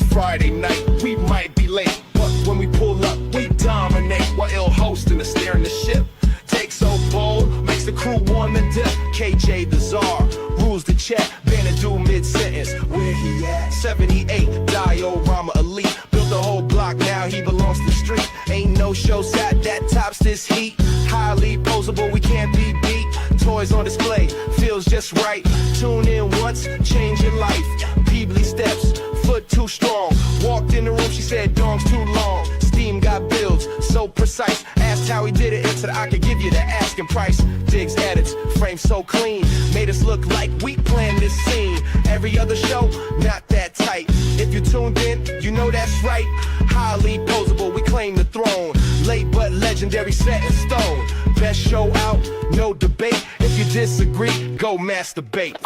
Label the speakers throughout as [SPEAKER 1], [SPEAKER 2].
[SPEAKER 1] It's Friday night, we might be late, but when we pull up, we dominate. While ill hosting the steering the ship. Take so bold, makes the crew want to dip. KJ the czar, rules the chat, Banadu mid-sentence. Where he at? 78, diorama elite. Built the whole block, now he belongs to the street. Ain't no show sat that tops this heat. Highly posable, we can't be beat. Toys on display, feels just right. Tune in once, change your life. Peebly steps, foot too strong. Walked in the room, she said dong's too long. Steam got builds, so precise. Asked how he did it, and said I could give you the asking price. Digs edits, frame so clean. Made us look like we planned this scene. Every other show, not that tight. If you tuned in, you know that's right. Highly posable, we claim the throne. Late but legendary, set in stone. Best show out, no debate. If you disagree, go masturbate.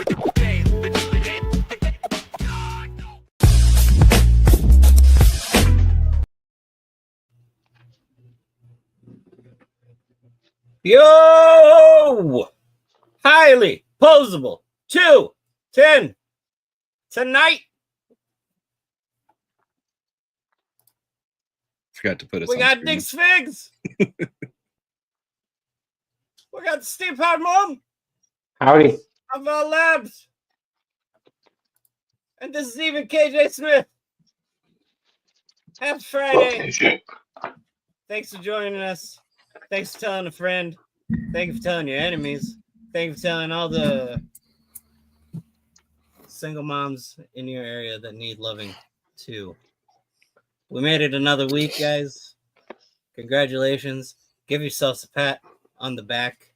[SPEAKER 2] Yo! Highly posable 210 tonight.
[SPEAKER 3] Forgot to put us.
[SPEAKER 2] We got Dick's Figs. We got Steve Pod Mom.
[SPEAKER 4] Howdy.
[SPEAKER 2] Of our labs. And this is even KJ Smith. Happy Friday. Thanks for joining us. Thanks for telling a friend. Thank you for telling your enemies. Thank you for telling all the single moms in your area that need loving too. We made it another week, guys. Congratulations. Give yourselves a pat on the back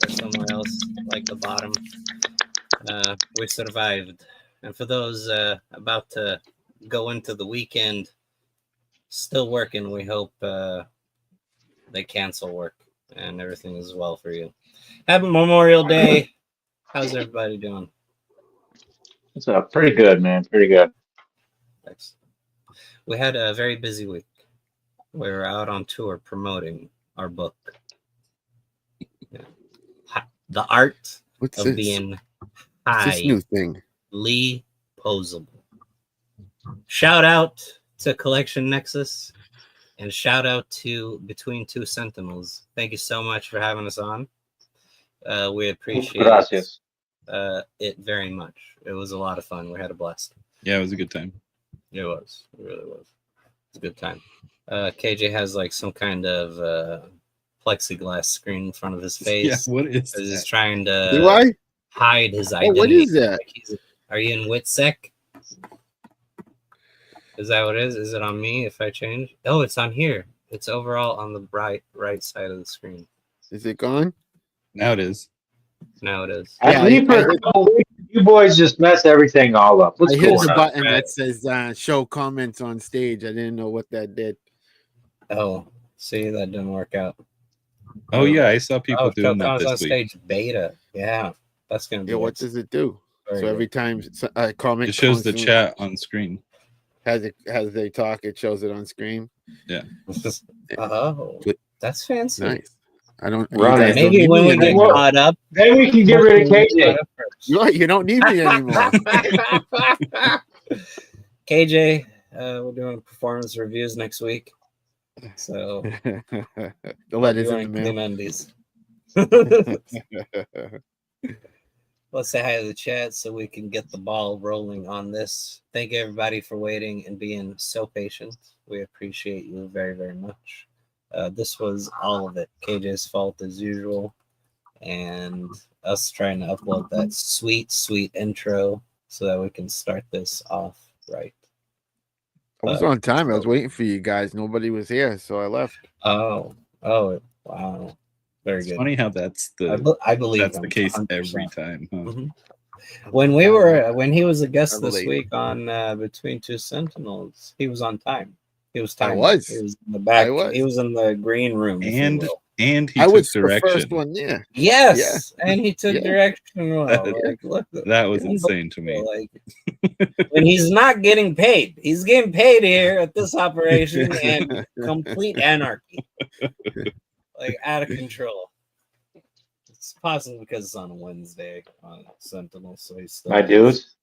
[SPEAKER 2] or somewhere else, like the bottom. We survived. And for those about to go into the weekend, still working, we hope they cancel work and everything is well for you. Happy Memorial Day. How's everybody doing?
[SPEAKER 4] It's pretty good, man. Pretty good.
[SPEAKER 2] Thanks. We had a very busy week. We were out on tour promoting our book. Yeah. The Art
[SPEAKER 5] What's
[SPEAKER 2] of
[SPEAKER 5] this?
[SPEAKER 2] Being
[SPEAKER 5] What's this new thing?
[SPEAKER 2] Highly Posable. Shout out to Collection Nexus and shout out to Between Two Sentinels. Thank you so much for having us on. We appreciate it very much. It was a lot of fun. We had a blast.
[SPEAKER 3] Yeah, it was a good time.
[SPEAKER 2] It was. It really was. It's a good time. KJ has like some kind of plexiglass screen in front of his face.
[SPEAKER 3] Yeah, what is that?
[SPEAKER 2] He's trying
[SPEAKER 5] Do
[SPEAKER 2] to
[SPEAKER 5] I?
[SPEAKER 2] hide his
[SPEAKER 5] Oh,
[SPEAKER 2] identity.
[SPEAKER 5] what is that?
[SPEAKER 2] Like are you in WITSEC? Is that what it is? Is it on me if I change? Oh, it's on here. It's overall on the right side of the screen.
[SPEAKER 5] Is it gone?
[SPEAKER 3] Now it is.
[SPEAKER 2] Now it is.
[SPEAKER 4] I believe for a couple weeks, you boys just messed everything all up. What's
[SPEAKER 5] I hit
[SPEAKER 4] going
[SPEAKER 5] the
[SPEAKER 4] on?
[SPEAKER 5] button that says show comments on stage. I didn't know what that did.
[SPEAKER 2] Oh, see, that didn't work out.
[SPEAKER 3] Oh yeah, I saw people doing that
[SPEAKER 2] on
[SPEAKER 3] this week.
[SPEAKER 2] stage beta. Yeah, that's gonna be.
[SPEAKER 5] Yeah, what does it do?
[SPEAKER 2] Very
[SPEAKER 5] So every
[SPEAKER 2] good.
[SPEAKER 5] time a comment,
[SPEAKER 3] It shows the
[SPEAKER 5] constantly-
[SPEAKER 3] chat on screen.
[SPEAKER 5] as they talk, it shows it on screen.
[SPEAKER 3] Yeah.
[SPEAKER 2] Oh, that's fancy.
[SPEAKER 5] Nice. I don't. you
[SPEAKER 4] Right.
[SPEAKER 5] guys don't
[SPEAKER 2] Maybe
[SPEAKER 5] need
[SPEAKER 2] when
[SPEAKER 5] me
[SPEAKER 2] we get
[SPEAKER 5] anymore.
[SPEAKER 2] caught up,
[SPEAKER 4] Then we can get rid of KJ.
[SPEAKER 5] You don't need me anymore.
[SPEAKER 2] KJ, we're doing performance reviews next week. So
[SPEAKER 5] The letters in the mail.
[SPEAKER 2] Mendes. Let's say hi to the chat so we can get the ball rolling on this. Thank you everybody for waiting and being so patient. We appreciate you very, very much. This was all of it. KJ's fault as usual. And us trying to upload that sweet, sweet intro so that we can start this off right.
[SPEAKER 5] I was on time. I was waiting for you guys. Nobody was here, so I left.
[SPEAKER 2] Oh, wow. Very
[SPEAKER 3] It's
[SPEAKER 2] good.
[SPEAKER 3] funny how that's the
[SPEAKER 2] I believe
[SPEAKER 3] that's the
[SPEAKER 2] him,
[SPEAKER 3] case
[SPEAKER 2] 100%.
[SPEAKER 3] every time. Huh?
[SPEAKER 2] Mhm. When he was a guest this
[SPEAKER 5] Revelation.
[SPEAKER 2] week on Between Two Sentinels, he was on time. He was
[SPEAKER 5] I
[SPEAKER 2] time.
[SPEAKER 5] was.
[SPEAKER 2] He was in the back.
[SPEAKER 5] I was.
[SPEAKER 2] He was in the green room. if you
[SPEAKER 3] And
[SPEAKER 2] will.
[SPEAKER 3] he
[SPEAKER 5] I
[SPEAKER 3] took
[SPEAKER 5] was
[SPEAKER 3] direction.
[SPEAKER 5] the first one there.
[SPEAKER 2] Yes, and he took
[SPEAKER 5] Yeah.
[SPEAKER 2] direction well. Like, look,
[SPEAKER 3] That was insane to me.
[SPEAKER 2] like when he's not getting paid. He's getting paid here at this operation and complete anarchy. Like out of control. It's possibly because it's on a Wednesday on Sentinel, so he's still
[SPEAKER 4] My dudes.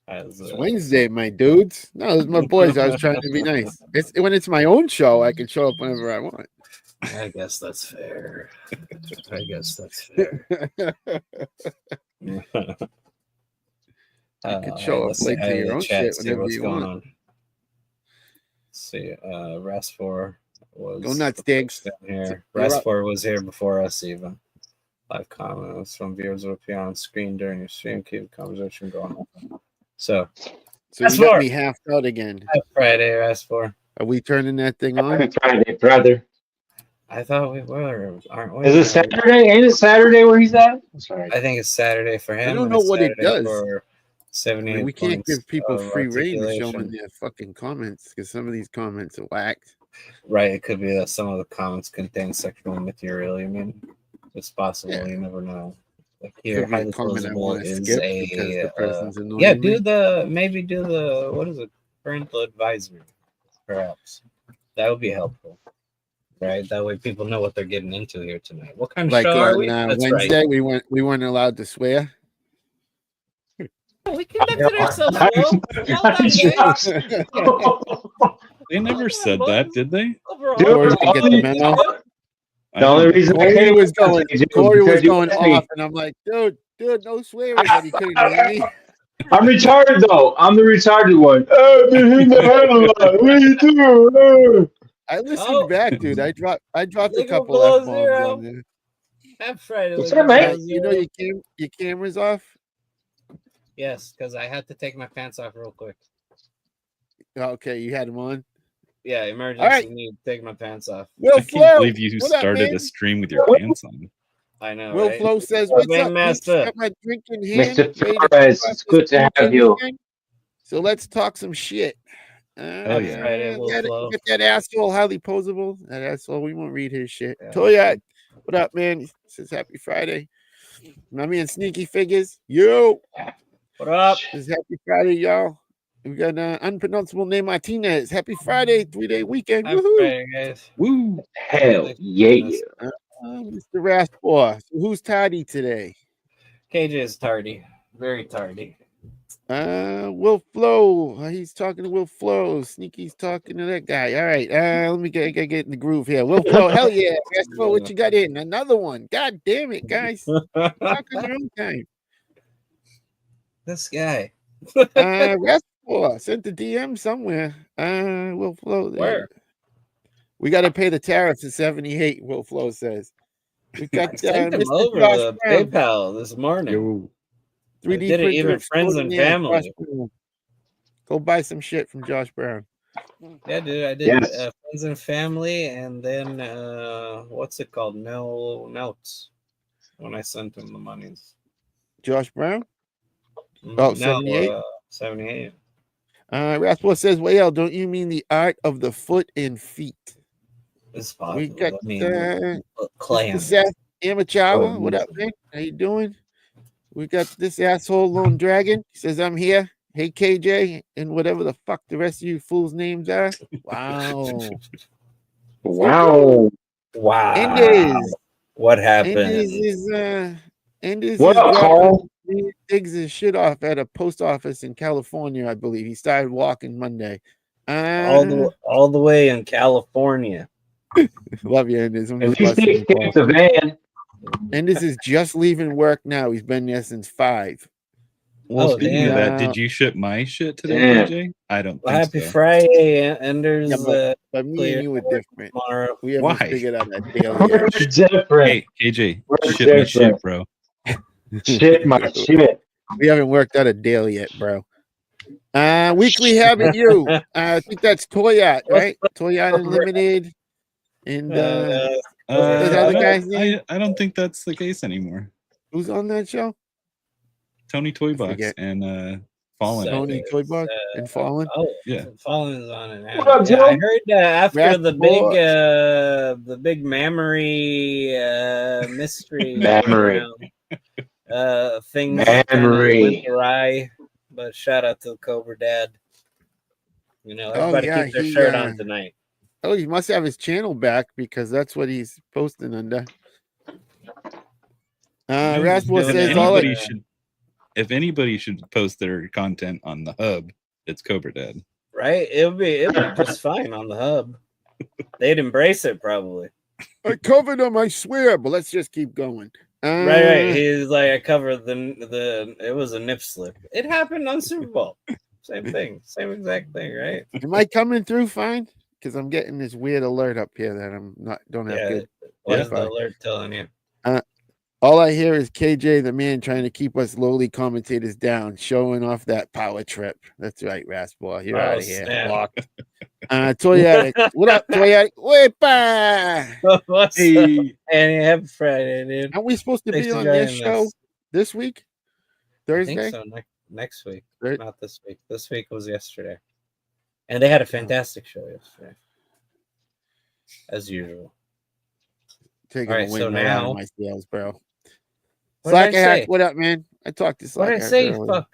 [SPEAKER 2] As,
[SPEAKER 5] It's Wednesday, my dudes. No, it's my boys. I was trying to be nice. It's when it's my own show, I can show up whenever I want.
[SPEAKER 2] I guess that's fair. I guess that's fair.
[SPEAKER 5] You could show up late to your own shit whenever you want.
[SPEAKER 2] On. Let's see, Ras4 was
[SPEAKER 5] Go nuts, Diggs.
[SPEAKER 2] down here. Ras4 was here before us even. Live comments from viewers will appear on screen during your stream. Keep the conversation going on. So
[SPEAKER 5] you got me half out again.
[SPEAKER 2] Friday, Ras4.
[SPEAKER 5] Are we turning that thing on?
[SPEAKER 4] Happy Friday, brother.
[SPEAKER 2] I thought we were, aren't we?
[SPEAKER 4] Is it Saturday? Ain't it Saturday where he's at? I'm sorry.
[SPEAKER 2] I think it's Saturday for him.
[SPEAKER 5] I don't know what it does.
[SPEAKER 2] 78
[SPEAKER 5] we can't give people free reign to show
[SPEAKER 2] articulation.
[SPEAKER 5] them their fucking comments because some of these comments are whacked.
[SPEAKER 2] Right, it could be that some of the comments contain sexual material. You mean it's possible?
[SPEAKER 5] Yeah.
[SPEAKER 2] You never know. Like here,
[SPEAKER 5] Could be a
[SPEAKER 2] highly
[SPEAKER 5] comment I
[SPEAKER 2] plausible
[SPEAKER 5] wanna
[SPEAKER 2] is
[SPEAKER 5] skip because the person's annoying
[SPEAKER 2] yeah.
[SPEAKER 5] me.
[SPEAKER 2] Do the what is it? Parental advisory, perhaps. That would be helpful, right? That way people know what they're getting into here tonight. What kind of
[SPEAKER 5] Like
[SPEAKER 2] show are we?
[SPEAKER 5] on
[SPEAKER 2] That's
[SPEAKER 5] Wednesday, we weren't allowed to swear.
[SPEAKER 2] We conducted ourselves well. Well done, guys.
[SPEAKER 3] They never said that, did they?
[SPEAKER 2] Overall,
[SPEAKER 5] Corey didn't get the memo.
[SPEAKER 4] The only reason I
[SPEAKER 5] Corey
[SPEAKER 4] came
[SPEAKER 5] was going, Corey was going
[SPEAKER 4] because
[SPEAKER 5] off, and I'm like, dude, no swearing, but he couldn't hear me.
[SPEAKER 4] I'm retarded though. I'm the retarded one. Oh, they hit the head a lot. What do you do?
[SPEAKER 5] I listened back, dude. I dropped a
[SPEAKER 2] Legal
[SPEAKER 5] couple
[SPEAKER 2] below
[SPEAKER 5] F-bombs
[SPEAKER 2] zero.
[SPEAKER 5] on there.
[SPEAKER 2] Have Friday.
[SPEAKER 4] What's
[SPEAKER 2] Legal
[SPEAKER 4] up, man?
[SPEAKER 2] below
[SPEAKER 5] You know
[SPEAKER 2] zero.
[SPEAKER 5] your camera's off?
[SPEAKER 2] Yes, because I had to take my pants off real quick.
[SPEAKER 5] Okay, you had them on.
[SPEAKER 2] Yeah, emergency
[SPEAKER 5] All right.
[SPEAKER 2] need. Take my pants off.
[SPEAKER 5] Will
[SPEAKER 3] I
[SPEAKER 5] Flo,
[SPEAKER 3] can't believe you
[SPEAKER 5] what up,
[SPEAKER 3] started
[SPEAKER 5] man?
[SPEAKER 3] a stream with your pants on.
[SPEAKER 2] I know.
[SPEAKER 5] Will
[SPEAKER 2] right?
[SPEAKER 5] Flo says,
[SPEAKER 2] What's
[SPEAKER 5] "What's
[SPEAKER 2] up,
[SPEAKER 5] up,
[SPEAKER 2] Master?
[SPEAKER 5] Master? Got my drink in hand.
[SPEAKER 4] Mr.
[SPEAKER 5] ready to
[SPEAKER 4] Torres,
[SPEAKER 5] talk
[SPEAKER 4] it's good to
[SPEAKER 5] this
[SPEAKER 4] have you.
[SPEAKER 5] weekend. So let's talk some shit.
[SPEAKER 3] Oh, yeah.
[SPEAKER 2] Friday, Will Flo.
[SPEAKER 5] Get that asshole highly posable. That asshole. We won't read his shit.
[SPEAKER 2] Yeah.
[SPEAKER 5] Toya, what up, man? He says happy Friday. My man Sneaky Figures. Yo,
[SPEAKER 2] What up?
[SPEAKER 5] it's happy Friday, y'all. We got unpronounceable name Martinez. Happy Friday, 3-day weekend.
[SPEAKER 2] Have
[SPEAKER 5] Woohoo.
[SPEAKER 2] Friday, guys.
[SPEAKER 3] Woo!
[SPEAKER 4] Hell yeah.
[SPEAKER 5] Mr. Raspor. So who's tardy today?
[SPEAKER 2] KJ is tardy. Very tardy.
[SPEAKER 5] Will Flow. He's talking to Will Flow. Sneaky's talking to that guy. All right. Let me get in the groove here. Will Flow. Hell yeah. Raspor, what you got in? Another one. God damn it, guys. Talk on your own time.
[SPEAKER 2] This guy.
[SPEAKER 5] Raspor sent the DM somewhere. Will Flow.
[SPEAKER 2] Where?
[SPEAKER 5] We got to pay the tariffs at 78. Will Flow says. We
[SPEAKER 2] I
[SPEAKER 5] got
[SPEAKER 2] sent him
[SPEAKER 5] Mr.
[SPEAKER 2] over
[SPEAKER 5] Josh
[SPEAKER 2] the
[SPEAKER 5] Brown.
[SPEAKER 2] PayPal this morning.
[SPEAKER 3] Yo.
[SPEAKER 5] 3D
[SPEAKER 2] did it even
[SPEAKER 5] printer
[SPEAKER 2] friends and
[SPEAKER 5] extraordinaire,
[SPEAKER 2] family.
[SPEAKER 5] Josh Brown. Go buy some shit from Josh Brown.
[SPEAKER 2] Yeah, dude, I did
[SPEAKER 4] Yes.
[SPEAKER 2] friends and family, and then what's it called? No notes. When I sent him the monies.
[SPEAKER 5] Josh Brown?
[SPEAKER 2] Mm,
[SPEAKER 5] Oh,
[SPEAKER 2] no,
[SPEAKER 5] 78?
[SPEAKER 2] 78.
[SPEAKER 5] Raspor says, well, don't you mean the art of the foot and feet?
[SPEAKER 2] It's possible.
[SPEAKER 5] We got
[SPEAKER 2] I mean, clan.
[SPEAKER 5] Seth Amachawa. What up, man? How you doing? We got this asshole Lone Dragon. He says, I'm here. Hey, KJ, and whatever the fuck the rest of you fools' names are. Wow.
[SPEAKER 4] Wow.
[SPEAKER 2] Wow.
[SPEAKER 5] Endes.
[SPEAKER 2] What happened?
[SPEAKER 5] Endes
[SPEAKER 4] What up, Cowl?
[SPEAKER 5] digs his shit off at a post office in California, I believe. He started walking Monday.
[SPEAKER 2] All the way in California.
[SPEAKER 5] Love you, Endes. I'm
[SPEAKER 4] At
[SPEAKER 5] just
[SPEAKER 4] least he
[SPEAKER 5] busting your
[SPEAKER 4] escaped the van.
[SPEAKER 5] Endes is just leaving work now. He's been there since 5.
[SPEAKER 3] Well,
[SPEAKER 2] Oh,
[SPEAKER 3] speaking of that,
[SPEAKER 5] damn.
[SPEAKER 3] did you ship my shit today,
[SPEAKER 4] Damn.
[SPEAKER 3] KJ? I don't
[SPEAKER 2] Well,
[SPEAKER 3] think
[SPEAKER 2] happy
[SPEAKER 3] so.
[SPEAKER 2] Friday, Enders.
[SPEAKER 5] Yeah, but me
[SPEAKER 2] clear
[SPEAKER 5] and you were different.
[SPEAKER 2] tomorrow.
[SPEAKER 5] We haven't
[SPEAKER 3] Why?
[SPEAKER 5] figured out that deal
[SPEAKER 4] We're
[SPEAKER 5] yet.
[SPEAKER 4] different.
[SPEAKER 3] Hey, KJ,
[SPEAKER 4] We're
[SPEAKER 3] ship my
[SPEAKER 4] different.
[SPEAKER 3] shit, bro.
[SPEAKER 4] Shit, my shit.
[SPEAKER 5] We haven't worked out a deal yet, bro. Weekly Habit You. I think that's Toyot, right? Toyot Unlimited. And there's other guys name?
[SPEAKER 3] I don't think that's the case anymore.
[SPEAKER 5] Who's on that show?
[SPEAKER 3] Tony Toybox
[SPEAKER 5] forget.
[SPEAKER 3] and Fallen. I
[SPEAKER 5] Tony
[SPEAKER 3] think.
[SPEAKER 5] Toybox and Fallen.
[SPEAKER 2] Oh,
[SPEAKER 3] Yeah.
[SPEAKER 2] Fallen's on it now.
[SPEAKER 4] What up,
[SPEAKER 2] Yeah,
[SPEAKER 4] Joe?
[SPEAKER 2] I heard after
[SPEAKER 5] Raspor.
[SPEAKER 2] the big memory mystery
[SPEAKER 4] Memory.
[SPEAKER 2] things kinda
[SPEAKER 4] Memory.
[SPEAKER 2] went awry. But shout out to Cobra Dad. You know, everybody
[SPEAKER 5] yeah,
[SPEAKER 2] keep their
[SPEAKER 5] he,
[SPEAKER 2] shirt on tonight.
[SPEAKER 5] Oh, he must have his channel back because that's what he's posting under.
[SPEAKER 3] You know,
[SPEAKER 5] Raspor
[SPEAKER 2] doing
[SPEAKER 5] says
[SPEAKER 2] it.
[SPEAKER 5] all
[SPEAKER 3] anybody
[SPEAKER 2] I-
[SPEAKER 3] should if anybody should post their content on the hub, it's Cobra Dad.
[SPEAKER 2] Right? It'll be just fine on the hub. They'd embrace it probably.
[SPEAKER 5] I covered them, I swear, but let's just keep going.
[SPEAKER 2] Right. He's like, I covered the. It was a nip slip. It happened on Super Bowl. Same thing. Same exact thing, right?
[SPEAKER 5] Am I coming through fine? Because I'm getting this weird alert up here that I'm don't have good.
[SPEAKER 2] What is the alert telling you?
[SPEAKER 5] All I hear is KJ, the man, trying to keep us lowly commentators down, showing off that power trip. That's right, Raspball. You're out of here. Blocked. Toy Addict. What up, Toy Addict? Weepa!
[SPEAKER 2] What's up? And happy Friday, dude.
[SPEAKER 5] Aren't we supposed to
[SPEAKER 2] Thanks
[SPEAKER 5] be
[SPEAKER 2] for
[SPEAKER 5] on this
[SPEAKER 2] joining
[SPEAKER 5] show
[SPEAKER 2] us.
[SPEAKER 5] this week? Thursday?
[SPEAKER 2] I think so. Next week.
[SPEAKER 5] Right.
[SPEAKER 2] Not this week. This week was yesterday. And they had a fantastic show yesterday. As usual.
[SPEAKER 5] Taking
[SPEAKER 2] All right,
[SPEAKER 5] the wind
[SPEAKER 2] so
[SPEAKER 5] right out
[SPEAKER 2] now-
[SPEAKER 5] of my sails, bro.
[SPEAKER 2] What did I
[SPEAKER 5] Slacker Hack,
[SPEAKER 2] say?
[SPEAKER 5] what up, man? I talked to
[SPEAKER 2] What
[SPEAKER 5] Slacker
[SPEAKER 2] did I say?
[SPEAKER 5] earlier.
[SPEAKER 2] Fuck.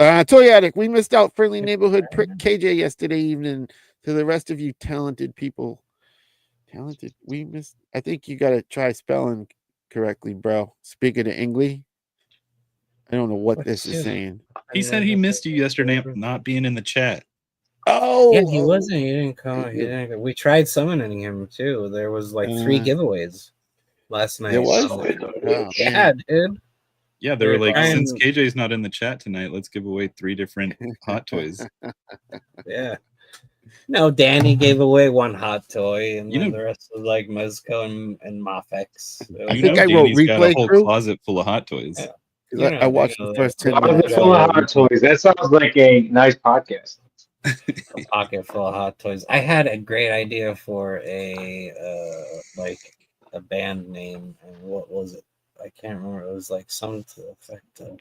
[SPEAKER 5] Oh. Toy Addict, we missed out friendly neighborhood prick KJ yesterday evening. To the rest of you talented people. Talented? We missed. I think you got to try spelling correctly, bro. Speaking of English. I don't know what this is saying.
[SPEAKER 3] He said he missed you yesterday not being in the chat.
[SPEAKER 5] Oh,
[SPEAKER 2] Yeah, he wasn't. He didn't come. He didn't. We tried summoning him too. There was like 3 giveaways last night.
[SPEAKER 5] There was?
[SPEAKER 2] Oh, yeah,
[SPEAKER 5] man.
[SPEAKER 2] dude.
[SPEAKER 3] Yeah, they were like,
[SPEAKER 2] Brian-
[SPEAKER 3] since KJ's not in the chat tonight, let's give away 3 different hot toys.
[SPEAKER 2] Yeah. No, Danny gave away 1 hot toy, and
[SPEAKER 3] You
[SPEAKER 2] then
[SPEAKER 3] know-
[SPEAKER 2] the rest was like Mezco and Mafex.
[SPEAKER 5] I think I wrote
[SPEAKER 3] Danny's got a
[SPEAKER 5] replay
[SPEAKER 3] whole
[SPEAKER 5] crew.
[SPEAKER 3] closet full of hot toys.
[SPEAKER 2] Yeah.
[SPEAKER 5] 'Cause
[SPEAKER 2] You know,
[SPEAKER 5] I watched
[SPEAKER 2] you know,
[SPEAKER 5] the first 10
[SPEAKER 4] Closet
[SPEAKER 5] minutes.
[SPEAKER 4] full of hot toys. That sounds like a nice podcast.
[SPEAKER 2] A pocket full of hot toys. I had a great idea for a like a band name, and what was it? I can't remember. It was like something to the effect of.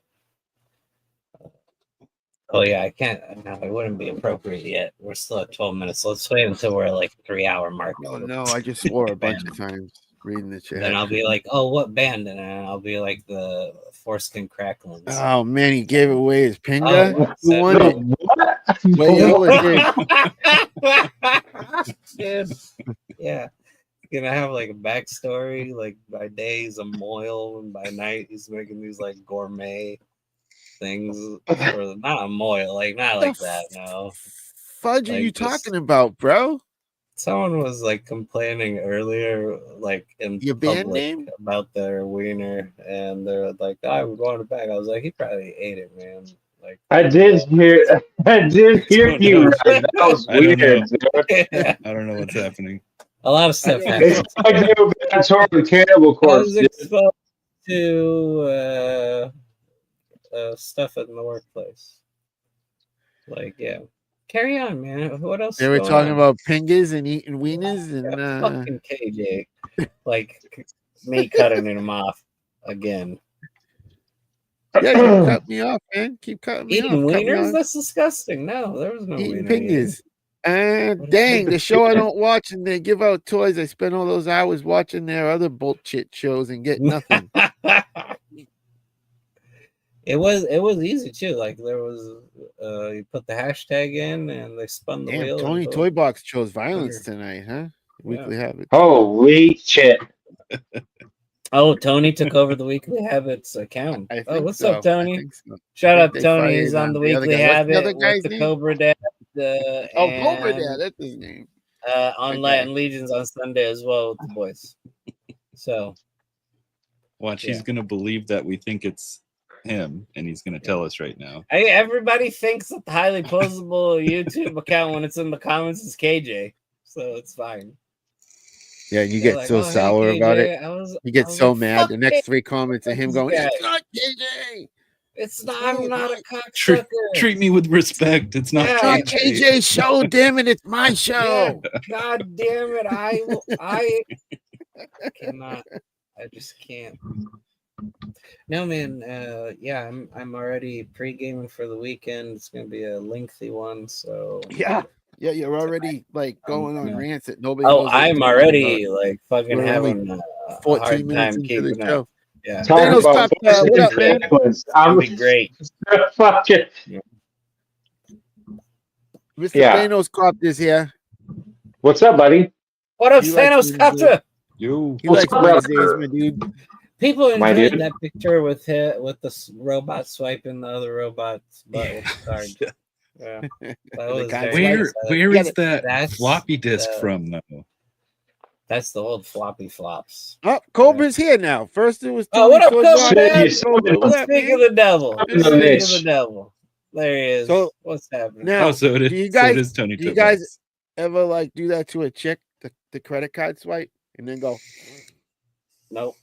[SPEAKER 2] Oh yeah, I can't. No, it wouldn't be appropriate yet. We're still at 12 minutes. Let's wait until we're like 3-hour mark.
[SPEAKER 5] Oh, no, I just swore a bunch of times reading the chat.
[SPEAKER 2] Then I'll be like, "Oh, what band?" And then I'll be like the Foreskin Cracklings.
[SPEAKER 5] Oh, man, he gave away his
[SPEAKER 2] Oh,
[SPEAKER 5] Pinga.
[SPEAKER 2] what's
[SPEAKER 5] Who
[SPEAKER 2] that?
[SPEAKER 5] won it?
[SPEAKER 4] What?
[SPEAKER 5] Well,
[SPEAKER 2] Dude. Yeah. Gonna have like a backstory. Like by day he's a moil, and by night he's making these like gourmet things. Or not a moil, like not like that. No.
[SPEAKER 5] Fudge are
[SPEAKER 2] Like
[SPEAKER 5] you
[SPEAKER 2] this-
[SPEAKER 5] talking about, bro?
[SPEAKER 2] Someone was like complaining earlier, like in
[SPEAKER 5] Your band
[SPEAKER 2] public
[SPEAKER 5] name?
[SPEAKER 2] about their wiener, and they're like, "I would want it back." I was like, "He probably ate it, man." Like,
[SPEAKER 4] I did hear you. Right. That was
[SPEAKER 3] I don't
[SPEAKER 4] weird.
[SPEAKER 3] know.
[SPEAKER 4] Dude.
[SPEAKER 2] yeah,
[SPEAKER 3] I don't know what's happening.
[SPEAKER 2] a lot of stuff happens.
[SPEAKER 4] It's like they were being torn with Cannibal
[SPEAKER 2] I
[SPEAKER 4] Corpse.
[SPEAKER 2] was
[SPEAKER 4] dude.
[SPEAKER 2] exposed to stuff in the workplace. Like, yeah. Carry on, man. What else?
[SPEAKER 5] They
[SPEAKER 2] is
[SPEAKER 5] were
[SPEAKER 2] going
[SPEAKER 5] talking
[SPEAKER 2] on?
[SPEAKER 5] about Pingas and eating wieners and
[SPEAKER 2] Yeah, fucking KJ. Like, me cutting him off again.
[SPEAKER 5] yeah, you cut me off, man. Keep cutting me
[SPEAKER 2] Eating
[SPEAKER 5] off. Cut me
[SPEAKER 2] wieners?
[SPEAKER 5] off.
[SPEAKER 2] That's disgusting. No, there was no
[SPEAKER 5] Eating
[SPEAKER 2] wiener eating.
[SPEAKER 5] Pingas. Dang, the show I don't watch and they give out toys. I spend all those hours watching their other bullshit shows and get nothing.
[SPEAKER 2] It was easy too. Like there was you put the hashtag in and they spun the
[SPEAKER 5] Damn,
[SPEAKER 2] wheel.
[SPEAKER 5] Tony
[SPEAKER 2] and
[SPEAKER 5] Toy Box chose violence tonight, huh? Weekly habit.
[SPEAKER 4] Holy shit.
[SPEAKER 2] Oh, Tony took over the Weekly Habits account.
[SPEAKER 5] I
[SPEAKER 2] Oh,
[SPEAKER 5] think
[SPEAKER 2] what's
[SPEAKER 5] so.
[SPEAKER 2] up, Tony?
[SPEAKER 5] I think so.
[SPEAKER 2] Shout
[SPEAKER 5] I
[SPEAKER 2] out
[SPEAKER 5] think they
[SPEAKER 2] Tony. He's
[SPEAKER 5] fired
[SPEAKER 2] on the
[SPEAKER 5] the other
[SPEAKER 2] Weekly
[SPEAKER 5] guy. What's the
[SPEAKER 2] Habit
[SPEAKER 5] other guy's
[SPEAKER 2] with the
[SPEAKER 5] name?
[SPEAKER 2] Cobra Dad.
[SPEAKER 5] Oh, Cobra
[SPEAKER 2] and,
[SPEAKER 5] Dad, that's his name.
[SPEAKER 2] On
[SPEAKER 5] Okay.
[SPEAKER 2] Latin Legions on Sunday as well with the boys. So
[SPEAKER 3] Watch,
[SPEAKER 2] Yeah.
[SPEAKER 3] he's gonna believe that we think it's him, and he's gonna tell us right now.
[SPEAKER 2] everybody thinks that the highly posable YouTube account when it's in the comments is KJ. So it's fine.
[SPEAKER 5] Yeah, you
[SPEAKER 2] They're
[SPEAKER 5] get
[SPEAKER 2] like,
[SPEAKER 5] so
[SPEAKER 2] "Oh, hey,
[SPEAKER 5] sour about
[SPEAKER 2] KJ."
[SPEAKER 5] it. You
[SPEAKER 2] I
[SPEAKER 5] get
[SPEAKER 2] was
[SPEAKER 5] so
[SPEAKER 2] like,
[SPEAKER 5] mad.
[SPEAKER 2] "Fuck
[SPEAKER 5] The next
[SPEAKER 2] it.
[SPEAKER 5] 3 comments of him
[SPEAKER 2] This
[SPEAKER 5] going,
[SPEAKER 2] guy.
[SPEAKER 5] "It's not KJ.
[SPEAKER 2] It's not. I'm not a
[SPEAKER 3] Treat,
[SPEAKER 2] cocksucker.
[SPEAKER 3] treat me with respect. It's not
[SPEAKER 2] Yeah.
[SPEAKER 5] It's not
[SPEAKER 3] KJ.
[SPEAKER 5] KJ's show, damn it, it's my show."
[SPEAKER 2] God damn it! I cannot. I just can't. No, man. Yeah, I'm already pre-gaming for the weekend. It's gonna be a lengthy one. So
[SPEAKER 5] Yeah. Yeah, you're already like going on
[SPEAKER 3] yeah.
[SPEAKER 5] rants that nobody
[SPEAKER 2] oh,
[SPEAKER 5] knows what
[SPEAKER 2] I'm
[SPEAKER 5] you're
[SPEAKER 2] already
[SPEAKER 5] talking
[SPEAKER 2] like fucking
[SPEAKER 5] We're only
[SPEAKER 2] having a
[SPEAKER 5] 14
[SPEAKER 2] hard
[SPEAKER 5] minutes
[SPEAKER 2] time
[SPEAKER 5] into the
[SPEAKER 2] keeping
[SPEAKER 5] show.
[SPEAKER 2] up. Yeah,
[SPEAKER 4] Talk
[SPEAKER 5] Thanos
[SPEAKER 4] about
[SPEAKER 5] Cop, what up, man?
[SPEAKER 2] it's gonna be great.
[SPEAKER 4] Fucking
[SPEAKER 5] Mr.
[SPEAKER 4] Yeah.
[SPEAKER 5] Thanos Cop is here.
[SPEAKER 4] What's up, buddy?
[SPEAKER 2] What up,
[SPEAKER 5] You like
[SPEAKER 2] Thanos
[SPEAKER 5] to-
[SPEAKER 2] Copter?
[SPEAKER 3] Yo,
[SPEAKER 5] He
[SPEAKER 4] What's
[SPEAKER 5] likes
[SPEAKER 4] up,
[SPEAKER 5] Wednesdays,
[SPEAKER 4] brother?
[SPEAKER 5] my dude.
[SPEAKER 2] People
[SPEAKER 4] My
[SPEAKER 2] enjoyed
[SPEAKER 4] dude.
[SPEAKER 2] that picture with the robot swiping the other robot's butt with the card. Yeah, that was very
[SPEAKER 3] Where
[SPEAKER 2] nice.
[SPEAKER 3] where
[SPEAKER 5] Yeah,
[SPEAKER 3] is that
[SPEAKER 2] that's
[SPEAKER 3] floppy disk
[SPEAKER 2] the-
[SPEAKER 3] from though?
[SPEAKER 2] That's the old floppy flops.
[SPEAKER 5] Oh, Cobra's here now. First it was
[SPEAKER 2] Oh, what up,
[SPEAKER 5] Toys
[SPEAKER 2] Cobra?
[SPEAKER 5] on
[SPEAKER 4] Shit,
[SPEAKER 5] air.
[SPEAKER 4] you son of a-
[SPEAKER 5] What up,
[SPEAKER 2] Speak
[SPEAKER 5] man?
[SPEAKER 2] of the devil.
[SPEAKER 4] Son of a
[SPEAKER 2] Speak of
[SPEAKER 4] bitch.
[SPEAKER 2] the devil. There he is.
[SPEAKER 5] So-
[SPEAKER 2] What's happening?
[SPEAKER 5] Now,
[SPEAKER 3] Oh, so
[SPEAKER 5] do you
[SPEAKER 3] so
[SPEAKER 5] guys-
[SPEAKER 3] does Tony.
[SPEAKER 5] do you guys ever like do that to a chick, the credit card swipe, and then go,
[SPEAKER 2] Nope.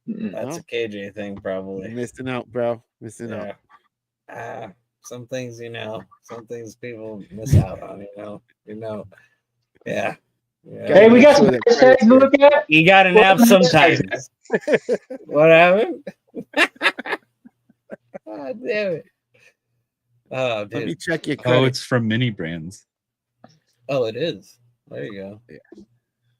[SPEAKER 4] Mm-mm.
[SPEAKER 2] That's
[SPEAKER 5] No?
[SPEAKER 2] a KJ thing, probably.
[SPEAKER 5] missing out, bro. Missing out.
[SPEAKER 2] Yeah. Some things, some things people miss out on, Yeah. Yeah.
[SPEAKER 4] Hey, we got
[SPEAKER 5] Sure
[SPEAKER 4] some
[SPEAKER 5] that
[SPEAKER 4] hashtags
[SPEAKER 5] credit's
[SPEAKER 4] to look at.
[SPEAKER 2] You got to nap
[SPEAKER 4] What
[SPEAKER 2] sometimes. What happened? Oh, damn it. Oh,
[SPEAKER 5] Let me
[SPEAKER 2] dude.
[SPEAKER 5] check your
[SPEAKER 3] Oh,
[SPEAKER 5] credit.
[SPEAKER 3] it's from Mini Brands.
[SPEAKER 2] Oh, it is. There you go.
[SPEAKER 5] Yeah.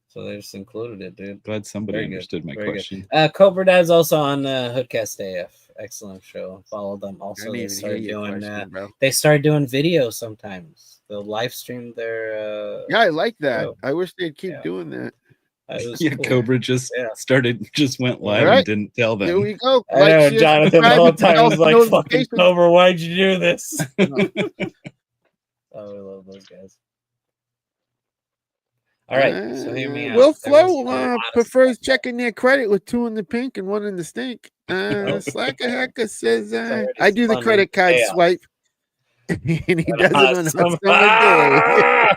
[SPEAKER 2] So they just included it, dude.
[SPEAKER 3] Glad somebody
[SPEAKER 2] Very good,
[SPEAKER 3] understood my
[SPEAKER 2] very good.
[SPEAKER 3] question.
[SPEAKER 2] Cobra Dad's also on Hoodcast AF. Excellent show. Follow them.
[SPEAKER 5] I
[SPEAKER 2] Also,
[SPEAKER 5] didn't
[SPEAKER 2] they
[SPEAKER 5] even hear
[SPEAKER 2] started
[SPEAKER 5] your
[SPEAKER 2] doing
[SPEAKER 5] question, bro.
[SPEAKER 2] they started doing video sometimes. They'll live stream their
[SPEAKER 5] Yeah, I like that.
[SPEAKER 2] Oh.
[SPEAKER 5] I wish they'd keep
[SPEAKER 2] Yeah.
[SPEAKER 5] doing that.
[SPEAKER 2] it was
[SPEAKER 3] Yeah,
[SPEAKER 2] cool.
[SPEAKER 3] Cobra just
[SPEAKER 2] Yeah.
[SPEAKER 3] went live
[SPEAKER 5] Alright.
[SPEAKER 3] and didn't tell
[SPEAKER 5] There
[SPEAKER 3] them.
[SPEAKER 5] we go.
[SPEAKER 2] I know
[SPEAKER 5] share,
[SPEAKER 2] Jonathan the
[SPEAKER 5] subscribe,
[SPEAKER 2] whole
[SPEAKER 5] and
[SPEAKER 2] time
[SPEAKER 5] bell
[SPEAKER 2] was like, "Fucking
[SPEAKER 5] notifications.
[SPEAKER 2] Cobra, why'd you do this?"
[SPEAKER 5] No.
[SPEAKER 2] Oh, we love those guys. All right, so hear me out.
[SPEAKER 5] Will
[SPEAKER 2] There was
[SPEAKER 5] Flow
[SPEAKER 2] a lot of
[SPEAKER 5] prefers
[SPEAKER 2] stuff.
[SPEAKER 5] checking their credit with 2 in the pink and 1 in the stink. Slacker Hacker says,
[SPEAKER 2] already
[SPEAKER 5] I do the
[SPEAKER 2] fun
[SPEAKER 5] credit
[SPEAKER 2] and
[SPEAKER 5] card
[SPEAKER 2] chaos.
[SPEAKER 5] swipe. And he does it on a
[SPEAKER 2] Awesome.
[SPEAKER 5] summer day.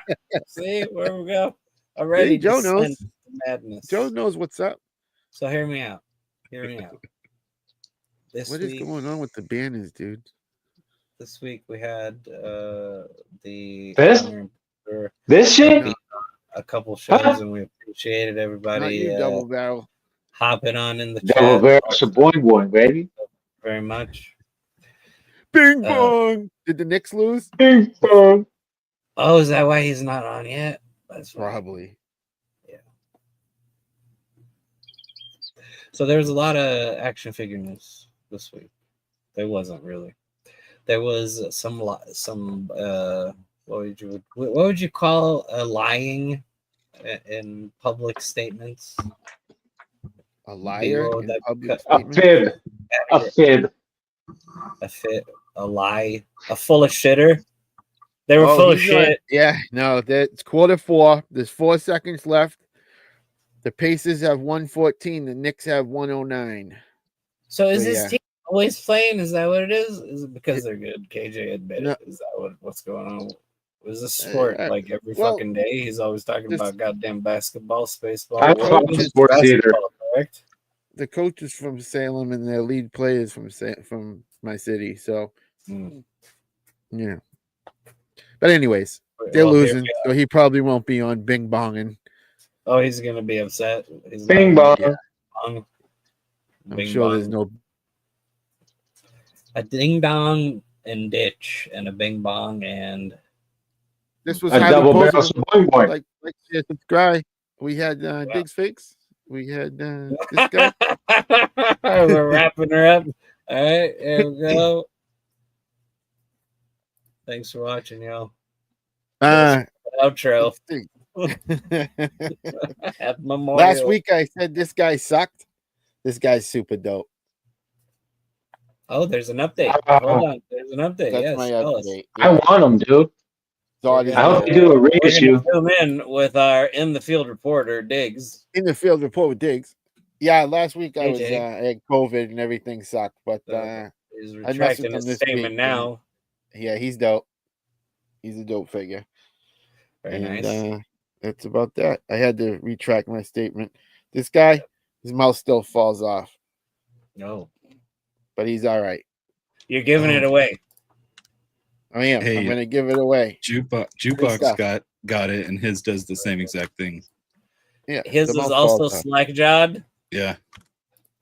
[SPEAKER 2] See where we go. Already
[SPEAKER 5] See, Joe knows.
[SPEAKER 2] descent to madness.
[SPEAKER 5] Joe knows what's up.
[SPEAKER 2] So hear me out. Hear me out. This
[SPEAKER 5] What is
[SPEAKER 2] week,
[SPEAKER 5] going on with the banners, dude?
[SPEAKER 2] this week we had the
[SPEAKER 4] This?
[SPEAKER 2] honor and pleasure
[SPEAKER 4] This shit?
[SPEAKER 5] No,
[SPEAKER 2] a couple shows, and we appreciated
[SPEAKER 5] not
[SPEAKER 2] everybody
[SPEAKER 5] you, double barrel.
[SPEAKER 2] hopping on in the
[SPEAKER 4] Double
[SPEAKER 2] chat.
[SPEAKER 4] barrel shaboing boy, baby.
[SPEAKER 2] Very much.
[SPEAKER 5] Bing
[SPEAKER 2] Uh,
[SPEAKER 5] bong. Did the Knicks lose?
[SPEAKER 4] Bing bong.
[SPEAKER 2] Oh, is that why he's not on yet? That's right.
[SPEAKER 5] Probably.
[SPEAKER 2] So there was a lot of action figure news this week. There wasn't really. There was some what would you call lying in public statements?
[SPEAKER 5] A liar
[SPEAKER 2] Below
[SPEAKER 5] in
[SPEAKER 2] that
[SPEAKER 5] public
[SPEAKER 2] cut-
[SPEAKER 4] A
[SPEAKER 5] statement?
[SPEAKER 4] fib. A fib.
[SPEAKER 2] A lie, a full of shitter. They were full of
[SPEAKER 5] he's not-
[SPEAKER 2] shit.
[SPEAKER 5] Yeah, no, that's Q4. There's 4 seconds left. The Pacers have 114. The Knicks have 109.
[SPEAKER 2] So is
[SPEAKER 5] So,
[SPEAKER 2] this
[SPEAKER 5] yeah.
[SPEAKER 2] team always playing? Is that what it is? Is it because they're good? KJ admitted.
[SPEAKER 5] No.
[SPEAKER 2] Is that what's going on? Is this sport like every
[SPEAKER 5] well,
[SPEAKER 2] fucking day? He's always talking
[SPEAKER 5] this-
[SPEAKER 2] about goddamn basketball, spaceball.
[SPEAKER 4] I don't
[SPEAKER 2] What
[SPEAKER 4] follow
[SPEAKER 2] is
[SPEAKER 4] sports either.
[SPEAKER 2] basketball, correct?
[SPEAKER 5] The coach is from Salem and their lead players from my city. So,
[SPEAKER 2] Hmm.
[SPEAKER 5] yeah. But anyways, they're
[SPEAKER 2] Well, here
[SPEAKER 5] losing,
[SPEAKER 2] we
[SPEAKER 5] so he probably won't be on Bing Bonging.
[SPEAKER 2] are. Oh, he's gonna be upset. He's
[SPEAKER 4] Bing
[SPEAKER 2] not
[SPEAKER 4] bong.
[SPEAKER 2] bong.
[SPEAKER 5] I'm
[SPEAKER 2] Bing
[SPEAKER 5] sure
[SPEAKER 2] bong.
[SPEAKER 5] there's no.
[SPEAKER 2] A ding dong and ditch and a bing bong and
[SPEAKER 5] This was
[SPEAKER 4] A
[SPEAKER 5] highly
[SPEAKER 4] double barrel
[SPEAKER 5] posable.
[SPEAKER 4] shaboing boy.
[SPEAKER 5] Like, share, subscribe. We had Diggs Fakes. We had this guy.
[SPEAKER 2] we're wrapping her up. All right, here we go. Thanks for watching, y'all. Outro. Happy Memorial.
[SPEAKER 5] Last week I said this guy sucked. This guy's super dope.
[SPEAKER 2] Oh, there's an update. Hold on. There's an update.
[SPEAKER 5] That's
[SPEAKER 2] yes.
[SPEAKER 5] my
[SPEAKER 2] tell us.
[SPEAKER 5] update.
[SPEAKER 4] I want him, dude.
[SPEAKER 5] Zod is
[SPEAKER 4] I hope
[SPEAKER 5] there.
[SPEAKER 4] they do a
[SPEAKER 2] We're
[SPEAKER 4] reissue.
[SPEAKER 2] gonna zoom in with our in the field reporter, Diggs.
[SPEAKER 5] In the field report with Diggs. Yeah, last week I was
[SPEAKER 2] AJ.
[SPEAKER 5] I had COVID and everything sucked, but
[SPEAKER 2] He's
[SPEAKER 5] with
[SPEAKER 2] retracting
[SPEAKER 5] him
[SPEAKER 2] his
[SPEAKER 5] this
[SPEAKER 2] statement
[SPEAKER 5] week,
[SPEAKER 2] now.
[SPEAKER 5] yeah, he's dope. He's a dope figure.
[SPEAKER 2] Very
[SPEAKER 5] And
[SPEAKER 2] nice.
[SPEAKER 5] that's about that. I had to retract my statement. This guy, his mouth still falls off,
[SPEAKER 2] No,
[SPEAKER 5] but he's all right.
[SPEAKER 2] you're giving it away.
[SPEAKER 5] I am.
[SPEAKER 3] Hey.
[SPEAKER 5] I'm gonna give it away.
[SPEAKER 3] Jukebox
[SPEAKER 5] stuff.
[SPEAKER 3] got it, and his does the same exact thing.
[SPEAKER 5] Yeah,
[SPEAKER 2] His
[SPEAKER 5] the
[SPEAKER 2] is
[SPEAKER 5] mouth
[SPEAKER 2] also
[SPEAKER 5] falls off.
[SPEAKER 2] slack jawed.
[SPEAKER 3] Yeah,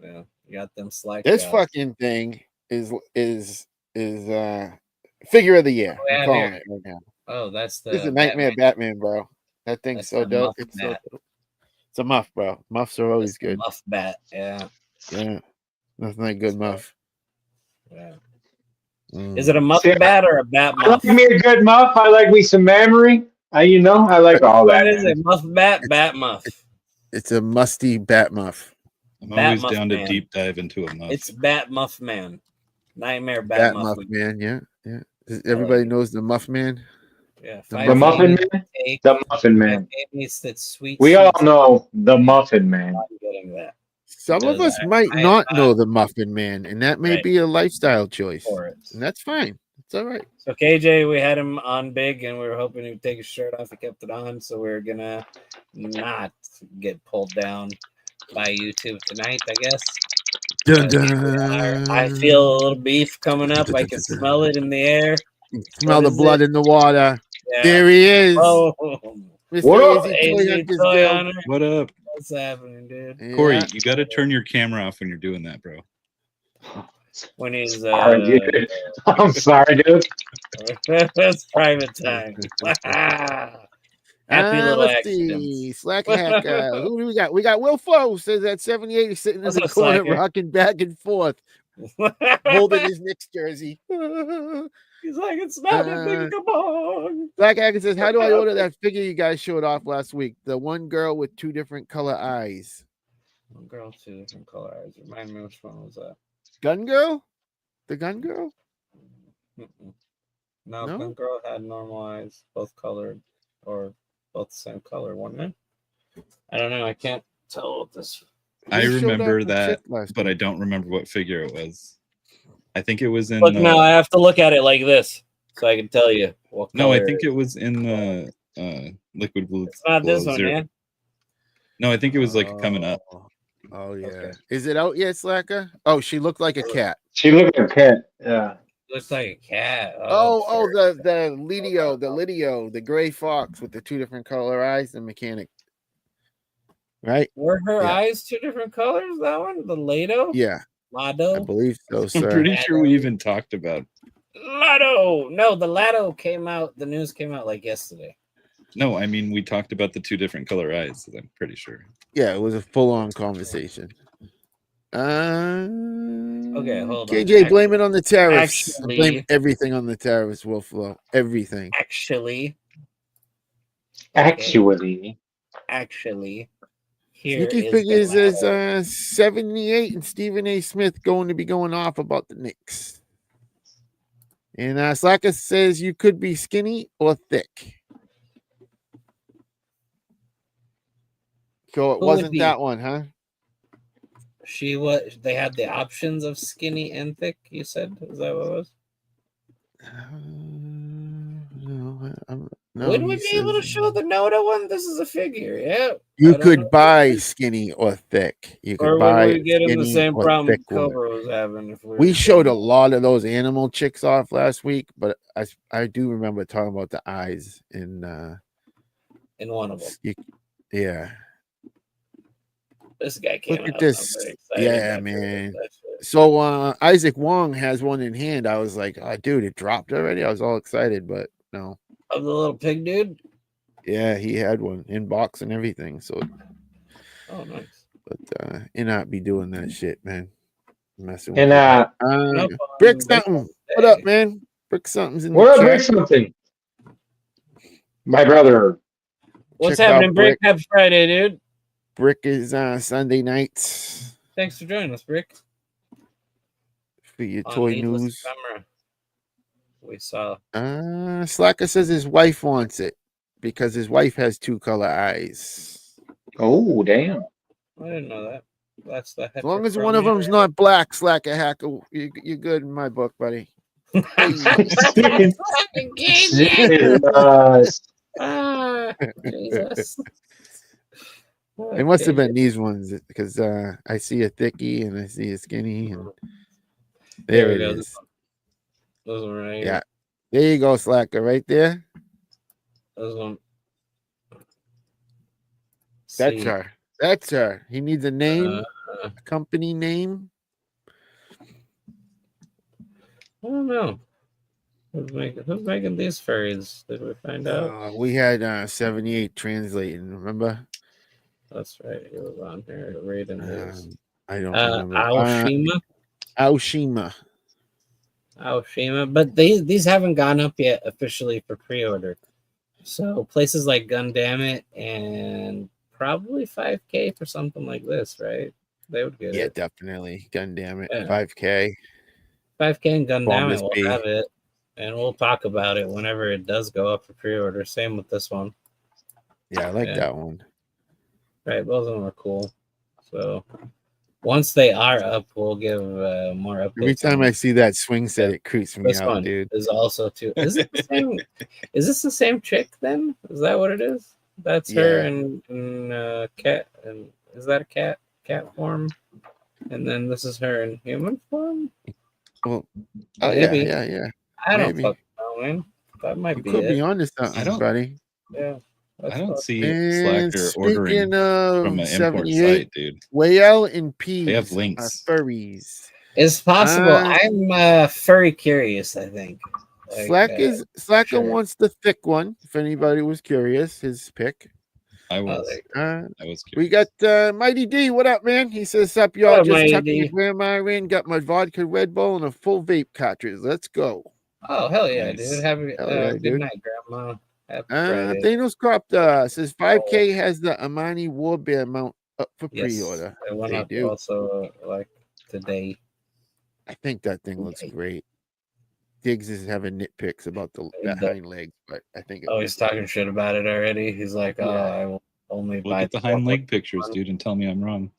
[SPEAKER 2] Yeah, you got them slack.
[SPEAKER 5] This
[SPEAKER 2] jaws.
[SPEAKER 5] fucking thing is figure of the year.
[SPEAKER 2] What do we
[SPEAKER 5] I'm
[SPEAKER 2] have
[SPEAKER 5] calling
[SPEAKER 2] here?
[SPEAKER 5] it right now.
[SPEAKER 2] Oh, that's the
[SPEAKER 5] This is a nightmare Batman, bro. That thing's
[SPEAKER 2] That's
[SPEAKER 5] so
[SPEAKER 2] the
[SPEAKER 5] dope.
[SPEAKER 2] muff
[SPEAKER 5] It's so
[SPEAKER 2] bat.
[SPEAKER 5] dope. It's a muff, bro. Muffs are always
[SPEAKER 2] That's the
[SPEAKER 5] good.
[SPEAKER 2] muff bat. Yeah,
[SPEAKER 5] Yeah, nothing like good muff.
[SPEAKER 2] yeah.
[SPEAKER 5] Mm.
[SPEAKER 2] Is it a muff
[SPEAKER 4] See,
[SPEAKER 2] bat or a bat
[SPEAKER 4] I
[SPEAKER 2] muff?
[SPEAKER 4] like me a good muff. I like me some memory. I like all that.
[SPEAKER 2] What is
[SPEAKER 4] man.
[SPEAKER 2] it? Muff bat, bat muff.
[SPEAKER 5] It's a musty bat muff.
[SPEAKER 3] I'm
[SPEAKER 2] Bat
[SPEAKER 3] always
[SPEAKER 2] Muff
[SPEAKER 3] down
[SPEAKER 2] Man.
[SPEAKER 3] to deep dive into a muff.
[SPEAKER 2] It's Bat Muff Man. Nightmare Bat
[SPEAKER 5] That
[SPEAKER 2] Muff
[SPEAKER 5] Muff
[SPEAKER 2] Man.
[SPEAKER 5] Man, yeah. Everybody knows the Muff Man.
[SPEAKER 2] Yeah,
[SPEAKER 4] The Muffin Man?
[SPEAKER 2] Take
[SPEAKER 4] The Muffin Man.
[SPEAKER 2] meets that sweet.
[SPEAKER 4] We all
[SPEAKER 2] sweet
[SPEAKER 4] know the Muffin Man.
[SPEAKER 2] I'm getting that.
[SPEAKER 5] Some of
[SPEAKER 2] Because
[SPEAKER 5] us might
[SPEAKER 2] I am
[SPEAKER 5] not
[SPEAKER 2] not
[SPEAKER 5] know the Muffin Man, and that may
[SPEAKER 2] Right.
[SPEAKER 5] be a lifestyle choice.
[SPEAKER 2] for it.
[SPEAKER 5] And that's fine. It's all right.
[SPEAKER 2] So KJ, we had him on big, and we were hoping he'd take his shirt off. He kept it on, so we're gonna not get pulled down by YouTube tonight, I guess.
[SPEAKER 5] Dun,
[SPEAKER 2] I feel a little beef coming up. I can smell it in the air.
[SPEAKER 5] Smell the
[SPEAKER 2] is
[SPEAKER 5] blood
[SPEAKER 2] it?
[SPEAKER 5] in the water.
[SPEAKER 2] Yeah.
[SPEAKER 5] There he is.
[SPEAKER 2] Oh,
[SPEAKER 5] Mr.
[SPEAKER 4] What up,
[SPEAKER 5] Easy Toy
[SPEAKER 2] Easy
[SPEAKER 5] Hunters
[SPEAKER 2] Toy
[SPEAKER 5] Guild.
[SPEAKER 2] Hunter.
[SPEAKER 3] What up,
[SPEAKER 2] What's happening, dude?
[SPEAKER 5] Yeah.
[SPEAKER 3] Corey? You got to turn your camera off when you're doing that, bro.
[SPEAKER 2] When he's
[SPEAKER 4] Sorry, dude. I'm sorry, dude.
[SPEAKER 2] that's private time. Happy little
[SPEAKER 5] let's
[SPEAKER 2] accidents.
[SPEAKER 5] see. Slacker Hack. Who do we got? We got Will Foe says at 78 he's sitting in
[SPEAKER 2] What's
[SPEAKER 5] the
[SPEAKER 2] up,
[SPEAKER 5] corner,
[SPEAKER 2] Slacker?
[SPEAKER 5] rocking back and forth, holding his Knicks jersey.
[SPEAKER 2] He's like, it's not a big come on.
[SPEAKER 5] Slacker Hack says, how do I order that figure you guys showed off last week? The one girl with two different color eyes.
[SPEAKER 2] One girl, two different color eyes. Remind me which one was that?
[SPEAKER 5] Gun girl? The gun girl?
[SPEAKER 2] Mm-mm. No,
[SPEAKER 5] No?
[SPEAKER 2] Gun Girl had normal eyes, both colored, or both the same color, wasn't it? I don't know. I can't tell what this.
[SPEAKER 3] I
[SPEAKER 5] Who showed
[SPEAKER 3] remember
[SPEAKER 5] off the
[SPEAKER 3] that,
[SPEAKER 5] chick last
[SPEAKER 3] but I
[SPEAKER 5] week?
[SPEAKER 3] don't remember what figure it was. I think it was in.
[SPEAKER 2] Look, now I have to look at it like this so I can tell you what
[SPEAKER 3] No, I
[SPEAKER 2] color
[SPEAKER 3] think
[SPEAKER 2] it
[SPEAKER 3] it was in the Liquid Blue.
[SPEAKER 2] It's not this
[SPEAKER 3] Glow
[SPEAKER 2] one,
[SPEAKER 3] Zero.
[SPEAKER 2] man.
[SPEAKER 3] No, I think it was like coming up.
[SPEAKER 5] Oh, yeah.
[SPEAKER 2] Okay.
[SPEAKER 5] Is it out yet, Slacker? Oh, she looked like a cat.
[SPEAKER 4] She looked like a cat. Yeah.
[SPEAKER 2] Looks like a cat.
[SPEAKER 5] The Lidio, the gray fox with the two different color eyes, the mechanic. Right?
[SPEAKER 2] Were her
[SPEAKER 5] Yeah.
[SPEAKER 2] eyes two different colors? That one, the Lado,
[SPEAKER 5] Yeah,
[SPEAKER 2] Lado,
[SPEAKER 5] I believe so,
[SPEAKER 3] I'm
[SPEAKER 5] sir.
[SPEAKER 3] pretty sure we even talked about.
[SPEAKER 2] Lado. No, the Lado came out. The news came out like yesterday.
[SPEAKER 3] No, I mean we talked about the two different color eyes. I'm pretty sure.
[SPEAKER 5] Yeah, it was a full-on conversation.
[SPEAKER 2] Okay, hold on.
[SPEAKER 5] KJ, blame it on the tariffs.
[SPEAKER 2] Actually-
[SPEAKER 5] Blame everything on the tariffs, Will Flow. Everything.
[SPEAKER 2] Actually, here
[SPEAKER 5] Sneaky
[SPEAKER 2] is
[SPEAKER 5] Figures
[SPEAKER 2] the
[SPEAKER 5] is
[SPEAKER 2] Lado.
[SPEAKER 5] 78 and Stephen A. Smith going to be going off about the Knicks. And Slacker says you could be skinny or thick. So it
[SPEAKER 2] Who would
[SPEAKER 5] wasn't
[SPEAKER 2] be?
[SPEAKER 5] that one, huh?
[SPEAKER 2] They had the options of skinny and thick. You said, is that what it was?
[SPEAKER 5] No,
[SPEAKER 2] Would we
[SPEAKER 5] he
[SPEAKER 2] be able to
[SPEAKER 5] says,
[SPEAKER 2] show the Noda one? This is a figure, yeah.
[SPEAKER 5] You
[SPEAKER 2] I don't
[SPEAKER 5] could
[SPEAKER 2] know.
[SPEAKER 5] buy skinny or thick. You
[SPEAKER 2] Or
[SPEAKER 5] could buy
[SPEAKER 2] would we get in the
[SPEAKER 5] skinny
[SPEAKER 2] same
[SPEAKER 5] or
[SPEAKER 2] problem
[SPEAKER 5] thick one.
[SPEAKER 2] Cobra was having? If
[SPEAKER 5] We showed a lot of those animal chicks off last week, but I do remember talking about the eyes in
[SPEAKER 2] one of them.
[SPEAKER 5] yeah.
[SPEAKER 2] This guy came
[SPEAKER 5] Look at
[SPEAKER 2] out.
[SPEAKER 5] this.
[SPEAKER 2] I'm very excited
[SPEAKER 5] Yeah,
[SPEAKER 2] about
[SPEAKER 5] man.
[SPEAKER 2] that shit.
[SPEAKER 5] So Isaac Wong has one in hand. I was like, oh, dude, it dropped already. I was all excited, but no.
[SPEAKER 2] Of the little pig dude.
[SPEAKER 5] Yeah, he had one in box and everything. So,
[SPEAKER 2] Oh, nice.
[SPEAKER 5] but you not be doing that shit, man. Messing with
[SPEAKER 4] And
[SPEAKER 2] No
[SPEAKER 5] Brick
[SPEAKER 2] problem.
[SPEAKER 5] something. What up, man? Brick something's in
[SPEAKER 4] what
[SPEAKER 5] the
[SPEAKER 4] up, Brick
[SPEAKER 5] chat.
[SPEAKER 4] something? My brother.
[SPEAKER 2] What's
[SPEAKER 5] Check out
[SPEAKER 2] happening, Brick?
[SPEAKER 5] Brick.
[SPEAKER 2] Happy Friday, dude.
[SPEAKER 5] Brick is Sunday nights
[SPEAKER 2] Thanks for joining us, Brick.
[SPEAKER 5] for your
[SPEAKER 2] On
[SPEAKER 5] toy
[SPEAKER 2] Needless
[SPEAKER 5] news.
[SPEAKER 2] Camera. We saw.
[SPEAKER 5] Slacker says his wife wants it because his wife has two color eyes.
[SPEAKER 4] Oh, damn.
[SPEAKER 2] I didn't know that. That's the.
[SPEAKER 5] As long as one of them's not black, Slacker Hacker, you're good in my book, buddy.
[SPEAKER 4] Jesus.
[SPEAKER 2] Ah, Jesus.
[SPEAKER 5] It must have been these ones because I see a thickie and I see a skinny, and there it
[SPEAKER 2] we go.
[SPEAKER 5] is.
[SPEAKER 2] This one right here.
[SPEAKER 5] Yeah, there you go, Slacker, right there.
[SPEAKER 2] This one.
[SPEAKER 5] That's
[SPEAKER 2] See.
[SPEAKER 5] her. That's her. He needs a name, a company name.
[SPEAKER 2] I don't know. Who's making these furries? Did we find out?
[SPEAKER 5] We had 78 translating. Remember?
[SPEAKER 2] That's right. He was on here reading these.
[SPEAKER 5] I don't remember.
[SPEAKER 2] Aoshima. But these haven't gone up yet officially for pre-order. So places like Gundamit and probably 5K for something like this, right? They would get
[SPEAKER 5] Yeah,
[SPEAKER 2] it.
[SPEAKER 5] definitely. Gun damn it.
[SPEAKER 2] Yeah.
[SPEAKER 5] 5K.
[SPEAKER 2] 5K and Gundam,
[SPEAKER 5] Bonus
[SPEAKER 2] we'll
[SPEAKER 5] B.
[SPEAKER 2] have it. And we'll talk about it whenever it does go up for pre-order. Same with this one.
[SPEAKER 5] Yeah, I like
[SPEAKER 2] Yeah.
[SPEAKER 5] that one.
[SPEAKER 2] Right, both of them are cool. So once they are up, we'll give more updates.
[SPEAKER 5] Every time I see that swing set,
[SPEAKER 2] Yeah.
[SPEAKER 5] it creeps me
[SPEAKER 2] This
[SPEAKER 5] out,
[SPEAKER 2] one
[SPEAKER 5] dude.
[SPEAKER 2] is also too. Is it the same? Is this the same chick then? Is that what it is? That's her
[SPEAKER 5] Yeah.
[SPEAKER 2] in cat. And is that a cat form? And then this is her in human form.
[SPEAKER 5] Well, oh
[SPEAKER 2] Maybe.
[SPEAKER 5] yeah.
[SPEAKER 2] I don't
[SPEAKER 5] maybe.
[SPEAKER 2] fucking know, man. That might
[SPEAKER 5] You
[SPEAKER 2] be
[SPEAKER 5] could
[SPEAKER 2] it.
[SPEAKER 5] be onto
[SPEAKER 3] I
[SPEAKER 5] something,
[SPEAKER 3] don't-
[SPEAKER 5] buddy.
[SPEAKER 2] Yeah.
[SPEAKER 3] I don't see
[SPEAKER 5] And
[SPEAKER 3] Slacker ordering
[SPEAKER 5] speaking of
[SPEAKER 3] from an import
[SPEAKER 5] 78,
[SPEAKER 3] site, dude.
[SPEAKER 5] Whale and Peas
[SPEAKER 3] They have links.
[SPEAKER 5] are furries.
[SPEAKER 2] It's possible.
[SPEAKER 5] Uh,
[SPEAKER 2] I'm furry curious, I think. Like,
[SPEAKER 5] Slacker
[SPEAKER 2] sure.
[SPEAKER 5] wants the thick one. If anybody was curious, his pick.
[SPEAKER 3] I was
[SPEAKER 5] We
[SPEAKER 3] curious.
[SPEAKER 5] got Mighty D. What up, man? He says, "Up, y'all.
[SPEAKER 2] What up,
[SPEAKER 5] Just
[SPEAKER 2] Mighty
[SPEAKER 5] tucked
[SPEAKER 2] D?
[SPEAKER 5] my grandma in. Got my vodka Red Bull and a full vape cartridge. Let's go."
[SPEAKER 2] Oh, hell yeah,
[SPEAKER 3] Nice.
[SPEAKER 2] dude. Have
[SPEAKER 5] Hell yeah,
[SPEAKER 2] good
[SPEAKER 5] dude.
[SPEAKER 2] night, Grandma. Happy Friday.
[SPEAKER 5] Thanos Cropped says 5K has the Amani War Bear mount up for pre-order.
[SPEAKER 2] It went
[SPEAKER 5] They
[SPEAKER 2] up
[SPEAKER 5] do.
[SPEAKER 2] also like today.
[SPEAKER 5] I think that thing looks
[SPEAKER 2] Okay.
[SPEAKER 5] great. Diggs is having nitpicks about the hind legs, but I think it
[SPEAKER 2] Oh, he's talking shit about it already. He's like, oh,
[SPEAKER 5] Yeah.
[SPEAKER 2] I will only
[SPEAKER 3] Look
[SPEAKER 2] buy
[SPEAKER 3] at the hind leg pictures, dude, and tell me I'm wrong.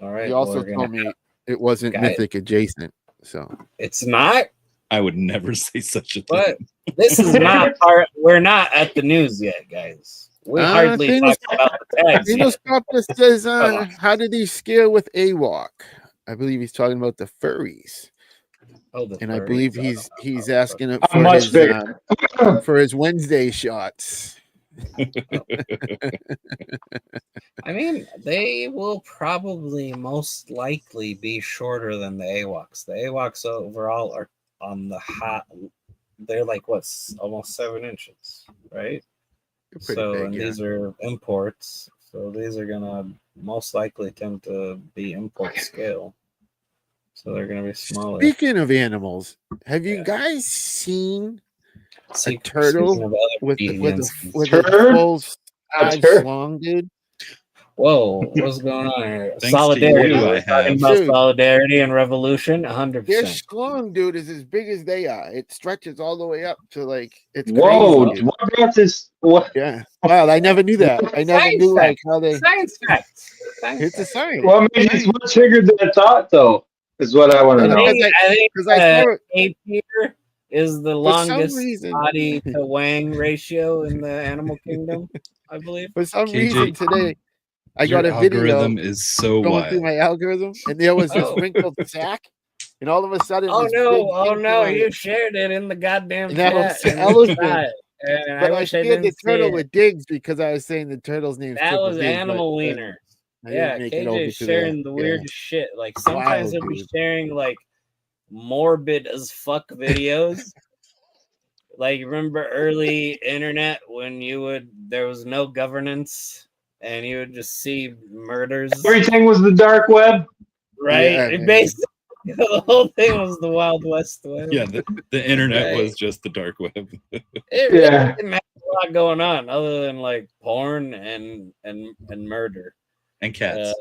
[SPEAKER 2] All right.
[SPEAKER 5] He also
[SPEAKER 2] we're gonna
[SPEAKER 5] told me
[SPEAKER 2] have-
[SPEAKER 5] it wasn't
[SPEAKER 2] Guy-
[SPEAKER 5] Mythic adjacent. So
[SPEAKER 2] it's not.
[SPEAKER 3] I would never say such a thing.
[SPEAKER 2] But this is not part. We're not at the news yet, guys. We hardly
[SPEAKER 5] Thanos-
[SPEAKER 2] talk about the tags yet.
[SPEAKER 5] Thanos Cropped says,
[SPEAKER 2] on.
[SPEAKER 5] how did he scale with AWOC? I believe he's talking about the furries.
[SPEAKER 2] Oh, the
[SPEAKER 5] And I
[SPEAKER 2] furries.
[SPEAKER 5] believe
[SPEAKER 2] I
[SPEAKER 5] he's
[SPEAKER 2] don't know.
[SPEAKER 5] he's asking it
[SPEAKER 4] I'm much
[SPEAKER 5] for his Wednesday shots.
[SPEAKER 2] I mean, they will probably most likely be shorter than the AWOCs. The AWOCs overall are on the hot. They're like what's almost 7 inches, right?
[SPEAKER 5] They're pretty
[SPEAKER 2] So
[SPEAKER 5] big,
[SPEAKER 2] and
[SPEAKER 5] yeah.
[SPEAKER 2] these are imports. So these are gonna most likely tend to be import scale. So they're gonna be smaller.
[SPEAKER 5] Speaking of animals, have you
[SPEAKER 2] Yeah.
[SPEAKER 5] guys seen
[SPEAKER 2] Speaking
[SPEAKER 5] turtle
[SPEAKER 2] of other
[SPEAKER 5] with
[SPEAKER 2] deviants.
[SPEAKER 5] a
[SPEAKER 4] Turd?
[SPEAKER 5] full
[SPEAKER 4] A
[SPEAKER 5] size
[SPEAKER 4] turd?
[SPEAKER 5] schlong, dude?
[SPEAKER 2] Whoa, what's going on here?
[SPEAKER 3] Thanks to
[SPEAKER 2] Solidarity.
[SPEAKER 3] you, I
[SPEAKER 2] We're talking
[SPEAKER 3] have-
[SPEAKER 2] about
[SPEAKER 5] Dude.
[SPEAKER 2] solidarity and revolution,
[SPEAKER 5] Their
[SPEAKER 2] 100%.
[SPEAKER 5] schlong, dude, is as big as they are. It stretches all the way up to like it's
[SPEAKER 4] Whoa,
[SPEAKER 5] crazy, dude.
[SPEAKER 4] what brought this? What?
[SPEAKER 5] Yeah. Wow, I never knew that. I never
[SPEAKER 2] Science
[SPEAKER 5] knew like
[SPEAKER 2] fact.
[SPEAKER 5] how they.
[SPEAKER 2] Science facts. Science
[SPEAKER 5] It's a
[SPEAKER 2] facts.
[SPEAKER 5] science.
[SPEAKER 4] What triggered that thought, though? Is what I want to
[SPEAKER 5] I
[SPEAKER 4] know.
[SPEAKER 5] think-
[SPEAKER 2] I think
[SPEAKER 5] Because I saw it
[SPEAKER 2] A Peter is the
[SPEAKER 5] for some
[SPEAKER 2] longest
[SPEAKER 5] reason.
[SPEAKER 2] body to wang ratio in the animal kingdom, I believe.
[SPEAKER 5] For some
[SPEAKER 3] KJ,
[SPEAKER 5] reason today, I
[SPEAKER 3] Your
[SPEAKER 5] got a video
[SPEAKER 3] algorithm is so
[SPEAKER 5] going through
[SPEAKER 3] wild.
[SPEAKER 5] my algorithm, and there was a
[SPEAKER 2] Oh.
[SPEAKER 5] sprinkled sack, and all of a sudden,
[SPEAKER 2] Oh
[SPEAKER 5] this big
[SPEAKER 2] no! Oh
[SPEAKER 5] pink
[SPEAKER 2] no!
[SPEAKER 5] one-
[SPEAKER 2] You shared it in the goddamn
[SPEAKER 5] That
[SPEAKER 2] chat.
[SPEAKER 5] was
[SPEAKER 2] and we
[SPEAKER 5] elephant.
[SPEAKER 2] saw it, and
[SPEAKER 5] But I
[SPEAKER 2] wish I
[SPEAKER 5] shared the
[SPEAKER 2] didn't see
[SPEAKER 5] turtle
[SPEAKER 2] it.
[SPEAKER 5] with Diggs because I was saying the turtle's name.
[SPEAKER 2] That was Animal Wiener. Yeah, KJ's sharing the weirdest shit. Like sometimes
[SPEAKER 5] Wild,
[SPEAKER 2] he'll be
[SPEAKER 5] dude.
[SPEAKER 2] sharing like morbid as fuck videos. Like remember early internet when there was no governance and you would just see murders,
[SPEAKER 4] Everything was the dark web.
[SPEAKER 2] right?
[SPEAKER 5] Yeah,
[SPEAKER 2] It
[SPEAKER 5] man.
[SPEAKER 2] basically the whole thing was the Wild West Web.
[SPEAKER 3] Yeah, the internet
[SPEAKER 2] Right.
[SPEAKER 3] was just the dark web.
[SPEAKER 2] It really
[SPEAKER 4] Yeah.
[SPEAKER 2] didn't have a lot going on other than like porn and murder.
[SPEAKER 3] And cats.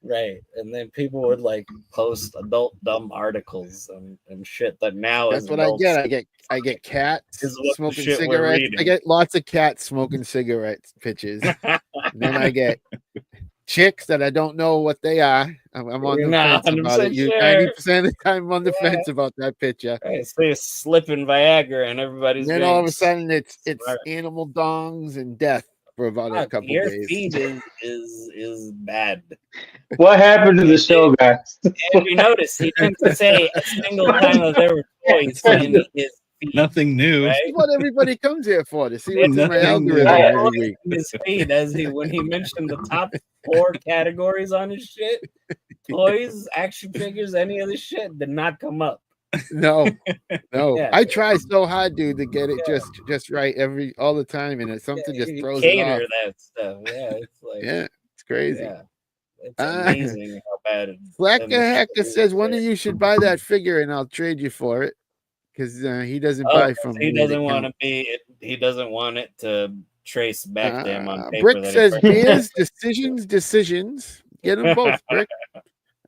[SPEAKER 2] Right. And then people would like post adult dumb articles and shit that now
[SPEAKER 5] That's
[SPEAKER 2] as
[SPEAKER 5] what I
[SPEAKER 2] adults-
[SPEAKER 5] get. I get cats
[SPEAKER 2] Is what the
[SPEAKER 5] smoking
[SPEAKER 2] shit we're
[SPEAKER 5] cigarettes. I
[SPEAKER 2] reading.
[SPEAKER 5] get lots of cats smoking cigarettes pictures. And then I get chicks that I don't know what they are. I'm on
[SPEAKER 2] You're
[SPEAKER 5] the
[SPEAKER 2] not
[SPEAKER 5] fence about it.
[SPEAKER 2] 100%
[SPEAKER 5] You
[SPEAKER 2] sure.
[SPEAKER 5] 90% of the time I'm on the
[SPEAKER 2] Yeah.
[SPEAKER 5] fence about that picture.
[SPEAKER 2] Right, so you're slipping Viagra and everybody's
[SPEAKER 5] And then all of
[SPEAKER 2] being
[SPEAKER 5] a sudden it's
[SPEAKER 2] smart.
[SPEAKER 5] animal dongs and death for about a
[SPEAKER 2] Fuck,
[SPEAKER 5] couple
[SPEAKER 2] your
[SPEAKER 5] days.
[SPEAKER 2] feed is bad.
[SPEAKER 4] What happened to the show, guys?
[SPEAKER 2] If you notice, he didn't say a single time that there were toys in his feed.
[SPEAKER 3] Nothing new.
[SPEAKER 2] Right?
[SPEAKER 5] That's what everybody comes here for, to see what's in my
[SPEAKER 3] Nothing
[SPEAKER 5] algorithm
[SPEAKER 3] new.
[SPEAKER 5] every week.
[SPEAKER 2] In his feed when he mentioned the top 4 categories on his shit, toys, action figures, any other shit did not come up.
[SPEAKER 5] No.
[SPEAKER 2] Yeah.
[SPEAKER 5] I try so hard, dude, to get it
[SPEAKER 2] Yeah.
[SPEAKER 5] just right all the time, and it's something just
[SPEAKER 2] You
[SPEAKER 5] throws it
[SPEAKER 2] cater
[SPEAKER 5] off.
[SPEAKER 2] that stuff. Yeah, it's like
[SPEAKER 5] Yeah, it's crazy.
[SPEAKER 2] yeah. It's
[SPEAKER 5] Ah.
[SPEAKER 2] amazing how bad it
[SPEAKER 5] Blacker
[SPEAKER 2] them
[SPEAKER 5] Hacker
[SPEAKER 2] shit
[SPEAKER 5] says
[SPEAKER 2] is.
[SPEAKER 5] one of you should buy that figure, and I'll trade you for it because he doesn't
[SPEAKER 2] Oh,
[SPEAKER 5] buy from.
[SPEAKER 2] he
[SPEAKER 5] me,
[SPEAKER 2] doesn't
[SPEAKER 5] the
[SPEAKER 2] want
[SPEAKER 5] account.
[SPEAKER 2] to be. He doesn't want it to trace back to him on paper.
[SPEAKER 5] Brick
[SPEAKER 2] that he
[SPEAKER 5] says
[SPEAKER 2] purchased.
[SPEAKER 5] beers, decisions. Get them both, Brick.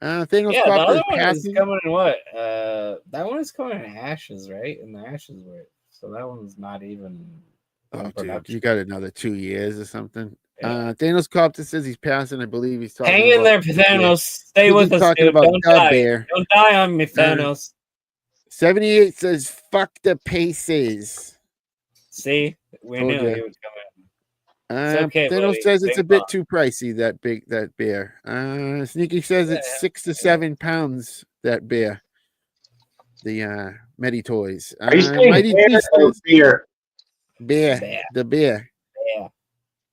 [SPEAKER 5] Thanos
[SPEAKER 2] Yeah, the
[SPEAKER 5] Copper
[SPEAKER 2] other
[SPEAKER 5] is
[SPEAKER 2] one is
[SPEAKER 5] passing.
[SPEAKER 2] coming in what? That one is coming in Ashes, right? In the Ashes, right? So that one's not even in
[SPEAKER 5] Oh, dude,
[SPEAKER 2] production.
[SPEAKER 5] you got another 2 years or something.
[SPEAKER 2] Yeah.
[SPEAKER 5] Thanos Copter says he's passing. I believe he's talking
[SPEAKER 2] Hang in
[SPEAKER 5] about
[SPEAKER 2] there,
[SPEAKER 5] the bear.
[SPEAKER 2] Thanos. Stay
[SPEAKER 5] I think
[SPEAKER 2] with
[SPEAKER 5] he's
[SPEAKER 2] us,
[SPEAKER 5] talking
[SPEAKER 2] dude.
[SPEAKER 5] about
[SPEAKER 2] Don't
[SPEAKER 5] the
[SPEAKER 2] die.
[SPEAKER 5] bear.
[SPEAKER 2] Don't die on me, Thanos.
[SPEAKER 5] 78 says, fuck the paces.
[SPEAKER 2] See? We
[SPEAKER 5] Told
[SPEAKER 2] knew
[SPEAKER 5] ya.
[SPEAKER 2] he was coming. It's okay,
[SPEAKER 5] Thanos
[SPEAKER 2] buddy.
[SPEAKER 5] says it's
[SPEAKER 2] Big
[SPEAKER 5] a bit
[SPEAKER 2] bomb.
[SPEAKER 5] too pricey, that bear. Sneaky says it's
[SPEAKER 2] Yeah.
[SPEAKER 5] 6 to 7 pounds, that bear. The METYTOYS.
[SPEAKER 4] Are you saying
[SPEAKER 5] Mighty
[SPEAKER 4] bear
[SPEAKER 5] D
[SPEAKER 4] or
[SPEAKER 5] says
[SPEAKER 4] beer?
[SPEAKER 5] bear.
[SPEAKER 2] Bear.
[SPEAKER 5] The bear.
[SPEAKER 2] Yeah.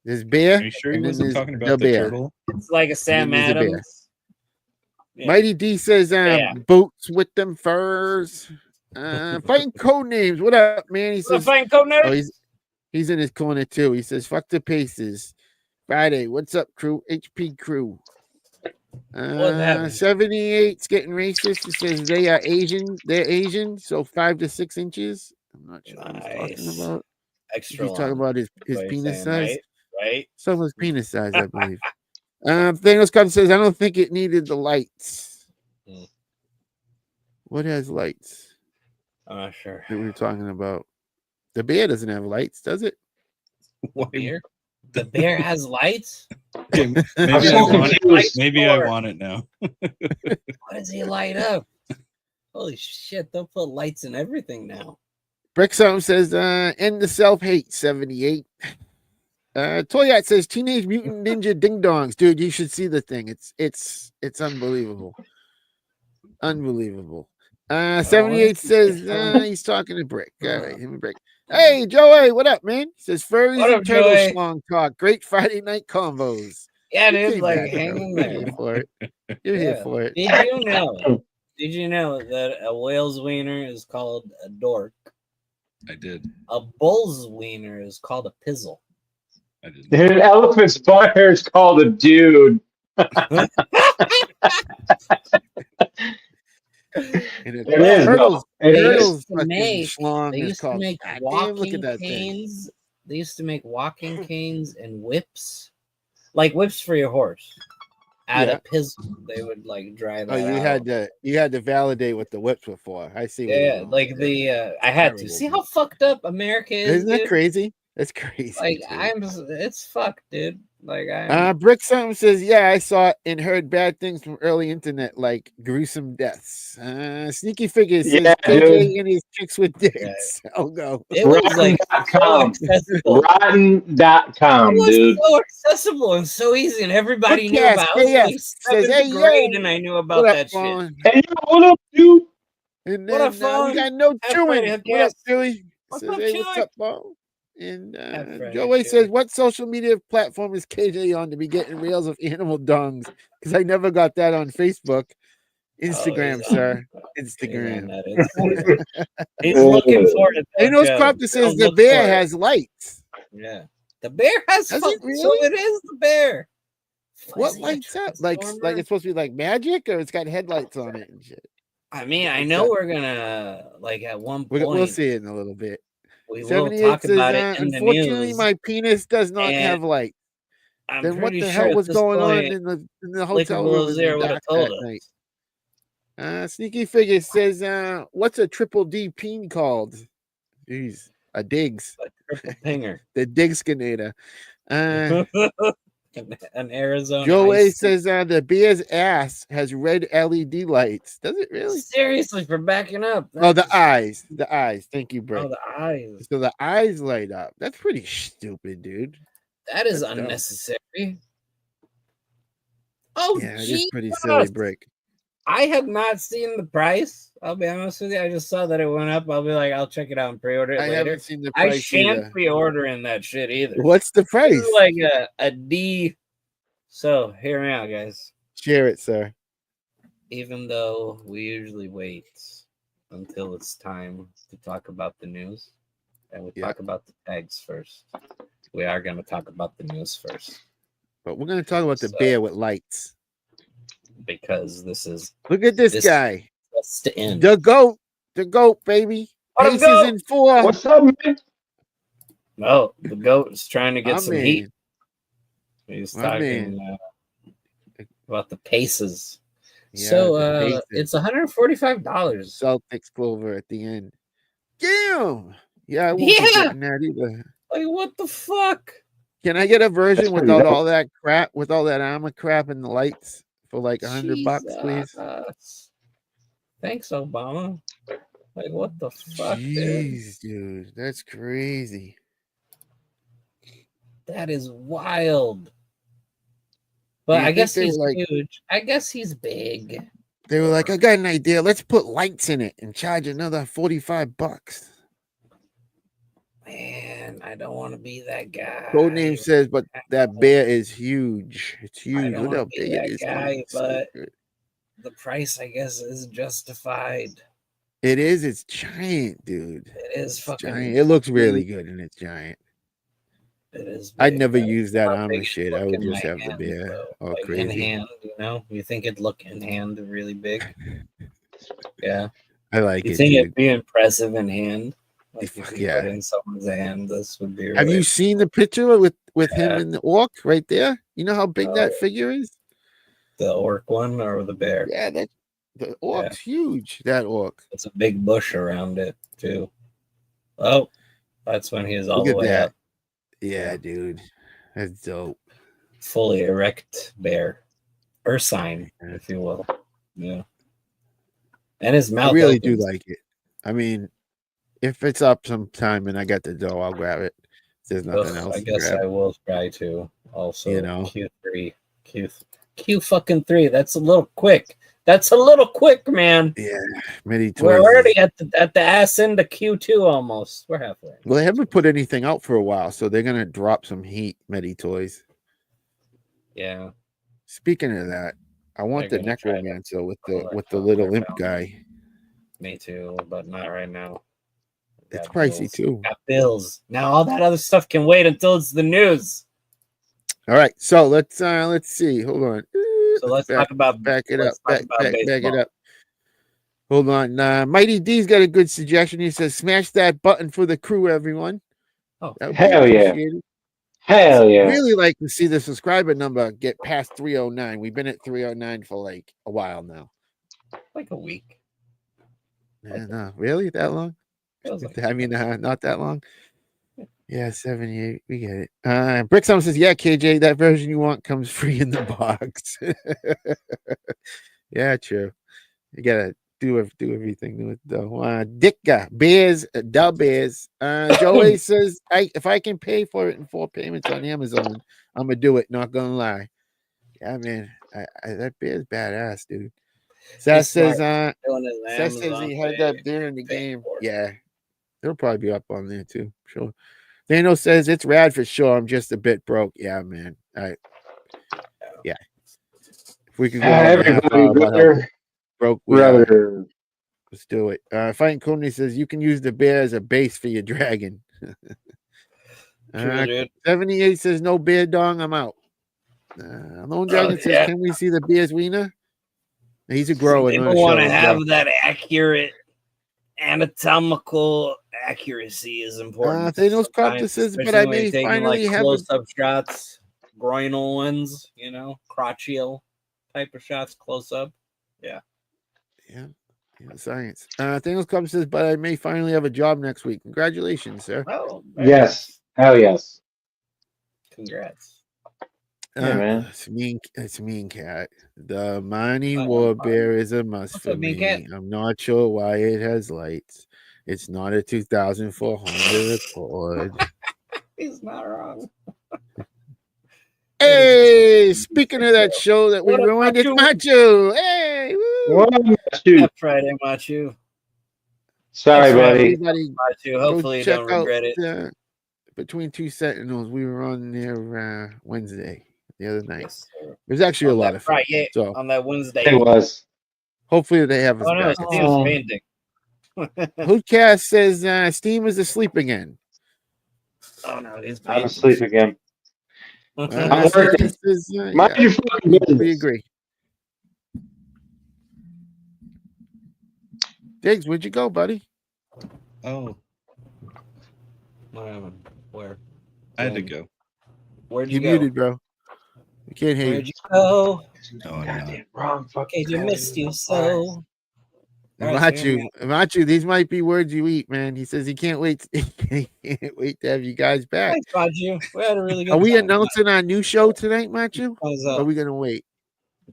[SPEAKER 5] There's bear.
[SPEAKER 3] Are you sure he
[SPEAKER 5] and then
[SPEAKER 3] wasn't
[SPEAKER 5] there's
[SPEAKER 3] talking
[SPEAKER 5] the
[SPEAKER 3] about the
[SPEAKER 5] bear.
[SPEAKER 3] turtle?
[SPEAKER 2] It's like a Sam
[SPEAKER 5] there's a bear.
[SPEAKER 2] Adams. Yeah.
[SPEAKER 5] Mighty D says
[SPEAKER 2] Yeah.
[SPEAKER 5] boots with them furs. Fighting code names. What up, man? He
[SPEAKER 2] Wanna
[SPEAKER 5] says
[SPEAKER 2] find Code Nerd?
[SPEAKER 5] oh, he's in his corner too. He says, fuck the paces. Friday, what's up, crew? HP crew.
[SPEAKER 2] What happened?
[SPEAKER 5] 78's getting racist. He says they are Asian. They're Asian, so 5 to 6 inches. I'm not sure what he's talking
[SPEAKER 2] Nice.
[SPEAKER 5] about.
[SPEAKER 2] Extra
[SPEAKER 5] He's talking
[SPEAKER 2] long.
[SPEAKER 5] about his
[SPEAKER 2] What you're
[SPEAKER 5] penis
[SPEAKER 2] saying,
[SPEAKER 5] size.
[SPEAKER 2] Right?
[SPEAKER 5] Someone's penis size, I believe. Thanos comes says, I don't think it needed the lights.
[SPEAKER 2] Hmm.
[SPEAKER 5] What has lights
[SPEAKER 2] I'm not sure.
[SPEAKER 5] that we were talking about? The bear doesn't have lights, does it?
[SPEAKER 3] Why-
[SPEAKER 2] Beer? The bear has lights?
[SPEAKER 3] Okay,
[SPEAKER 4] I'm
[SPEAKER 3] maybe
[SPEAKER 4] so
[SPEAKER 3] I want it.
[SPEAKER 4] confused.
[SPEAKER 3] Maybe I want it now.
[SPEAKER 2] What does he light up? Holy shit, they'll put lights in everything now.
[SPEAKER 5] Brickstone says, end the self-hate, 78. Toyat says, Teenage Mutant Ninja Ding Dongs. Dude, you should see the thing. It's unbelievable. Unbelievable. 78 says, he's talking to Brick. All right, him and Brick. Hey, Joey, what up, man? He says, furries
[SPEAKER 2] What
[SPEAKER 5] and
[SPEAKER 2] up,
[SPEAKER 5] turtle
[SPEAKER 2] Joey?
[SPEAKER 5] schlong talk. Great Friday night combos.
[SPEAKER 2] Yeah,
[SPEAKER 5] You
[SPEAKER 2] dude,
[SPEAKER 5] came
[SPEAKER 2] like
[SPEAKER 5] back,
[SPEAKER 2] hang
[SPEAKER 5] bro.
[SPEAKER 2] in
[SPEAKER 5] You're
[SPEAKER 2] there.
[SPEAKER 5] here for it. You're here
[SPEAKER 2] Yeah.
[SPEAKER 5] for it.
[SPEAKER 2] Did you know that a whale's wiener is called a dork?
[SPEAKER 3] I did.
[SPEAKER 2] A bull's wiener is called a pizzle.
[SPEAKER 3] I didn't.
[SPEAKER 4] An elephant's butt hair is called a dude.
[SPEAKER 5] And
[SPEAKER 4] It is,
[SPEAKER 5] turtles,
[SPEAKER 4] though. It
[SPEAKER 2] They
[SPEAKER 4] is.
[SPEAKER 5] turtles
[SPEAKER 2] used to
[SPEAKER 5] fucking
[SPEAKER 2] make-
[SPEAKER 5] schlong
[SPEAKER 2] They
[SPEAKER 5] is
[SPEAKER 2] used to
[SPEAKER 5] called.
[SPEAKER 2] make
[SPEAKER 5] God damn, look
[SPEAKER 2] walking
[SPEAKER 5] at that thing.
[SPEAKER 2] canes. They used to make walking canes and whips, like whips for your horse. Out
[SPEAKER 5] Yeah.
[SPEAKER 2] of pizzle, they would like dry that
[SPEAKER 5] Oh, you
[SPEAKER 2] out.
[SPEAKER 5] had to validate what the whips were for. I see. What you're
[SPEAKER 2] Yeah,
[SPEAKER 5] doing.
[SPEAKER 2] like the I had to
[SPEAKER 5] Terrible,
[SPEAKER 2] see
[SPEAKER 5] dude.
[SPEAKER 2] how fucked up America is.
[SPEAKER 5] Isn't that
[SPEAKER 2] dude?
[SPEAKER 5] crazy? That's crazy.
[SPEAKER 2] Like
[SPEAKER 5] dude.
[SPEAKER 2] it's fucked, dude. Like I'm.
[SPEAKER 5] Brick something says, yeah, I saw it and heard bad things from early internet, like gruesome deaths. Sneaky Figure says
[SPEAKER 4] Yeah,
[SPEAKER 5] KJ
[SPEAKER 4] dude.
[SPEAKER 5] and his chicks with dicks. Oh no.
[SPEAKER 2] It was like so
[SPEAKER 4] Rotten.com.
[SPEAKER 2] accessible.
[SPEAKER 4] Rotten.com,
[SPEAKER 2] It was
[SPEAKER 4] dude.
[SPEAKER 2] so accessible and so easy, and everybody knew
[SPEAKER 5] Podcast,
[SPEAKER 2] about it. I was in like
[SPEAKER 5] KF says,
[SPEAKER 2] 7th
[SPEAKER 5] hey,
[SPEAKER 2] grade,
[SPEAKER 5] yo,
[SPEAKER 2] and I knew
[SPEAKER 5] what
[SPEAKER 2] about
[SPEAKER 5] up,
[SPEAKER 2] that shit.
[SPEAKER 5] Fawn?
[SPEAKER 4] Hey, yo, what up, dude?
[SPEAKER 5] And
[SPEAKER 2] What
[SPEAKER 5] then
[SPEAKER 2] up, Fawn?
[SPEAKER 5] we got no
[SPEAKER 2] Happy
[SPEAKER 5] chewing.
[SPEAKER 2] Friday,
[SPEAKER 5] What up,
[SPEAKER 2] Hubcast.
[SPEAKER 5] Chewy?
[SPEAKER 2] What's
[SPEAKER 5] Says,
[SPEAKER 2] up,
[SPEAKER 5] hey, what's
[SPEAKER 2] Chewy?
[SPEAKER 5] up, Fawn? And
[SPEAKER 2] Happy Friday,
[SPEAKER 5] Joey
[SPEAKER 2] Chewy.
[SPEAKER 5] says, what social media platform is KJ on to be getting reels of animal dongs? Because I never got that on Facebook. Instagram,
[SPEAKER 2] he's
[SPEAKER 5] sir.
[SPEAKER 2] He's
[SPEAKER 5] Instagram.
[SPEAKER 2] on that Instagram. He's looking for it.
[SPEAKER 5] Hey,
[SPEAKER 2] though,
[SPEAKER 5] knows
[SPEAKER 2] Joe.
[SPEAKER 5] Cropter says
[SPEAKER 2] Don't
[SPEAKER 5] the
[SPEAKER 2] look
[SPEAKER 5] bear
[SPEAKER 2] for it.
[SPEAKER 5] has lights.
[SPEAKER 2] Yeah, the bear has.
[SPEAKER 5] Does
[SPEAKER 2] So
[SPEAKER 5] it really?
[SPEAKER 2] it is the bear.
[SPEAKER 5] What
[SPEAKER 2] Is he a
[SPEAKER 5] lights up? Like
[SPEAKER 2] transformer?
[SPEAKER 5] it's supposed to be like magic, or it's got headlights on it and shit.
[SPEAKER 2] I mean, I
[SPEAKER 5] What's
[SPEAKER 2] know
[SPEAKER 5] that?
[SPEAKER 2] we're gonna like at one point.
[SPEAKER 5] We'll see it in a little bit.
[SPEAKER 2] We will
[SPEAKER 5] 78
[SPEAKER 2] talk
[SPEAKER 5] says,
[SPEAKER 2] about it in the
[SPEAKER 5] unfortunately,
[SPEAKER 2] news.
[SPEAKER 5] my penis does not
[SPEAKER 2] and
[SPEAKER 5] have light.
[SPEAKER 2] I'm
[SPEAKER 5] Then what
[SPEAKER 2] pretty
[SPEAKER 5] the
[SPEAKER 2] sure
[SPEAKER 5] hell
[SPEAKER 2] at
[SPEAKER 5] was
[SPEAKER 2] this
[SPEAKER 5] going on
[SPEAKER 2] point,
[SPEAKER 5] in the hotel
[SPEAKER 2] Liquor
[SPEAKER 5] room
[SPEAKER 2] Below
[SPEAKER 5] in
[SPEAKER 2] Zero
[SPEAKER 5] the
[SPEAKER 2] would
[SPEAKER 5] dark
[SPEAKER 2] have told
[SPEAKER 5] that
[SPEAKER 2] us.
[SPEAKER 5] night? Sneaky Figure says, what's a triple D peen called? Jeez, a digs.
[SPEAKER 2] A triple pinger.
[SPEAKER 5] The Digskinator.
[SPEAKER 2] An Arizona.
[SPEAKER 5] Joey
[SPEAKER 2] Ice.
[SPEAKER 5] says the beer's ass has red LED lights. Does it really?
[SPEAKER 2] Seriously, for backing up.
[SPEAKER 5] Oh, the
[SPEAKER 2] That's-
[SPEAKER 5] eyes. The eyes. Thank you, Brick.
[SPEAKER 2] Oh, the eyes.
[SPEAKER 5] So the eyes light up. That's pretty stupid, dude.
[SPEAKER 2] That is
[SPEAKER 5] That's dumb.
[SPEAKER 2] unnecessary. Oh,
[SPEAKER 5] Yeah, it is
[SPEAKER 2] gee,
[SPEAKER 5] pretty silly, Brick.
[SPEAKER 2] I have not seen the price. I'll be honest with you. I just saw that it went up. I'll be like, I'll check it out and pre-order it
[SPEAKER 5] I
[SPEAKER 2] later.
[SPEAKER 5] haven't seen the
[SPEAKER 2] I
[SPEAKER 5] price
[SPEAKER 2] shan't
[SPEAKER 5] either.
[SPEAKER 2] pre-ordering that shit either.
[SPEAKER 5] What's the
[SPEAKER 2] This
[SPEAKER 5] price?
[SPEAKER 2] is like a D. So hear me out, guys.
[SPEAKER 5] Share it, sir.
[SPEAKER 2] Even though we usually wait until it's time to talk about the news, and we
[SPEAKER 5] Yeah.
[SPEAKER 2] talk about the tags first. We are going to talk about the news first
[SPEAKER 5] But we're gonna talk about the
[SPEAKER 2] So-
[SPEAKER 5] bear with lights.
[SPEAKER 2] because this is
[SPEAKER 5] Look at this
[SPEAKER 2] This-
[SPEAKER 5] guy.
[SPEAKER 2] just to end.
[SPEAKER 5] The goat, baby.
[SPEAKER 2] What up,
[SPEAKER 5] Paces
[SPEAKER 2] goat?
[SPEAKER 5] in 4.
[SPEAKER 4] What's up, man?
[SPEAKER 2] No, the goat is trying to get
[SPEAKER 5] My
[SPEAKER 2] some
[SPEAKER 5] man.
[SPEAKER 2] heat. He's
[SPEAKER 5] My
[SPEAKER 2] talking about the paces. So
[SPEAKER 5] the base
[SPEAKER 2] it's $145.
[SPEAKER 5] Celtics clover at the end. Damn. Yeah, I won't be
[SPEAKER 2] Yeah.
[SPEAKER 5] getting that either.
[SPEAKER 2] Like what the fuck?
[SPEAKER 5] Can I get a version
[SPEAKER 4] That's pretty
[SPEAKER 5] without
[SPEAKER 4] dope.
[SPEAKER 5] all that crap, with all that armor crap and the lights for like $100, please?
[SPEAKER 2] Jesus. Thanks, Obama. Like what the fuck, dude?
[SPEAKER 5] Jeez, dude, that's crazy.
[SPEAKER 2] That is wild. But
[SPEAKER 5] you
[SPEAKER 2] I
[SPEAKER 5] think
[SPEAKER 2] guess
[SPEAKER 5] they
[SPEAKER 2] he's
[SPEAKER 5] were like-
[SPEAKER 2] huge. I guess he's big.
[SPEAKER 5] They were like, I got an idea. Let's put lights in it and charge another $45.
[SPEAKER 2] Man, I don't want to be that guy.
[SPEAKER 5] Codename says, but that bear is huge. It's huge.
[SPEAKER 2] don't
[SPEAKER 5] Look how
[SPEAKER 2] wanna be
[SPEAKER 5] big it
[SPEAKER 2] that
[SPEAKER 5] is.
[SPEAKER 2] guy,
[SPEAKER 5] dude. It's so
[SPEAKER 2] but-
[SPEAKER 5] good.
[SPEAKER 2] The price, I guess, is justified.
[SPEAKER 5] It is. It's giant, dude.
[SPEAKER 2] It is
[SPEAKER 5] It's
[SPEAKER 2] fucking
[SPEAKER 5] giant. It looks really good and it's giant.
[SPEAKER 2] It is.
[SPEAKER 5] I'd
[SPEAKER 2] big.
[SPEAKER 5] never
[SPEAKER 2] I
[SPEAKER 5] use that
[SPEAKER 2] how
[SPEAKER 5] armor
[SPEAKER 2] big it
[SPEAKER 5] shit.
[SPEAKER 2] look
[SPEAKER 5] I would
[SPEAKER 2] in
[SPEAKER 5] just
[SPEAKER 2] my
[SPEAKER 5] have the
[SPEAKER 2] hand,
[SPEAKER 5] bear.
[SPEAKER 2] though.
[SPEAKER 5] All
[SPEAKER 2] Like, in
[SPEAKER 5] crazy.
[SPEAKER 2] hand, you know? You think it'd look in hand really big? Yeah.
[SPEAKER 5] I like
[SPEAKER 2] You
[SPEAKER 5] it,
[SPEAKER 2] think
[SPEAKER 5] dude.
[SPEAKER 2] it'd be impressive in hand? Like if
[SPEAKER 5] Fuck
[SPEAKER 2] you
[SPEAKER 5] yeah.
[SPEAKER 2] put in someone's hand, this would be. Really
[SPEAKER 5] Have you seen the picture with him
[SPEAKER 2] Yeah.
[SPEAKER 5] and the orc right there? You know how big that
[SPEAKER 2] Oh.
[SPEAKER 5] figure is?
[SPEAKER 2] the orc one or the bear?
[SPEAKER 5] Yeah, that the orc's huge. That orc.
[SPEAKER 2] It's a big bush around it too. Oh, that's when he is all
[SPEAKER 5] Look
[SPEAKER 2] the
[SPEAKER 5] at
[SPEAKER 2] way
[SPEAKER 5] that.
[SPEAKER 2] up,
[SPEAKER 5] Yeah, dude. That's dope.
[SPEAKER 2] fully erect bear, Ursine,
[SPEAKER 5] Yeah.
[SPEAKER 2] if you will. Yeah. And his mouth.
[SPEAKER 5] I really do
[SPEAKER 2] opens.
[SPEAKER 5] like it. I mean, if it's up sometime and I got the dough, I'll grab it. If there's nothing
[SPEAKER 2] Ugh,
[SPEAKER 5] else
[SPEAKER 2] I
[SPEAKER 5] to
[SPEAKER 2] guess
[SPEAKER 5] grab.
[SPEAKER 2] I will try to. Also,
[SPEAKER 5] You know.
[SPEAKER 2] Q3, Q fucking 3. That's a little quick. That's a little quick, man.
[SPEAKER 5] Yeah, MIDI
[SPEAKER 2] We're
[SPEAKER 5] toys.
[SPEAKER 2] already at the ass end of Q2 almost. We're halfway.
[SPEAKER 5] Well, they haven't put anything out for a while, so they're gonna drop some heat. METYTOYS.
[SPEAKER 2] Yeah.
[SPEAKER 5] Speaking of that, I want the
[SPEAKER 2] They're gonna try to
[SPEAKER 5] necromancer with
[SPEAKER 2] collect
[SPEAKER 5] the
[SPEAKER 2] on
[SPEAKER 5] little
[SPEAKER 2] their
[SPEAKER 5] imp
[SPEAKER 2] bounty.
[SPEAKER 5] guy.
[SPEAKER 2] Me too, but not right now.
[SPEAKER 5] It's
[SPEAKER 2] Got
[SPEAKER 5] pricey
[SPEAKER 2] bills.
[SPEAKER 5] too.
[SPEAKER 2] Got bills. Now all that other stuff can wait until it's the news.
[SPEAKER 5] All right, so let's see. Hold on.
[SPEAKER 2] So let's talk about
[SPEAKER 5] back it up.
[SPEAKER 2] let's talk about
[SPEAKER 5] Back it
[SPEAKER 2] baseball.
[SPEAKER 5] up. Hold on. Mighty D's got a good suggestion. He says, "Smash that button for the crew, everyone."
[SPEAKER 2] Oh,
[SPEAKER 5] That would be
[SPEAKER 4] Hell yeah.
[SPEAKER 5] appreciated.
[SPEAKER 4] Hell yeah.
[SPEAKER 5] Really like to see the subscriber number get past 309. We've been at 309 for like a while now.
[SPEAKER 2] like a week.
[SPEAKER 5] Yeah, no, really that long?
[SPEAKER 2] Feels like
[SPEAKER 5] I mean, not that long. Yeah, 78. We get it. Brickstone says, "Yeah, KJ, that version you want comes free in the box." Yeah, true. You gotta do everything with though. Dicka Bears, Bears. Joey says, if I can pay for it in 4 payments on Amazon, I'm gonna do it. Not gonna lie. Yeah, man, that bear's badass, dude. Seth
[SPEAKER 2] He's
[SPEAKER 5] says,
[SPEAKER 2] smart. Doing his
[SPEAKER 5] Seth says
[SPEAKER 2] Amazon
[SPEAKER 5] he had
[SPEAKER 2] pay.
[SPEAKER 5] that beer in the
[SPEAKER 2] pay
[SPEAKER 5] game.
[SPEAKER 2] for it.
[SPEAKER 5] Yeah, it'll probably be up on there too. Sure. Daniel says it's rad for sure. I'm just a bit broke. Yeah, man. Yeah. If we could go on a half
[SPEAKER 4] Everybody,
[SPEAKER 5] hour about how
[SPEAKER 4] brother.
[SPEAKER 5] broke we are,
[SPEAKER 4] Brother.
[SPEAKER 5] let's do it. Fighting Coney says you can use the bear as a base for your dragon.
[SPEAKER 2] True, dude.
[SPEAKER 5] 78 says no bear dong. I'm out. Lone Dragon says,
[SPEAKER 2] yeah.
[SPEAKER 5] can we see the bear's wiener? He's a grower. not a
[SPEAKER 2] People want to
[SPEAKER 5] show,
[SPEAKER 2] have
[SPEAKER 5] bro.
[SPEAKER 2] that accurate anatomical accuracy is important.
[SPEAKER 5] Thanos Copter
[SPEAKER 2] sometimes,
[SPEAKER 5] says, but
[SPEAKER 2] especially
[SPEAKER 5] I
[SPEAKER 2] when you're
[SPEAKER 5] may
[SPEAKER 2] taking,
[SPEAKER 5] finally
[SPEAKER 2] like
[SPEAKER 5] have a
[SPEAKER 2] close-up shots, groinal ones, crotchial type of shots, close up.
[SPEAKER 5] Yeah, science. Thanos Club says, but I may finally have a job next week. Congratulations, sir.
[SPEAKER 2] Oh,
[SPEAKER 4] Yes. Hell yes.
[SPEAKER 2] Congrats.
[SPEAKER 4] Yeah, man.
[SPEAKER 5] It's mean cat. The Mighty
[SPEAKER 2] Fine,
[SPEAKER 5] War
[SPEAKER 2] I'm fine.
[SPEAKER 5] Bear is a must
[SPEAKER 2] What's
[SPEAKER 5] for
[SPEAKER 2] up, Mean Cat?
[SPEAKER 5] me. I'm not sure why it has lights. It's not a 2004 Honda Accord.
[SPEAKER 2] He's not wrong.
[SPEAKER 5] Hey, speaking of that show that we
[SPEAKER 2] What up,
[SPEAKER 5] ruined, it's
[SPEAKER 2] Machu?
[SPEAKER 5] Machu. Hey, woo.
[SPEAKER 4] What up, shoot?
[SPEAKER 2] Happy Friday, Machu.
[SPEAKER 4] Sorry,
[SPEAKER 2] That's right,
[SPEAKER 4] buddy.
[SPEAKER 5] Everybody,
[SPEAKER 2] Machu.
[SPEAKER 5] go
[SPEAKER 2] Hopefully you
[SPEAKER 5] check
[SPEAKER 2] don't
[SPEAKER 5] out
[SPEAKER 2] regret it.
[SPEAKER 5] Between Two Sentinels. We were on there Wednesday, the other night.
[SPEAKER 2] Yes, sir.
[SPEAKER 5] It was actually a
[SPEAKER 2] On
[SPEAKER 5] lot
[SPEAKER 2] that
[SPEAKER 5] of fun.
[SPEAKER 2] Friday,
[SPEAKER 5] So
[SPEAKER 2] on that Wednesday.
[SPEAKER 4] It was.
[SPEAKER 5] hopefully they have us
[SPEAKER 2] Oh no,
[SPEAKER 5] back.
[SPEAKER 2] Steve's
[SPEAKER 4] Oh.
[SPEAKER 2] painting.
[SPEAKER 5] Hoodcast says Steam is asleep again.
[SPEAKER 2] Oh no, he's
[SPEAKER 4] I'm
[SPEAKER 2] painting.
[SPEAKER 4] asleep again. I'm working.
[SPEAKER 5] Says,
[SPEAKER 4] Mind
[SPEAKER 5] yeah,
[SPEAKER 4] your fucking
[SPEAKER 5] we
[SPEAKER 4] business.
[SPEAKER 5] agree. Diggs, where'd you go, buddy?
[SPEAKER 3] Oh,
[SPEAKER 2] Where?
[SPEAKER 3] I had to go.
[SPEAKER 2] Where'd
[SPEAKER 5] You
[SPEAKER 2] you go?
[SPEAKER 5] muted, bro. Can't hear
[SPEAKER 2] Where'd
[SPEAKER 5] you.
[SPEAKER 2] you go?
[SPEAKER 3] No, I'm not.
[SPEAKER 4] Wrong fucking.
[SPEAKER 2] KJ missed you so. All right, so hear me
[SPEAKER 5] Machu, these might be words you eat, man. He says he can't wait. He can't wait to have you guys back.
[SPEAKER 2] Thanks, Roger. We had a really good
[SPEAKER 5] Are we
[SPEAKER 2] time.
[SPEAKER 5] announcing our new show tonight, Machu?
[SPEAKER 2] Thumbs
[SPEAKER 5] Or are
[SPEAKER 2] up.
[SPEAKER 5] we gonna wait?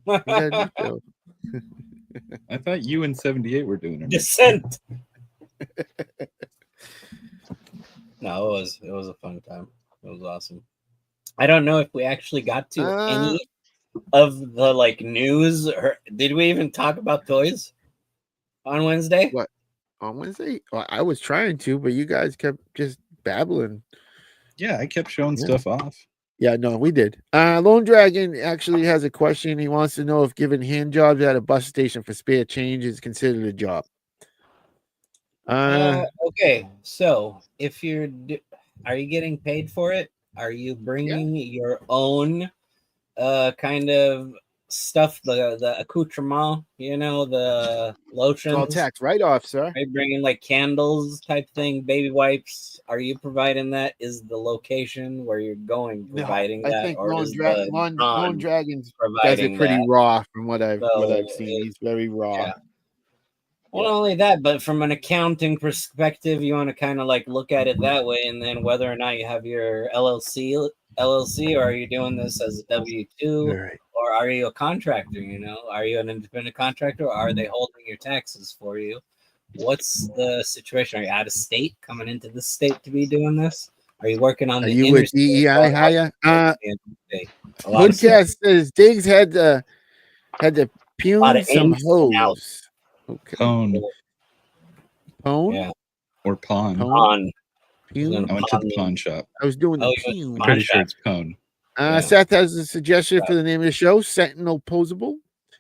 [SPEAKER 5] We got a new show.
[SPEAKER 3] I thought you and 78 were doing it.
[SPEAKER 2] Descent. No, it was a fun time. It was awesome. I don't know if we actually got to any of the like news, or did we even talk about toys on Wednesday?
[SPEAKER 5] What? On Wednesday? Well, I was trying to, but you guys kept just babbling.
[SPEAKER 3] Yeah, I kept showing stuff off.
[SPEAKER 5] Yeah, no, we did. Lone Dragon actually has a question. He wants to know if giving hand jobs at a bus station for spare change is considered a job.
[SPEAKER 2] Okay, so if are you getting paid for it? Are you bringing your own kind of stuff, the accoutrement, the lotions?
[SPEAKER 5] All tax write-off, sir.
[SPEAKER 2] Are you bringing like candles type thing, baby wipes? Are you providing that? Is the location where you're going providing that?
[SPEAKER 5] I think
[SPEAKER 2] or
[SPEAKER 5] Lone
[SPEAKER 2] is the
[SPEAKER 5] Dragons does
[SPEAKER 2] providing
[SPEAKER 5] it pretty
[SPEAKER 2] that?
[SPEAKER 5] raw from what I've
[SPEAKER 2] So
[SPEAKER 5] seen. He's very raw.
[SPEAKER 2] Yeah. Well, not only that, but from an accounting perspective, you want to kind of like look at it that way, and then whether or not you have your LLC, or are you doing this as a W-2,
[SPEAKER 5] Right.
[SPEAKER 2] or are you a contractor? Are you an independent contractor, or are they holding your taxes for you? What's the situation? Are you out of state, coming into the state to be doing this? Are you working on
[SPEAKER 5] Are
[SPEAKER 2] the
[SPEAKER 5] you with
[SPEAKER 2] interstate?
[SPEAKER 5] DEI hire?
[SPEAKER 2] Podcast
[SPEAKER 5] says Diggs had to
[SPEAKER 2] Lot
[SPEAKER 5] pune
[SPEAKER 2] of
[SPEAKER 5] some
[SPEAKER 2] ins and outs.
[SPEAKER 5] hoes. Okay.
[SPEAKER 3] Pone
[SPEAKER 5] Pone?
[SPEAKER 2] Yeah.
[SPEAKER 3] or pawn.
[SPEAKER 5] Pone?
[SPEAKER 2] On.
[SPEAKER 5] Pune?
[SPEAKER 3] I went to the pawn shop.
[SPEAKER 5] I was doing the
[SPEAKER 2] Oh, you
[SPEAKER 5] pune.
[SPEAKER 2] went
[SPEAKER 3] Pretty
[SPEAKER 2] to
[SPEAKER 3] sure it's pone.
[SPEAKER 2] Yeah.
[SPEAKER 5] Seth has a suggestion for the name of the show, Sentinel Posable.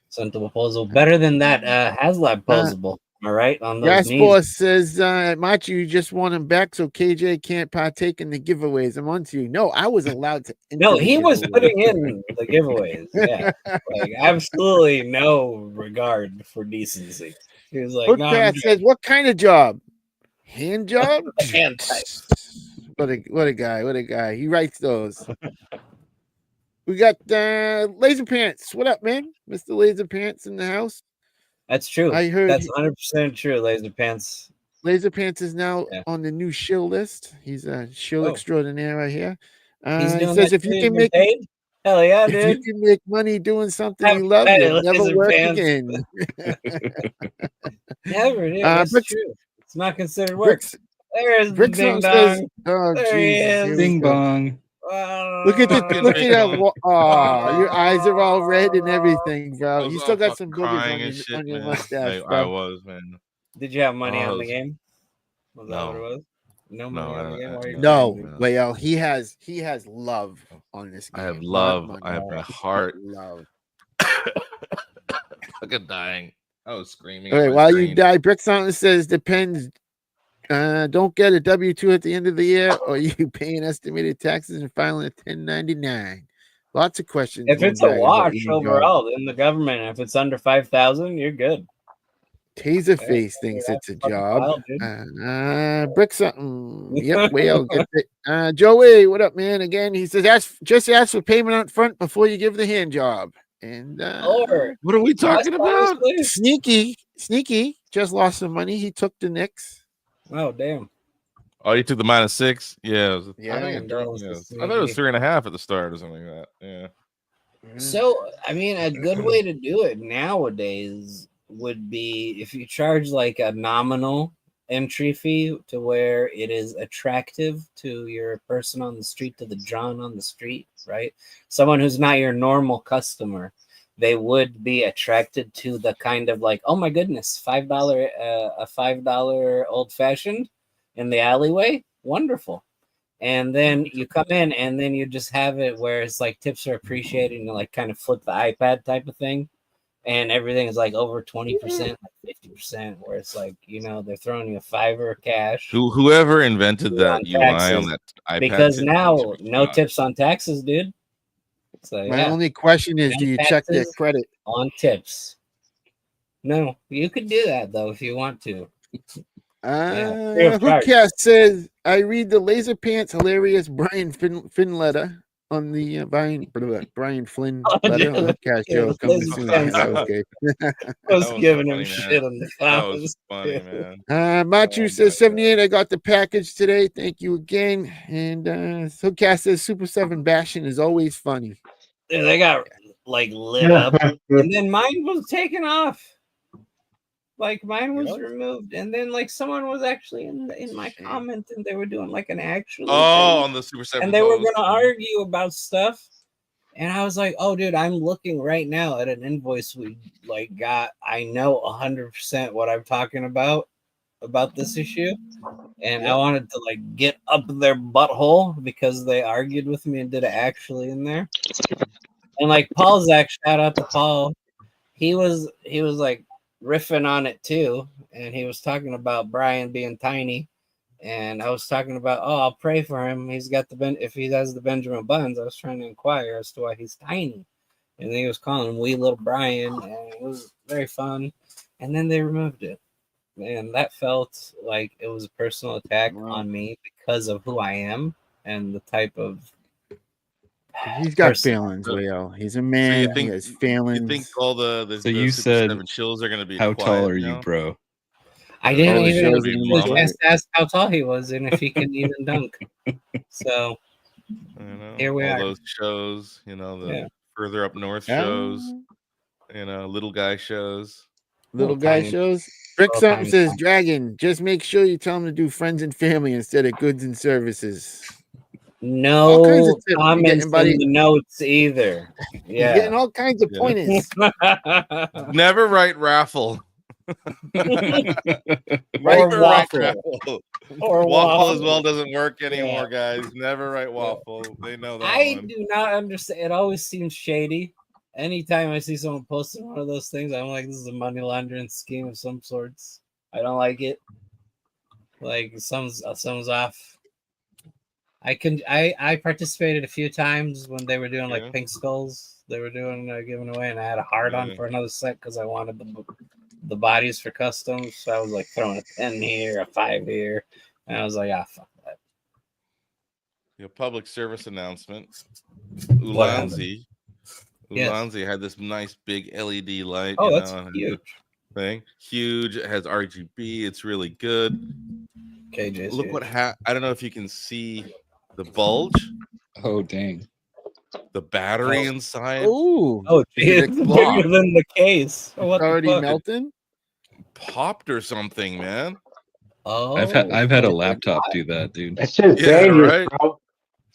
[SPEAKER 2] Sentinel Posable. Better than that HasLab Posable. Am I right? On those
[SPEAKER 5] Grass
[SPEAKER 2] knees.
[SPEAKER 5] Boss says, Machu, you just want him back so KJ can't partake in the giveaways. I'm on to you. No, I was allowed to.
[SPEAKER 2] No,
[SPEAKER 5] enter the
[SPEAKER 2] he was
[SPEAKER 5] giveaway.
[SPEAKER 2] putting in the giveaways. Yeah. Like absolutely no regard for decency. He was like, no, I'm
[SPEAKER 5] Footpath says, what kind of job? Hand job?
[SPEAKER 2] hand type.
[SPEAKER 5] What a guy. He writes those. We got Laser Pants. What up, man? Mr. Laser Pants in the house.
[SPEAKER 2] That's true.
[SPEAKER 5] I heard
[SPEAKER 2] that's 100% true, Laser Pants.
[SPEAKER 5] Laser Pants is now on the new shill list. He's a shill extraordinaire right here.
[SPEAKER 2] He's
[SPEAKER 5] He
[SPEAKER 2] doing
[SPEAKER 5] says
[SPEAKER 2] that
[SPEAKER 5] if you
[SPEAKER 2] too,
[SPEAKER 5] can
[SPEAKER 2] get
[SPEAKER 5] make
[SPEAKER 2] paid? Hell yeah,
[SPEAKER 5] if
[SPEAKER 2] dude.
[SPEAKER 5] you can make money doing something you
[SPEAKER 2] Have
[SPEAKER 5] love,
[SPEAKER 2] paid,
[SPEAKER 5] you'll never
[SPEAKER 2] Laser
[SPEAKER 5] work
[SPEAKER 2] Pants.
[SPEAKER 5] again.
[SPEAKER 2] Never, dude. That's true. It's not considered work. There's the
[SPEAKER 5] Bricks
[SPEAKER 2] ding
[SPEAKER 5] says,
[SPEAKER 2] dong.
[SPEAKER 5] "Oh
[SPEAKER 2] There he
[SPEAKER 5] Jesus,
[SPEAKER 2] is.
[SPEAKER 5] here we
[SPEAKER 3] Bing
[SPEAKER 5] go.
[SPEAKER 3] bong.
[SPEAKER 5] Look at that! Oh, your eyes are all red and everything, bro. You still got some boogers on your mustache,
[SPEAKER 6] I
[SPEAKER 5] bro.
[SPEAKER 6] was, man.
[SPEAKER 2] Did you have money
[SPEAKER 6] I
[SPEAKER 2] on the
[SPEAKER 6] was-
[SPEAKER 2] game? Was that what it was? No money on the game. Why are you
[SPEAKER 5] No,
[SPEAKER 2] crying?
[SPEAKER 5] well, he has love on this game.
[SPEAKER 6] I have
[SPEAKER 5] not
[SPEAKER 6] love.
[SPEAKER 5] money.
[SPEAKER 6] I have my heart.
[SPEAKER 5] Love.
[SPEAKER 6] Fucking dying. I was screaming.
[SPEAKER 5] All right, while you die, Brick Fountain says depends. Don't get a W-2 at the end of the year, or you paying estimated taxes and filing a 1099. Lots of questions.
[SPEAKER 2] If it's a wash overall in the government, if it's under 5,000, you're good.
[SPEAKER 5] Taserface thinks it's a job. Brick something. Yep, whale gets it. Joey, what up, man? Again, he says just ask for payment up front before you give the hand job. And
[SPEAKER 6] what are we talking about?
[SPEAKER 5] Sneaky just lost some money. He took the Knicks.
[SPEAKER 2] Oh damn!
[SPEAKER 6] Oh, you took the -6. Yeah,
[SPEAKER 5] Yeah,
[SPEAKER 6] I think I thought it was 3.5 at the start or something like that. Yeah.
[SPEAKER 2] So, I mean, a good way to do it nowadays would be if you charge like a nominal entry fee to where it is attractive to your person on the street, to the John on the street, right? Someone who's not your normal customer, they would be attracted to the kind of like, oh my goodness, $5 a $5 old fashioned in the alleyway, wonderful. And then you come in and then you just have it where it's like tips are appreciated and you like kind of flip the iPad type of thing. And everything is like over 20%, like 50%, where it's like, they're throwing you a $5 cash.
[SPEAKER 6] Whoever invented that UI on that iPad.
[SPEAKER 2] Because now no tips on taxes, dude. So
[SPEAKER 5] My only question is, do you check their credit
[SPEAKER 2] on tips? No, you could do that though if you want to.
[SPEAKER 5] Hookcast says, I read the Laser Pants hilarious Brian Finletta on the Brian Flynn
[SPEAKER 2] Oh,
[SPEAKER 5] letter
[SPEAKER 2] dude.
[SPEAKER 5] on the cash
[SPEAKER 2] Yeah,
[SPEAKER 5] show
[SPEAKER 2] the
[SPEAKER 5] coming
[SPEAKER 2] laser
[SPEAKER 5] soon.
[SPEAKER 2] pens.
[SPEAKER 5] That was good.
[SPEAKER 2] I was
[SPEAKER 6] That was
[SPEAKER 2] giving
[SPEAKER 6] funny,
[SPEAKER 2] him
[SPEAKER 6] man.
[SPEAKER 2] shit on the
[SPEAKER 6] That was
[SPEAKER 2] comments.
[SPEAKER 6] funny, man.
[SPEAKER 5] Machu
[SPEAKER 6] Oh,
[SPEAKER 5] says
[SPEAKER 6] my
[SPEAKER 5] 78. I got the package today. Thank you again. And Hookcast says Super 7 bashing is always funny.
[SPEAKER 2] Dude, they got like lit up, and then mine was taken off. Like mine was removed, and then like someone was actually in my comment, and they were doing like an actual thing,
[SPEAKER 6] on the Super 7
[SPEAKER 2] and they were
[SPEAKER 6] post.
[SPEAKER 2] gonna argue about stuff, and I was like, "Oh, dude, I'm looking right now at an invoice we like got. I know 100% what I'm talking about this issue, and I wanted to like get up their butthole because they argued with me and did it actually in there." And like Paul Zach, shout out to Paul. He was like riffing on it too, and he was talking about Brian being tiny, and I was talking about, oh, I'll pray for him. He's got if he has the Benjamin Buttons. I was trying to inquire as to why he's tiny, and then he was calling him wee little Brian, and it was very fun. And then they removed it, and that felt like it was a personal attack on me because of who I am and the type of
[SPEAKER 5] He's got feelings, Leo. He's a man. He has feelings.
[SPEAKER 6] You think all the
[SPEAKER 3] So you
[SPEAKER 6] Super
[SPEAKER 3] said
[SPEAKER 6] 7 chills are going to be
[SPEAKER 3] how
[SPEAKER 6] quiet
[SPEAKER 3] tall are
[SPEAKER 6] now?
[SPEAKER 3] you, bro?
[SPEAKER 2] I didn't
[SPEAKER 5] the
[SPEAKER 2] even
[SPEAKER 5] shows are gonna be
[SPEAKER 2] just ask how tall he was and if he can even dunk. So here we
[SPEAKER 6] all
[SPEAKER 2] are.
[SPEAKER 6] those shows, the further up north
[SPEAKER 5] Yeah.
[SPEAKER 6] shows, little guy shows.
[SPEAKER 5] Little guy
[SPEAKER 2] tiny.
[SPEAKER 5] shows. Rick
[SPEAKER 2] Little
[SPEAKER 5] something
[SPEAKER 2] tiny
[SPEAKER 5] says,
[SPEAKER 2] tiny.
[SPEAKER 5] Dragon, just make sure you tell him to do friends and family instead of goods and services. All kinds
[SPEAKER 2] No
[SPEAKER 5] of tips you're
[SPEAKER 2] comments
[SPEAKER 5] getting, buddy.
[SPEAKER 2] in the notes either.
[SPEAKER 5] You're
[SPEAKER 2] Yeah.
[SPEAKER 5] getting all kinds of pointers.
[SPEAKER 6] Never write raffle.
[SPEAKER 2] Or
[SPEAKER 6] Never write
[SPEAKER 2] waffle.
[SPEAKER 6] raffle.
[SPEAKER 2] Or
[SPEAKER 6] Waffle as well doesn't work anymore,
[SPEAKER 2] Yeah.
[SPEAKER 6] guys. Never write waffle. They know that
[SPEAKER 2] I
[SPEAKER 6] one.
[SPEAKER 2] do not understand. It always seems shady. Anytime I see someone posting one of those things, I'm like, this is a money laundering scheme of some sorts. I don't like it. Like something's off. I participated a few times when they were doing like pink skulls. They were doing giving away, and I had a hard on for another set because I wanted the bodies for customs. So I was like throwing a 10 here, a 5 here, and I was like, fuck that.
[SPEAKER 6] Your public service announcement.
[SPEAKER 2] What happened?
[SPEAKER 6] Ulanzi had this nice big LED light.
[SPEAKER 2] Oh, that's huge.
[SPEAKER 6] Huge. It has RGB. It's really good.
[SPEAKER 2] KJ's
[SPEAKER 6] Look
[SPEAKER 2] huge.
[SPEAKER 6] what I don't know if you can see the bulge.
[SPEAKER 3] Oh, dang.
[SPEAKER 6] The battery inside.
[SPEAKER 5] Ooh.
[SPEAKER 2] Oh, geez, it's bigger than the case. What
[SPEAKER 5] It's already
[SPEAKER 2] the fuck?
[SPEAKER 5] melting?
[SPEAKER 6] Popped or something, man.
[SPEAKER 2] Oh,
[SPEAKER 3] I've had a laptop do that, dude.
[SPEAKER 4] That's just
[SPEAKER 6] Yeah,
[SPEAKER 4] dangerous,
[SPEAKER 6] right?
[SPEAKER 4] bro.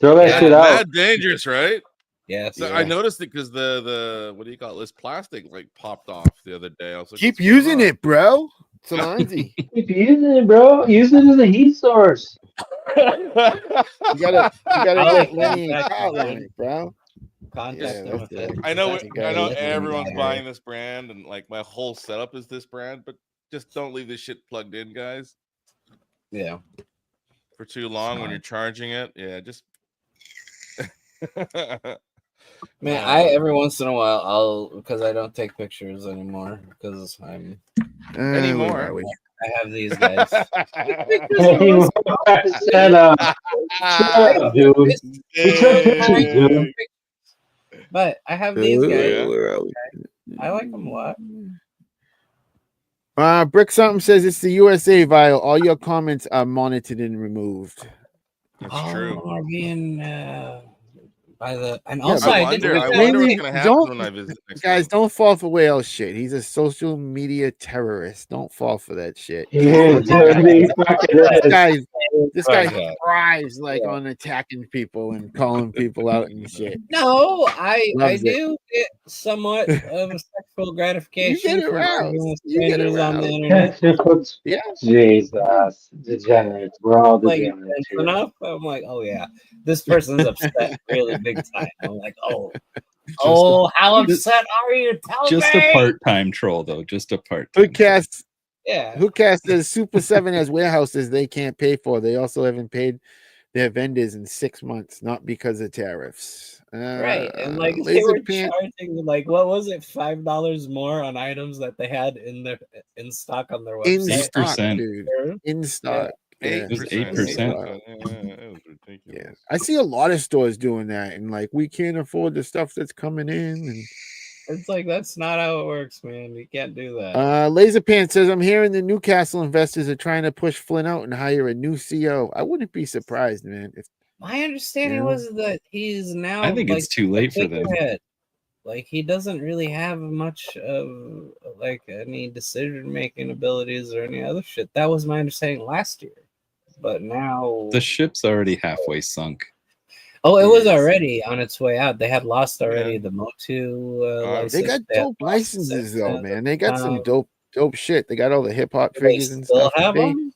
[SPEAKER 4] Throw that shit out.
[SPEAKER 6] Mad dangerous, right?
[SPEAKER 2] Yes.
[SPEAKER 6] So I noticed it because the what do you call it? This plastic like popped off the other day. I was like,
[SPEAKER 5] Keep using it, bro. Solanzi.
[SPEAKER 4] Keep using it, bro. Use it as a heat source.
[SPEAKER 5] You gotta get Lenny and
[SPEAKER 2] contact
[SPEAKER 5] Cowl
[SPEAKER 2] them,
[SPEAKER 5] on it, bro.
[SPEAKER 2] Contact them with it.
[SPEAKER 6] I know
[SPEAKER 2] That's
[SPEAKER 6] everyone's buying this brand, and like my whole setup is this brand, but just don't leave this shit plugged in, guys.
[SPEAKER 2] Yeah.
[SPEAKER 6] For too long when you're charging it. Yeah, just
[SPEAKER 2] Man, I every once in a while because I don't take pictures anymore because I'm
[SPEAKER 6] anymore.
[SPEAKER 5] Where are we?
[SPEAKER 2] I have these guys.
[SPEAKER 4] Shut up. Shut up, dude. We took pictures, dude.
[SPEAKER 2] But I have these guys.
[SPEAKER 5] Where are we?
[SPEAKER 2] I like them a lot.
[SPEAKER 5] Brick something says it's the USA vial. All your comments are monitored and removed.
[SPEAKER 6] That's true.
[SPEAKER 2] Are being by the and
[SPEAKER 5] Yeah,
[SPEAKER 2] also
[SPEAKER 6] I
[SPEAKER 2] I
[SPEAKER 6] wonder
[SPEAKER 2] did
[SPEAKER 6] what's
[SPEAKER 5] Mainly,
[SPEAKER 6] gonna happen when I visit next
[SPEAKER 5] guys,
[SPEAKER 6] time.
[SPEAKER 5] don't fall for whale shit. He's a social media terrorist. Don't fall for that shit.
[SPEAKER 4] Yeah, dude, he fucking is.
[SPEAKER 5] This guy thrives like on attacking people and calling people out and shit.
[SPEAKER 2] No, I
[SPEAKER 5] Loves it.
[SPEAKER 2] do get somewhat of a sexual gratification.
[SPEAKER 5] You get
[SPEAKER 2] from
[SPEAKER 5] aroused.
[SPEAKER 2] arguing with
[SPEAKER 5] You get
[SPEAKER 2] strangers on the
[SPEAKER 5] aroused.
[SPEAKER 2] internet.
[SPEAKER 5] Yeah.
[SPEAKER 4] Jesus, degenerates. We're all
[SPEAKER 2] Like
[SPEAKER 4] degenerates
[SPEAKER 2] intense
[SPEAKER 4] here.
[SPEAKER 2] enough. I'm like, oh yeah, this person's upset really big time. I'm like, oh, how upset are you? Tell
[SPEAKER 3] Just
[SPEAKER 2] me.
[SPEAKER 3] a part-time troll, though. Just a part-time.
[SPEAKER 5] Hookcast
[SPEAKER 2] Yeah.
[SPEAKER 5] Hookcast says Super 7 has warehouses they can't pay for. They also haven't paid their vendors in 6 months, not because of tariffs.
[SPEAKER 2] Right, and like they
[SPEAKER 5] Laser
[SPEAKER 2] were
[SPEAKER 5] Pant-
[SPEAKER 2] charging like what was it, $5 more on items that they had in stock on their website.
[SPEAKER 5] in stock,
[SPEAKER 3] 8%.
[SPEAKER 5] dude. In stock. Yeah.
[SPEAKER 3] It was 8%.
[SPEAKER 6] Ridiculous.
[SPEAKER 5] I see a lot of stores doing that, and like we can't afford the stuff that's coming in. And
[SPEAKER 2] It's like that's not how it works, man. You can't do that.
[SPEAKER 5] Laserpan says, I'm hearing the Newcastle investors are trying to push Flynn out and hire a new CEO. I wouldn't be surprised, man. If
[SPEAKER 2] My understanding
[SPEAKER 5] Yeah.
[SPEAKER 2] was that he's now.
[SPEAKER 3] I think it's too late for them.
[SPEAKER 2] figurehead. Like he doesn't really have much of like any decision making abilities or any other shit. That was my understanding last year, but now
[SPEAKER 3] The ship's already halfway sunk.
[SPEAKER 2] oh, it was
[SPEAKER 6] Yes.
[SPEAKER 2] already on its way out. They had lost already
[SPEAKER 6] Yeah.
[SPEAKER 2] the Motu license.
[SPEAKER 5] they got
[SPEAKER 2] had
[SPEAKER 5] dope
[SPEAKER 2] lost
[SPEAKER 5] licenses though,
[SPEAKER 2] Sexton.
[SPEAKER 5] man. They got some dope shit. They got all the hip hop
[SPEAKER 2] Do they
[SPEAKER 5] figures and
[SPEAKER 2] still
[SPEAKER 5] stuff.
[SPEAKER 2] have them?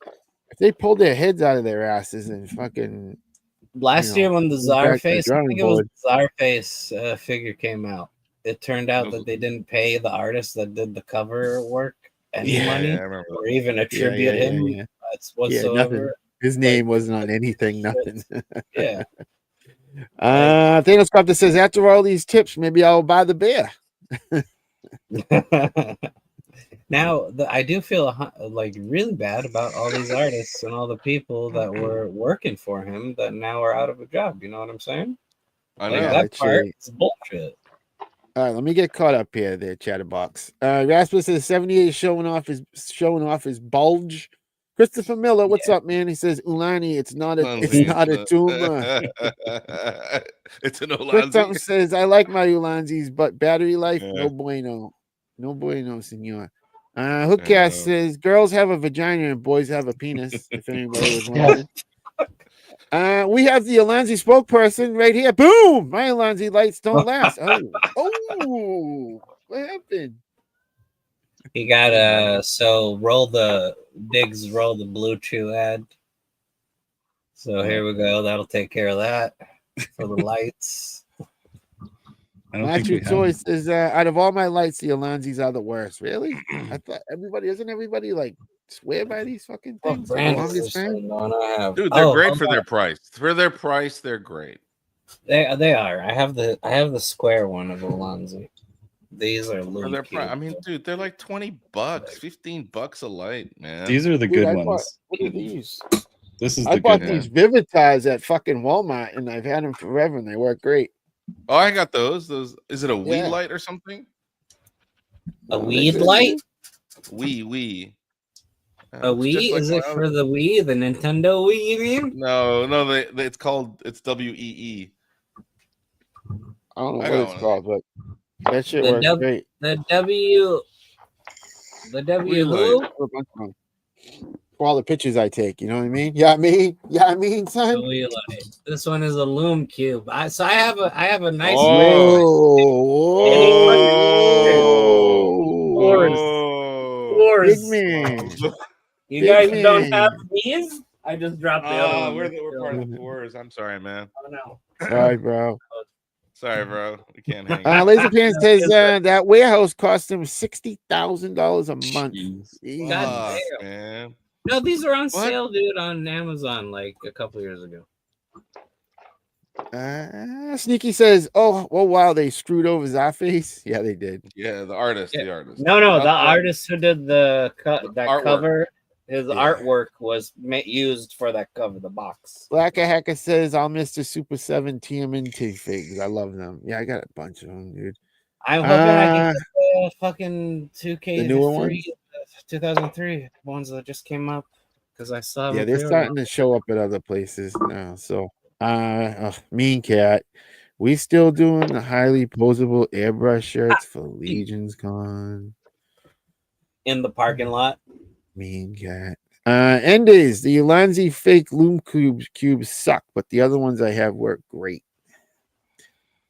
[SPEAKER 5] If they pulled their heads out of their asses and fucking
[SPEAKER 2] Last
[SPEAKER 5] you
[SPEAKER 2] year
[SPEAKER 5] know,
[SPEAKER 2] when the
[SPEAKER 5] went back to the
[SPEAKER 2] Czarface, I
[SPEAKER 5] drawing
[SPEAKER 2] think it was
[SPEAKER 5] board.
[SPEAKER 2] the Czarface figure came out. It turned out
[SPEAKER 6] Those-
[SPEAKER 2] that they didn't pay the artist that did the cover work any
[SPEAKER 5] Yeah,
[SPEAKER 2] money
[SPEAKER 6] Yeah, I remember
[SPEAKER 2] or even attribute him that's
[SPEAKER 5] Yeah, nothing.
[SPEAKER 2] whatsoever.
[SPEAKER 5] His name wasn't on anything, nothing.
[SPEAKER 2] Yeah.
[SPEAKER 5] Thanos Copter says, after all these tips, maybe I'll buy the bear.
[SPEAKER 2] Now, I do feel like really bad about all these artists and all the people that were working for him that now are out of a job. You know what I'm saying?
[SPEAKER 6] I
[SPEAKER 2] Like
[SPEAKER 6] know.
[SPEAKER 5] Yeah.
[SPEAKER 2] that part
[SPEAKER 5] actually-
[SPEAKER 2] is bullshit.
[SPEAKER 5] All right, let me get caught up here, there, Chatterbox. Rasmus says 78 is showing off his bulge. Christopher Miller, what's up, man? He says, Ulani, it's not a tumor.
[SPEAKER 6] It's an
[SPEAKER 5] Chris Thompson
[SPEAKER 6] Olanzi.
[SPEAKER 5] says, I like my Ulanzis, but battery life,
[SPEAKER 6] Yeah.
[SPEAKER 5] no bueno. No bueno, senor. Hookcast
[SPEAKER 6] Yeah.
[SPEAKER 5] says, girls have a vagina and boys have a penis, if anybody was wondering. We have the Alonzi spokesperson right here. Boom! My Alonzi lights don't last. Oh, what happened?
[SPEAKER 2] He got so roll the Blue Chew ad. So here we go. That'll take care of that for the lights.
[SPEAKER 3] I don't think we
[SPEAKER 5] Maestro
[SPEAKER 3] have.
[SPEAKER 5] Toyz says, out of all my lights, the Alonzis are the worst. Really? I thought everybody like swear by these fucking
[SPEAKER 2] What
[SPEAKER 5] things? For the
[SPEAKER 2] brand is
[SPEAKER 5] longest
[SPEAKER 2] this
[SPEAKER 5] time?
[SPEAKER 2] one I have?
[SPEAKER 6] Dude, they're great
[SPEAKER 2] hold
[SPEAKER 6] for
[SPEAKER 2] on.
[SPEAKER 6] their price. For their price, they're great.
[SPEAKER 2] They are. I have the square one of Alonzi. These are
[SPEAKER 6] For
[SPEAKER 2] Loom
[SPEAKER 6] their
[SPEAKER 2] Cube.
[SPEAKER 6] price. I mean, dude, they're like $20, $15 a light, man.
[SPEAKER 3] These are the
[SPEAKER 5] Dude,
[SPEAKER 3] good
[SPEAKER 5] I bought-
[SPEAKER 3] ones.
[SPEAKER 5] what are these?
[SPEAKER 3] This is
[SPEAKER 5] I
[SPEAKER 3] the
[SPEAKER 5] bought
[SPEAKER 3] good
[SPEAKER 5] these
[SPEAKER 3] one.
[SPEAKER 5] Vivitas at fucking Walmart, and I've had them forever, and they work great.
[SPEAKER 6] Oh, I got those. Is it a Wii
[SPEAKER 5] Yeah.
[SPEAKER 6] light or something?
[SPEAKER 2] A
[SPEAKER 5] They
[SPEAKER 2] weed
[SPEAKER 5] good,
[SPEAKER 2] light?
[SPEAKER 5] man.
[SPEAKER 6] Wii.
[SPEAKER 2] A Wii? Is it for the Wii? The Nintendo Wii? You mean?
[SPEAKER 6] No, it's called WEE.
[SPEAKER 5] I don't know
[SPEAKER 6] I
[SPEAKER 5] what
[SPEAKER 6] got
[SPEAKER 5] it's
[SPEAKER 6] one.
[SPEAKER 5] called, but that shit
[SPEAKER 2] The
[SPEAKER 5] works great.
[SPEAKER 2] The W
[SPEAKER 6] Wii
[SPEAKER 2] who?
[SPEAKER 6] light.
[SPEAKER 5] For all the pictures I take, you know what I mean? Yeah, I mean,
[SPEAKER 2] The
[SPEAKER 5] son.
[SPEAKER 2] Wii light. This one is a Loom Cube. I have a nice
[SPEAKER 5] Big
[SPEAKER 2] Fours.
[SPEAKER 5] man.
[SPEAKER 2] You
[SPEAKER 5] Big
[SPEAKER 2] guys
[SPEAKER 5] man.
[SPEAKER 2] don't have these? I just dropped the other one.
[SPEAKER 6] We're part of the fours. I'm sorry, man.
[SPEAKER 2] Oh, no.
[SPEAKER 5] Sorry, bro.
[SPEAKER 6] Sorry, bro. We can't hang.
[SPEAKER 5] Laser Pants says that warehouse cost him $60,000 a month.
[SPEAKER 3] Jeez.
[SPEAKER 5] Jeez.
[SPEAKER 2] God
[SPEAKER 6] Fuck,
[SPEAKER 2] damn.
[SPEAKER 6] man.
[SPEAKER 2] No, these are on
[SPEAKER 6] What?
[SPEAKER 2] sale, dude, on Amazon like a couple years ago.
[SPEAKER 5] Sneaky says, "Oh, wow, they screwed over Zarface." Yeah, they did.
[SPEAKER 6] Yeah, the artist.
[SPEAKER 2] Yeah.
[SPEAKER 6] The artist.
[SPEAKER 2] No, the
[SPEAKER 6] Not
[SPEAKER 2] artist who did that
[SPEAKER 6] Artwork.
[SPEAKER 2] cover, his
[SPEAKER 5] Yeah.
[SPEAKER 2] artwork was used for that cover, the box.
[SPEAKER 5] Blacker Hacker says, "I'll miss the Super 7 TMNT figs. I love them. Yeah, I got a bunch of them, dude.
[SPEAKER 2] I'm hoping I can get the fucking 2K
[SPEAKER 5] The newer ones?
[SPEAKER 2] 2003 ones that just came up because I saw them.
[SPEAKER 5] Yeah, they're starting to show up at other places now. So, Mean Cat, we still doing the highly posable airbrush shirts for Legion's Con.
[SPEAKER 2] in the parking lot.
[SPEAKER 5] Mean Cat. Endays, the Ulanzi fake loom cubes suck, but the other ones I have work great.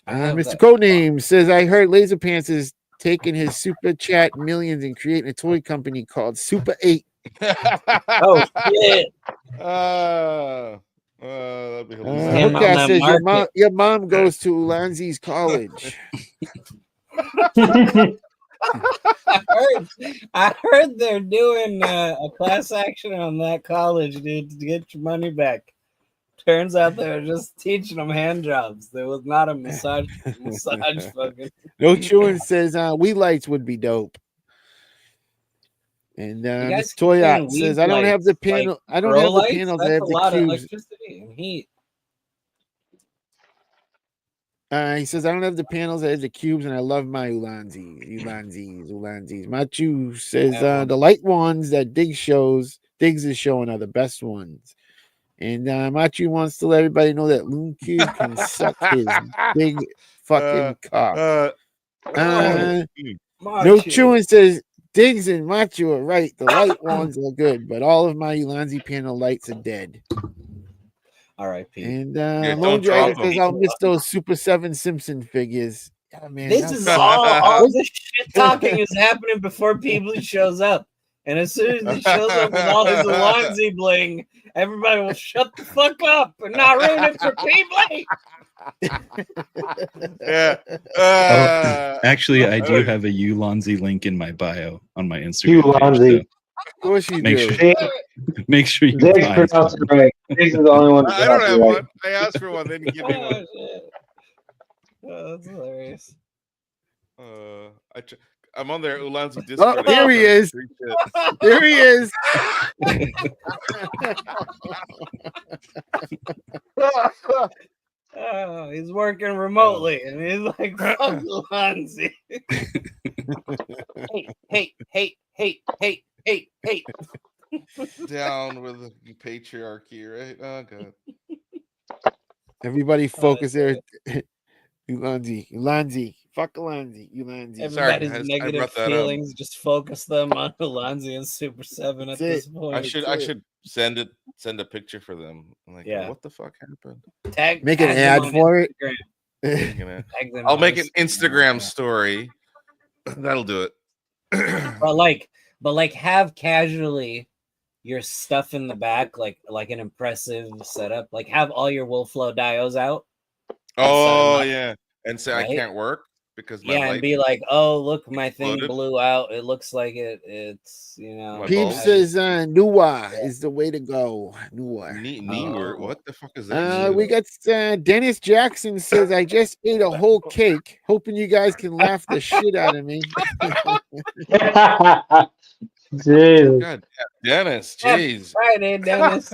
[SPEAKER 2] have
[SPEAKER 5] Mr.
[SPEAKER 2] that.
[SPEAKER 5] Codename says, I heard Laser Pants is taking his super chat millions and creating a toy company called Super 8.
[SPEAKER 2] Oh shit!
[SPEAKER 6] That'd be
[SPEAKER 2] Him
[SPEAKER 6] hilarious.
[SPEAKER 2] on
[SPEAKER 5] Hookcast
[SPEAKER 2] that
[SPEAKER 5] says
[SPEAKER 2] market.
[SPEAKER 5] your mom goes to Ulanzi's college.
[SPEAKER 2] I heard they're doing a class action on that college, dude, to get your money back. Turns out they were just teaching them hand jobs. There was not a massage fucking.
[SPEAKER 5] No Chewin says we lights would be dope. And
[SPEAKER 2] guys
[SPEAKER 5] Mr. Toyot
[SPEAKER 2] keep saying
[SPEAKER 5] says
[SPEAKER 2] weed
[SPEAKER 5] I don't have the
[SPEAKER 2] lights,
[SPEAKER 5] panel.
[SPEAKER 2] like
[SPEAKER 5] I don't
[SPEAKER 2] pro
[SPEAKER 5] have the
[SPEAKER 2] lights?
[SPEAKER 5] panels.
[SPEAKER 2] That's
[SPEAKER 5] I have
[SPEAKER 2] a
[SPEAKER 5] the
[SPEAKER 2] lot of
[SPEAKER 5] cubes.
[SPEAKER 2] electricity and heat.
[SPEAKER 5] He says, I don't have the panels, I have the cubes, and I love my Ulanzis. Machu says, the light ones that Diggs is showing are the best ones. And Machu wants to let everybody know that Loon Cube can suck his big fucking cock. No Chewin says, Diggs and Machu are right. The light ones are good, but all of my Ulanzi panel lights are dead.
[SPEAKER 2] R.I.P.
[SPEAKER 5] And
[SPEAKER 6] Yeah,
[SPEAKER 5] Lone
[SPEAKER 6] don't drop
[SPEAKER 5] Dragon says,
[SPEAKER 6] them.
[SPEAKER 5] I'll miss those Super 7 Simpson figures. Yeah, man,
[SPEAKER 2] This
[SPEAKER 5] that's
[SPEAKER 2] is
[SPEAKER 5] sucks.
[SPEAKER 2] all this shit talking is happening before Peebly shows up. And as soon as he shows up with all his Alonzi bling, everybody will shut the fuck up and not ruin it for Peebly.
[SPEAKER 6] Yeah.
[SPEAKER 3] Actually, I do have a Ulonzi link in my bio on my Instagram
[SPEAKER 4] Ulonzi.
[SPEAKER 3] page.
[SPEAKER 5] Of course you
[SPEAKER 3] Make
[SPEAKER 5] do.
[SPEAKER 3] sure, make sure you
[SPEAKER 4] Diggs
[SPEAKER 3] buy
[SPEAKER 4] pronounced
[SPEAKER 3] some.
[SPEAKER 4] it right. Diggs is the only one.
[SPEAKER 6] I don't have one. I asked for one, then you give me one.
[SPEAKER 2] Shit. Oh, that's hilarious.
[SPEAKER 6] I'm on their Ulanzi Discord.
[SPEAKER 5] Oh, here he is. There he is.
[SPEAKER 2] Oh, he's working remotely, and he's like, "Fuck Alonzi." Hey.
[SPEAKER 6] Down with the patriarchy, right? Oh god.
[SPEAKER 5] Everybody focus there. Ulanzi. Fuck Ulanzi.
[SPEAKER 2] Everybody's
[SPEAKER 6] I
[SPEAKER 2] negative
[SPEAKER 6] brought that up.
[SPEAKER 2] feelings, just focus them on Alonzi and Super 7 at
[SPEAKER 5] That's
[SPEAKER 2] this point.
[SPEAKER 6] I should send a picture for them. I'm like,
[SPEAKER 2] Yeah.
[SPEAKER 6] what the fuck happened?
[SPEAKER 5] Make an
[SPEAKER 2] tag
[SPEAKER 5] ad
[SPEAKER 2] them on
[SPEAKER 5] for it.
[SPEAKER 2] Instagram. Tag them
[SPEAKER 6] I'll
[SPEAKER 2] on
[SPEAKER 6] make an
[SPEAKER 2] Instagram.
[SPEAKER 6] Instagram story. That'll do it.
[SPEAKER 2] But like have casually your stuff in the back, like an impressive setup. Like have all your Wolflow dios out.
[SPEAKER 6] Oh yeah, and say
[SPEAKER 2] Right?
[SPEAKER 6] I can't work because my
[SPEAKER 2] Yeah, and
[SPEAKER 6] light.
[SPEAKER 2] be like, oh look, my thing
[SPEAKER 6] Exploded.
[SPEAKER 2] blew out. It looks like it's
[SPEAKER 6] My
[SPEAKER 5] Peep
[SPEAKER 6] balls.
[SPEAKER 5] says Nuwa is the way to go. Nuwa.
[SPEAKER 6] Knee what the fuck is that?
[SPEAKER 2] Oh.
[SPEAKER 5] We got Dennis Jackson says, I just ate a whole cake. Hoping you guys can laugh the shit out of me.
[SPEAKER 4] Jesus.
[SPEAKER 6] God, Dennis, jeez.
[SPEAKER 2] Friday, Dennis.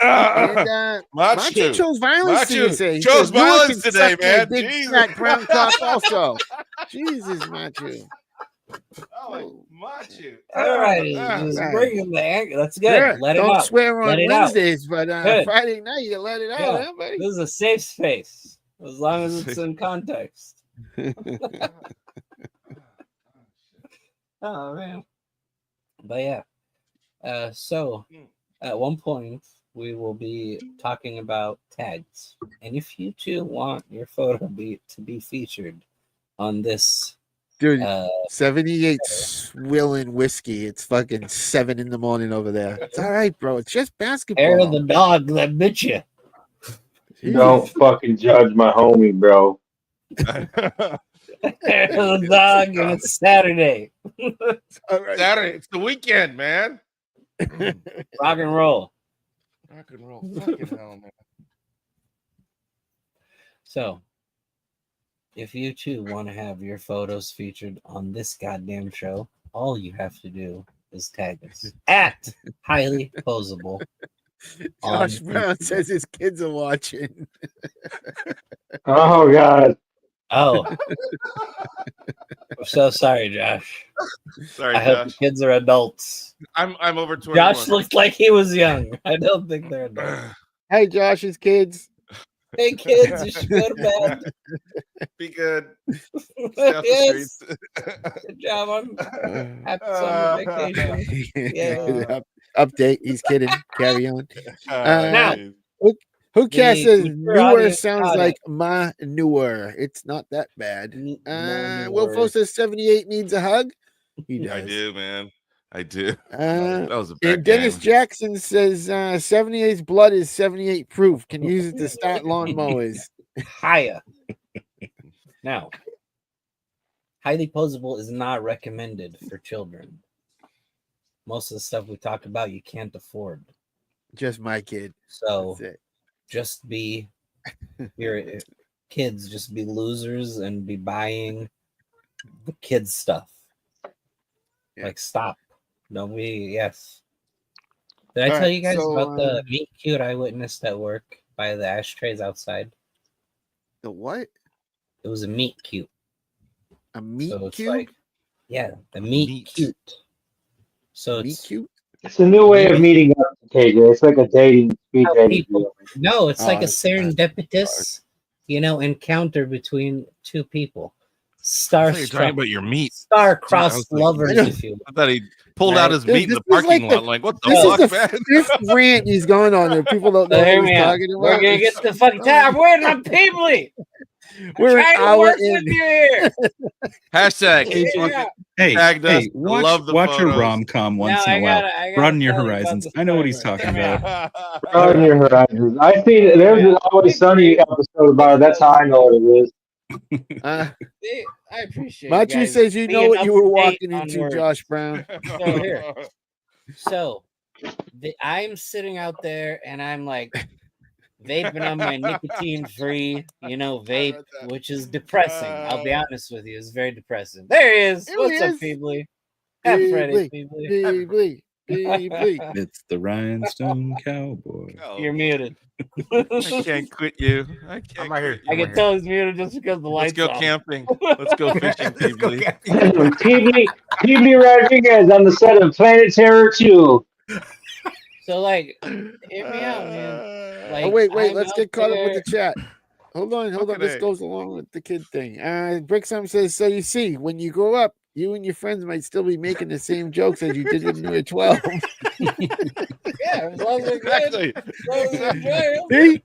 [SPEAKER 5] And Machu chose violence today. He
[SPEAKER 6] chose
[SPEAKER 5] says, "Noah
[SPEAKER 6] violence
[SPEAKER 5] can
[SPEAKER 6] today,
[SPEAKER 5] suck my
[SPEAKER 6] man.
[SPEAKER 5] Big
[SPEAKER 6] Jesus.
[SPEAKER 5] fat brown cock also. Jesus, Machu.
[SPEAKER 6] Oh, like Machu.
[SPEAKER 2] All righty, just bring him back. That's good.
[SPEAKER 5] Yeah,
[SPEAKER 2] Let it
[SPEAKER 5] don't
[SPEAKER 2] out.
[SPEAKER 5] swear on
[SPEAKER 2] Let it out.
[SPEAKER 5] Wednesdays, but
[SPEAKER 2] Good.
[SPEAKER 5] Friday night you let it out,
[SPEAKER 2] Yeah.
[SPEAKER 5] huh, buddy?
[SPEAKER 2] This is a safe space as long as it's in context. Oh man. But yeah. So at one point we will be talking about tags. And if you two want your photo to be featured on this
[SPEAKER 5] Dude, 78 swilling whiskey. It's fucking 7 in the morning over there. It's all right, bro. It's just basketball.
[SPEAKER 2] hair of the dog that bit you.
[SPEAKER 4] Don't fucking judge my homie, bro.
[SPEAKER 2] Hair of the dog, and it's Saturday.
[SPEAKER 5] All right.
[SPEAKER 6] Saturday, it's the weekend, man.
[SPEAKER 2] Rock and roll.
[SPEAKER 6] Rock and roll. Fucking hell, man.
[SPEAKER 2] So, if you too want to have your photos featured on this goddamn show, all you have to do is tag us at Highly Posable.
[SPEAKER 5] Josh Brown says his kids are watching.
[SPEAKER 4] Oh God.
[SPEAKER 2] Oh, I'm so sorry, Josh.
[SPEAKER 6] Sorry,
[SPEAKER 2] I hope the
[SPEAKER 6] Josh.
[SPEAKER 2] kids are adults.
[SPEAKER 6] I'm over 21.
[SPEAKER 2] Josh looked like he was young. I don't think they're adults.
[SPEAKER 5] Hey, Josh's kids.
[SPEAKER 2] Hey, kids, you should go to bed.
[SPEAKER 6] Be good. Stay off the
[SPEAKER 2] Yes.
[SPEAKER 6] streets.
[SPEAKER 2] Good job. I'm happy summer vacation. Yeah.
[SPEAKER 5] Update. He's kidding. Carry on.
[SPEAKER 2] Now,
[SPEAKER 5] Who Cass
[SPEAKER 2] The
[SPEAKER 5] says
[SPEAKER 2] mature
[SPEAKER 5] newer
[SPEAKER 2] audience
[SPEAKER 5] sounds
[SPEAKER 2] got
[SPEAKER 5] like manure. It's not that bad.
[SPEAKER 2] Manure.
[SPEAKER 5] Wilfo says 78 needs a hug. He does.
[SPEAKER 6] I do, man. I do. That was a bad
[SPEAKER 5] And Dennis
[SPEAKER 6] game.
[SPEAKER 5] Jackson says 78's blood is 78 proof. Can use it to start lawnmowers.
[SPEAKER 2] Hiya. Now, highly posable is not recommended for children. Most of the stuff we talked about, you can't afford.
[SPEAKER 5] Just my kid.
[SPEAKER 2] So
[SPEAKER 5] That's it.
[SPEAKER 2] just be your kids, just be losers and be buying the kids' stuff.
[SPEAKER 5] Yeah.
[SPEAKER 2] Like, stop. Don't be, yes. Did I tell you guys about the meet cute I witnessed at work by the ashtrays outside?
[SPEAKER 5] The what?
[SPEAKER 2] It was a meat cute.
[SPEAKER 5] A meat
[SPEAKER 2] So it's
[SPEAKER 5] cube?
[SPEAKER 2] like, yeah, the meat
[SPEAKER 6] Meat.
[SPEAKER 2] cute. So
[SPEAKER 5] Meat
[SPEAKER 2] it's
[SPEAKER 5] cube?
[SPEAKER 4] It's a new way of meeting up, KJ. It's like a dating speed
[SPEAKER 2] how
[SPEAKER 4] dating.
[SPEAKER 2] people. No, it's like a
[SPEAKER 5] Oh,
[SPEAKER 2] serendipitous, encounter between two people.
[SPEAKER 6] I thought you were talking
[SPEAKER 2] Starstruck,
[SPEAKER 6] about your meat. I
[SPEAKER 2] star-crossed
[SPEAKER 6] was like-
[SPEAKER 2] lovers,
[SPEAKER 5] I know.
[SPEAKER 2] if you will.
[SPEAKER 6] I thought he pulled
[SPEAKER 2] Right.
[SPEAKER 6] out his meat in the
[SPEAKER 5] This is
[SPEAKER 6] parking
[SPEAKER 5] like
[SPEAKER 6] lot. Like, what the
[SPEAKER 5] This is
[SPEAKER 6] fuck,
[SPEAKER 5] the
[SPEAKER 6] man?
[SPEAKER 5] fifth rant he's going on there. People don't know
[SPEAKER 2] So
[SPEAKER 5] what
[SPEAKER 2] hear
[SPEAKER 5] he's
[SPEAKER 2] me out.
[SPEAKER 5] talking about.
[SPEAKER 2] We're gonna get to the fucking time. I'm waiting on Peebly.
[SPEAKER 5] We're an
[SPEAKER 2] Trying to
[SPEAKER 5] hour
[SPEAKER 2] work
[SPEAKER 5] in.
[SPEAKER 2] with you here.
[SPEAKER 6] Hashtag.
[SPEAKER 5] Hey,
[SPEAKER 2] Yeah.
[SPEAKER 3] Hey,
[SPEAKER 6] Tagged us.
[SPEAKER 3] hey,
[SPEAKER 6] I
[SPEAKER 3] watch,
[SPEAKER 6] love the
[SPEAKER 3] watch a
[SPEAKER 6] photos.
[SPEAKER 3] rom-com once
[SPEAKER 2] Now
[SPEAKER 3] in a while.
[SPEAKER 2] I
[SPEAKER 3] Broaden your
[SPEAKER 2] tell you about
[SPEAKER 3] horizons.
[SPEAKER 2] the
[SPEAKER 3] I know what he's
[SPEAKER 2] story.
[SPEAKER 3] talking about.
[SPEAKER 4] Broaden your horizons. I see there's an Always Sunny episode about it. That's how I know what it is.
[SPEAKER 2] See, I appreciate
[SPEAKER 5] Machu
[SPEAKER 2] you guys
[SPEAKER 5] says you know
[SPEAKER 2] being
[SPEAKER 5] what you were
[SPEAKER 2] up to date
[SPEAKER 5] walking
[SPEAKER 2] on
[SPEAKER 5] into,
[SPEAKER 2] words.
[SPEAKER 5] Josh Brown.
[SPEAKER 2] So here. So I'm sitting out there and I'm like vaping on my nicotine-free, vape, which is depressing. I'll be honest with you, it's very depressing. There he is.
[SPEAKER 5] There
[SPEAKER 2] What's
[SPEAKER 5] he
[SPEAKER 2] up,
[SPEAKER 5] is.
[SPEAKER 2] Peebly? Have Freddy,
[SPEAKER 5] Peebly,
[SPEAKER 2] Peebly.
[SPEAKER 5] Peebly.
[SPEAKER 3] It's the Rhinestone Cowboy.
[SPEAKER 2] You're muted.
[SPEAKER 6] I can't quit you. I can't.
[SPEAKER 7] I'm right here.
[SPEAKER 6] quit you.
[SPEAKER 2] I can tell he's muted just because the
[SPEAKER 6] Let's
[SPEAKER 2] lights
[SPEAKER 6] go
[SPEAKER 2] off.
[SPEAKER 6] camping. Let's go fishing, Peebly.
[SPEAKER 4] PB Rodriguez on the set of Planet Terror 2.
[SPEAKER 2] So hear me out, man. Like,
[SPEAKER 5] Oh, wait,
[SPEAKER 2] I'm
[SPEAKER 5] let's
[SPEAKER 2] out
[SPEAKER 5] get caught up with
[SPEAKER 2] there-
[SPEAKER 5] the chat. Hold on.
[SPEAKER 6] Okay.
[SPEAKER 5] This goes along with the kid thing. Brixham says, so you see, when you grow up, you and your friends might still be making the same jokes as you did when you were 12.
[SPEAKER 2] Yeah, as long as we're good.
[SPEAKER 6] Exactly.
[SPEAKER 2] As long as we're enjoying.
[SPEAKER 5] See?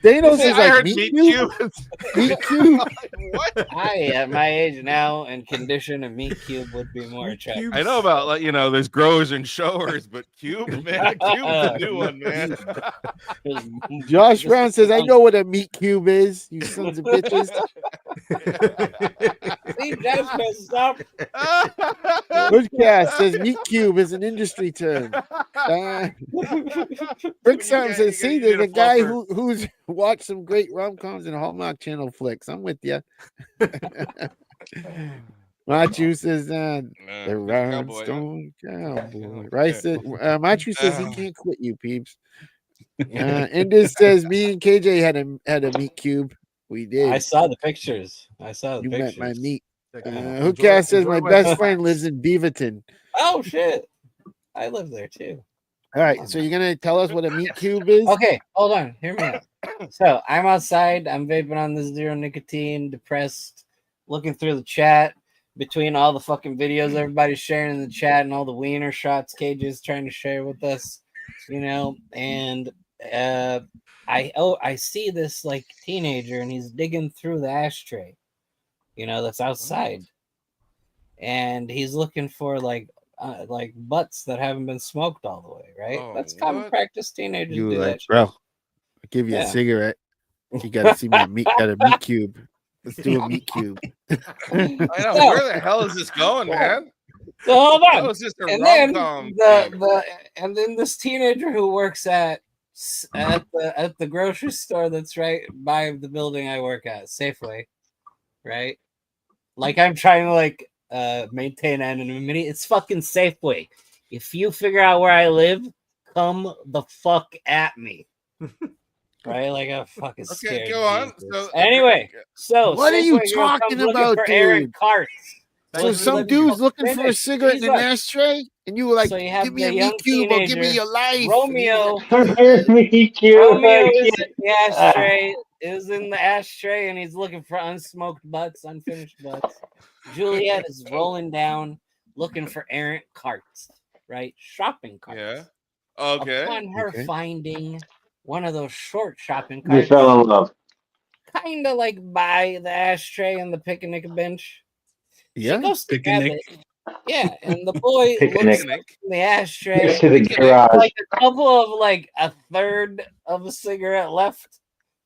[SPEAKER 5] Thanos
[SPEAKER 6] Hey,
[SPEAKER 5] is
[SPEAKER 6] I
[SPEAKER 5] like,
[SPEAKER 6] heard
[SPEAKER 5] meat
[SPEAKER 6] meat
[SPEAKER 5] cube?
[SPEAKER 6] cubes.
[SPEAKER 5] Meat cube?
[SPEAKER 6] What?
[SPEAKER 2] I, at my age now and condition, a meat cube would be more attractive.
[SPEAKER 6] I know about there's growers and showers, but cube, man, cube's the new one, man.
[SPEAKER 5] Josh Brown says, I know what a meat cube is, you sons of bitches.
[SPEAKER 2] See, Josh goes, stop.
[SPEAKER 5] Woodcast says meat cube is an industry term. Brick Sound says, see, there's a guy who's watched some great rom-coms and Hallmark Channel flicks. I'm with you. Machu says, the Rhinestone Cowboy. Right? Machu says he can't quit you, peeps. Indus says, me and KJ had a meat cube. We did.
[SPEAKER 2] I saw the pictures.
[SPEAKER 5] You met my meat.
[SPEAKER 7] Enjoy
[SPEAKER 5] Hookcast says, my best
[SPEAKER 7] my-
[SPEAKER 5] friend lives in Beaverton.
[SPEAKER 2] Oh, shit. I live there, too.
[SPEAKER 5] All right, so you're gonna tell us what a meat cube is?
[SPEAKER 2] Okay, hold on. Hear me out. So I'm outside. I'm vaping on the zero nicotine, depressed, looking through the chat between all the fucking videos everybody's sharing in the chat and all the wiener shots KJ's trying to share with us, and I see this like teenager and he's digging through the ashtray, that's outside, and he's looking for like butts that haven't been smoked all the way, right?
[SPEAKER 6] Oh,
[SPEAKER 2] That's common
[SPEAKER 6] what?
[SPEAKER 2] practice. Teenagers
[SPEAKER 5] You
[SPEAKER 2] do
[SPEAKER 5] like,
[SPEAKER 2] that shit.
[SPEAKER 5] bro? I'll give you
[SPEAKER 2] Yeah.
[SPEAKER 5] a cigarette. You gotta see my meat. Got a meat cube. Let's do a meat cube.
[SPEAKER 6] I know. Where the hell is this going, man?
[SPEAKER 2] So hold
[SPEAKER 6] That
[SPEAKER 2] on.
[SPEAKER 6] was just a
[SPEAKER 2] And then
[SPEAKER 6] rom-com.
[SPEAKER 2] and then this teenager who works at the grocery store that's right by the building I work at, Safeway, right? Like I'm trying to maintain anonymity. It's fucking Safeway. If you figure out where I live, come the fuck at me. Right? Like I'm fucking scared.
[SPEAKER 6] Okay, go on.
[SPEAKER 2] Jesus.
[SPEAKER 6] So,
[SPEAKER 2] Anyway, so
[SPEAKER 5] What are you
[SPEAKER 2] Safeway girl
[SPEAKER 5] talking
[SPEAKER 2] comes looking
[SPEAKER 5] about,
[SPEAKER 2] for Aaron
[SPEAKER 5] dude?
[SPEAKER 2] Carts.
[SPEAKER 5] So
[SPEAKER 2] Like,
[SPEAKER 5] some
[SPEAKER 2] like,
[SPEAKER 5] dude's looking for a
[SPEAKER 2] finish.
[SPEAKER 5] cigarette
[SPEAKER 2] He's
[SPEAKER 5] in an
[SPEAKER 2] like-
[SPEAKER 5] ashtray, and you were like,
[SPEAKER 2] So you have
[SPEAKER 5] "Give me a
[SPEAKER 2] the young
[SPEAKER 5] meat cube or give me
[SPEAKER 2] teenager,
[SPEAKER 5] your life."
[SPEAKER 2] Romeo.
[SPEAKER 4] Me cute.
[SPEAKER 2] Romeo is in the ashtray. Is in the ashtray, and he's looking for unsmoked butts, unfinished butts. Juliet is rolling down, looking for errant carts, right? Shopping carts.
[SPEAKER 6] yeah. Okay.
[SPEAKER 2] Upon her
[SPEAKER 5] Okay.
[SPEAKER 2] finding one of those short shopping
[SPEAKER 4] They
[SPEAKER 2] carts,
[SPEAKER 4] fell in love.
[SPEAKER 2] kind of like by the ashtray and the picnic bench.
[SPEAKER 5] Yeah.
[SPEAKER 2] She goes to grab
[SPEAKER 3] Picnic.
[SPEAKER 2] it. Yeah, and the boy
[SPEAKER 4] Picnic.
[SPEAKER 2] looks in the ashtray.
[SPEAKER 4] Next to the garage.
[SPEAKER 2] Like a couple of a third of a cigarette left,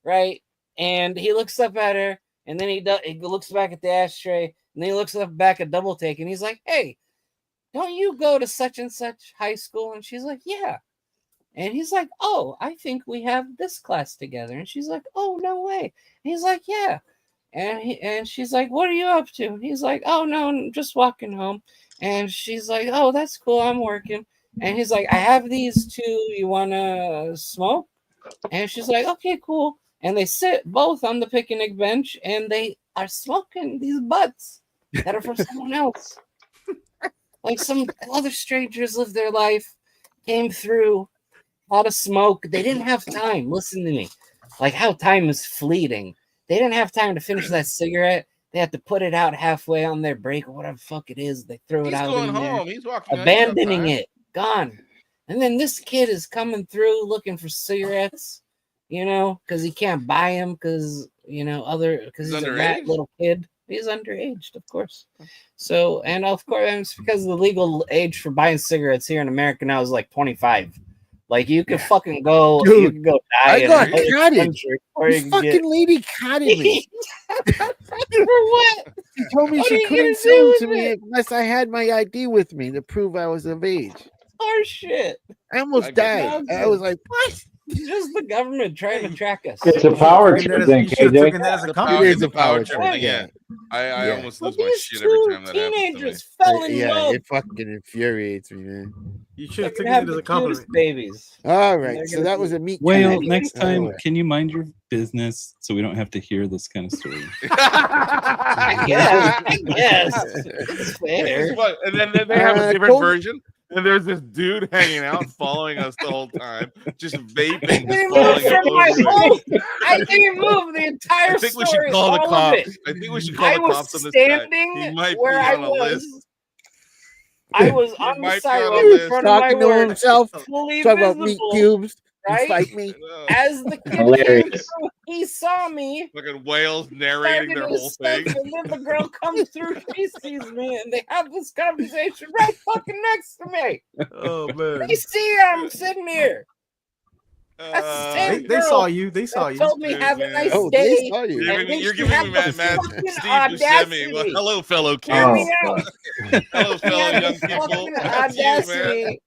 [SPEAKER 2] right? And he looks up at her, and then he looks back at the ashtray, and then he looks up back at double take, and he's like, "Hey, don't you go to such and such high school?" And she's like, "Yeah." And he's like, "Oh, I think we have this class together." And she's like, "Oh, no way." And he's like, "Yeah." And she's like, "What are you up to?" And he's like, "Oh, no, I'm just walking home." And she's like, "Oh, that's cool. I'm working." And he's like, "I have these two. You want to smoke?" And she's like, "Okay, cool." and they sit both on the picnic bench, and they are smoking these butts that are for someone else. Like some other strangers lived their life, came through, had a smoke. They didn't have time. Listen to me. Like how time is fleeting. They didn't have time to finish that cigarette. They had to put it out halfway on their break or whatever the fuck it is. They throw it out
[SPEAKER 6] going
[SPEAKER 2] in
[SPEAKER 6] home.
[SPEAKER 2] there,
[SPEAKER 6] He's walking.
[SPEAKER 2] abandoning it, gone. And then this kid is coming through looking for cigarettes, because he can't buy them because because he's a rat little kid. He's underaged, of course. So, and of course, it's because the legal age for buying cigarettes here in America now is like 25. Like you can fucking go,
[SPEAKER 5] Dude,
[SPEAKER 2] you can go die.
[SPEAKER 5] I got
[SPEAKER 2] in
[SPEAKER 5] cottage. This
[SPEAKER 2] this
[SPEAKER 5] fucking lady cotted me.
[SPEAKER 2] For what?
[SPEAKER 5] She told me
[SPEAKER 2] What are
[SPEAKER 5] she
[SPEAKER 2] you
[SPEAKER 5] couldn't
[SPEAKER 2] gonna
[SPEAKER 5] sell
[SPEAKER 2] do
[SPEAKER 5] it to
[SPEAKER 2] with
[SPEAKER 5] me
[SPEAKER 2] it?
[SPEAKER 5] unless I had my ID with me to prove I was of age.
[SPEAKER 2] Horse shit.
[SPEAKER 5] I almost died. I was like, what?
[SPEAKER 2] It's just the government trying to track us.
[SPEAKER 4] It's a power
[SPEAKER 7] Taken that
[SPEAKER 4] trip
[SPEAKER 7] as-
[SPEAKER 4] thing,
[SPEAKER 7] you should have
[SPEAKER 4] KJ.
[SPEAKER 7] taken that as a
[SPEAKER 5] It
[SPEAKER 7] compliment.
[SPEAKER 5] is a power trip.
[SPEAKER 6] thing, yeah. I almost
[SPEAKER 2] Well,
[SPEAKER 6] lose my
[SPEAKER 2] these
[SPEAKER 6] shit every
[SPEAKER 2] two
[SPEAKER 6] time that happens to me.
[SPEAKER 2] teenagers fell in
[SPEAKER 5] Yeah,
[SPEAKER 2] love.
[SPEAKER 5] it fucking infuriates me, man.
[SPEAKER 7] You should have
[SPEAKER 2] They're
[SPEAKER 7] taken
[SPEAKER 2] gonna
[SPEAKER 7] it
[SPEAKER 2] have
[SPEAKER 7] as
[SPEAKER 2] the
[SPEAKER 7] a compliment.
[SPEAKER 2] cutest babies.
[SPEAKER 5] All
[SPEAKER 2] They're
[SPEAKER 5] right, so
[SPEAKER 2] gonna
[SPEAKER 5] that
[SPEAKER 2] be-
[SPEAKER 5] was a meat.
[SPEAKER 3] Well,
[SPEAKER 5] cute.
[SPEAKER 3] next time,
[SPEAKER 5] Anyway.
[SPEAKER 3] can you mind your business so we don't have to hear this kind of story?
[SPEAKER 2] Yeah, I guess. It's fair.
[SPEAKER 6] And then they have a different
[SPEAKER 5] Cody-
[SPEAKER 6] version. And there's this dude hanging out, following us the whole time, just vaping,
[SPEAKER 2] I
[SPEAKER 6] just
[SPEAKER 2] didn't
[SPEAKER 6] falling
[SPEAKER 2] move from my
[SPEAKER 6] over.
[SPEAKER 2] home. I didn't move the entire
[SPEAKER 6] I think we
[SPEAKER 2] story.
[SPEAKER 6] should call the
[SPEAKER 2] all of it.
[SPEAKER 6] cops. I think we should call
[SPEAKER 2] I
[SPEAKER 6] the
[SPEAKER 2] was
[SPEAKER 6] cops on this guy.
[SPEAKER 2] standing
[SPEAKER 6] He might
[SPEAKER 2] where
[SPEAKER 6] be
[SPEAKER 2] I
[SPEAKER 6] on a
[SPEAKER 2] was.
[SPEAKER 6] list.
[SPEAKER 2] I was
[SPEAKER 6] He
[SPEAKER 2] on the
[SPEAKER 6] might be on a
[SPEAKER 2] sidewalk
[SPEAKER 6] list.
[SPEAKER 2] in front of my
[SPEAKER 5] Talking to
[SPEAKER 2] work,
[SPEAKER 5] himself,
[SPEAKER 2] fully
[SPEAKER 5] talk about meat
[SPEAKER 2] visible,
[SPEAKER 5] cubes. You
[SPEAKER 2] right?
[SPEAKER 5] fight me.
[SPEAKER 2] As the kid came
[SPEAKER 4] Hilarious.
[SPEAKER 2] through, he saw me.
[SPEAKER 6] Fucking whales narrating
[SPEAKER 2] Started
[SPEAKER 6] their
[SPEAKER 2] to
[SPEAKER 6] whole
[SPEAKER 2] stuff,
[SPEAKER 6] thing.
[SPEAKER 2] and then the girl comes through. She sees me, and they have this conversation right fucking next to me.
[SPEAKER 7] Oh man.
[SPEAKER 2] They see I'm sitting here. That's the same
[SPEAKER 7] They
[SPEAKER 2] girl
[SPEAKER 7] saw you. They saw
[SPEAKER 2] that
[SPEAKER 7] you.
[SPEAKER 2] told me
[SPEAKER 6] Dude,
[SPEAKER 2] have a
[SPEAKER 6] man.
[SPEAKER 2] nice
[SPEAKER 5] Oh, they
[SPEAKER 2] day.
[SPEAKER 5] saw you.
[SPEAKER 6] You're
[SPEAKER 2] And
[SPEAKER 6] giving,
[SPEAKER 2] then
[SPEAKER 6] you're
[SPEAKER 2] she
[SPEAKER 6] giving
[SPEAKER 2] had
[SPEAKER 6] me
[SPEAKER 2] the
[SPEAKER 6] mad
[SPEAKER 2] fucking
[SPEAKER 6] Steve Buscemi. Well,
[SPEAKER 2] audacity.
[SPEAKER 6] hello, fellow
[SPEAKER 2] Hear me
[SPEAKER 6] kids.
[SPEAKER 2] out.
[SPEAKER 6] Hello,
[SPEAKER 2] She
[SPEAKER 6] fellow
[SPEAKER 2] had
[SPEAKER 6] young
[SPEAKER 2] the
[SPEAKER 6] people.
[SPEAKER 2] fucking
[SPEAKER 6] That's you, man.
[SPEAKER 2] audacity.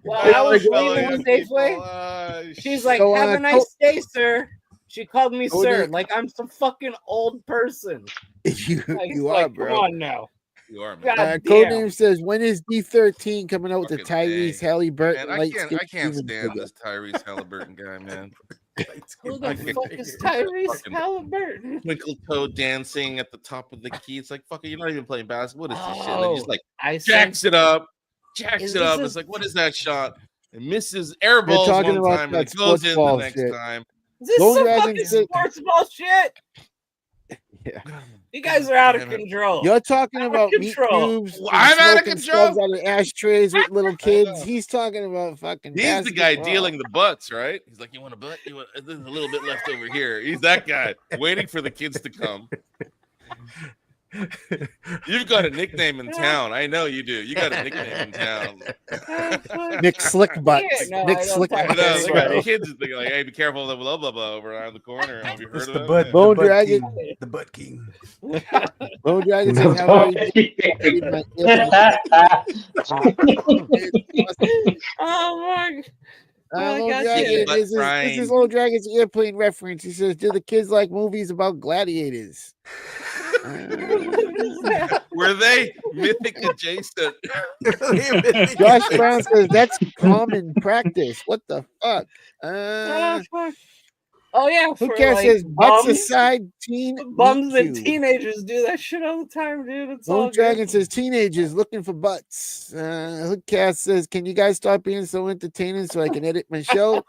[SPEAKER 2] While I
[SPEAKER 6] Hello,
[SPEAKER 2] was
[SPEAKER 6] fellow
[SPEAKER 2] leaving
[SPEAKER 6] young
[SPEAKER 2] Safeway,
[SPEAKER 6] people.
[SPEAKER 2] she's like,
[SPEAKER 5] So,
[SPEAKER 2] have a nice day, sir. She called me
[SPEAKER 5] Oh,
[SPEAKER 2] sir,
[SPEAKER 5] dude.
[SPEAKER 2] like I'm some fucking old person.
[SPEAKER 5] You,
[SPEAKER 2] Like,
[SPEAKER 5] you
[SPEAKER 2] like,
[SPEAKER 5] are, bro.
[SPEAKER 2] Come on now.
[SPEAKER 6] You are, man.
[SPEAKER 2] God damn.
[SPEAKER 5] Codename says, when is D13 coming out with the
[SPEAKER 6] Fucking
[SPEAKER 5] Tyrese
[SPEAKER 6] dang.
[SPEAKER 5] Halliburton
[SPEAKER 6] Man,
[SPEAKER 5] light
[SPEAKER 6] I can't stand this Tyrese Halliburton guy, man.
[SPEAKER 2] Who the
[SPEAKER 6] Okay.
[SPEAKER 2] fuck is Tyrese
[SPEAKER 6] Fucking-
[SPEAKER 2] Halliburton?
[SPEAKER 6] Twinkle toe dancing at the top of the key. It's like, fucking, you're not even playing basketball. What is this shit? And then he's like,
[SPEAKER 2] I
[SPEAKER 6] jacks it up. Jacks
[SPEAKER 2] Is
[SPEAKER 6] it
[SPEAKER 2] this
[SPEAKER 6] up.
[SPEAKER 2] a-
[SPEAKER 6] It's like, what is that shot? And misses air balls
[SPEAKER 5] talking
[SPEAKER 6] one
[SPEAKER 5] about
[SPEAKER 6] time
[SPEAKER 5] that
[SPEAKER 6] and it goes
[SPEAKER 5] sports
[SPEAKER 6] in the
[SPEAKER 5] ball
[SPEAKER 6] next
[SPEAKER 5] shit.
[SPEAKER 6] time.
[SPEAKER 2] Is this
[SPEAKER 5] Lone
[SPEAKER 2] some
[SPEAKER 5] Dragon
[SPEAKER 2] fucking
[SPEAKER 5] said-
[SPEAKER 2] sports ball shit?
[SPEAKER 5] Yeah.
[SPEAKER 2] You guys are out of
[SPEAKER 6] Damn it.
[SPEAKER 2] control.
[SPEAKER 5] You're talking
[SPEAKER 2] Out of
[SPEAKER 5] about meat
[SPEAKER 2] control.
[SPEAKER 5] cubes.
[SPEAKER 6] Well,
[SPEAKER 5] and
[SPEAKER 6] I'm out of
[SPEAKER 5] smoking
[SPEAKER 6] control.
[SPEAKER 5] stubs out of ashtrays with little kids.
[SPEAKER 6] know.
[SPEAKER 5] He's talking about fucking.
[SPEAKER 6] He's the guy
[SPEAKER 5] basketball.
[SPEAKER 6] dealing the butts, right? He's like, you want a butt? You want? There's a little bit left over here. He's that guy waiting for the kids to come. You've got a nickname in town. I know you do. You got a nickname in town.
[SPEAKER 5] Nick Slick Butts.
[SPEAKER 2] Yeah, no,
[SPEAKER 5] Nick
[SPEAKER 2] I don't
[SPEAKER 5] Slick
[SPEAKER 2] talk
[SPEAKER 6] I
[SPEAKER 2] Butts.
[SPEAKER 6] know, they got
[SPEAKER 2] Right.
[SPEAKER 6] kids that like, hey, be careful of the blah blah blah over around the corner. Have you heard
[SPEAKER 7] It's
[SPEAKER 6] of
[SPEAKER 7] the
[SPEAKER 6] it?
[SPEAKER 7] butt.
[SPEAKER 6] Yeah.
[SPEAKER 5] Bone
[SPEAKER 7] the butt
[SPEAKER 5] Dragon.
[SPEAKER 7] king. The butt king.
[SPEAKER 5] Lone Dragon says, "How are you?"
[SPEAKER 2] Oh my! Oh,
[SPEAKER 5] Lone
[SPEAKER 2] God,
[SPEAKER 5] Dragon,
[SPEAKER 6] yeah.
[SPEAKER 5] this is Lone Dragon's airplane reference. He says, "Do the kids like movies about gladiators?"
[SPEAKER 6] Were they mythic adjacent?
[SPEAKER 5] Josh Brown says that's common practice. What the fuck?
[SPEAKER 2] Oh yeah,
[SPEAKER 5] Who
[SPEAKER 2] for
[SPEAKER 5] cares?
[SPEAKER 2] like
[SPEAKER 5] Says butts
[SPEAKER 2] bums,
[SPEAKER 5] aside, teen
[SPEAKER 2] bums
[SPEAKER 5] meet
[SPEAKER 2] and
[SPEAKER 5] cute.
[SPEAKER 2] teenagers do that shit all the time, dude. It's all
[SPEAKER 5] Lone
[SPEAKER 2] good.
[SPEAKER 5] Dragon says teenagers looking for butts. Hoodcast says, "Can you guys stop being so entertaining so I can edit my show?"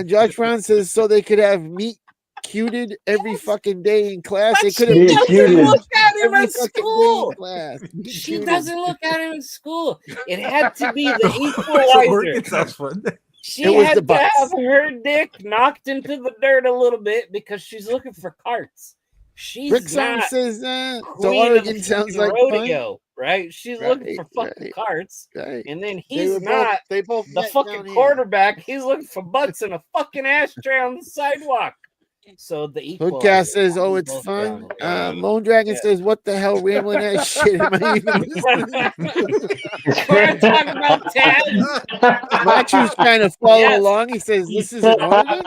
[SPEAKER 5] Josh Brown says, "So they could have meat cuted every fucking day in class. They
[SPEAKER 2] But
[SPEAKER 5] could
[SPEAKER 2] she
[SPEAKER 5] have
[SPEAKER 4] Meat
[SPEAKER 2] doesn't
[SPEAKER 4] cuted.
[SPEAKER 2] look at him
[SPEAKER 5] every
[SPEAKER 2] in
[SPEAKER 5] fucking day
[SPEAKER 2] school.
[SPEAKER 5] in class. Meat
[SPEAKER 2] She
[SPEAKER 5] cuted.
[SPEAKER 2] doesn't look at him in school. It had to be the
[SPEAKER 7] Work,
[SPEAKER 2] equalizer.
[SPEAKER 7] it sounds fun.
[SPEAKER 2] She
[SPEAKER 5] It was
[SPEAKER 2] had
[SPEAKER 5] the
[SPEAKER 2] to
[SPEAKER 5] butts.
[SPEAKER 2] have her dick knocked into the dirt a little bit because she's looking for carts. She's
[SPEAKER 5] Rick Song
[SPEAKER 2] not
[SPEAKER 5] says, so
[SPEAKER 2] queen of
[SPEAKER 5] Oregon
[SPEAKER 2] the
[SPEAKER 5] sounds
[SPEAKER 2] fucking
[SPEAKER 5] like
[SPEAKER 2] rodeo, right? She's looking for
[SPEAKER 5] Right,
[SPEAKER 2] fucking
[SPEAKER 5] right.
[SPEAKER 2] carts,
[SPEAKER 5] fun. Right.
[SPEAKER 2] and then
[SPEAKER 5] They
[SPEAKER 2] he's
[SPEAKER 5] were
[SPEAKER 2] not
[SPEAKER 5] they both
[SPEAKER 2] the
[SPEAKER 5] met
[SPEAKER 2] fucking
[SPEAKER 5] down here.
[SPEAKER 2] quarterback. He's looking for butts in a fucking ashtray on the sidewalk. So the equalizer.
[SPEAKER 5] Hoodcast says, "Oh, it's
[SPEAKER 2] Both
[SPEAKER 5] fun."
[SPEAKER 2] down.
[SPEAKER 5] Lone Dragon
[SPEAKER 2] Yeah.
[SPEAKER 5] says, "What the hell, rambling ass shit am I even listening?"
[SPEAKER 2] We're talking about tags.
[SPEAKER 5] Machu's trying to follow
[SPEAKER 2] Yes.
[SPEAKER 5] along. He says, "This is in Oregon."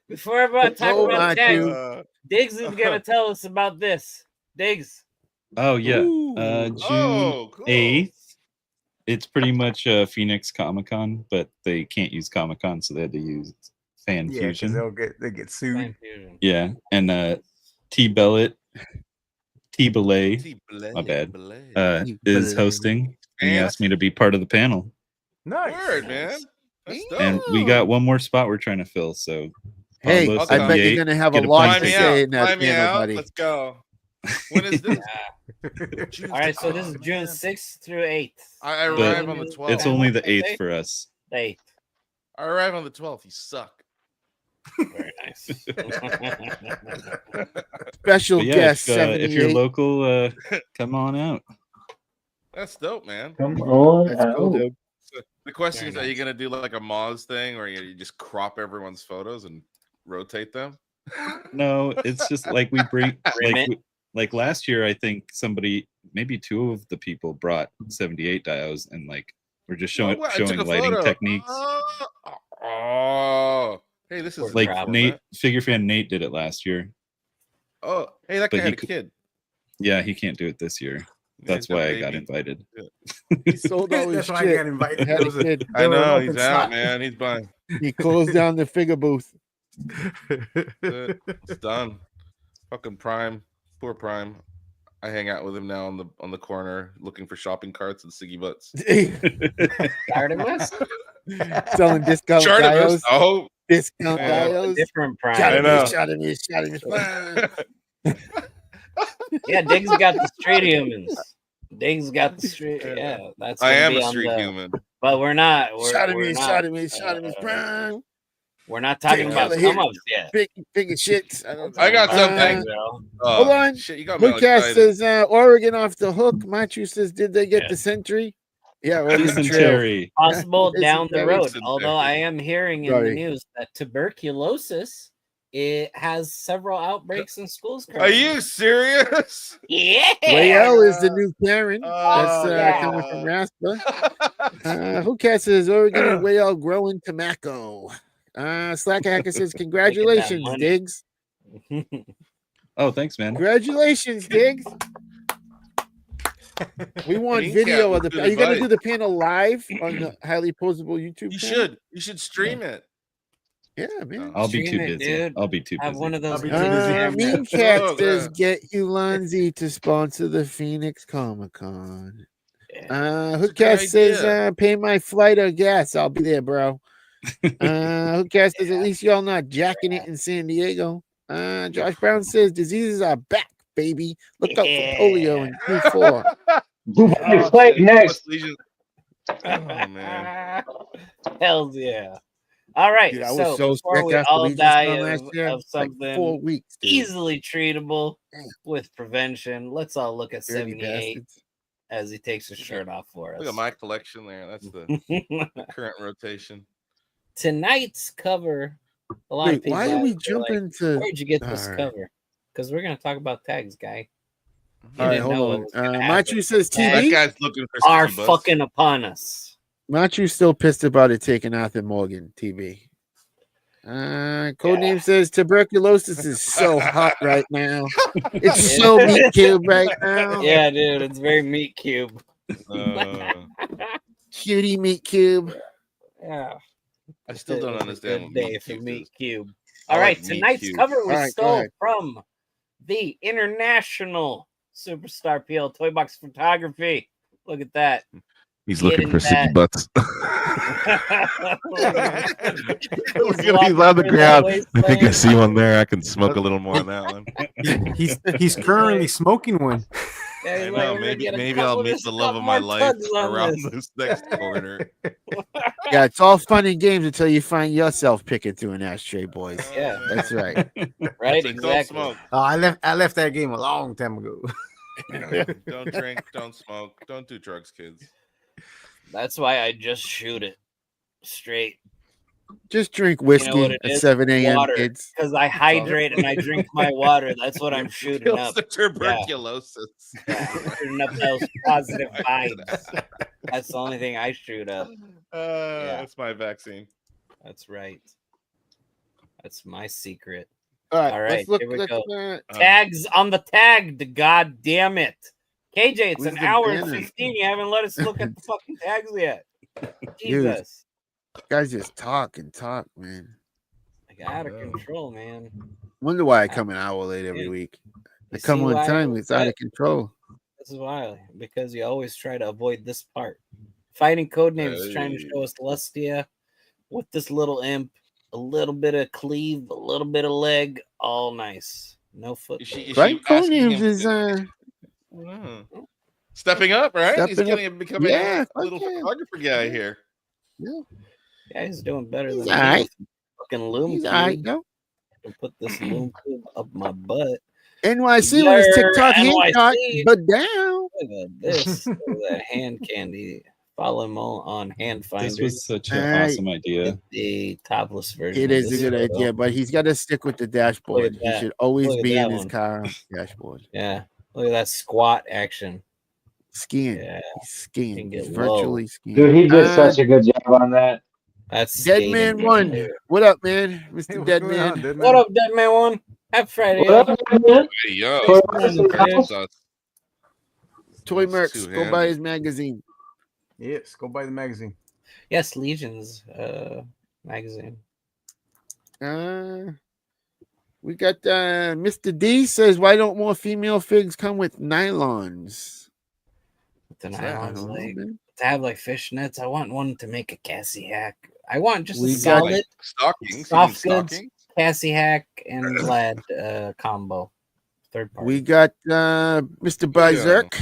[SPEAKER 2] Before everyone talk
[SPEAKER 5] Oh,
[SPEAKER 2] about tags,
[SPEAKER 5] Machu.
[SPEAKER 2] Diggs is gonna tell us about this. Diggs.
[SPEAKER 3] Oh yeah, June
[SPEAKER 6] Oh, cool.
[SPEAKER 3] 8th. It's pretty much Phoenix Comic Con, but they can't use Comic Con, so they had to use Fan
[SPEAKER 7] Yeah, because
[SPEAKER 3] Fusion.
[SPEAKER 7] they get sued.
[SPEAKER 2] Fan Fusion.
[SPEAKER 3] Yeah, and T-Bellet, T-Belay, my bad, is hosting, and he asked me to be part of the panel.
[SPEAKER 7] Nice.
[SPEAKER 6] Word, man. That's dope.
[SPEAKER 3] And we got one more spot we're trying to fill. So,
[SPEAKER 5] Hey,
[SPEAKER 3] Pablo
[SPEAKER 5] I bet
[SPEAKER 3] 78,
[SPEAKER 5] you're gonna have a
[SPEAKER 3] get
[SPEAKER 5] lot
[SPEAKER 3] pint
[SPEAKER 5] to
[SPEAKER 3] ticket.
[SPEAKER 5] say in that
[SPEAKER 6] Fly me
[SPEAKER 5] panel,
[SPEAKER 6] out.
[SPEAKER 5] buddy.
[SPEAKER 6] Let's go. When is this?
[SPEAKER 2] All right, so this is June 6th through 8th.
[SPEAKER 6] I
[SPEAKER 3] But
[SPEAKER 6] arrive on the 12th.
[SPEAKER 3] It's only the 8th for us.
[SPEAKER 2] The 8th.
[SPEAKER 6] I arrive on the 12th. You suck.
[SPEAKER 2] Very nice.
[SPEAKER 5] Special
[SPEAKER 3] But yeah,
[SPEAKER 5] guest,
[SPEAKER 3] if you're
[SPEAKER 5] 78.
[SPEAKER 3] local, come on out.
[SPEAKER 6] That's dope, man.
[SPEAKER 4] Come on.
[SPEAKER 5] That's cool,
[SPEAKER 4] out.
[SPEAKER 5] dude.
[SPEAKER 6] So the question
[SPEAKER 2] Very
[SPEAKER 6] is, are you gonna do like a Moz thing where you just crop everyone's photos and rotate them?
[SPEAKER 3] No, it's just like we bring
[SPEAKER 2] Remit.
[SPEAKER 3] like last year. I think somebody, maybe two of the people, brought 78 dials, and like we're just showing
[SPEAKER 6] Oh, I took
[SPEAKER 3] showing
[SPEAKER 6] a
[SPEAKER 3] lighting
[SPEAKER 6] photo.
[SPEAKER 3] techniques.
[SPEAKER 6] Oh, hey, this is
[SPEAKER 3] Like
[SPEAKER 2] problem,
[SPEAKER 3] Nate, figure fan Nate did it last year.
[SPEAKER 6] Oh, hey, that
[SPEAKER 3] But
[SPEAKER 6] guy
[SPEAKER 3] he
[SPEAKER 6] had a
[SPEAKER 3] could-
[SPEAKER 6] kid.
[SPEAKER 3] Yeah, he can't do it this year. That's
[SPEAKER 6] He's
[SPEAKER 3] why
[SPEAKER 6] a
[SPEAKER 3] I got
[SPEAKER 6] baby.
[SPEAKER 3] invited.
[SPEAKER 5] He sold all his
[SPEAKER 7] That's why I
[SPEAKER 5] shit.
[SPEAKER 7] got invited.
[SPEAKER 5] Had
[SPEAKER 7] There
[SPEAKER 5] a
[SPEAKER 7] was a-
[SPEAKER 5] kid.
[SPEAKER 6] I
[SPEAKER 7] there were an
[SPEAKER 6] know
[SPEAKER 7] open
[SPEAKER 6] he's out,
[SPEAKER 7] slot.
[SPEAKER 6] man. He's buying.
[SPEAKER 5] He closed down the figure booth.
[SPEAKER 6] It's done. Fucking Prime, poor Prime. I hang out with him now on the corner looking for shopping carts and ciggy butts.
[SPEAKER 2] Artemis?
[SPEAKER 5] Selling discount
[SPEAKER 6] Chartemus.
[SPEAKER 5] dials.
[SPEAKER 6] Oh,
[SPEAKER 5] Discount
[SPEAKER 6] Yeah.
[SPEAKER 5] dials.
[SPEAKER 2] Different
[SPEAKER 6] I
[SPEAKER 2] prime.
[SPEAKER 6] know.
[SPEAKER 5] Shot him.
[SPEAKER 2] Yeah, Diggs got the street humans. Diggs got the street. Yeah, that's.
[SPEAKER 6] I
[SPEAKER 2] gonna
[SPEAKER 6] am
[SPEAKER 2] be
[SPEAKER 6] a
[SPEAKER 2] on
[SPEAKER 6] street
[SPEAKER 2] the-
[SPEAKER 6] human.
[SPEAKER 2] But we're not. We're,
[SPEAKER 5] Shot him.
[SPEAKER 2] we're not,
[SPEAKER 5] Shot him. Shot him. Prime.
[SPEAKER 2] We're not talking about
[SPEAKER 5] Take
[SPEAKER 2] come ups yet.
[SPEAKER 5] Big shits. I don't
[SPEAKER 6] I got
[SPEAKER 5] know.
[SPEAKER 6] something.
[SPEAKER 2] Bro.
[SPEAKER 5] Hold on.
[SPEAKER 6] Shit, you got me all
[SPEAKER 5] Woodcast
[SPEAKER 6] excited.
[SPEAKER 5] says Oregon off the hook. Machu says, did they get
[SPEAKER 2] Yeah.
[SPEAKER 5] the Sentry? Yeah, Oregon Trail.
[SPEAKER 3] Dysentery.
[SPEAKER 2] Possible
[SPEAKER 5] It's
[SPEAKER 2] down the
[SPEAKER 5] very
[SPEAKER 2] road.
[SPEAKER 6] expensive.
[SPEAKER 2] Although I am hearing in the
[SPEAKER 5] Sorry.
[SPEAKER 2] news that tuberculosis it has several outbreaks in schools.
[SPEAKER 6] Are
[SPEAKER 2] Currently.
[SPEAKER 6] you serious?
[SPEAKER 2] Yeah.
[SPEAKER 5] Whale is the new Karen.
[SPEAKER 6] Oh,
[SPEAKER 5] That's
[SPEAKER 2] yeah.
[SPEAKER 5] coming from Raspa. Who says Oregon and whale growing tobacco? Slacker Hacker says, congratulations,
[SPEAKER 2] money.
[SPEAKER 5] Diggs.
[SPEAKER 3] Oh, thanks, man.
[SPEAKER 5] Congratulations, Diggs. We want
[SPEAKER 6] Green
[SPEAKER 5] video
[SPEAKER 6] Cat
[SPEAKER 5] of the.
[SPEAKER 6] was
[SPEAKER 5] Are you
[SPEAKER 6] good
[SPEAKER 5] going to do
[SPEAKER 6] advice.
[SPEAKER 5] the panel live on the highly posable YouTube
[SPEAKER 6] You
[SPEAKER 5] channel?
[SPEAKER 6] should. You should stream it.
[SPEAKER 5] Yeah, man.
[SPEAKER 3] I'll be too
[SPEAKER 2] Stream it,
[SPEAKER 3] busy.
[SPEAKER 2] dude.
[SPEAKER 3] I'll be too
[SPEAKER 2] Have
[SPEAKER 3] busy.
[SPEAKER 2] one of those.
[SPEAKER 7] I'll be too busy.
[SPEAKER 5] Mean Cat
[SPEAKER 6] Oh,
[SPEAKER 5] says,
[SPEAKER 6] man.
[SPEAKER 5] get Ulanzi to sponsor the Phoenix Comic Con.
[SPEAKER 2] Yeah.
[SPEAKER 5] Who
[SPEAKER 6] a good
[SPEAKER 5] Cat says,
[SPEAKER 6] idea.
[SPEAKER 5] pay my flight or gas. I'll be there, bro. Who Cat says, at least y'all not jacking it in San Diego. Josh Brown says, diseases are back, baby. Look out for polio in Q4.
[SPEAKER 4] Dubai fight next.
[SPEAKER 6] Legion. Oh man.
[SPEAKER 2] Hells yeah. All right.
[SPEAKER 5] Dude, I was
[SPEAKER 2] so
[SPEAKER 5] so
[SPEAKER 2] before
[SPEAKER 5] sick
[SPEAKER 2] we
[SPEAKER 5] after
[SPEAKER 2] all
[SPEAKER 5] Legion's
[SPEAKER 2] die
[SPEAKER 5] Con
[SPEAKER 2] of,
[SPEAKER 5] last year.
[SPEAKER 2] of
[SPEAKER 5] Like
[SPEAKER 2] something
[SPEAKER 5] 4 weeks. Dude.
[SPEAKER 2] easily treatable with prevention, let's all look at
[SPEAKER 5] Dirty
[SPEAKER 2] 78
[SPEAKER 5] bastards.
[SPEAKER 2] as he takes his shirt off for us.
[SPEAKER 6] Look at my collection there. That's the current rotation.
[SPEAKER 2] Tonight's cover. A lot of
[SPEAKER 5] Wait,
[SPEAKER 2] people
[SPEAKER 5] why are we
[SPEAKER 2] ask, they're like,
[SPEAKER 5] jumping to?
[SPEAKER 2] where'd you get this
[SPEAKER 5] All right.
[SPEAKER 2] cover? Because we're gonna talk about tags, guy. You
[SPEAKER 5] All right,
[SPEAKER 2] didn't know
[SPEAKER 5] hold
[SPEAKER 2] what
[SPEAKER 5] on.
[SPEAKER 2] was gonna happen.
[SPEAKER 5] Machu says
[SPEAKER 6] That
[SPEAKER 5] TV.
[SPEAKER 6] guy's looking for
[SPEAKER 2] Are
[SPEAKER 6] 60 bucks.
[SPEAKER 2] fucking upon us.
[SPEAKER 5] Machu's still pissed about it taking Arthur Morgan TV. Codename says tuberculosis is so hot right now. It's so meat cube right now.
[SPEAKER 2] Yeah, dude, it's very meat cube.
[SPEAKER 5] Cutie meat cube.
[SPEAKER 2] Yeah.
[SPEAKER 6] I still don't
[SPEAKER 2] It was a
[SPEAKER 6] understand
[SPEAKER 2] good
[SPEAKER 6] what
[SPEAKER 2] day
[SPEAKER 6] meat
[SPEAKER 2] for
[SPEAKER 6] cube
[SPEAKER 2] meat
[SPEAKER 6] is.
[SPEAKER 2] cube.
[SPEAKER 6] I
[SPEAKER 2] All right,
[SPEAKER 6] like meat
[SPEAKER 2] tonight's
[SPEAKER 6] cube.
[SPEAKER 2] cover we
[SPEAKER 5] All right, go
[SPEAKER 2] stole
[SPEAKER 5] ahead.
[SPEAKER 2] from the international superstar PL Toy Box Photography. Look at that.
[SPEAKER 8] He's
[SPEAKER 2] Getting
[SPEAKER 8] looking for
[SPEAKER 2] that.
[SPEAKER 8] sticky butts.
[SPEAKER 2] He's
[SPEAKER 8] He's on the
[SPEAKER 2] walking
[SPEAKER 8] ground.
[SPEAKER 2] through
[SPEAKER 8] I think I
[SPEAKER 2] wasteland.
[SPEAKER 8] see one there. I can smoke a little more on that one.
[SPEAKER 7] He's currently smoking one.
[SPEAKER 2] Yeah,
[SPEAKER 6] I
[SPEAKER 2] he's like,
[SPEAKER 6] know.
[SPEAKER 2] "We're gonna get a
[SPEAKER 6] Maybe I'll
[SPEAKER 2] couple-
[SPEAKER 6] meet
[SPEAKER 2] there's
[SPEAKER 6] the
[SPEAKER 2] a
[SPEAKER 6] love
[SPEAKER 2] couple
[SPEAKER 6] of my
[SPEAKER 2] more
[SPEAKER 6] life
[SPEAKER 2] tugs on
[SPEAKER 6] around
[SPEAKER 2] this."
[SPEAKER 6] this next corner.
[SPEAKER 5] Yeah, it's all fun and games until you find yourself picking through an ashtray, boys.
[SPEAKER 2] Yeah,
[SPEAKER 5] That's right.
[SPEAKER 2] right,
[SPEAKER 6] It's like,
[SPEAKER 2] exactly.
[SPEAKER 6] Don't smoke.
[SPEAKER 7] Oh, I left that game a long time ago.
[SPEAKER 6] Don't drink. Don't smoke. Don't do drugs, kids.
[SPEAKER 2] That's why I just shoot it straight
[SPEAKER 5] Just drink
[SPEAKER 2] what
[SPEAKER 5] whiskey
[SPEAKER 2] it
[SPEAKER 5] at
[SPEAKER 2] is?
[SPEAKER 5] 7 a.m.,
[SPEAKER 2] Water.
[SPEAKER 5] kids.
[SPEAKER 2] because I hydrate and I drink my water. That's what I'm shooting
[SPEAKER 6] Kills
[SPEAKER 2] up.
[SPEAKER 6] the tuberculosis.
[SPEAKER 2] Yeah, I'm shooting up those positive vibes. That's the only thing I shoot up.
[SPEAKER 6] That's my vaccine.
[SPEAKER 2] That's right. That's my secret.
[SPEAKER 5] All right,
[SPEAKER 2] All right,
[SPEAKER 5] let's look.
[SPEAKER 2] here we
[SPEAKER 5] Let's,
[SPEAKER 2] go. Tags on the tagged. God damn it. KJ, it's
[SPEAKER 5] Where's
[SPEAKER 2] an
[SPEAKER 5] the
[SPEAKER 2] hour and
[SPEAKER 5] banner?
[SPEAKER 2] 15. You haven't let us look at the fucking tags yet. Jesus.
[SPEAKER 5] guys just talk and talk, man.
[SPEAKER 2] Like out of control, man.
[SPEAKER 5] Wonder why I come an hour late every week. I
[SPEAKER 2] You
[SPEAKER 5] come
[SPEAKER 2] see
[SPEAKER 5] on
[SPEAKER 2] why
[SPEAKER 5] time.
[SPEAKER 2] I
[SPEAKER 5] It's out
[SPEAKER 2] said-
[SPEAKER 5] of control.
[SPEAKER 2] This is why, because you always try to avoid this part. Fighting Codenames is trying to show us Lustia with this little imp, a little bit of cleave, a little bit of leg, all nice. No foot.
[SPEAKER 6] Is she
[SPEAKER 5] Right?
[SPEAKER 6] asking
[SPEAKER 5] Codenames
[SPEAKER 6] him
[SPEAKER 5] is
[SPEAKER 6] stepping up, right? He's
[SPEAKER 5] stepping up.
[SPEAKER 6] getting becoming
[SPEAKER 5] Yeah,
[SPEAKER 6] a little
[SPEAKER 5] fuck yeah.
[SPEAKER 6] photographer guy here.
[SPEAKER 2] Yeah, he's doing better
[SPEAKER 5] He's
[SPEAKER 2] than
[SPEAKER 5] all
[SPEAKER 2] me
[SPEAKER 5] right.
[SPEAKER 2] with fucking loom
[SPEAKER 5] He's
[SPEAKER 2] cube.
[SPEAKER 5] all right, though.
[SPEAKER 2] And put this loom cube up my butt.
[SPEAKER 5] NYC with his
[SPEAKER 2] Yer,
[SPEAKER 5] TikTok hand shot,
[SPEAKER 2] NYC.
[SPEAKER 5] but down.
[SPEAKER 2] Look at this. Look at that hand candy. Follow him on Hand Finder.
[SPEAKER 3] This was such an
[SPEAKER 5] Alright.
[SPEAKER 3] awesome idea.
[SPEAKER 2] The topless version.
[SPEAKER 5] It
[SPEAKER 2] of
[SPEAKER 5] is a
[SPEAKER 2] this
[SPEAKER 5] good
[SPEAKER 2] photo.
[SPEAKER 5] idea, but he's got to stick with the dashboard. He
[SPEAKER 2] that.
[SPEAKER 5] should always
[SPEAKER 2] Look at
[SPEAKER 5] be
[SPEAKER 2] that
[SPEAKER 5] in his
[SPEAKER 2] one.
[SPEAKER 5] car dashboard.
[SPEAKER 2] Yeah. Look at that squat action.
[SPEAKER 5] Skiing.
[SPEAKER 2] Yeah.
[SPEAKER 5] He's skiing.
[SPEAKER 2] Can
[SPEAKER 5] He's
[SPEAKER 2] get
[SPEAKER 5] virtually
[SPEAKER 2] low.
[SPEAKER 5] skiing.
[SPEAKER 4] Dude, he did such a good job on that.
[SPEAKER 2] That's
[SPEAKER 5] Dead
[SPEAKER 2] skating.
[SPEAKER 5] Man 1. What up, man? Mr.
[SPEAKER 7] Hey, what's
[SPEAKER 5] Dead
[SPEAKER 7] going on,
[SPEAKER 5] Man.
[SPEAKER 7] Dead
[SPEAKER 2] What
[SPEAKER 7] Man?
[SPEAKER 2] up, Dead Man 1? Happy Friday.
[SPEAKER 4] What up, man?
[SPEAKER 6] Hey, yo.
[SPEAKER 4] Toy
[SPEAKER 2] Mercs
[SPEAKER 4] Mercs in the house?
[SPEAKER 5] Toy
[SPEAKER 6] That's
[SPEAKER 5] Mercs.
[SPEAKER 6] two-handed.
[SPEAKER 5] Go buy his magazine.
[SPEAKER 7] Yes, go buy the magazine.
[SPEAKER 2] Yes, Legions magazine.
[SPEAKER 5] We got Mr. D says, why don't more female figs come with nylons?
[SPEAKER 2] With the
[SPEAKER 5] I
[SPEAKER 2] nylons,
[SPEAKER 5] don't know,
[SPEAKER 2] like
[SPEAKER 5] man.
[SPEAKER 2] to have like fishnets. I want one to make a Cassie hack. I want just a
[SPEAKER 5] We got,
[SPEAKER 2] solid
[SPEAKER 6] Like stockings.
[SPEAKER 2] soft
[SPEAKER 6] You mean
[SPEAKER 2] goods,
[SPEAKER 6] stockings?
[SPEAKER 2] Cassie hack and Vlad combo. Third party.
[SPEAKER 5] We got Mr. Berserk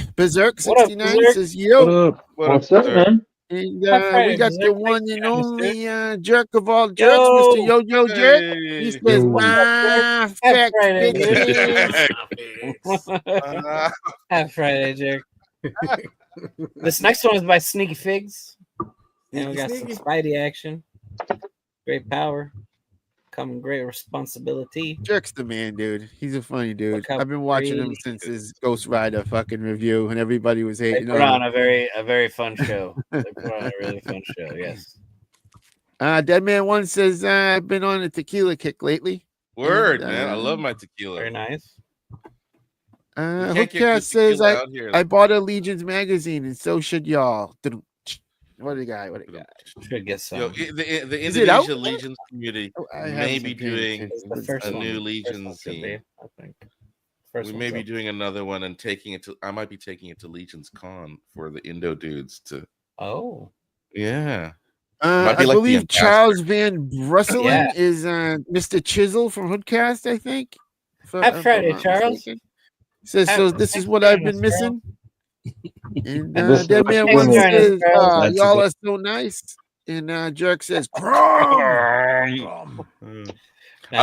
[SPEAKER 2] What up,
[SPEAKER 5] 69
[SPEAKER 2] Berserk?
[SPEAKER 5] says, yo.
[SPEAKER 3] up?
[SPEAKER 4] What's up,
[SPEAKER 6] sir?
[SPEAKER 4] man?
[SPEAKER 5] And
[SPEAKER 2] Happy
[SPEAKER 5] we
[SPEAKER 2] Friday,
[SPEAKER 5] got the
[SPEAKER 2] Berserk.
[SPEAKER 5] one
[SPEAKER 2] Thanks
[SPEAKER 5] and
[SPEAKER 2] for joining us,
[SPEAKER 5] only jerk of all jerks, Mr.
[SPEAKER 2] Yo.
[SPEAKER 5] Yo Jerk. He
[SPEAKER 6] Hey.
[SPEAKER 5] says,
[SPEAKER 4] Yo.
[SPEAKER 5] wow,
[SPEAKER 2] Happy
[SPEAKER 5] fact,
[SPEAKER 2] Friday,
[SPEAKER 5] bitches.
[SPEAKER 6] Uh,
[SPEAKER 2] Happy Friday, Jerk. This next one is by Sneaky Figs. And we got some Spidey action. Great power. Come great responsibility.
[SPEAKER 5] Jerk's the man, dude. He's a funny dude.
[SPEAKER 2] Look how
[SPEAKER 5] I've been watching him
[SPEAKER 2] pretty
[SPEAKER 5] since his Ghost Rider fucking review, and everybody was
[SPEAKER 2] They
[SPEAKER 5] hating
[SPEAKER 2] put
[SPEAKER 5] on
[SPEAKER 2] on
[SPEAKER 5] him.
[SPEAKER 2] a very fun show. They put on a really fun show, yes.
[SPEAKER 5] Dead Man 1 says, I've been on a tequila kick lately.
[SPEAKER 6] Word,
[SPEAKER 5] And,
[SPEAKER 6] man. I love my tequila.
[SPEAKER 2] Very nice.
[SPEAKER 6] You can't get
[SPEAKER 5] Hookcast
[SPEAKER 6] good
[SPEAKER 5] says,
[SPEAKER 6] tequila out here.
[SPEAKER 5] I bought a Legions magazine, and so should y'all. What do you got? What do you got?
[SPEAKER 2] Should get some.
[SPEAKER 6] Yo, the
[SPEAKER 5] Is it out?
[SPEAKER 6] Indonesia Legions community
[SPEAKER 5] Oh, I
[SPEAKER 6] may
[SPEAKER 5] haven't
[SPEAKER 6] be
[SPEAKER 5] been paying
[SPEAKER 6] doing
[SPEAKER 5] attention.
[SPEAKER 2] It's the first
[SPEAKER 6] a
[SPEAKER 2] one.
[SPEAKER 6] new
[SPEAKER 2] First
[SPEAKER 6] Legion
[SPEAKER 2] one should be,
[SPEAKER 6] scene.
[SPEAKER 2] I think. First
[SPEAKER 6] We
[SPEAKER 2] one's
[SPEAKER 6] may be
[SPEAKER 2] up.
[SPEAKER 6] doing another one and taking it to. I might be taking it to Legion's Con for the Indo dudes to.
[SPEAKER 2] Oh.
[SPEAKER 6] Yeah. Might
[SPEAKER 5] I
[SPEAKER 6] be like the
[SPEAKER 5] believe
[SPEAKER 6] ambassador.
[SPEAKER 5] Charles Van Brusselen
[SPEAKER 2] Yeah.
[SPEAKER 5] is Mr. Chisel from Hoodcast, I think.
[SPEAKER 2] Happy Friday, Charles.
[SPEAKER 5] Says, so
[SPEAKER 2] Happy-
[SPEAKER 5] this is
[SPEAKER 2] thanks
[SPEAKER 5] what
[SPEAKER 2] for
[SPEAKER 5] I've
[SPEAKER 2] joining
[SPEAKER 5] been
[SPEAKER 2] us, Charles.
[SPEAKER 5] missing. And
[SPEAKER 4] And this is
[SPEAKER 5] Dead
[SPEAKER 4] what
[SPEAKER 5] Man
[SPEAKER 4] you're
[SPEAKER 5] 1
[SPEAKER 4] missing.
[SPEAKER 5] says,
[SPEAKER 3] That's
[SPEAKER 5] y'all
[SPEAKER 3] a
[SPEAKER 5] are so nice. And Jerk says,
[SPEAKER 6] I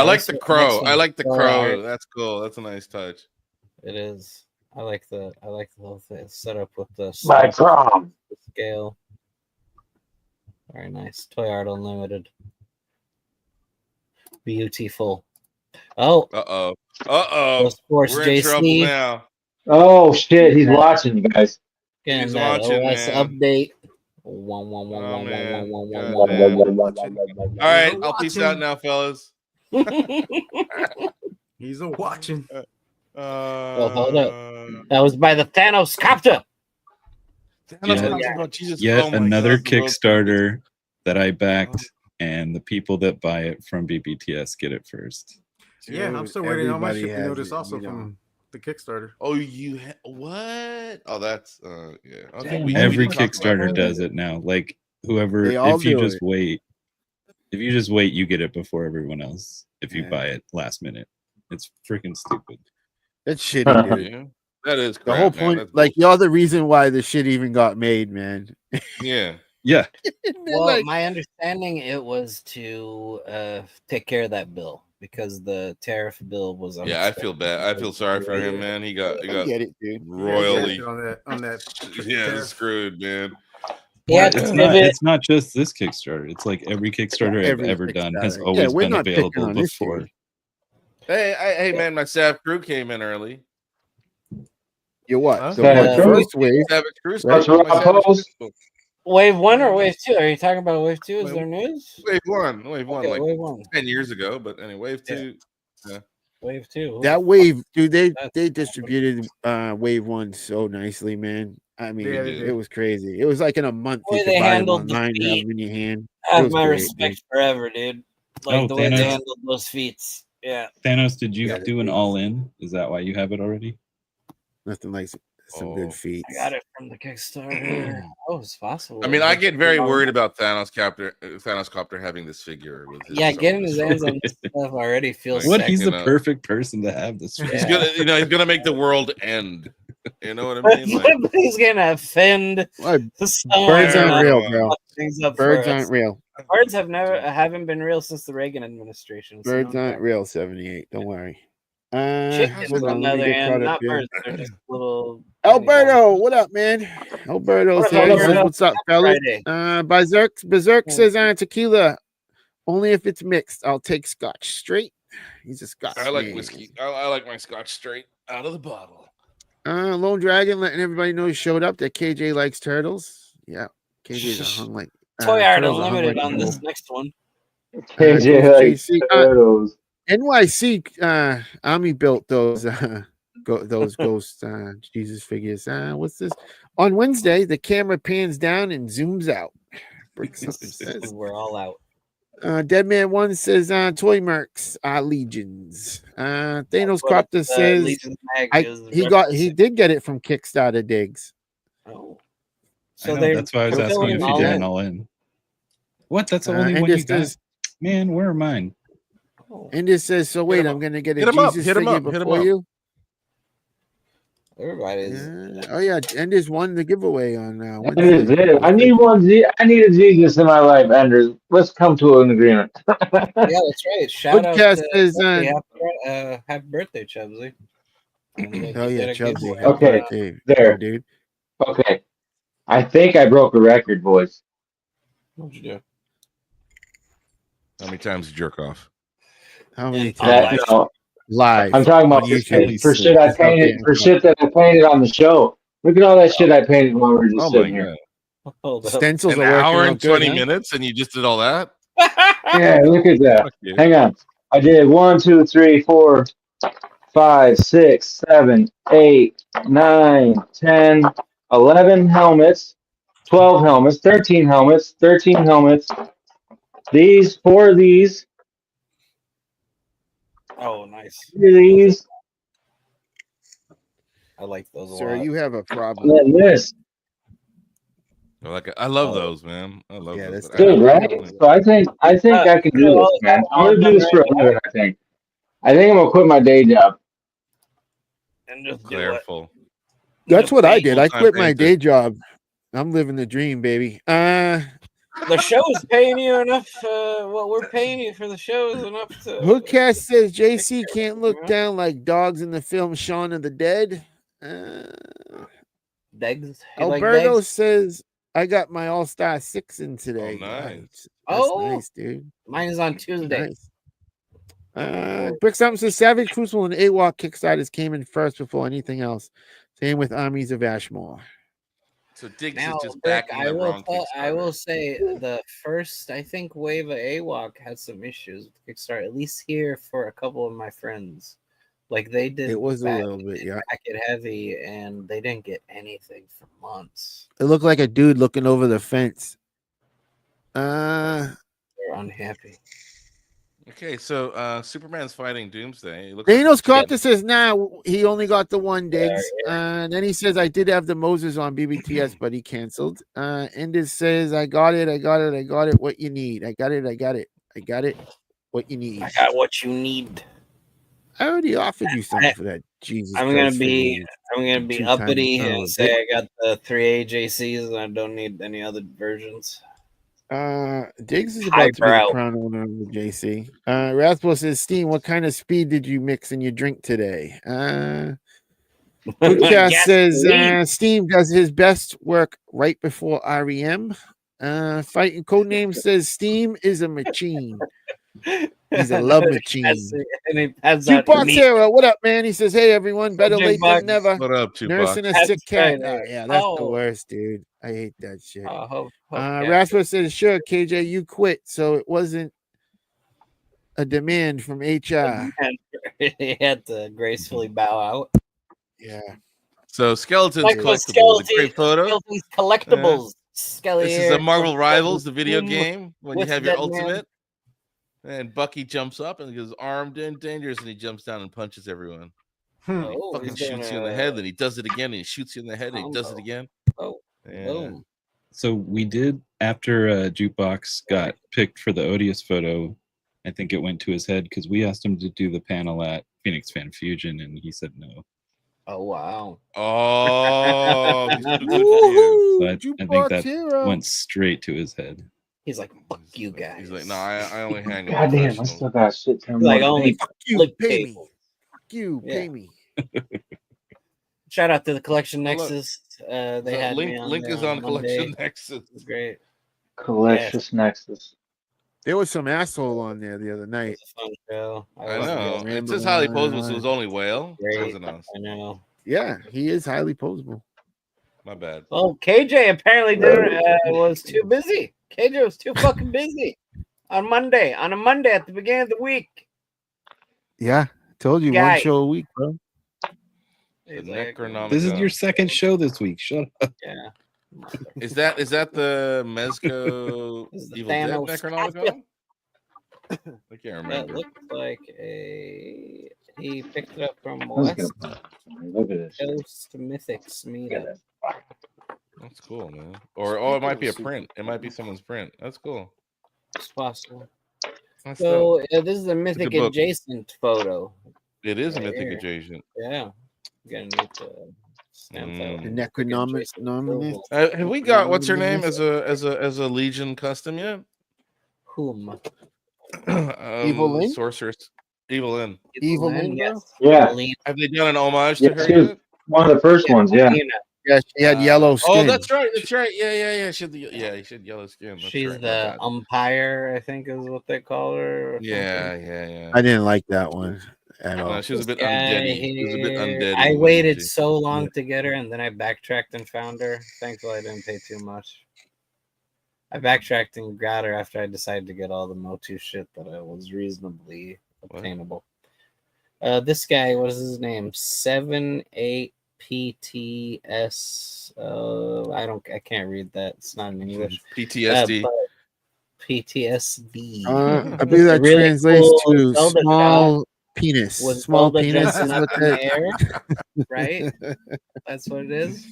[SPEAKER 6] like the crow.
[SPEAKER 2] next
[SPEAKER 6] I like the
[SPEAKER 2] one's
[SPEAKER 6] crow.
[SPEAKER 2] art.
[SPEAKER 6] That's cool. That's a nice touch.
[SPEAKER 2] It is. I like the whole thing setup with the
[SPEAKER 4] My prom.
[SPEAKER 2] scale. Very nice. Toy Art Unlimited. Beautiful. Oh,
[SPEAKER 6] Uh oh. Uh oh.
[SPEAKER 2] Ghost Force
[SPEAKER 6] We're in trouble
[SPEAKER 2] JC
[SPEAKER 6] now.
[SPEAKER 4] Oh shit, he's watching you guys.
[SPEAKER 2] getting
[SPEAKER 6] He's
[SPEAKER 2] that
[SPEAKER 6] watching,
[SPEAKER 2] OS
[SPEAKER 6] man.
[SPEAKER 2] update.
[SPEAKER 6] Oh, man. God
[SPEAKER 2] One.
[SPEAKER 6] damn.
[SPEAKER 7] Watching.
[SPEAKER 6] All right. I'll peace out now, fellas.
[SPEAKER 7] He's a watching.
[SPEAKER 2] hold up. That was by the Thanos copter.
[SPEAKER 3] Yet another Kickstarter that I backed, and the people that buy it from BBTS get it first.
[SPEAKER 7] Yeah, I'm
[SPEAKER 5] Dude,
[SPEAKER 7] still waiting on my
[SPEAKER 5] everybody
[SPEAKER 7] shipping
[SPEAKER 5] has
[SPEAKER 7] notice
[SPEAKER 5] it,
[SPEAKER 7] also
[SPEAKER 5] you know.
[SPEAKER 7] from the Kickstarter.
[SPEAKER 6] Oh, what? Oh, that's yeah. I think
[SPEAKER 3] Every
[SPEAKER 6] we talked about
[SPEAKER 3] Kickstarter
[SPEAKER 6] that.
[SPEAKER 3] does it now. Like whoever,
[SPEAKER 5] They all
[SPEAKER 3] if you
[SPEAKER 5] do
[SPEAKER 3] just
[SPEAKER 5] it.
[SPEAKER 3] wait, you get it before everyone else. If you
[SPEAKER 5] Yeah.
[SPEAKER 3] buy it last minute, it's freaking stupid.
[SPEAKER 5] That's shitty, dude.
[SPEAKER 6] Yeah, that is
[SPEAKER 5] The
[SPEAKER 6] crap,
[SPEAKER 5] whole
[SPEAKER 6] man.
[SPEAKER 5] point,
[SPEAKER 6] That's
[SPEAKER 5] like,
[SPEAKER 6] bullshit.
[SPEAKER 5] y'all the reason why the shit even got made, man.
[SPEAKER 6] Yeah.
[SPEAKER 3] Yeah,
[SPEAKER 2] Well,
[SPEAKER 5] Like,
[SPEAKER 2] my understanding it was to take care of that bill because the tariff bill was.
[SPEAKER 6] Yeah, I feel bad. I feel sorry for him, man. He got
[SPEAKER 5] I get it, dude.
[SPEAKER 6] royally
[SPEAKER 7] on that.
[SPEAKER 6] yeah screwed, man.
[SPEAKER 2] Yeah,
[SPEAKER 3] it's not just this Kickstarter. It's like every Kickstarter
[SPEAKER 5] Every
[SPEAKER 3] I've ever done has
[SPEAKER 5] Kickstarter.
[SPEAKER 3] always
[SPEAKER 5] we're
[SPEAKER 3] been
[SPEAKER 5] not picking
[SPEAKER 3] available
[SPEAKER 5] on this
[SPEAKER 3] before.
[SPEAKER 5] dude.
[SPEAKER 6] Hey, man, my Sav crew came in early.
[SPEAKER 5] You're what?
[SPEAKER 7] Huh?
[SPEAKER 5] The
[SPEAKER 4] Savage
[SPEAKER 5] what,
[SPEAKER 4] Crew?
[SPEAKER 5] first wave.
[SPEAKER 6] Savage Cruise.
[SPEAKER 4] That's
[SPEAKER 6] My
[SPEAKER 4] Rob
[SPEAKER 6] Savage
[SPEAKER 4] Pose.
[SPEAKER 6] Cruise.
[SPEAKER 2] Wave 1 or Wave 2? Are you talking about Wave 2? Is there news?
[SPEAKER 6] Wave one,
[SPEAKER 2] Okay,
[SPEAKER 6] like
[SPEAKER 2] Wave 1.
[SPEAKER 6] 10 years ago, but anyway, Wave
[SPEAKER 2] Yeah.
[SPEAKER 6] 2.
[SPEAKER 2] Wave 2.
[SPEAKER 5] That wave, dude,
[SPEAKER 2] That's-
[SPEAKER 5] they distributed wave 1 so nicely, man. I mean,
[SPEAKER 7] Yeah, they
[SPEAKER 5] it
[SPEAKER 7] did.
[SPEAKER 5] was crazy. It was like in a month
[SPEAKER 2] Way
[SPEAKER 5] you
[SPEAKER 2] they
[SPEAKER 5] could buy them
[SPEAKER 2] handled
[SPEAKER 5] online, have
[SPEAKER 2] defeat.
[SPEAKER 5] them in your hand.
[SPEAKER 2] I have
[SPEAKER 5] was
[SPEAKER 2] my
[SPEAKER 5] great,
[SPEAKER 2] respect forever, dude. Like
[SPEAKER 3] Oh,
[SPEAKER 2] the way they
[SPEAKER 3] Thanos.
[SPEAKER 2] handled those feats. Yeah.
[SPEAKER 3] Thanos, did you
[SPEAKER 5] Yeah,
[SPEAKER 3] do an all-in? Is that why you have it already?
[SPEAKER 5] Nothing like some
[SPEAKER 6] Oh.
[SPEAKER 5] good feats.
[SPEAKER 2] I got it from the Kickstarter. Oh, it's possible.
[SPEAKER 6] I mean, I get very worried about Thanos Copter having this figure with his
[SPEAKER 2] Yeah, getting his hands on this stuff already feels
[SPEAKER 3] What?
[SPEAKER 2] sick.
[SPEAKER 3] He's the
[SPEAKER 6] know.
[SPEAKER 3] perfect person to have this.
[SPEAKER 6] He's gonna, he's gonna make the world end. You know what I mean? Like,
[SPEAKER 2] He's gonna offend
[SPEAKER 5] Well,
[SPEAKER 2] the storm.
[SPEAKER 5] birds aren't
[SPEAKER 6] Yeah.
[SPEAKER 5] real, bro.
[SPEAKER 2] Fuck things up
[SPEAKER 5] Birds
[SPEAKER 2] for
[SPEAKER 5] aren't
[SPEAKER 2] us.
[SPEAKER 5] real.
[SPEAKER 2] Birds haven't been real since the Reagan administration. so
[SPEAKER 5] Birds
[SPEAKER 2] no
[SPEAKER 5] aren't
[SPEAKER 2] doubt.
[SPEAKER 5] real. 78. Don't worry.
[SPEAKER 2] Chickens,
[SPEAKER 5] Hold
[SPEAKER 2] on
[SPEAKER 5] on,
[SPEAKER 2] the
[SPEAKER 5] let me
[SPEAKER 2] other
[SPEAKER 5] get
[SPEAKER 2] hand,
[SPEAKER 5] caught up
[SPEAKER 2] not
[SPEAKER 5] here.
[SPEAKER 2] birds. They're just little.
[SPEAKER 5] Alberto, what up, man? Alberto's
[SPEAKER 2] What up,
[SPEAKER 5] here. He says,
[SPEAKER 2] Alberto?
[SPEAKER 5] what's up, fellas?
[SPEAKER 2] Friday.
[SPEAKER 5] Berserk says tequila. Only if it's mixed. I'll take scotch straight. He's a scotch.
[SPEAKER 6] I like
[SPEAKER 5] man.
[SPEAKER 6] whiskey. I like my scotch straight out of the bottle.
[SPEAKER 5] Lone Dragon letting everybody know he showed up. That KJ likes turtles. Yeah, KJ's hung like
[SPEAKER 2] Toy art
[SPEAKER 5] turtles are hung
[SPEAKER 2] unlimited
[SPEAKER 5] like
[SPEAKER 2] on
[SPEAKER 5] a
[SPEAKER 2] this
[SPEAKER 5] bull.
[SPEAKER 2] next one.
[SPEAKER 4] KJ likes
[SPEAKER 5] JC,
[SPEAKER 4] turtles.
[SPEAKER 5] NYC Army built those those ghost Jesus figures. What's this? On Wednesday, the camera pans down and zooms out. Bricks up says.
[SPEAKER 2] We're all out.
[SPEAKER 5] Dead Man One says Toy Mercs Legions. Thanos Copter says
[SPEAKER 2] Legion Mag is
[SPEAKER 5] he did get it from Kickstarter digs.
[SPEAKER 2] Oh.
[SPEAKER 3] So
[SPEAKER 2] they're
[SPEAKER 3] that's why I was
[SPEAKER 2] they're
[SPEAKER 3] asking if
[SPEAKER 2] going
[SPEAKER 3] you did
[SPEAKER 2] all
[SPEAKER 3] an
[SPEAKER 2] in.
[SPEAKER 3] all-in. What? That's the
[SPEAKER 5] Uh,
[SPEAKER 3] only
[SPEAKER 5] and
[SPEAKER 3] one
[SPEAKER 5] it
[SPEAKER 3] you got?
[SPEAKER 5] says-
[SPEAKER 3] Man, where are mine?
[SPEAKER 2] Oh.
[SPEAKER 5] And it says, so wait,
[SPEAKER 6] him
[SPEAKER 5] I'm
[SPEAKER 6] up.
[SPEAKER 5] gonna get a
[SPEAKER 6] Hit him up,
[SPEAKER 5] Jesus
[SPEAKER 6] hit him
[SPEAKER 5] figure
[SPEAKER 6] up, hit him
[SPEAKER 5] before
[SPEAKER 6] up.
[SPEAKER 5] you.
[SPEAKER 2] Everybody's.
[SPEAKER 5] Oh yeah, Enders won the giveaway on
[SPEAKER 4] That is
[SPEAKER 5] Wednesday.
[SPEAKER 4] it. I need one. I need a Jesus in my life, Anders. Let's come to an agreement.
[SPEAKER 2] Yeah, that's right. Shout out
[SPEAKER 5] Podcast
[SPEAKER 2] to
[SPEAKER 5] is
[SPEAKER 2] happy birthday, Chubsy.
[SPEAKER 5] oh yeah, Chubsy. Happy
[SPEAKER 4] Okay,
[SPEAKER 5] birthday,
[SPEAKER 4] there.
[SPEAKER 5] dude.
[SPEAKER 4] Okay. I think I broke a record, boys.
[SPEAKER 2] What'd you do?
[SPEAKER 6] How many times you jerk off?
[SPEAKER 5] How many
[SPEAKER 2] That-
[SPEAKER 5] times?
[SPEAKER 4] No,
[SPEAKER 5] Live.
[SPEAKER 4] I'm talking about
[SPEAKER 5] on
[SPEAKER 4] for
[SPEAKER 5] YouTube.
[SPEAKER 4] shit I painted. For shit that I painted on the show. Look at all that shit I painted while we were just
[SPEAKER 6] Oh my
[SPEAKER 4] sitting here.
[SPEAKER 6] god!
[SPEAKER 2] Hold up.
[SPEAKER 5] Stencils
[SPEAKER 6] An
[SPEAKER 5] are working
[SPEAKER 6] hour
[SPEAKER 5] out
[SPEAKER 6] and
[SPEAKER 5] good,
[SPEAKER 6] 20
[SPEAKER 5] huh?
[SPEAKER 6] minutes, and you just did all that?
[SPEAKER 4] Yeah, look at that.
[SPEAKER 6] Fuck you.
[SPEAKER 4] Hang on. I did 1, 2, 3, 4, 5, 6, 7, 8, 9, 10, 11 helmets, 12 helmets, 13 helmets, 13 helmets. These, 4 of these,
[SPEAKER 2] Oh, nice.
[SPEAKER 4] 3 of these,
[SPEAKER 2] I like those a
[SPEAKER 5] Sir,
[SPEAKER 2] lot.
[SPEAKER 5] you have a
[SPEAKER 4] and
[SPEAKER 5] problem.
[SPEAKER 4] then this.
[SPEAKER 6] I love those, man. I love
[SPEAKER 5] Yeah,
[SPEAKER 6] those.
[SPEAKER 5] that's
[SPEAKER 4] Good, right? So I think I can do this, man. I'm gonna do this for a living. I think I'm gonna quit my day job.
[SPEAKER 2] And just do it.
[SPEAKER 6] Colorful.
[SPEAKER 5] That's what I did. I
[SPEAKER 6] Full-time
[SPEAKER 5] quit my
[SPEAKER 6] painter.
[SPEAKER 5] day job. I'm living the dream, baby.
[SPEAKER 2] The show's paying you enough. What we're paying you for the show is enough to.
[SPEAKER 5] Hookcast says JC can't look down like dogs in the film Shaun of the Dead.
[SPEAKER 2] Degs. You like
[SPEAKER 5] Alberto
[SPEAKER 2] Degs?
[SPEAKER 5] says I got my All-Star 6 in today.
[SPEAKER 6] Oh, nice.
[SPEAKER 5] That's
[SPEAKER 2] Oh.
[SPEAKER 5] nice, dude.
[SPEAKER 2] Mine is on Tuesday.
[SPEAKER 5] Nice. Brick Something says Savage Crucible and AWOC Kickstarters came in first before anything else. Same with Armies of Ashmore.
[SPEAKER 6] So Diggs
[SPEAKER 2] Now,
[SPEAKER 6] is just
[SPEAKER 2] Rick,
[SPEAKER 6] backing the wrong
[SPEAKER 2] I will
[SPEAKER 6] Kickstarter.
[SPEAKER 2] say the first, I think, wave of AWOC had some issues with Kickstarter, at least here for a couple of my friends. Like they did
[SPEAKER 5] It was a little bit, yeah.
[SPEAKER 2] back it heavy, and they didn't get anything for months.
[SPEAKER 5] It looked like a dude looking over the fence.
[SPEAKER 2] They're unhappy.
[SPEAKER 6] Okay, so Superman's fighting Doomsday. It looks
[SPEAKER 5] Thanos
[SPEAKER 6] like
[SPEAKER 5] Copter says, nah, he only got the one digs. And then he says, I did have the Moses on BBTS, but he canceled. Enders says, I got it. What you need. I got it. What you need.
[SPEAKER 2] I got what you need.
[SPEAKER 5] I already offered you something for that. Jesus.
[SPEAKER 2] I'm gonna
[SPEAKER 5] Christ
[SPEAKER 2] be
[SPEAKER 5] figure. 2
[SPEAKER 2] uppity
[SPEAKER 5] times.
[SPEAKER 2] and say I got the 3 AJCs and I don't need any other versions.
[SPEAKER 5] Diggs is about to be
[SPEAKER 2] Highbrow.
[SPEAKER 5] the crown owner of the JC. Rathbo says, Steam, what kind of speed did you mix in your drink today? Bookcast says Steam does his best work right before REM. Fighting Codename says Steam is a machine. He's a love machine.
[SPEAKER 2] And he has that
[SPEAKER 5] Jukebox
[SPEAKER 2] meat.
[SPEAKER 5] Hero, what up, man? He says, hey, everyone, better late than
[SPEAKER 2] Jukebox.
[SPEAKER 5] never.
[SPEAKER 6] What up, Tupac?
[SPEAKER 5] Nursing a
[SPEAKER 2] That's
[SPEAKER 5] sick cat.
[SPEAKER 2] right.
[SPEAKER 5] Oh, yeah, that's the
[SPEAKER 2] Oh.
[SPEAKER 5] worst, dude. I hate that shit.
[SPEAKER 2] Hope
[SPEAKER 5] Rasmus says, sure, KJ, you quit, so it wasn't a demand from HR.
[SPEAKER 2] he had to gracefully bow out.
[SPEAKER 5] Yeah.
[SPEAKER 6] So Skeletons
[SPEAKER 2] Like
[SPEAKER 6] Collectibles, a great photo.
[SPEAKER 2] Skeletons Collectibles.
[SPEAKER 6] This is a Marvel Rivals, the video game. When you
[SPEAKER 2] with
[SPEAKER 6] have your
[SPEAKER 2] Dead Man.
[SPEAKER 6] ultimate, And Bucky jumps up and goes armed and dangerous, and he jumps down and punches everyone.
[SPEAKER 7] Hmm.
[SPEAKER 6] He
[SPEAKER 2] Oh,
[SPEAKER 6] fucking
[SPEAKER 2] he's doing
[SPEAKER 6] shoots you in the head, then he does it again, and he shoots you in the head, and he does it
[SPEAKER 2] combo.
[SPEAKER 6] again.
[SPEAKER 2] Oh,
[SPEAKER 6] Yeah.
[SPEAKER 2] boom.
[SPEAKER 3] So we did, after Jukebox got picked for the Odious photo, I think it went to his head because we asked him to do the panel at Phoenix Fan Fusion, and he said no.
[SPEAKER 2] Oh, wow.
[SPEAKER 6] Oh, he's too good for you.
[SPEAKER 3] So I think that went straight to his head.
[SPEAKER 2] He's like, fuck you guys.
[SPEAKER 6] He's like, no, I only hang with
[SPEAKER 4] Goddamn, I
[SPEAKER 6] professionals.
[SPEAKER 4] still got shit ton
[SPEAKER 2] He's like,
[SPEAKER 4] more to
[SPEAKER 2] only
[SPEAKER 4] make.
[SPEAKER 5] Fuck you,
[SPEAKER 2] flip
[SPEAKER 5] pay me.
[SPEAKER 2] tables.
[SPEAKER 5] Fuck you,
[SPEAKER 2] Yeah.
[SPEAKER 5] pay me.
[SPEAKER 2] Shout out to the Collection
[SPEAKER 6] Well, look,
[SPEAKER 2] Nexus. They
[SPEAKER 6] So
[SPEAKER 2] had me
[SPEAKER 6] Link
[SPEAKER 2] there
[SPEAKER 6] is on
[SPEAKER 2] Monday.
[SPEAKER 6] Collection Nexus.
[SPEAKER 2] It was great.
[SPEAKER 4] Collectus Nexus.
[SPEAKER 5] There was some asshole on there the other
[SPEAKER 2] It
[SPEAKER 5] night.
[SPEAKER 2] was a fun show.
[SPEAKER 6] I
[SPEAKER 2] was
[SPEAKER 6] know.
[SPEAKER 5] good.
[SPEAKER 6] It says highly
[SPEAKER 5] Rambling
[SPEAKER 6] posable, so it was only whale. It
[SPEAKER 2] Great.
[SPEAKER 6] wasn't us.
[SPEAKER 2] I know.
[SPEAKER 5] Yeah, he is highly posable.
[SPEAKER 6] My bad.
[SPEAKER 2] Well, KJ apparently was too busy. KJ was too fucking busy on Monday. On a Monday at the beginning of the week.
[SPEAKER 5] Yeah, told you
[SPEAKER 2] Guy.
[SPEAKER 5] one show a week, bro.
[SPEAKER 6] The
[SPEAKER 2] He's like,
[SPEAKER 6] Necronomicon.
[SPEAKER 3] This is your second show this week. Shut up.
[SPEAKER 2] yeah.
[SPEAKER 6] Is that the Mezco
[SPEAKER 2] This is the
[SPEAKER 6] Evil Dead
[SPEAKER 2] Thanos.
[SPEAKER 6] Necronomicon? I can't
[SPEAKER 2] That
[SPEAKER 6] remember.
[SPEAKER 2] looks like he picked it up from
[SPEAKER 4] I was
[SPEAKER 2] West
[SPEAKER 4] gonna- Look at this.
[SPEAKER 2] Coast Mythics meetup.
[SPEAKER 6] That's cool, man. Or it might be a print. It might be someone's print. That's cool.
[SPEAKER 2] It's possible.
[SPEAKER 6] That's dope.
[SPEAKER 2] So this is a Mythic
[SPEAKER 6] book.
[SPEAKER 2] adjacent photo.
[SPEAKER 6] It is a
[SPEAKER 2] right
[SPEAKER 6] mythic
[SPEAKER 2] here.
[SPEAKER 6] adjacent.
[SPEAKER 2] Yeah. You're gonna need to stamp that
[SPEAKER 6] Mm.
[SPEAKER 2] one.
[SPEAKER 5] The Necronomic
[SPEAKER 2] Adjacent
[SPEAKER 5] nominee.
[SPEAKER 2] approval.
[SPEAKER 6] Have we got what's her name as a Legion custom yet?
[SPEAKER 2] Whom?
[SPEAKER 5] Evil Lyn?
[SPEAKER 6] Sorceress. Evil Lyn.
[SPEAKER 5] Evil
[SPEAKER 2] Lyn,
[SPEAKER 5] Lyn, bro?
[SPEAKER 2] yes.
[SPEAKER 4] Yeah.
[SPEAKER 2] Lyn.
[SPEAKER 6] Have they done an homage
[SPEAKER 4] Yeah,
[SPEAKER 6] to her
[SPEAKER 4] she was
[SPEAKER 6] yet?
[SPEAKER 4] one of the first ones, yeah.
[SPEAKER 2] Lena.
[SPEAKER 5] Yeah, she had yellow skin.
[SPEAKER 6] Oh, that's right. That's right. Yeah. She had yellow skin. That's
[SPEAKER 2] She's
[SPEAKER 6] right, my
[SPEAKER 2] the
[SPEAKER 6] bad.
[SPEAKER 2] umpire, I think is what they call her. or
[SPEAKER 6] Yeah.
[SPEAKER 5] I didn't like that one at all.
[SPEAKER 6] No, she was a bit
[SPEAKER 2] something.
[SPEAKER 6] undead.
[SPEAKER 2] Guy
[SPEAKER 6] She was a bit
[SPEAKER 2] here.
[SPEAKER 6] undead.
[SPEAKER 2] I waited so long to get her, and then I backtracked and found her. Thankfully, I didn't pay too much. I backtracked and got her after I decided to get all the Motu shit that was reasonably obtainable. This guy, what is his name? 78PTS. I can't read that. It's not in English.
[SPEAKER 6] PTSD.
[SPEAKER 2] But PTSD.
[SPEAKER 5] I believe that
[SPEAKER 2] Really
[SPEAKER 5] translates
[SPEAKER 2] cool
[SPEAKER 5] to
[SPEAKER 2] Zelda
[SPEAKER 5] small penis.
[SPEAKER 2] with
[SPEAKER 5] Small
[SPEAKER 2] Zelda
[SPEAKER 5] penis
[SPEAKER 2] jumping
[SPEAKER 5] is
[SPEAKER 2] up
[SPEAKER 5] what
[SPEAKER 2] in the
[SPEAKER 5] that.
[SPEAKER 2] air, right? That's what it is.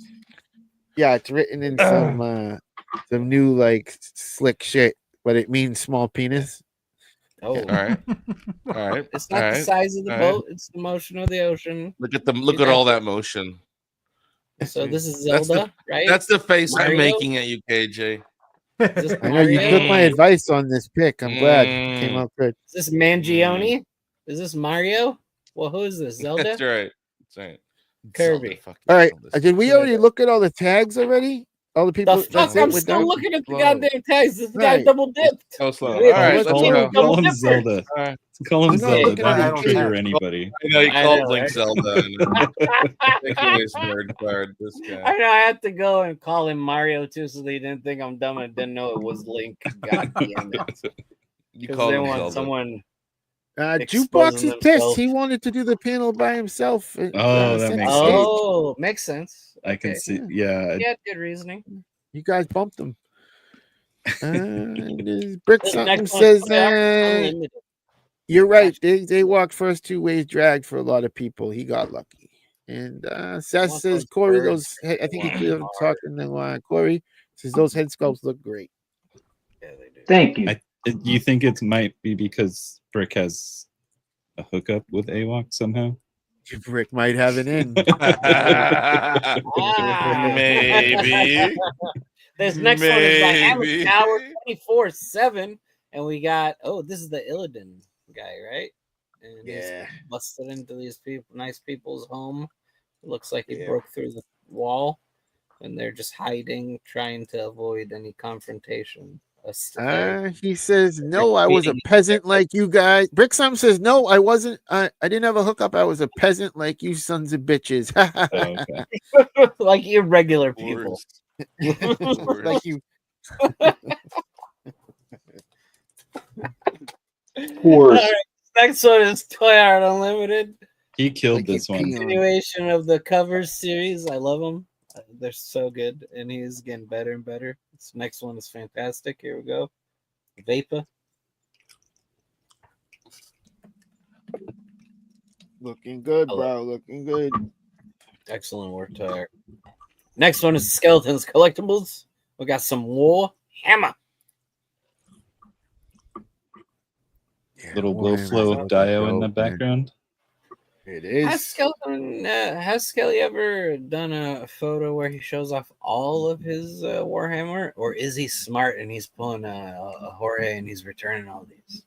[SPEAKER 5] Yeah, it's written in some new like slick shit, but it means small penis.
[SPEAKER 2] Oh,
[SPEAKER 6] All right.
[SPEAKER 2] it's not the size of the boat; it's the motion of the ocean.
[SPEAKER 6] Look at all that motion.
[SPEAKER 2] So this is
[SPEAKER 6] That's
[SPEAKER 2] Zelda, right?
[SPEAKER 6] That's the face
[SPEAKER 2] Mario?
[SPEAKER 6] I'm making at you, KJ.
[SPEAKER 2] Is this
[SPEAKER 5] I know you
[SPEAKER 2] Mario?
[SPEAKER 5] took my advice on this pick. I'm glad it came out good.
[SPEAKER 2] Is this Mangione? Is this Mario? Well, who is this? Zelda?
[SPEAKER 6] That's right. That's right.
[SPEAKER 2] Kirby.
[SPEAKER 5] All right, did we already look at all the tags already? All the people.
[SPEAKER 2] The fuck! I'm still looking at the goddamn tags. This guy
[SPEAKER 5] Right.
[SPEAKER 2] double dipped.
[SPEAKER 6] So slow. All
[SPEAKER 2] Wait,
[SPEAKER 6] right,
[SPEAKER 2] let's
[SPEAKER 6] let's
[SPEAKER 2] go.
[SPEAKER 6] go.
[SPEAKER 3] Call him
[SPEAKER 2] Double
[SPEAKER 3] Zelda.
[SPEAKER 6] All right.
[SPEAKER 3] Call him
[SPEAKER 5] I'm not
[SPEAKER 3] Zelda.
[SPEAKER 5] looking at
[SPEAKER 3] Don't
[SPEAKER 7] it.
[SPEAKER 3] trigger anybody.
[SPEAKER 6] I know he
[SPEAKER 2] I
[SPEAKER 6] called
[SPEAKER 2] know,
[SPEAKER 6] Link
[SPEAKER 2] right?
[SPEAKER 6] Zelda. Ridiculous nerd card. This guy.
[SPEAKER 2] I know I had to go and call him Mario too, so they didn't think I'm dumb and didn't know it was Link. God damn it!
[SPEAKER 6] You
[SPEAKER 2] Because
[SPEAKER 6] called
[SPEAKER 2] they
[SPEAKER 6] him
[SPEAKER 2] want
[SPEAKER 6] Zelda.
[SPEAKER 2] someone.
[SPEAKER 5] Jukebox
[SPEAKER 2] exposing
[SPEAKER 5] is pissed.
[SPEAKER 2] themselves.
[SPEAKER 5] He wanted to do the panel by himself.
[SPEAKER 3] Oh, that
[SPEAKER 5] center
[SPEAKER 3] makes
[SPEAKER 5] stage.
[SPEAKER 3] sense.
[SPEAKER 2] Oh, makes sense.
[SPEAKER 3] I can
[SPEAKER 2] Okay.
[SPEAKER 3] see. Yeah.
[SPEAKER 2] He had good reasoning.
[SPEAKER 5] You guys bumped him. Brick
[SPEAKER 2] This
[SPEAKER 5] something
[SPEAKER 2] next one,
[SPEAKER 5] says
[SPEAKER 2] Unlimited.
[SPEAKER 5] you're right. They walked first 2 ways dragged for a lot of people. He got lucky. And Seth
[SPEAKER 2] Want
[SPEAKER 5] says
[SPEAKER 2] those
[SPEAKER 5] Corey,
[SPEAKER 2] birds
[SPEAKER 5] those I think
[SPEAKER 2] flying
[SPEAKER 5] he's
[SPEAKER 2] hard.
[SPEAKER 5] talking to Corey says those head sculpts look great.
[SPEAKER 2] Yeah, they do.
[SPEAKER 4] Thank you.
[SPEAKER 3] You think it might be because Brick has a hookup with AWOC somehow?
[SPEAKER 5] Brick might have it in.
[SPEAKER 6] Maybe.
[SPEAKER 2] This next one is by
[SPEAKER 6] Maybe.
[SPEAKER 2] Hour 24/7, and we got this is the Illidan guy, right? And he's busted into these nice people's home. It looks like he broke through the wall, and they're just hiding, trying to avoid any confrontation.
[SPEAKER 5] He says, no, I was a peasant like you guys. Bricksam says, no, I wasn't. I didn't have a hookup. I was a peasant like you sons of bitches.
[SPEAKER 3] Okay.
[SPEAKER 2] Like irregular people.
[SPEAKER 5] Like you.
[SPEAKER 4] Horse.
[SPEAKER 2] All right, next one is Toy Art Unlimited.
[SPEAKER 3] He killed
[SPEAKER 5] Like
[SPEAKER 3] this
[SPEAKER 5] a
[SPEAKER 3] one.
[SPEAKER 5] peon.
[SPEAKER 2] Continuation of the covers series. I love them. They're so good, and he's getting better and better. This next one is fantastic. Here we go. Vapor.
[SPEAKER 5] Looking good,
[SPEAKER 2] I
[SPEAKER 5] bro. Looking good.
[SPEAKER 2] Excellent work, Tyler. Next one is Skeletons Collectibles. We got some War Hammer.
[SPEAKER 5] Yeah,
[SPEAKER 3] Little
[SPEAKER 5] Warhammer's
[SPEAKER 3] blow flow
[SPEAKER 5] fucking
[SPEAKER 3] Dio in
[SPEAKER 5] dope,
[SPEAKER 3] the
[SPEAKER 5] man.
[SPEAKER 3] background.
[SPEAKER 5] It
[SPEAKER 2] Has
[SPEAKER 5] is.
[SPEAKER 2] Skelly ever done a photo where he shows off all of his Warhammer, or is he smart and he's pulling a Jorge and he's returning all these?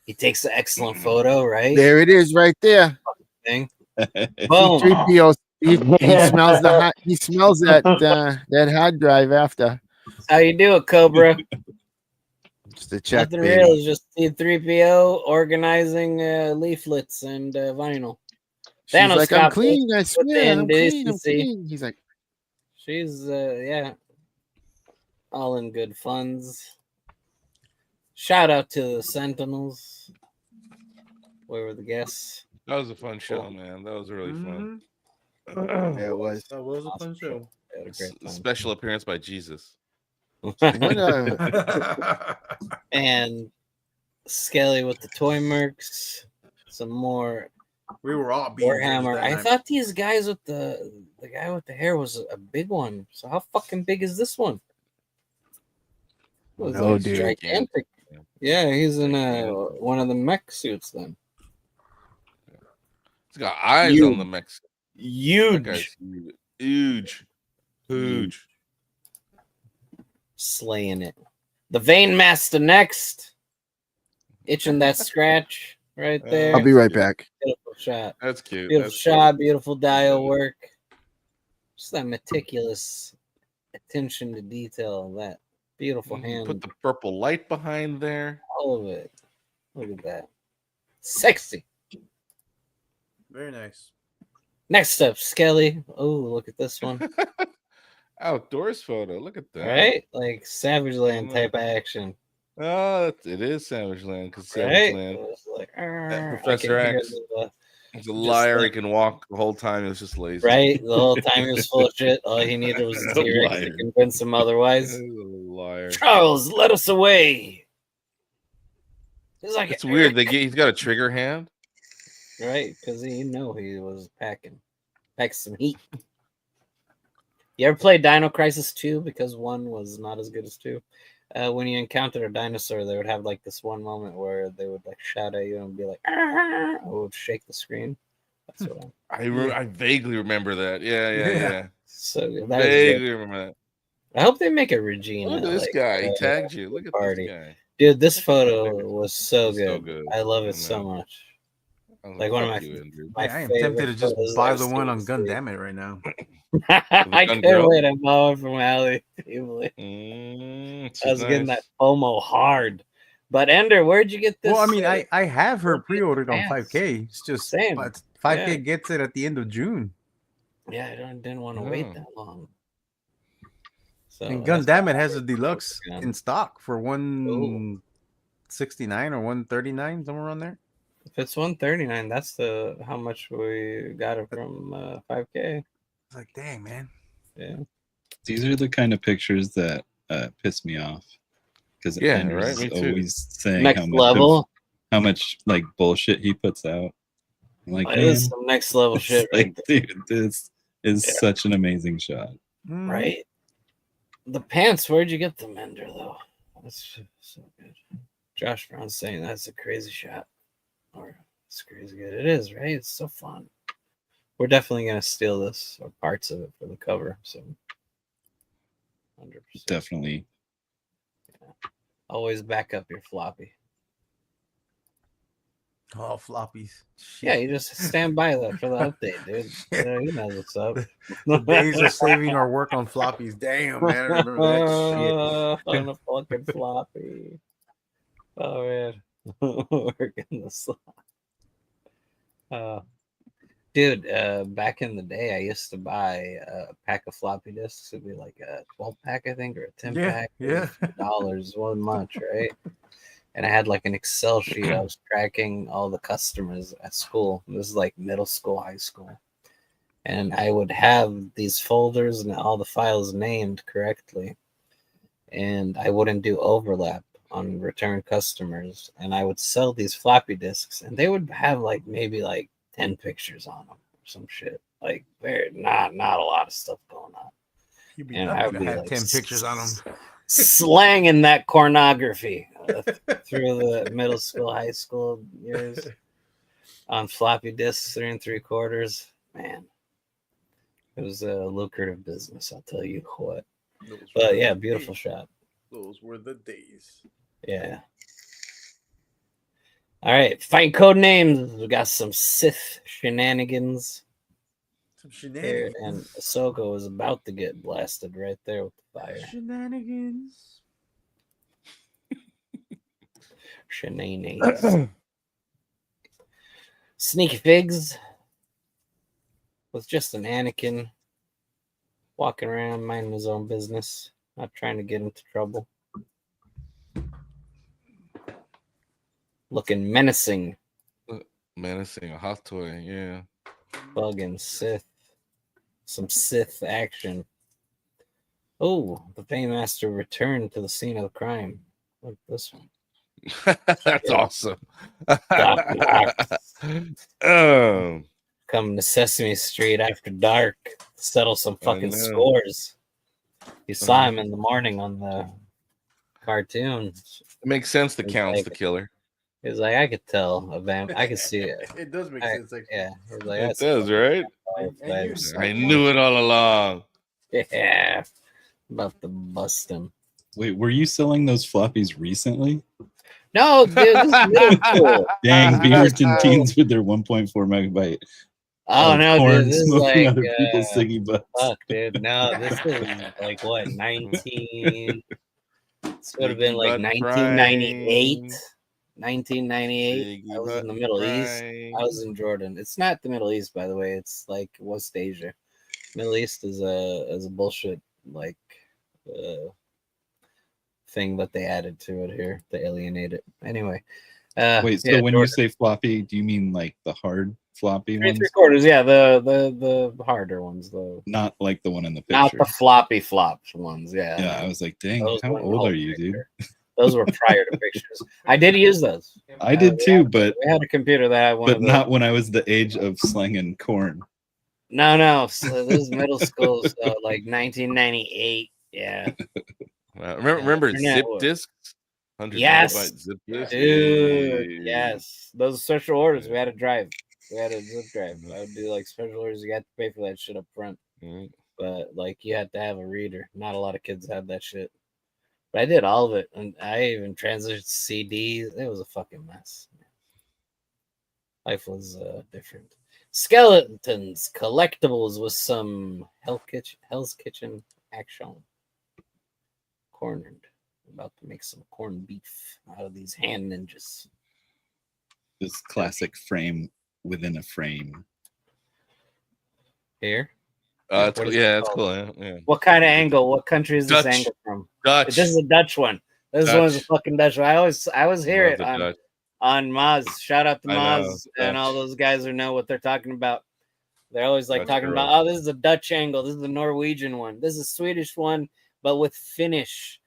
[SPEAKER 2] He takes an excellent photo, right?
[SPEAKER 5] There it is, right there.
[SPEAKER 2] Thing. Boom.
[SPEAKER 5] C3PO. He smells the hot. He smells that that hard drive after.
[SPEAKER 2] How you do it, Cobra?
[SPEAKER 5] Just a check,
[SPEAKER 2] Nothing
[SPEAKER 5] baby.
[SPEAKER 2] real. It's just C3PO organizing leaflets and vinyl.
[SPEAKER 5] She's
[SPEAKER 2] Thanos
[SPEAKER 5] like, I'm
[SPEAKER 2] got
[SPEAKER 5] clean. I
[SPEAKER 2] this with the
[SPEAKER 5] swear, I'm clean. I'm
[SPEAKER 2] indecency.
[SPEAKER 5] clean. He's like,
[SPEAKER 2] She's yeah, all in good funds. Shout out to the Sentinels. Where were the guests?
[SPEAKER 6] That was a fun show, man. That was really fun.
[SPEAKER 5] yeah, it was.
[SPEAKER 7] That was a fun show.
[SPEAKER 2] They had a great time.
[SPEAKER 6] Special appearance by Jesus.
[SPEAKER 5] What,
[SPEAKER 2] And Skelly with the toy mercs. Some more
[SPEAKER 7] We were all being
[SPEAKER 2] Warhammer.
[SPEAKER 7] judged that
[SPEAKER 2] I
[SPEAKER 7] night.
[SPEAKER 2] thought these guys with the guy with the hair was a big one. So how fucking big is this one? It was
[SPEAKER 5] No,
[SPEAKER 2] like
[SPEAKER 5] dude.
[SPEAKER 2] gigantic. Yeah, he's in one of the mech suits then.
[SPEAKER 6] He's got eyes
[SPEAKER 2] Huge.
[SPEAKER 6] on the Mexican. That guy's
[SPEAKER 2] Huge.
[SPEAKER 6] huge. Huge.
[SPEAKER 2] Slaying it. The Vein Master next. Itching that scratch right there.
[SPEAKER 5] I'll be right back.
[SPEAKER 2] Beautiful shot.
[SPEAKER 6] That's cute.
[SPEAKER 2] Beautiful
[SPEAKER 6] That's
[SPEAKER 2] shot. Beautiful dial work. Just that meticulous attention to detail of that beautiful
[SPEAKER 6] cute.
[SPEAKER 2] hand.
[SPEAKER 6] Put the purple light behind there.
[SPEAKER 2] All of it. Look at that. Sexy.
[SPEAKER 7] Very nice.
[SPEAKER 2] Next up, Skelly. Oh, look at this one.
[SPEAKER 6] Outdoors photo. Look at that.
[SPEAKER 2] Right? Like Savage Land type of action.
[SPEAKER 6] Oh, it is Savage Land because Savage
[SPEAKER 2] Right?
[SPEAKER 6] Land.
[SPEAKER 2] It was like,
[SPEAKER 6] Professor
[SPEAKER 2] I can hear
[SPEAKER 6] X.
[SPEAKER 2] the-
[SPEAKER 6] He's a liar.
[SPEAKER 2] like-
[SPEAKER 6] He can walk the whole time. He was just lazy.
[SPEAKER 2] right? The whole time he was full of shit. All he needed was a
[SPEAKER 3] A
[SPEAKER 2] T-Rex to
[SPEAKER 3] liar.
[SPEAKER 2] convince him otherwise.
[SPEAKER 6] He's a liar.
[SPEAKER 2] Charles, let us away. He's like,
[SPEAKER 6] It's weird. He's got a trigger hand.
[SPEAKER 2] right? Because he was packing some heat. You ever played Dino Crisis 2? Because 1 was not as good as 2. When you encountered a dinosaur, they would have like this one moment where they would like shout at you and be like, "Ah!" It would shake the screen. That's what
[SPEAKER 6] I vaguely remember that. Yeah.
[SPEAKER 2] so good. That is good.
[SPEAKER 6] Vaguely remember that.
[SPEAKER 2] I hope they make a Regina.
[SPEAKER 6] Look at this
[SPEAKER 2] like,
[SPEAKER 6] guy. He tagged you. Look at
[SPEAKER 2] party.
[SPEAKER 6] this guy.
[SPEAKER 2] Dude, this photo was so
[SPEAKER 6] It's
[SPEAKER 2] good.
[SPEAKER 6] so good.
[SPEAKER 2] I love
[SPEAKER 6] I
[SPEAKER 2] it so
[SPEAKER 6] know.
[SPEAKER 2] much.
[SPEAKER 6] I was
[SPEAKER 2] Like one of
[SPEAKER 6] fuck
[SPEAKER 2] my-
[SPEAKER 6] you, Andrew.
[SPEAKER 2] My
[SPEAKER 7] I am
[SPEAKER 2] favorite
[SPEAKER 7] tempted to just
[SPEAKER 2] photos
[SPEAKER 7] buy
[SPEAKER 2] I've
[SPEAKER 7] the one on
[SPEAKER 2] seen.
[SPEAKER 7] Gundam It right now.
[SPEAKER 2] I
[SPEAKER 6] gun
[SPEAKER 2] couldn't
[SPEAKER 6] girl?
[SPEAKER 2] wait to buy one from Allie. I was getting that FOMO hard. But Ender, where'd you get this?
[SPEAKER 7] Well, I mean, I have her
[SPEAKER 2] where'd you get
[SPEAKER 7] pre-ordered on
[SPEAKER 2] the
[SPEAKER 7] 5K. It's just
[SPEAKER 2] Same.
[SPEAKER 7] but 5K
[SPEAKER 2] Yeah.
[SPEAKER 7] gets it at the end of June.
[SPEAKER 2] Yeah, I didn't want to wait
[SPEAKER 6] Oh.
[SPEAKER 2] that long. So
[SPEAKER 7] And
[SPEAKER 2] that's
[SPEAKER 7] Gundam
[SPEAKER 2] why
[SPEAKER 7] It has
[SPEAKER 2] I
[SPEAKER 7] a deluxe
[SPEAKER 2] got
[SPEAKER 7] in stock for 169 or 139, somewhere around there.
[SPEAKER 2] If it's 139, that's the how much we got it from 5K.
[SPEAKER 7] It's like, dang, man.
[SPEAKER 2] Yeah.
[SPEAKER 3] These are the kind of pictures that piss me off because
[SPEAKER 6] Yeah, right, me too.
[SPEAKER 3] always saying
[SPEAKER 2] Next
[SPEAKER 3] how much
[SPEAKER 2] level.
[SPEAKER 3] how much like bullshit he puts out. I'm like,
[SPEAKER 2] It
[SPEAKER 3] man,
[SPEAKER 2] is some next level
[SPEAKER 3] it's
[SPEAKER 2] shit, right?
[SPEAKER 3] like, dude, this is
[SPEAKER 2] Yeah.
[SPEAKER 3] such an amazing shot.
[SPEAKER 7] Mm.
[SPEAKER 2] Right? The pants, where'd you get them, Ender, though? That's so good. Josh Brown's saying that's a crazy shot. Or it's crazy good. It is, right? It's so fun. We're definitely gonna steal this or parts of it for the cover. So 100%.
[SPEAKER 3] Definitely.
[SPEAKER 2] Always back up your floppy.
[SPEAKER 7] Oh, floppies.
[SPEAKER 2] Yeah, you just stand by that for the update, dude. Yeah, you know what's up.
[SPEAKER 7] The days of saving our work on floppies. Damn, man. I remember that
[SPEAKER 2] On a fucking floppy. Oh man, working the slot. Dude, back in the day, I used to buy a pack of floppy disks. It'd be like a 12 pack, I think, or a 10
[SPEAKER 7] Yeah,
[SPEAKER 2] pack.
[SPEAKER 7] yeah.
[SPEAKER 2] $2 wasn't much, right? And I had like an Excel sheet. I was tracking all the customers at school. This is like middle school, high school. And I would have these folders and all the files named correctly. And I wouldn't do overlap on return customers. And I would sell these floppy disks. And they would have like maybe like 10 pictures on them or some shit. Like, there not a lot of stuff going on.
[SPEAKER 7] You'd be
[SPEAKER 2] And
[SPEAKER 7] lucky
[SPEAKER 2] I'd
[SPEAKER 7] to
[SPEAKER 2] be
[SPEAKER 7] have
[SPEAKER 2] like
[SPEAKER 7] 10 pictures on them.
[SPEAKER 2] slanging that pornography through the middle school, high school years on floppy disks, 3 3/4. Man, it was a lucrative business, I'll tell you what. But yeah, beautiful shot.
[SPEAKER 7] Those were the days.
[SPEAKER 2] Yeah. All right, fight code names. We got some Sith shenanigans
[SPEAKER 7] Some
[SPEAKER 2] here,
[SPEAKER 7] shenanigans.
[SPEAKER 2] and Ahsoka was about to get blasted right there with the fire.
[SPEAKER 7] Shenanigans.
[SPEAKER 2] Shenanigans. Sneaky Figs was just an Anakin walking around minding his own business, not trying to get into trouble. Looking menacing.
[SPEAKER 6] Menacing, a hot toy, yeah.
[SPEAKER 2] Bugging Sith. Some Sith action. Oh, the Paymaster returned to the scene of the crime. Look at this one.
[SPEAKER 6] That's awesome.
[SPEAKER 2] Doc Knox.
[SPEAKER 6] Oh,
[SPEAKER 2] Coming to Sesame Street after dark to settle some fucking
[SPEAKER 6] know.
[SPEAKER 2] scores. You saw him in the morning on the cartoon.
[SPEAKER 6] it makes sense the
[SPEAKER 2] It's
[SPEAKER 6] Count's
[SPEAKER 2] like-
[SPEAKER 6] the killer.
[SPEAKER 2] He was like, I could tell a vamp. I could see it.
[SPEAKER 7] It does make
[SPEAKER 2] I-
[SPEAKER 7] sense. Actually.
[SPEAKER 2] Yeah. He was like,
[SPEAKER 6] It
[SPEAKER 2] that's
[SPEAKER 6] does, right?
[SPEAKER 7] And you-
[SPEAKER 6] I knew it all along.
[SPEAKER 2] Yeah. About to bust him.
[SPEAKER 3] Wait, were you selling those floppies recently?
[SPEAKER 2] No, dude, this is middle school.
[SPEAKER 3] Dang,
[SPEAKER 2] Middle
[SPEAKER 3] Beaverton
[SPEAKER 2] school.
[SPEAKER 3] teens with their 1.4 megabyte.
[SPEAKER 2] Oh,
[SPEAKER 3] of
[SPEAKER 2] no,
[SPEAKER 3] porn
[SPEAKER 2] dude. This is
[SPEAKER 3] smoking
[SPEAKER 2] like,
[SPEAKER 3] other people's ciggy butts.
[SPEAKER 2] fuck, dude. No, this is like what, 19? This would have been like
[SPEAKER 6] Butt
[SPEAKER 2] 1998.
[SPEAKER 6] Prime.
[SPEAKER 2] 1998. I was in the Middle East. I was in Jordan. It's not the Middle East, by the way. It's like West Asia. Middle East is a bullshit like thing that they added to it here to alienate it. Anyway.
[SPEAKER 3] Wait, so
[SPEAKER 2] yeah,
[SPEAKER 3] when you
[SPEAKER 2] Jordan.
[SPEAKER 3] say floppy, do you mean like the hard floppy
[SPEAKER 2] 3
[SPEAKER 3] ones?
[SPEAKER 2] 3/4, yeah, the harder ones, though.
[SPEAKER 3] Not like the one in the
[SPEAKER 2] Not
[SPEAKER 3] picture.
[SPEAKER 2] the floppy flops ones, yeah.
[SPEAKER 3] Yeah, I was like, dang,
[SPEAKER 2] Those
[SPEAKER 3] how
[SPEAKER 2] weren't
[SPEAKER 3] old
[SPEAKER 2] whole
[SPEAKER 3] are you, dude?
[SPEAKER 2] picture. Those were prior to pictures. I did use those.
[SPEAKER 3] I did too, but
[SPEAKER 2] We had a computer that had one of those.
[SPEAKER 3] not when I was the age of slinging corn.
[SPEAKER 2] No. So this is middle school, so like 1998. Yeah.
[SPEAKER 6] Remember
[SPEAKER 2] Internet
[SPEAKER 6] zip
[SPEAKER 2] was-
[SPEAKER 6] discs? 100
[SPEAKER 2] Yes,
[SPEAKER 6] megabyte zip disc?
[SPEAKER 2] Dude,
[SPEAKER 6] Hey.
[SPEAKER 2] yes. Those special orders, we had a drive. We had a zip drive. I would do like special orders. You had to pay for that shit up front.
[SPEAKER 6] Mm.
[SPEAKER 2] But like you had to have a reader. Not a lot of kids had that shit. But I did all of it. And I even transitioned to CDs. It was a fucking mess. Life was different. Skeletons, collectibles with some Hell's Kitchen action. Cornered. About to make some corned beef out of these hand ninjas.
[SPEAKER 3] This classic frame within a frame.
[SPEAKER 2] Here.
[SPEAKER 6] It's
[SPEAKER 2] What
[SPEAKER 6] cool.
[SPEAKER 2] is it
[SPEAKER 6] Yeah, it's
[SPEAKER 2] called?
[SPEAKER 6] cool. Yeah.
[SPEAKER 2] What kind of angle? What country is this
[SPEAKER 6] Dutch.
[SPEAKER 2] angle from?
[SPEAKER 6] Dutch.
[SPEAKER 2] This is a Dutch one. This one's a
[SPEAKER 6] Dutch.
[SPEAKER 2] fucking Dutch one. I always hear
[SPEAKER 6] Love
[SPEAKER 2] it
[SPEAKER 6] the
[SPEAKER 2] on
[SPEAKER 6] Dutch.
[SPEAKER 2] Maz. Shout out to
[SPEAKER 6] I know,
[SPEAKER 2] Maz and all
[SPEAKER 6] Dutch.
[SPEAKER 2] those guys who know what they're talking about. They're always like
[SPEAKER 6] Dutch
[SPEAKER 2] talking
[SPEAKER 6] girls.
[SPEAKER 2] about, oh, this is a Dutch angle. This is the Norwegian one. This is a Swedish one, but with Finnish,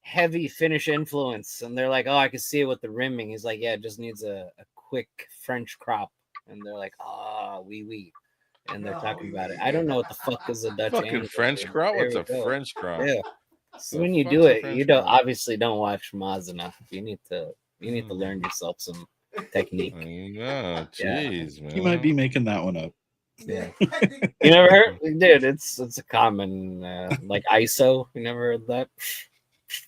[SPEAKER 2] heavy Finnish influence. And they're like, oh, I can see it with the rimming. He's like, yeah, it just needs a quick French crop. And they're like, oui. And they're talking about it. I don't know what the fuck is a Dutch
[SPEAKER 6] Fucking
[SPEAKER 2] angle.
[SPEAKER 6] French
[SPEAKER 2] dude.
[SPEAKER 6] crop?
[SPEAKER 2] There
[SPEAKER 6] What's
[SPEAKER 2] we
[SPEAKER 6] a
[SPEAKER 2] go.
[SPEAKER 6] French crop?
[SPEAKER 2] Yeah. So
[SPEAKER 6] The
[SPEAKER 2] when you
[SPEAKER 6] fuck's
[SPEAKER 2] do
[SPEAKER 6] a
[SPEAKER 2] it,
[SPEAKER 6] French
[SPEAKER 2] you don't
[SPEAKER 6] crop?
[SPEAKER 2] obviously don't watch Maz enough. You need to learn yourself some technique.
[SPEAKER 6] Yeah, jeez, man.
[SPEAKER 3] You might be making that one up.
[SPEAKER 2] Yeah. You never heard, dude? It's a common like ISO. You never heard that?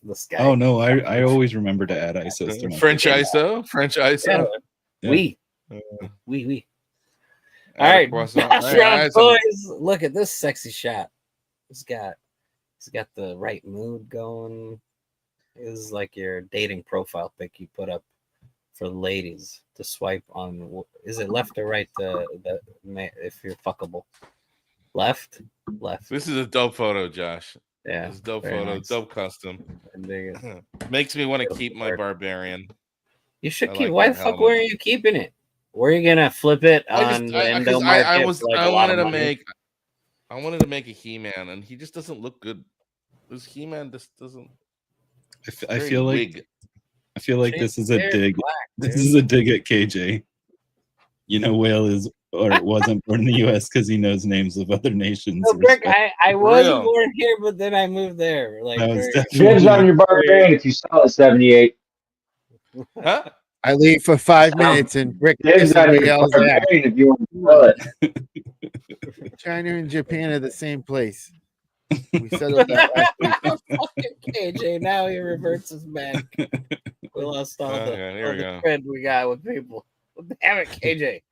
[SPEAKER 2] This guy.
[SPEAKER 3] Oh no, I always remember to add ISOs to my
[SPEAKER 6] French
[SPEAKER 3] picture.
[SPEAKER 6] ISO? French ISO?
[SPEAKER 3] Yeah.
[SPEAKER 2] We. All
[SPEAKER 6] Add a
[SPEAKER 2] right,
[SPEAKER 6] croissant.
[SPEAKER 2] Bash
[SPEAKER 6] Hey,
[SPEAKER 2] Round
[SPEAKER 6] add some-
[SPEAKER 2] Toys. Look at this sexy shot. He's got the right mood going. This is like your dating profile pic you put up for the ladies to swipe on. Is it left or right? If you're fuckable, left.
[SPEAKER 6] This is a dope photo, Josh.
[SPEAKER 2] Yeah,
[SPEAKER 6] It's a dope
[SPEAKER 2] very
[SPEAKER 6] photo,
[SPEAKER 2] nice.
[SPEAKER 6] dope custom.
[SPEAKER 2] I dig it.
[SPEAKER 6] Makes me want to keep my barbarian.
[SPEAKER 2] You should
[SPEAKER 6] I
[SPEAKER 2] keep.
[SPEAKER 6] like
[SPEAKER 2] Why
[SPEAKER 6] that
[SPEAKER 2] the fuck
[SPEAKER 6] helmet.
[SPEAKER 2] were you keeping it? Were you gonna flip it on the Indo market?
[SPEAKER 6] I
[SPEAKER 2] for, like, a lot of money?
[SPEAKER 6] I wanted to make a He-Man, and he just doesn't look good. This He-Man just doesn't.
[SPEAKER 3] I
[SPEAKER 6] very
[SPEAKER 3] feel like
[SPEAKER 6] wig.
[SPEAKER 3] I feel like
[SPEAKER 2] She's
[SPEAKER 3] this is a
[SPEAKER 2] very
[SPEAKER 3] dig.
[SPEAKER 2] black,
[SPEAKER 3] This
[SPEAKER 2] dude.
[SPEAKER 3] is a dig at KJ. You know, Whale is or wasn't born in the U.S. because he knows names of other nations.
[SPEAKER 2] So, Rick, I was
[SPEAKER 6] Real.
[SPEAKER 2] born here, but then I moved there. Like,
[SPEAKER 3] That was
[SPEAKER 2] very-
[SPEAKER 4] Dibs on your barbarian if you saw it 78.
[SPEAKER 6] Huh?
[SPEAKER 5] I leave for 5 minutes and Rick
[SPEAKER 4] Dibs
[SPEAKER 5] is
[SPEAKER 4] on
[SPEAKER 5] where
[SPEAKER 4] your
[SPEAKER 5] y'all's at.
[SPEAKER 4] barbarian if you want to sell it.
[SPEAKER 5] China and Japan are the same place. We settled that last week.
[SPEAKER 2] Fucking KJ, now he reverts us back. We lost all the,
[SPEAKER 6] Okay, here
[SPEAKER 2] all
[SPEAKER 6] we
[SPEAKER 2] the
[SPEAKER 6] go.
[SPEAKER 2] cred we got with people. Damn it, KJ.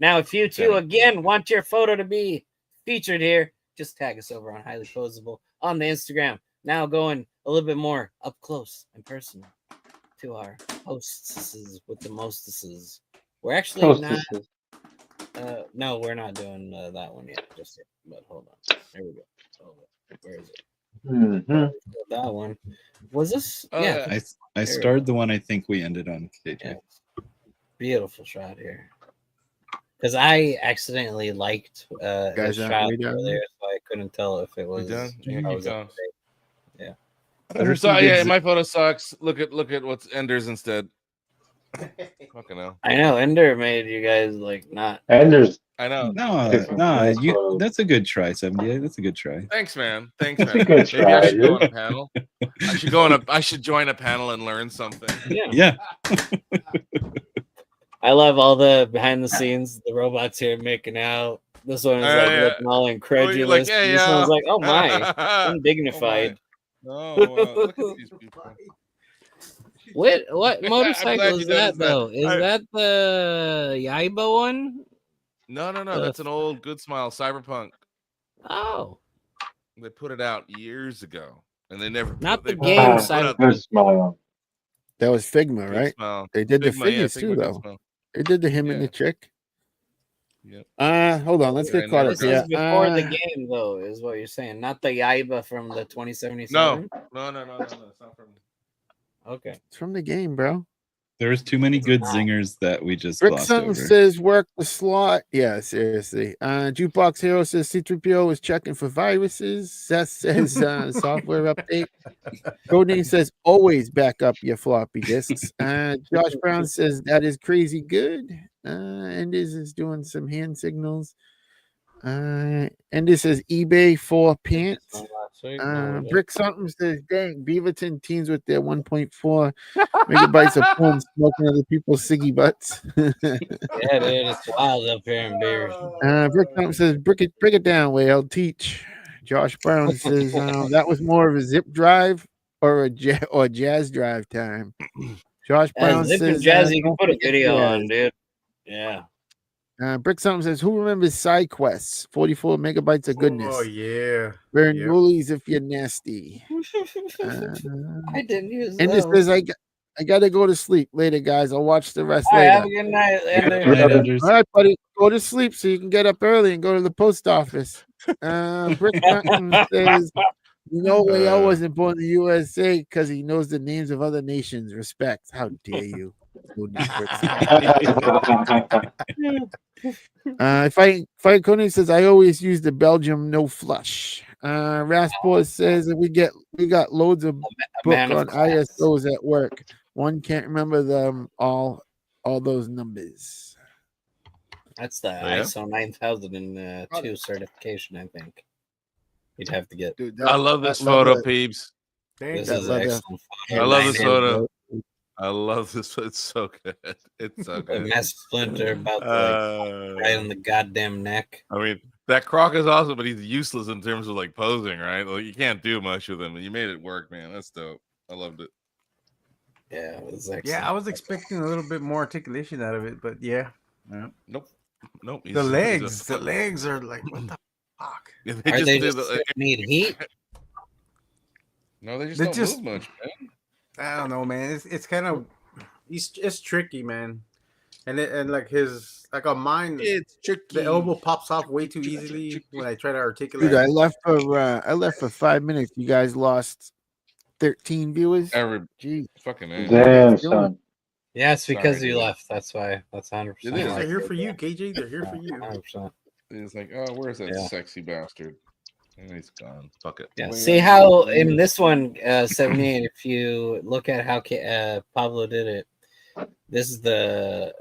[SPEAKER 2] Now, if you two again want your photo to be featured here, just tag us over on Highly Posable on the Instagram. Now going a little bit more up close and personal to our hostesses with the mostesses. We're actually not. No, we're not doing that one yet. Just yet. But hold on. There we go. Hold on. Where is it?
[SPEAKER 4] Mhm.
[SPEAKER 2] That one was this.
[SPEAKER 6] Oh,
[SPEAKER 2] yeah,
[SPEAKER 6] yeah.
[SPEAKER 3] I started the one I think we ended on, KJ.
[SPEAKER 2] yeah. Beautiful shot here. Because I accidentally liked the
[SPEAKER 5] Guys,
[SPEAKER 2] shot
[SPEAKER 5] we done?
[SPEAKER 2] earlier, so I couldn't tell if it
[SPEAKER 6] We
[SPEAKER 2] was.
[SPEAKER 6] done?
[SPEAKER 2] if
[SPEAKER 6] Yeah,
[SPEAKER 2] I
[SPEAKER 6] keep
[SPEAKER 2] was
[SPEAKER 6] going.
[SPEAKER 2] up to date. Yeah.
[SPEAKER 3] There's
[SPEAKER 6] So
[SPEAKER 3] some good
[SPEAKER 6] yeah,
[SPEAKER 3] zi-
[SPEAKER 6] my photo sucks. Look at what's Ender's instead. Fucking hell.
[SPEAKER 2] I know Ender made you guys like not.
[SPEAKER 4] And there's
[SPEAKER 6] I know.
[SPEAKER 3] No,
[SPEAKER 4] Different
[SPEAKER 3] no,
[SPEAKER 4] nice
[SPEAKER 3] you.
[SPEAKER 4] photos.
[SPEAKER 3] That's a good try, 78. That's a good try.
[SPEAKER 6] Thanks, man. Thanks,
[SPEAKER 4] That's a
[SPEAKER 6] man.
[SPEAKER 4] good
[SPEAKER 6] Maybe
[SPEAKER 4] try,
[SPEAKER 6] I should go
[SPEAKER 4] dude.
[SPEAKER 6] on a panel. I should go on a. I should join a panel and learn something.
[SPEAKER 2] Yeah.
[SPEAKER 3] Yeah,
[SPEAKER 2] I love all the behind the scenes. The robots here making out. This one is like
[SPEAKER 6] Yeah.
[SPEAKER 2] looking all
[SPEAKER 6] Oh,
[SPEAKER 2] incredulous.
[SPEAKER 6] you're like, yeah,
[SPEAKER 2] This
[SPEAKER 6] yeah.
[SPEAKER 2] one's like, oh my, undignified.
[SPEAKER 6] Oh, look at these people.
[SPEAKER 2] What
[SPEAKER 6] I'm
[SPEAKER 2] motorcycle
[SPEAKER 6] glad
[SPEAKER 2] is
[SPEAKER 6] you
[SPEAKER 2] that
[SPEAKER 6] noticed that.
[SPEAKER 2] though? Is that the Yaiba one?
[SPEAKER 6] No,
[SPEAKER 2] The
[SPEAKER 6] that's an old Good Smile Cyberpunk.
[SPEAKER 2] Oh,
[SPEAKER 6] They put it out years ago, and they never.
[SPEAKER 2] not
[SPEAKER 6] they
[SPEAKER 2] the
[SPEAKER 6] put-
[SPEAKER 2] game
[SPEAKER 6] they put out
[SPEAKER 4] Good
[SPEAKER 2] Cyberpunk.
[SPEAKER 4] smile.
[SPEAKER 5] That was Figma,
[SPEAKER 6] Good
[SPEAKER 5] right?
[SPEAKER 6] Smile.
[SPEAKER 5] They did the
[SPEAKER 6] Figma, yeah,
[SPEAKER 5] figures
[SPEAKER 6] Figma
[SPEAKER 5] too,
[SPEAKER 6] Good
[SPEAKER 5] though.
[SPEAKER 6] Smile.
[SPEAKER 5] They did the him and
[SPEAKER 6] Yeah.
[SPEAKER 5] the chick.
[SPEAKER 6] Yep.
[SPEAKER 5] Hold on, let's
[SPEAKER 6] Yeah,
[SPEAKER 5] get caught
[SPEAKER 6] never
[SPEAKER 5] up
[SPEAKER 2] This
[SPEAKER 6] done
[SPEAKER 5] here.
[SPEAKER 2] is before the game, though, is what you're saying. Not the Yaiba from the 2077.
[SPEAKER 6] No. It's not from.
[SPEAKER 2] Okay.
[SPEAKER 5] It's from the game, bro.
[SPEAKER 3] there's too many good
[SPEAKER 2] not.
[SPEAKER 3] zingers that we just
[SPEAKER 5] Rick
[SPEAKER 3] glossed
[SPEAKER 5] something
[SPEAKER 3] over.
[SPEAKER 5] says work the slot. Yeah, seriously. Jukebox Hero says C3PO is checking for viruses. Seth says software update. Codename says always back up your floppy disks. Josh Brown says that is crazy good. And this is doing some hand signals. And this says eBay for pants. Brick something says, dang, Beaverton teens with their 1.4 megabytes of porn smoking other people's ciggy butts.
[SPEAKER 2] Yeah, dude, it's wild up here in Beavers.
[SPEAKER 5] Brick something says, break it down, Whale, teach. Josh Brown says, that was more of a zip drive or a jazz drive time. Josh Brown
[SPEAKER 2] Zip and
[SPEAKER 5] says,
[SPEAKER 2] Jazzy, you can
[SPEAKER 5] don't
[SPEAKER 2] put a
[SPEAKER 5] forget
[SPEAKER 2] video
[SPEAKER 5] jazz.
[SPEAKER 2] on, dude. Yeah.
[SPEAKER 5] Brick something says, who remembers side quests? 44 megabytes of goodness.
[SPEAKER 7] Oh yeah.
[SPEAKER 5] Burn
[SPEAKER 7] Yep.
[SPEAKER 5] woolies if you're nasty.
[SPEAKER 2] I didn't use
[SPEAKER 5] And this says, I gotta go to sleep later, guys. I'll watch the rest
[SPEAKER 2] All right,
[SPEAKER 5] later.
[SPEAKER 2] have a good night, Ender.
[SPEAKER 3] Night, Enders.
[SPEAKER 5] All right, buddy, go to sleep so you can get up early and go to the post office. Brick Mountain says, you know, Whale wasn't born in the USA because he knows the names of other nations. Respect. How dare you? Fight Conan says, I always use the Belgium no flush. Rasport says that we got loads of book
[SPEAKER 2] man of
[SPEAKER 5] on
[SPEAKER 2] class.
[SPEAKER 5] ISOs at work. One can't remember them all those numbers.
[SPEAKER 2] That's the
[SPEAKER 6] yeah?
[SPEAKER 2] ISO 9002 certification, I think. You'd have to get.
[SPEAKER 5] Dude,
[SPEAKER 6] I love this photo, peeps.
[SPEAKER 2] This
[SPEAKER 5] that
[SPEAKER 2] is
[SPEAKER 5] leather.
[SPEAKER 2] excellent.
[SPEAKER 6] I love this
[SPEAKER 2] Nine
[SPEAKER 6] photo. I love this. It's so good. It's so
[SPEAKER 2] A
[SPEAKER 6] good.
[SPEAKER 2] massive splinter about to, like, right on the goddamn neck.
[SPEAKER 6] I mean, that Croc is awesome, but he's useless in terms of like posing, right? Like you can't do much with him. You made it work, man. That's dope. I loved it.
[SPEAKER 2] Yeah, it was excellent.
[SPEAKER 7] Yeah, I was expecting a little bit more articulation out of it, but yeah.
[SPEAKER 6] Nope.
[SPEAKER 7] The legs are like, what the fuck?
[SPEAKER 6] Yeah,
[SPEAKER 2] Are they
[SPEAKER 6] did
[SPEAKER 2] just need heat?
[SPEAKER 6] no, they just
[SPEAKER 7] They
[SPEAKER 6] don't
[SPEAKER 7] just-
[SPEAKER 6] move much, man.
[SPEAKER 7] I don't know, man. It's kind of it's tricky, man. And like his like on mine,
[SPEAKER 6] It's tricky.
[SPEAKER 7] the elbow pops off way too easily when I try to articulate.
[SPEAKER 5] Dude, I left for 5 minutes. You guys lost 13 viewers.
[SPEAKER 6] Every
[SPEAKER 5] Jeez.
[SPEAKER 6] fucking A.
[SPEAKER 4] Damn, son.
[SPEAKER 2] Yeah, it's because
[SPEAKER 6] Sorry,
[SPEAKER 2] you
[SPEAKER 6] dude.
[SPEAKER 2] left. That's why. That's 100%.
[SPEAKER 6] It is.
[SPEAKER 7] They're here for you, KJ. They're here for you.
[SPEAKER 2] 100%.
[SPEAKER 6] It's like, oh, where's that
[SPEAKER 2] Yeah.
[SPEAKER 6] sexy bastard? And he's gone. Fuck it.
[SPEAKER 2] Yeah. See how in this one, 78, if you look at how Pablo did it, This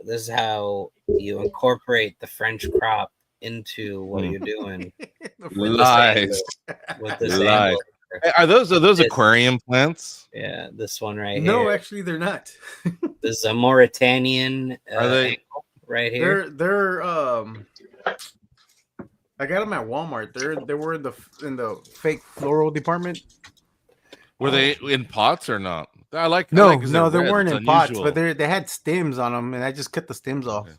[SPEAKER 2] is how you incorporate the French crop into what you're doing
[SPEAKER 6] Lies.
[SPEAKER 2] with this
[SPEAKER 6] Lies.
[SPEAKER 2] angle.
[SPEAKER 6] Hey, are those
[SPEAKER 2] This-
[SPEAKER 6] aquarium plants?
[SPEAKER 2] Yeah, this one right
[SPEAKER 7] No,
[SPEAKER 2] here.
[SPEAKER 7] actually, they're not.
[SPEAKER 2] This is a Mauritanian
[SPEAKER 6] Are they-
[SPEAKER 2] angle right here.
[SPEAKER 7] They're I got them at Walmart. They were in the fake floral department.
[SPEAKER 6] Were they in pots or not? I like. I
[SPEAKER 7] No,
[SPEAKER 6] like 'cause
[SPEAKER 7] no, they
[SPEAKER 6] they're red.
[SPEAKER 7] weren't
[SPEAKER 6] It's
[SPEAKER 7] in pots,
[SPEAKER 6] unusual.
[SPEAKER 7] but they had stems on them, and I just cut the stems off.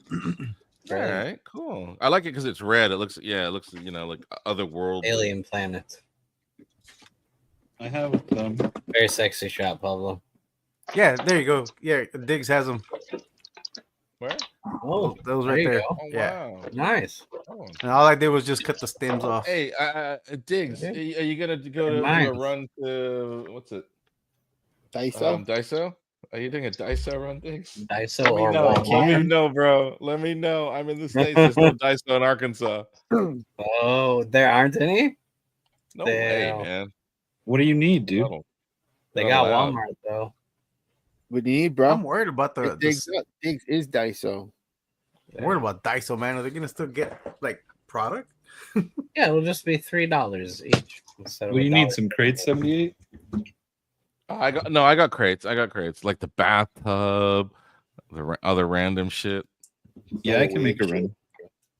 [SPEAKER 6] All right, cool. I like it because it's red. It looks, like other world.
[SPEAKER 2] Alien Planet.
[SPEAKER 3] I have them.
[SPEAKER 2] Very sexy shot, Pablo.
[SPEAKER 7] Yeah, there you go. Yeah, Diggs has them.
[SPEAKER 6] Where?
[SPEAKER 2] Oh,
[SPEAKER 7] Those
[SPEAKER 2] there
[SPEAKER 7] right
[SPEAKER 2] you
[SPEAKER 7] there.
[SPEAKER 2] go.
[SPEAKER 6] Oh,
[SPEAKER 7] Yeah,
[SPEAKER 6] wow.
[SPEAKER 2] Nice.
[SPEAKER 6] Oh.
[SPEAKER 7] and all I did was just cut the stems off.
[SPEAKER 6] Hey, Diggs,
[SPEAKER 2] Yeah.
[SPEAKER 6] are you gonna go to do a
[SPEAKER 2] Nice.
[SPEAKER 6] run to what's it?
[SPEAKER 5] Daiso?
[SPEAKER 6] Daiso? Are you doing a Daiso run, Diggs?
[SPEAKER 2] Daiso
[SPEAKER 6] Let me
[SPEAKER 2] or
[SPEAKER 6] know.
[SPEAKER 2] Walmart.
[SPEAKER 6] Let me know, bro. Let me know. I'm in the States. There's no Daiso in Arkansas.
[SPEAKER 2] Oh, there aren't any?
[SPEAKER 6] No way,
[SPEAKER 2] Damn.
[SPEAKER 6] man.
[SPEAKER 3] What do you need, dude?
[SPEAKER 6] No.
[SPEAKER 2] They
[SPEAKER 6] Not
[SPEAKER 2] got
[SPEAKER 6] allowed.
[SPEAKER 2] Walmart though.
[SPEAKER 5] What do you need, bro?
[SPEAKER 7] I'm worried about the.
[SPEAKER 5] Diggs is Daiso.
[SPEAKER 7] I'm worried about Daiso, man. Are they gonna still get like product?
[SPEAKER 2] Yeah, it'll just be $3 each. Instead of
[SPEAKER 3] What do you need?
[SPEAKER 2] $1.
[SPEAKER 3] Some crate 78?
[SPEAKER 6] I got crates. I got crates like the bathtub, the other random shit.
[SPEAKER 3] Yeah, I can make a run.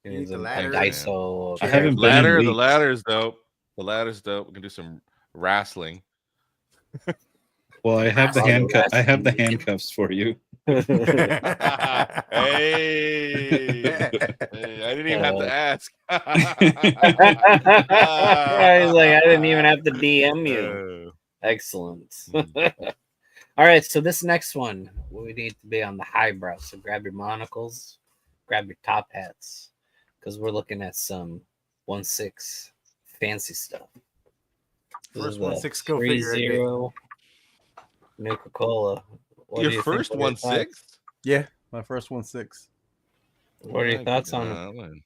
[SPEAKER 2] It
[SPEAKER 7] You
[SPEAKER 2] needs
[SPEAKER 7] need the
[SPEAKER 2] a
[SPEAKER 7] ladder.
[SPEAKER 2] Daiso.
[SPEAKER 3] I haven't been in
[SPEAKER 6] The
[SPEAKER 3] weeks.
[SPEAKER 6] ladder's dope. The ladder's dope. We can do some wrestling.
[SPEAKER 3] Well, I have the
[SPEAKER 2] Oh,
[SPEAKER 3] handcuff. I
[SPEAKER 2] that's
[SPEAKER 3] have the
[SPEAKER 2] neat.
[SPEAKER 3] handcuffs for you.
[SPEAKER 6] Hey, I didn't even have to ask.
[SPEAKER 2] Yeah, he's like, I didn't even have to DM you. Excellent. All right, so this next one, we need to be on the highbrow. So grab your monocles, grab your top hats, because we're looking at some 1/6 fancy stuff.
[SPEAKER 7] First 1/6 skill figure I get.
[SPEAKER 2] 3-0 Nuka-Cola. What do
[SPEAKER 6] Your
[SPEAKER 2] you think?
[SPEAKER 6] first
[SPEAKER 2] What are your
[SPEAKER 6] 1/6?
[SPEAKER 2] thoughts?
[SPEAKER 7] Yeah, my first 1/6.
[SPEAKER 2] What are your thoughts on it?
[SPEAKER 6] it?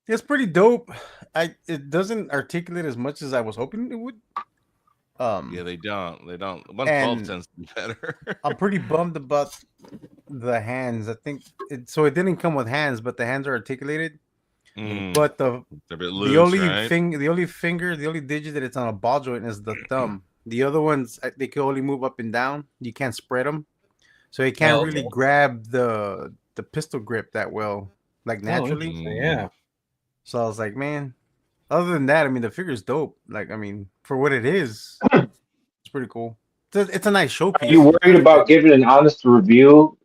[SPEAKER 7] It's pretty dope. It doesn't articulate as much as I was hoping it would.
[SPEAKER 6] Yeah, they don't. 112
[SPEAKER 7] And-
[SPEAKER 6] tends to be better.
[SPEAKER 7] I'm pretty bummed about the hands. I think it didn't come with hands, but the hands are articulated.
[SPEAKER 6] Mm,
[SPEAKER 7] But the
[SPEAKER 6] they're a bit
[SPEAKER 7] the
[SPEAKER 6] loose,
[SPEAKER 7] only
[SPEAKER 6] right?
[SPEAKER 7] the only finger, the only digit that it's on a ball joint is the thumb. The other ones they can only move up and down. You can't spread them, so you can't
[SPEAKER 2] Oh,
[SPEAKER 7] really
[SPEAKER 2] okay.
[SPEAKER 7] grab the pistol grip that well, like naturally.
[SPEAKER 2] interesting, yeah.
[SPEAKER 7] So I was like, man. Other than that, I mean, the figure's dope. Like, I mean, for what it is, it's pretty cool. It's a nice showpiece.
[SPEAKER 4] Are you worried about giving an honest review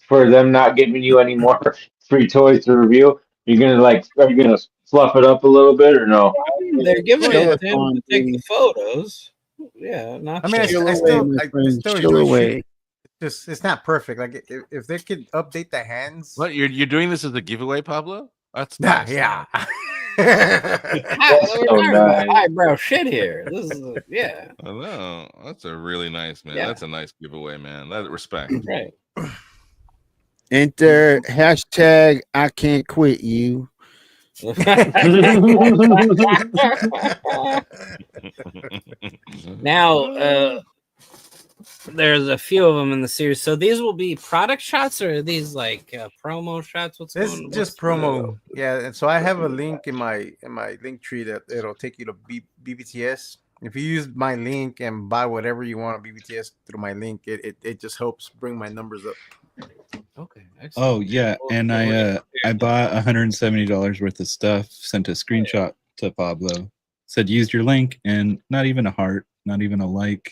[SPEAKER 4] for them not giving you any more free toys to review? Are you gonna fluff it up a little bit or no?
[SPEAKER 2] They're giving
[SPEAKER 5] Chill
[SPEAKER 2] it to him
[SPEAKER 5] on,
[SPEAKER 2] to take the
[SPEAKER 5] dude.
[SPEAKER 2] photos. Yeah, not
[SPEAKER 7] I mean, I
[SPEAKER 2] chill.
[SPEAKER 5] Chill
[SPEAKER 7] still
[SPEAKER 5] away, my
[SPEAKER 7] I
[SPEAKER 5] friend.
[SPEAKER 7] still
[SPEAKER 5] Chill
[SPEAKER 7] enjoy
[SPEAKER 5] away.
[SPEAKER 7] shooting. It's not perfect. Like if they could update the hands.
[SPEAKER 6] What you're doing this as a giveaway, Pablo? That's
[SPEAKER 7] Nah,
[SPEAKER 6] nice.
[SPEAKER 7] yeah.
[SPEAKER 2] We're
[SPEAKER 4] so
[SPEAKER 2] talking about
[SPEAKER 4] nice.
[SPEAKER 2] highbrow shit here. This is yeah,
[SPEAKER 6] I know. That's a really nice man.
[SPEAKER 2] Yeah.
[SPEAKER 6] That's a nice giveaway, man. That respect.
[SPEAKER 2] right.
[SPEAKER 5] Enter hashtag I can't quit you.
[SPEAKER 2] Now, there's a few of them in the series. So these will be product shots, or are these like promo shots? What's
[SPEAKER 7] It's
[SPEAKER 2] going?
[SPEAKER 7] just promo. Yeah, and so I have a link in my link tree that it'll take you to BBTS. If you use my link and buy whatever you want on BBTS through my link, it just helps bring my numbers up.
[SPEAKER 2] Okay. Excellent.
[SPEAKER 3] Oh yeah, and I bought $170 worth of stuff. Sent a screenshot to Pablo. Said used your link, and not even a heart, not even a like.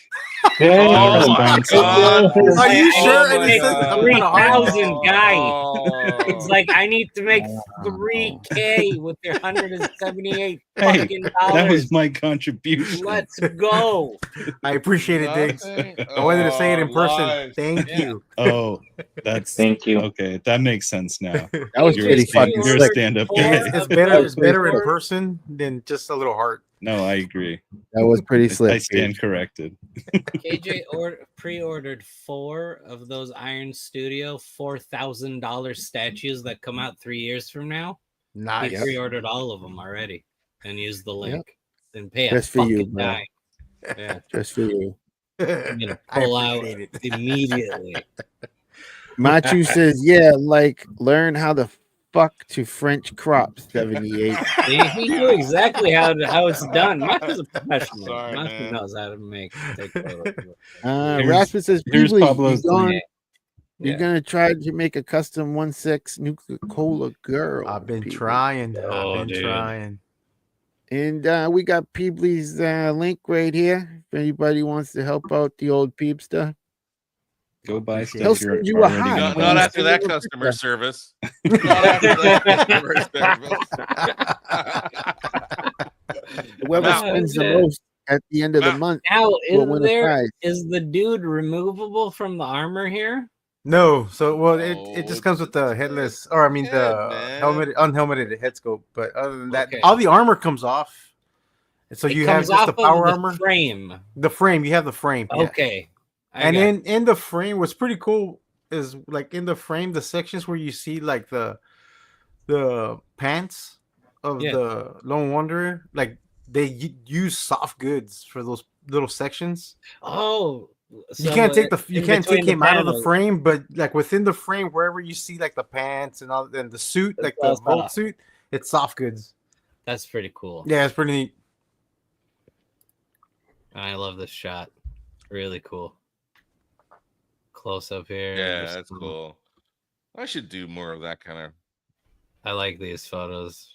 [SPEAKER 6] Oh
[SPEAKER 3] my
[SPEAKER 6] God.
[SPEAKER 7] Are you sure?
[SPEAKER 2] I
[SPEAKER 7] I
[SPEAKER 2] need
[SPEAKER 7] didn't
[SPEAKER 2] to
[SPEAKER 7] say
[SPEAKER 2] make
[SPEAKER 7] that.
[SPEAKER 2] 3,000 guy.
[SPEAKER 6] Oh.
[SPEAKER 2] It's like I need to make 3K with your 178
[SPEAKER 3] Hey,
[SPEAKER 2] fucking
[SPEAKER 3] That was
[SPEAKER 2] dollars.
[SPEAKER 3] my contribution.
[SPEAKER 2] Let's go.
[SPEAKER 7] I appreciate it, Diggs. I wanted to say it in person. Thank
[SPEAKER 2] Yeah.
[SPEAKER 7] you.
[SPEAKER 3] Oh, that's
[SPEAKER 4] Thank you.
[SPEAKER 3] okay. That makes sense now.
[SPEAKER 5] That was
[SPEAKER 3] You're
[SPEAKER 5] pretty
[SPEAKER 3] a stand,
[SPEAKER 5] fucking
[SPEAKER 3] you're a
[SPEAKER 5] slick.
[SPEAKER 3] stand-up
[SPEAKER 2] Or-
[SPEAKER 3] guy.
[SPEAKER 7] It's better in person than just a little heart.
[SPEAKER 3] No, I agree.
[SPEAKER 5] That was pretty
[SPEAKER 3] I
[SPEAKER 5] slick.
[SPEAKER 3] stand
[SPEAKER 5] dude.
[SPEAKER 3] corrected.
[SPEAKER 2] KJ pre-ordered 4 of those Iron Studio $4,000 statues that come out 3 years from now. He
[SPEAKER 7] Nice.
[SPEAKER 2] pre-ordered all of them already and used the link. Then pay a
[SPEAKER 5] Just for you,
[SPEAKER 2] fucking
[SPEAKER 5] bro.
[SPEAKER 2] dime. Yeah,
[SPEAKER 5] Just for you.
[SPEAKER 2] I'm gonna
[SPEAKER 7] I
[SPEAKER 2] pull out
[SPEAKER 7] appreciate it.
[SPEAKER 2] immediately.
[SPEAKER 5] Machu says, yeah, like learn how the fuck to French crop 78.
[SPEAKER 2] He knew exactly how it's done. Machu's a professional.
[SPEAKER 8] Sorry,
[SPEAKER 2] Machu
[SPEAKER 8] man.
[SPEAKER 2] knows how to take photos.
[SPEAKER 5] Rasmus says,
[SPEAKER 3] Here's
[SPEAKER 5] Peebly,
[SPEAKER 3] Pablo's link.
[SPEAKER 5] you're
[SPEAKER 2] Yeah.
[SPEAKER 5] gonna try to make a custom 1/6 nuclear cola girl.
[SPEAKER 7] I've been
[SPEAKER 5] Peebly.
[SPEAKER 7] trying.
[SPEAKER 2] Oh,
[SPEAKER 7] I've been
[SPEAKER 2] dude.
[SPEAKER 7] trying.
[SPEAKER 5] And we got Peebly's link right here. If anybody wants to help out the old Peebster.
[SPEAKER 3] Go buy
[SPEAKER 5] He'll
[SPEAKER 3] stuff you're
[SPEAKER 5] send you a
[SPEAKER 3] already
[SPEAKER 5] hot.
[SPEAKER 3] gonna
[SPEAKER 6] Not,
[SPEAKER 5] when
[SPEAKER 3] buy.
[SPEAKER 6] not
[SPEAKER 5] you
[SPEAKER 6] after
[SPEAKER 5] send
[SPEAKER 6] that
[SPEAKER 5] him a
[SPEAKER 6] customer
[SPEAKER 5] picture.
[SPEAKER 6] service. Not after that customer service.
[SPEAKER 5] Whoever
[SPEAKER 6] Now-
[SPEAKER 5] spends the most at the end of the
[SPEAKER 6] Now-
[SPEAKER 5] month
[SPEAKER 2] Now,
[SPEAKER 5] will win a prize.
[SPEAKER 2] is the dude removable from the armor here?
[SPEAKER 7] No, so well, it
[SPEAKER 6] No,
[SPEAKER 7] just comes with the headless, or I mean
[SPEAKER 6] head,
[SPEAKER 7] the
[SPEAKER 6] man.
[SPEAKER 7] unhelmeted head scope. But other than that,
[SPEAKER 2] Okay.
[SPEAKER 7] all the armor comes off. So
[SPEAKER 2] It
[SPEAKER 7] you have
[SPEAKER 2] comes
[SPEAKER 7] just
[SPEAKER 2] off
[SPEAKER 7] the
[SPEAKER 2] of
[SPEAKER 7] power
[SPEAKER 2] the
[SPEAKER 7] armor,
[SPEAKER 2] frame.
[SPEAKER 7] the frame. You have the frame. Yeah.
[SPEAKER 2] Okay. I
[SPEAKER 7] And
[SPEAKER 2] got
[SPEAKER 7] in the frame, what's pretty cool is like in the frame, the sections where you see like the pants of
[SPEAKER 2] Yeah.
[SPEAKER 7] the Lone Wanderer, like they use soft goods for those little sections.
[SPEAKER 2] Oh,
[SPEAKER 7] You can't take you
[SPEAKER 2] in
[SPEAKER 7] can't take
[SPEAKER 2] between
[SPEAKER 7] him out of the
[SPEAKER 2] panels,
[SPEAKER 7] frame, but like within the frame, wherever you see like the pants and all, and the suit, like the
[SPEAKER 2] all
[SPEAKER 7] Volt
[SPEAKER 2] soft.
[SPEAKER 7] suit, it's soft goods.
[SPEAKER 2] That's pretty cool.
[SPEAKER 7] Yeah, it's pretty neat.
[SPEAKER 2] I love this shot. Really cool. Close up here.
[SPEAKER 6] Yeah,
[SPEAKER 2] Just-
[SPEAKER 6] that's cool. I should do more of that kind of.
[SPEAKER 2] I like these photos.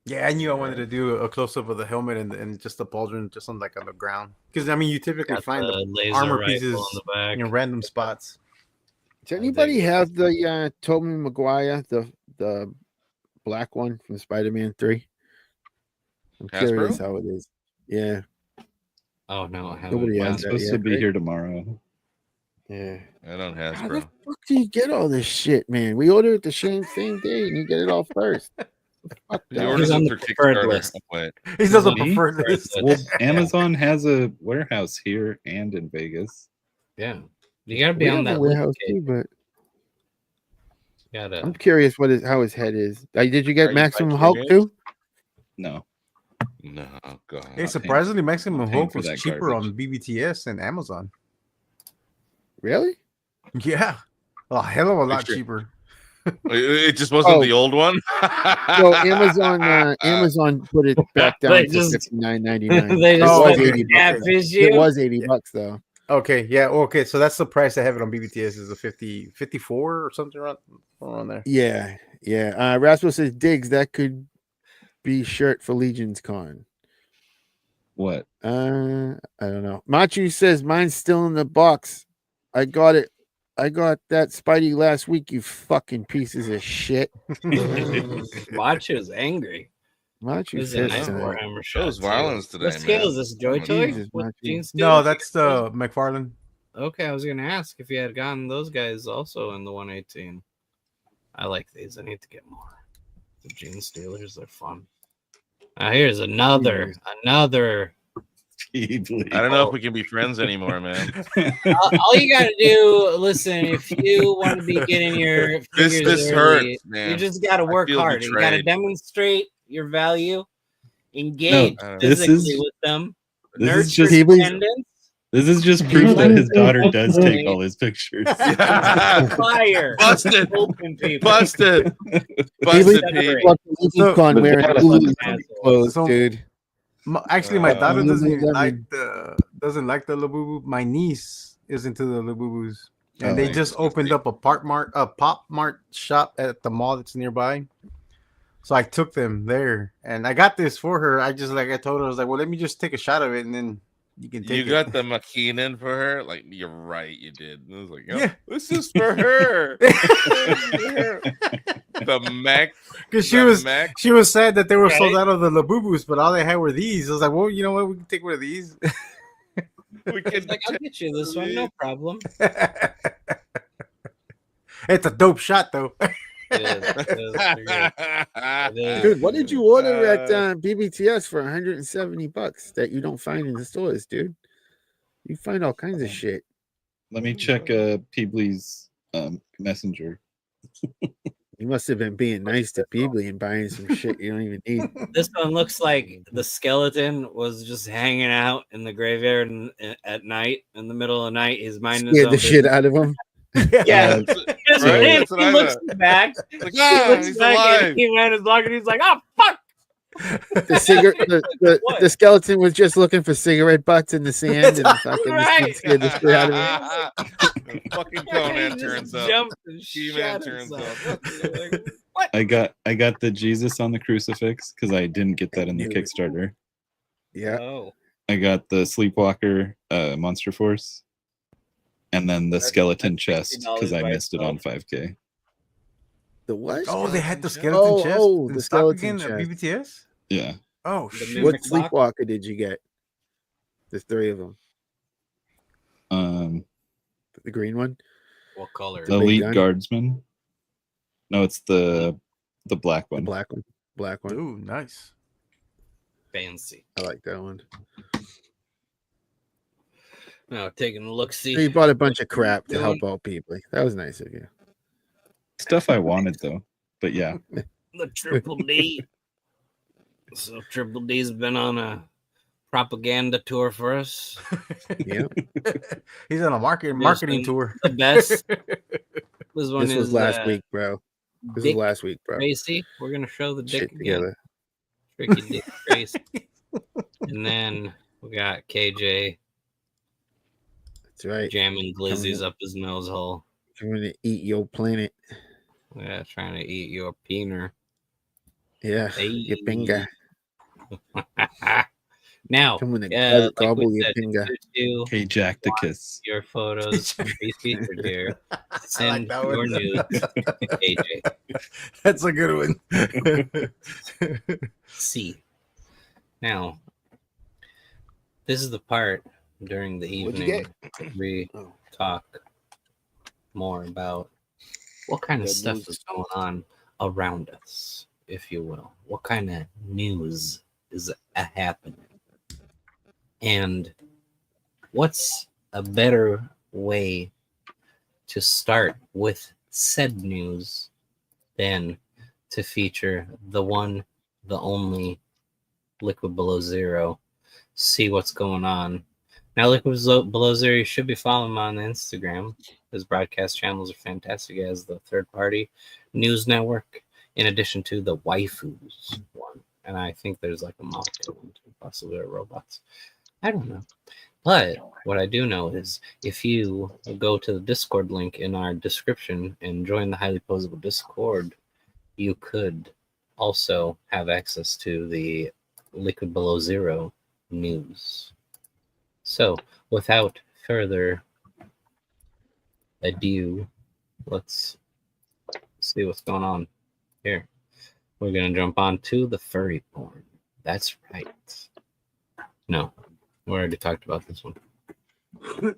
[SPEAKER 7] Yeah, I knew I wanted to do a close up of the helmet and just the pauldron, just on like on the ground, because I mean you typically
[SPEAKER 2] Got
[SPEAKER 7] find the
[SPEAKER 2] laser
[SPEAKER 7] armor
[SPEAKER 2] rifle
[SPEAKER 7] pieces
[SPEAKER 2] in the back.
[SPEAKER 7] in random spots.
[SPEAKER 5] Does anybody have the Tobey Maguire, the black one from Spider-Man 3? I'm curious
[SPEAKER 6] Hasbro?
[SPEAKER 5] how it is. Yeah,
[SPEAKER 2] Oh no, I haven't.
[SPEAKER 5] nobody
[SPEAKER 3] It's
[SPEAKER 5] has that
[SPEAKER 3] supposed to
[SPEAKER 5] yet,
[SPEAKER 3] be
[SPEAKER 5] right?
[SPEAKER 3] here tomorrow.
[SPEAKER 5] Yeah.
[SPEAKER 6] I don't have,
[SPEAKER 5] How
[SPEAKER 6] bro.
[SPEAKER 5] the fuck do you get all this shit, man? We order it the same day and you get it all first. Fuck
[SPEAKER 6] He
[SPEAKER 5] that.
[SPEAKER 6] orders
[SPEAKER 2] on
[SPEAKER 6] it
[SPEAKER 2] the
[SPEAKER 6] through
[SPEAKER 2] preferred
[SPEAKER 6] Kickstarter.
[SPEAKER 2] list.
[SPEAKER 6] Wait.
[SPEAKER 7] He doesn't
[SPEAKER 3] Me?
[SPEAKER 7] prefer this.
[SPEAKER 3] Well, Amazon has a warehouse here and in Vegas.
[SPEAKER 2] Yeah, you gotta
[SPEAKER 5] We
[SPEAKER 2] be on
[SPEAKER 5] have
[SPEAKER 2] that
[SPEAKER 5] a
[SPEAKER 2] list.
[SPEAKER 5] warehouse
[SPEAKER 2] Kid.
[SPEAKER 5] too, but
[SPEAKER 2] Gotta.
[SPEAKER 5] I'm curious how his head is. Did you
[SPEAKER 6] Are
[SPEAKER 5] get
[SPEAKER 6] you
[SPEAKER 5] Maximum
[SPEAKER 6] like
[SPEAKER 5] Hulk
[SPEAKER 6] Jimmy?
[SPEAKER 5] too?
[SPEAKER 3] No,
[SPEAKER 6] No, God.
[SPEAKER 7] Hey,
[SPEAKER 3] Not
[SPEAKER 7] surprisingly, Maximum
[SPEAKER 3] not paying
[SPEAKER 7] Hulk
[SPEAKER 3] for
[SPEAKER 7] was
[SPEAKER 3] that
[SPEAKER 7] cheaper
[SPEAKER 3] garbage.
[SPEAKER 7] on BBTS and Amazon.
[SPEAKER 5] Really?
[SPEAKER 7] Yeah, a hell of a lot
[SPEAKER 6] Picture.
[SPEAKER 7] cheaper.
[SPEAKER 6] It just wasn't
[SPEAKER 5] Oh.
[SPEAKER 6] the old one.
[SPEAKER 5] So Amazon put it back down
[SPEAKER 2] They
[SPEAKER 5] to
[SPEAKER 2] just-
[SPEAKER 5] $59.99.
[SPEAKER 2] They
[SPEAKER 5] It
[SPEAKER 2] just
[SPEAKER 5] was
[SPEAKER 7] okay.
[SPEAKER 5] 80 bucks.
[SPEAKER 2] catfish
[SPEAKER 5] It
[SPEAKER 2] you.
[SPEAKER 5] was $80 though.
[SPEAKER 7] Okay, yeah, okay. So that's the price I have it on BBTS is a 54 or something around there.
[SPEAKER 5] Yeah. Rasmus says Diggs, that could be shirt for Legion's Con.
[SPEAKER 3] what?
[SPEAKER 5] I don't know. Machu says mine's still in the box. I got it. I got that Spidey last week, you fucking pieces of shit.
[SPEAKER 2] Macho's angry.
[SPEAKER 5] Machu
[SPEAKER 2] This is a
[SPEAKER 5] says
[SPEAKER 2] nice
[SPEAKER 5] tonight.
[SPEAKER 2] Warhammer shot.
[SPEAKER 6] Shows
[SPEAKER 2] too.
[SPEAKER 6] violence today,
[SPEAKER 2] What scale
[SPEAKER 6] man.
[SPEAKER 2] is this? Joy Toy?
[SPEAKER 5] Jesus,
[SPEAKER 2] What
[SPEAKER 5] Machu.
[SPEAKER 2] Gene Steel?
[SPEAKER 7] No, that's the McFarlane.
[SPEAKER 2] Okay, I was gonna ask if you had gotten those guys also in the 118. I like these. I need to get more. The Gene Stealers, they're fun. Here's another.
[SPEAKER 6] I don't know if we can be friends anymore, man.
[SPEAKER 2] All you gotta do, listen, if you want to be getting your
[SPEAKER 6] This
[SPEAKER 2] figures
[SPEAKER 6] hurts,
[SPEAKER 2] early,
[SPEAKER 6] man.
[SPEAKER 2] you just gotta work
[SPEAKER 6] feel
[SPEAKER 2] hard. You gotta
[SPEAKER 6] betrayed.
[SPEAKER 2] demonstrate your value, engage
[SPEAKER 6] No,
[SPEAKER 3] this
[SPEAKER 2] physically
[SPEAKER 3] is-
[SPEAKER 2] with them,
[SPEAKER 3] this is
[SPEAKER 2] nurture
[SPEAKER 3] just-
[SPEAKER 2] dependence,
[SPEAKER 3] This is just proof that his daughter does take all his pictures.
[SPEAKER 2] fire,
[SPEAKER 6] Busted.
[SPEAKER 2] open people.
[SPEAKER 6] Busted.
[SPEAKER 5] Peebly,
[SPEAKER 6] Busted,
[SPEAKER 2] that's
[SPEAKER 6] Pete.
[SPEAKER 2] great.
[SPEAKER 5] Fuck the Legion's Con
[SPEAKER 4] But
[SPEAKER 5] wearing
[SPEAKER 4] that-
[SPEAKER 5] Lulu's
[SPEAKER 2] Asshole.
[SPEAKER 5] clothes,
[SPEAKER 7] So-
[SPEAKER 5] dude.
[SPEAKER 7] Actually, my daughter doesn't
[SPEAKER 5] Lululemon.
[SPEAKER 7] like the Labubu. My niece is into the Labubus, and
[SPEAKER 5] Oh,
[SPEAKER 7] they
[SPEAKER 6] nice.
[SPEAKER 7] just opened up a Pop Mart shop at the mall that's nearby. So I took them there, and I got this for her. I told her, I was like, well, let me just take a shot of it, and then you can take
[SPEAKER 6] You
[SPEAKER 7] it.
[SPEAKER 6] got the McKinnon for her? Like, you're right, you did. I was like,
[SPEAKER 7] Yeah.
[SPEAKER 6] yeah, this is for her. The Mac.
[SPEAKER 7] Because she was sad that they were sold
[SPEAKER 2] Right.
[SPEAKER 7] out of the Labubus, but all they had were these. I was like, well, you know what? We can take one of these.
[SPEAKER 6] We can
[SPEAKER 2] Like, I'll get you this one, no problem.
[SPEAKER 7] It's a dope shot, though.
[SPEAKER 2] It is.
[SPEAKER 5] Dude, what did you order at BBTS for $170 that you don't find in the stores, dude? You find all kinds of shit.
[SPEAKER 3] Let me check Peebly's messenger.
[SPEAKER 5] You must have been being nice to Peebly and buying some shit you don't even need.
[SPEAKER 2] This one looks like the skeleton was just hanging out in the graveyard at night, in the middle of the night. His mind is
[SPEAKER 5] Scared the shit out of him.
[SPEAKER 2] Yeah.
[SPEAKER 6] Right?
[SPEAKER 2] And
[SPEAKER 6] That's what
[SPEAKER 2] he
[SPEAKER 6] I
[SPEAKER 2] looks
[SPEAKER 6] thought.
[SPEAKER 2] back.
[SPEAKER 6] Like,
[SPEAKER 2] He looks
[SPEAKER 6] he's
[SPEAKER 2] back
[SPEAKER 6] alive.
[SPEAKER 2] and He-Man is walking. He's like, oh, fuck.
[SPEAKER 5] The skeleton was just looking for cigarette butts in the sand and fucking
[SPEAKER 2] Right.
[SPEAKER 5] scared the shit out of him.
[SPEAKER 6] Fucking
[SPEAKER 2] He
[SPEAKER 6] Conan
[SPEAKER 2] just
[SPEAKER 6] turns up.
[SPEAKER 2] jumped and
[SPEAKER 6] He-Man
[SPEAKER 2] shot
[SPEAKER 6] turns
[SPEAKER 2] himself.
[SPEAKER 6] up.
[SPEAKER 2] Like, what?
[SPEAKER 3] I got the Jesus on the crucifix because I didn't get that in the Kickstarter.
[SPEAKER 5] Yeah.
[SPEAKER 2] Oh.
[SPEAKER 3] I got the Sleepwalker Monster Force, and then the skeleton chest because I
[SPEAKER 2] by
[SPEAKER 3] missed it on
[SPEAKER 2] itself.
[SPEAKER 3] 5K.
[SPEAKER 5] The what?
[SPEAKER 7] Oh, they had the
[SPEAKER 2] Skeleton
[SPEAKER 7] skeleton chest.
[SPEAKER 5] Oh,
[SPEAKER 7] in
[SPEAKER 5] the
[SPEAKER 7] stock
[SPEAKER 5] skeleton
[SPEAKER 7] again at
[SPEAKER 5] chest.
[SPEAKER 7] BBTS.
[SPEAKER 3] Yeah.
[SPEAKER 7] Oh
[SPEAKER 2] The
[SPEAKER 7] shit!
[SPEAKER 5] What
[SPEAKER 2] Mimic box?
[SPEAKER 5] Sleepwalker did you get? There's 3 of them. The green one.
[SPEAKER 2] What color?
[SPEAKER 5] The big
[SPEAKER 3] Elite
[SPEAKER 5] gun?
[SPEAKER 3] Guardsman. No, it's the black
[SPEAKER 5] The
[SPEAKER 3] one.
[SPEAKER 5] black one. Black one.
[SPEAKER 7] Ooh, nice.
[SPEAKER 2] Fancy.
[SPEAKER 5] I like that one.
[SPEAKER 2] No, taking a look.
[SPEAKER 5] So you
[SPEAKER 2] See.
[SPEAKER 5] bought a bunch of crap to
[SPEAKER 2] Doing-
[SPEAKER 5] help out people. That was nice of you.
[SPEAKER 3] Stuff I wanted though. But yeah.
[SPEAKER 2] The Triple D. So Triple D's been on a propaganda tour for us.
[SPEAKER 5] Yeah.
[SPEAKER 7] He's on a marketing
[SPEAKER 2] been
[SPEAKER 7] tour.
[SPEAKER 2] The best. This one
[SPEAKER 5] This
[SPEAKER 2] is
[SPEAKER 5] was last week, bro. This
[SPEAKER 2] Dick
[SPEAKER 5] was last week, bro.
[SPEAKER 2] Tracy. We're gonna show the dick
[SPEAKER 5] Shit
[SPEAKER 2] again.
[SPEAKER 5] together.
[SPEAKER 2] Tricky Dick Tracy. And then we got KJ
[SPEAKER 5] That's right.
[SPEAKER 2] jamming glizzies up his nose hole.
[SPEAKER 5] Coming to eat your planet.
[SPEAKER 2] Yeah, trying to eat your peener.
[SPEAKER 5] Yeah.
[SPEAKER 2] Hey.
[SPEAKER 5] Your finger.
[SPEAKER 2] Now,
[SPEAKER 5] Coming to
[SPEAKER 2] like
[SPEAKER 5] gobble
[SPEAKER 2] we
[SPEAKER 5] your
[SPEAKER 2] said,
[SPEAKER 5] finger.
[SPEAKER 2] if you
[SPEAKER 3] Hey Jack the Kiss.
[SPEAKER 2] your photos to be featured here, send
[SPEAKER 7] that
[SPEAKER 2] your
[SPEAKER 7] one.
[SPEAKER 2] nudes to KJ.
[SPEAKER 7] That's a good one.
[SPEAKER 2] See. Now, this is the part during the
[SPEAKER 5] What'd you
[SPEAKER 2] evening we
[SPEAKER 5] Oh.
[SPEAKER 2] talk more about what kind of
[SPEAKER 5] Good
[SPEAKER 2] stuff
[SPEAKER 5] news.
[SPEAKER 2] is going on around us, if you will. What kind of news is happening? And what's a better way to start with said news than to feature the one, the only Liquid Below Zero? See what's going on. Now, Liquid Below Zero, you should be following him on Instagram. His broadcast channels are fantastic as the third-party news network, in addition to the Waifus one. And I think there's like a Mako one too, possibly, or robots. I don't know. But what I do know is if you go to the Discord link in our description and join the Highly Posable Discord, you could also have access to the Liquid Below Zero news. So, without further ado, let's see what's going on here. We're going to jump on to the furry porn. That's right. No, we already talked about this one.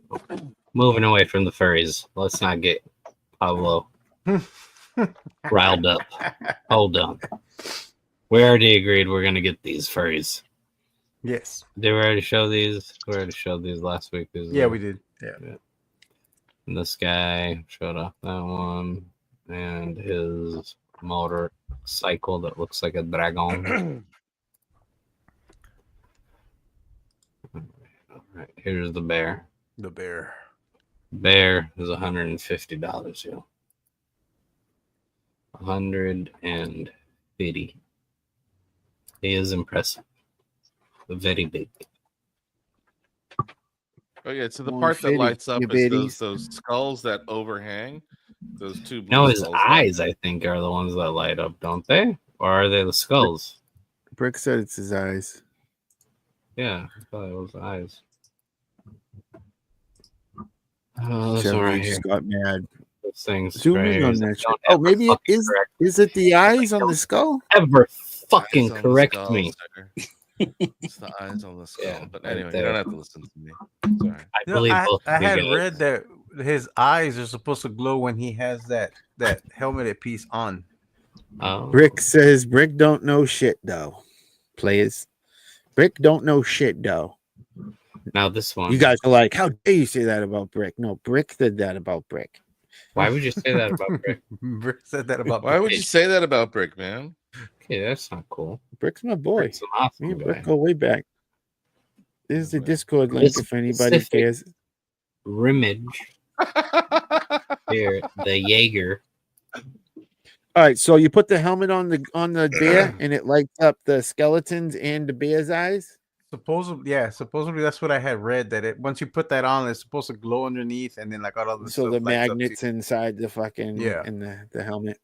[SPEAKER 2] Moving away from the furries. Let's not get Pablo riled up. Hold on. We already agreed we're going to get these furries.
[SPEAKER 7] Yes.
[SPEAKER 2] Did we already show these? We already showed these last week.
[SPEAKER 7] Yeah, we did. Yeah.
[SPEAKER 2] And this guy showed off that one. And his motorcycle that looks like a dragon. All right, here's the bear.
[SPEAKER 7] The bear.
[SPEAKER 2] Bear is $150, yo. 150. He is impressive. Very big.
[SPEAKER 6] Oh yeah, so the
[SPEAKER 5] More
[SPEAKER 6] part that
[SPEAKER 5] shitty,
[SPEAKER 6] lights up
[SPEAKER 5] you
[SPEAKER 6] is
[SPEAKER 5] biddies.
[SPEAKER 6] those skulls that overhang. Those two blue
[SPEAKER 2] No, his
[SPEAKER 6] skulls.
[SPEAKER 2] eyes, I think, are the ones that light up, don't they? Or are they the skulls?
[SPEAKER 5] Brick said it's his eyes.
[SPEAKER 2] Yeah, I thought it was the eyes. Oh, this
[SPEAKER 5] Jeff
[SPEAKER 2] one right
[SPEAKER 5] just
[SPEAKER 2] here.
[SPEAKER 5] got mad.
[SPEAKER 2] Those things.
[SPEAKER 5] Zoom
[SPEAKER 2] right
[SPEAKER 5] in
[SPEAKER 2] here.
[SPEAKER 5] on
[SPEAKER 2] Don't
[SPEAKER 5] that shit.
[SPEAKER 2] ever
[SPEAKER 5] Oh, maybe it
[SPEAKER 2] fucking
[SPEAKER 5] is.
[SPEAKER 2] correct-
[SPEAKER 5] Is it the eyes on the skull?
[SPEAKER 2] Ever fucking
[SPEAKER 6] Eyes on the
[SPEAKER 2] correct
[SPEAKER 6] skull,
[SPEAKER 2] me.
[SPEAKER 6] sucker. It's the eyes on the skull.
[SPEAKER 2] Yeah,
[SPEAKER 6] but
[SPEAKER 2] right
[SPEAKER 6] anyway, you
[SPEAKER 2] there.
[SPEAKER 6] don't have to listen to me. Sorry.
[SPEAKER 2] I believe both
[SPEAKER 7] I
[SPEAKER 2] of you
[SPEAKER 7] had
[SPEAKER 2] guys.
[SPEAKER 7] read that his eyes are supposed to glow when he has that helmeted piece on.
[SPEAKER 2] Oh.
[SPEAKER 5] Brick says Brick don't know shit though. Players. Brick don't know shit though.
[SPEAKER 2] Now this one.
[SPEAKER 5] You guys are like, how dare you say that about Brick? No, Brick said that about Brick.
[SPEAKER 2] Why would you say that about Brick?
[SPEAKER 7] Brick said that about.
[SPEAKER 6] Why would you say that about Brick, man?
[SPEAKER 2] Okay, that's not cool.
[SPEAKER 5] Brick's my boy.
[SPEAKER 2] Brick's an awesome
[SPEAKER 5] Me and
[SPEAKER 2] guy.
[SPEAKER 5] Brick go way back. This is the
[SPEAKER 6] Right.
[SPEAKER 5] Discord link
[SPEAKER 2] This
[SPEAKER 5] if anybody
[SPEAKER 2] specific-
[SPEAKER 5] cares.
[SPEAKER 2] Rimage Here, the Jaeger.
[SPEAKER 5] All right, so you put the helmet on the bear, and it lights up the skeletons and the bear's eyes.
[SPEAKER 7] Supposedly that's what I had read. That it once you put that on, it's supposed to glow underneath, and then like all of the
[SPEAKER 5] So
[SPEAKER 7] stuff
[SPEAKER 5] the
[SPEAKER 7] lights up too.
[SPEAKER 5] magnets inside the fucking
[SPEAKER 7] Yeah.
[SPEAKER 5] in the helmet.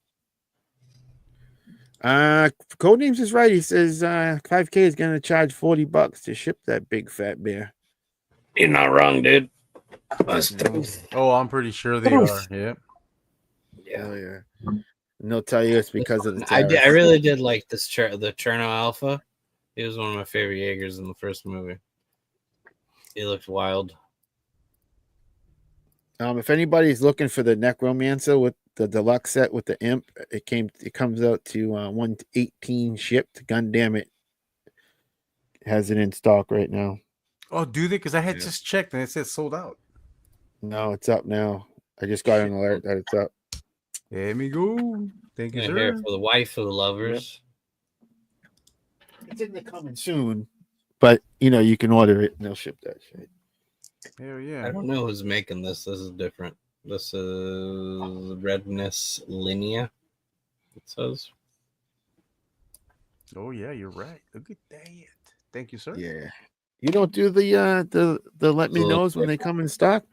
[SPEAKER 5] Codenames is right. He says 5K is gonna charge $40 to ship that big fat bear.
[SPEAKER 2] You're not wrong, dude.
[SPEAKER 7] Oh, I'm pretty sure they are. Yeah.
[SPEAKER 2] Yeah.
[SPEAKER 5] Oh yeah. And they'll tell you it's because of the
[SPEAKER 2] I
[SPEAKER 5] tariffs.
[SPEAKER 2] really did like this the Cherno Alpha. He was one of my favorite Jaegers in the first movie. He looked wild.
[SPEAKER 5] If anybody's looking for the Necromancer with the deluxe set with the imp, it comes out to 118 shipped. Gun damn it. Has it in stock right now.
[SPEAKER 7] Oh, do they? Because I had just checked and it said sold out.
[SPEAKER 5] No, it's up now. I just got an alert that it's up.
[SPEAKER 7] There we go. Thank you,
[SPEAKER 2] Yeah,
[SPEAKER 7] sir.
[SPEAKER 2] here for the waifu lovers.
[SPEAKER 5] It's in the coming soon. But you can order it and they'll ship that shit.
[SPEAKER 7] Hell yeah.
[SPEAKER 2] I don't know who's making this. This is different. This is Redness Linea. It says.
[SPEAKER 7] Oh yeah, you're right. Look at that. Thank you, sir.
[SPEAKER 5] Yeah. You don't do the let me knows when they come in stock?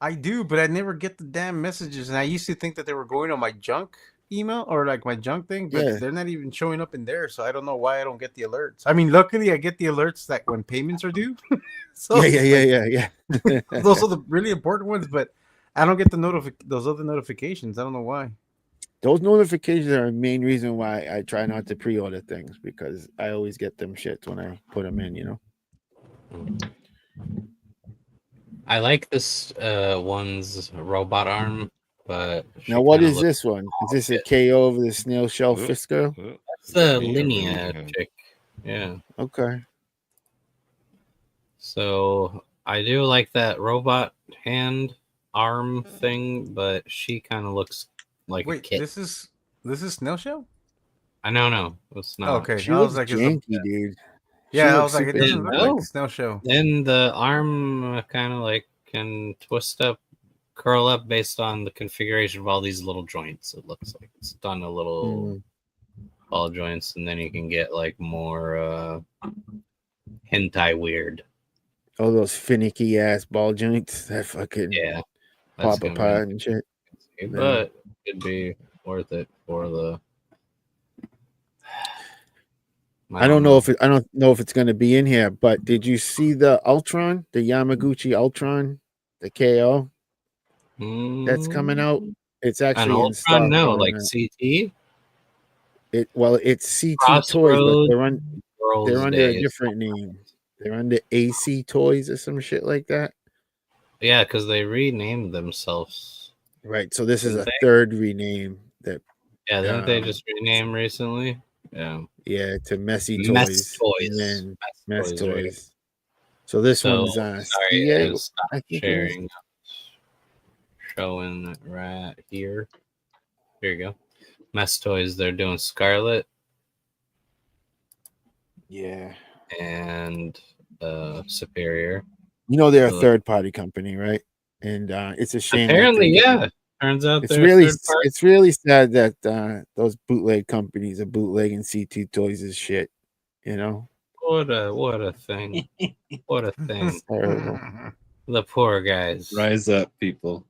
[SPEAKER 7] I do, but I never get the damn messages. And I used to think that they were going on my junk email or like my junk thing, but they're not even showing up in there. So I don't know why I don't get the alerts. I mean, luckily I get the alerts like when payments are due. So
[SPEAKER 5] Yeah.
[SPEAKER 7] those are the really important ones, but I don't get those other notifications. I don't know why.
[SPEAKER 5] Those notifications are the main reason why I try not to pre-order things, because I always get them shits when I put them in,
[SPEAKER 2] I like this one's robot arm, but
[SPEAKER 5] Now, what is this one? Is this a KO of the snail shell
[SPEAKER 8] Oop.
[SPEAKER 5] Fisker?
[SPEAKER 2] That's the Linea chick. Yeah.
[SPEAKER 5] Okay.
[SPEAKER 2] So I do like that robot hand arm thing, but she kind of looks like a kid.
[SPEAKER 7] This is Snail Shell?
[SPEAKER 2] I know. It's not.
[SPEAKER 7] Okay.
[SPEAKER 5] She
[SPEAKER 7] I
[SPEAKER 5] looks
[SPEAKER 7] was like,
[SPEAKER 5] janky, dude.
[SPEAKER 7] yeah,
[SPEAKER 5] She
[SPEAKER 7] I was
[SPEAKER 5] looks
[SPEAKER 7] like, it
[SPEAKER 5] super
[SPEAKER 7] doesn't
[SPEAKER 5] janky.
[SPEAKER 7] look like Snail Shell.
[SPEAKER 2] Then the arm kind of like can twist up, curl up based on the configuration of all these little joints. It looks like it's done a little ball joints, and then you can get like more hentai weird.
[SPEAKER 5] Oh, those finicky ass ball joints that fucking
[SPEAKER 2] that's
[SPEAKER 5] pop apart and shit.
[SPEAKER 2] But it'd be worth it for the.
[SPEAKER 5] I don't know if it's going to be in here, but did you see the Ultron, the Yamaguchi Ultron, the KO that's coming out? It's actually in stock.
[SPEAKER 2] No, like CT.
[SPEAKER 5] It's CT Toys, but they're under a different name. They're under AC Toys or some shit like that.
[SPEAKER 2] Yeah, because they renamed themselves.
[SPEAKER 5] Right. So this is a third rename that.
[SPEAKER 2] Yeah, didn't they just rename recently? Yeah.
[SPEAKER 5] Yeah, to METYTOYS.
[SPEAKER 2] METYTOYS.
[SPEAKER 5] And then Toys. So this one's
[SPEAKER 2] sorry, I sharing. Showing it right here. Here you go. METYTOYS. They're doing Scarlet.
[SPEAKER 5] Yeah.
[SPEAKER 2] And Superior.
[SPEAKER 5] They're a third-party company, right? And it's a shame.
[SPEAKER 2] Apparently, yeah. Turns out
[SPEAKER 5] it's really sad that those bootleg companies are bootlegging CT Toys' shit.
[SPEAKER 2] What a thing! What a thing!
[SPEAKER 5] Terrible.
[SPEAKER 2] The poor guys.
[SPEAKER 3] Rise up, people.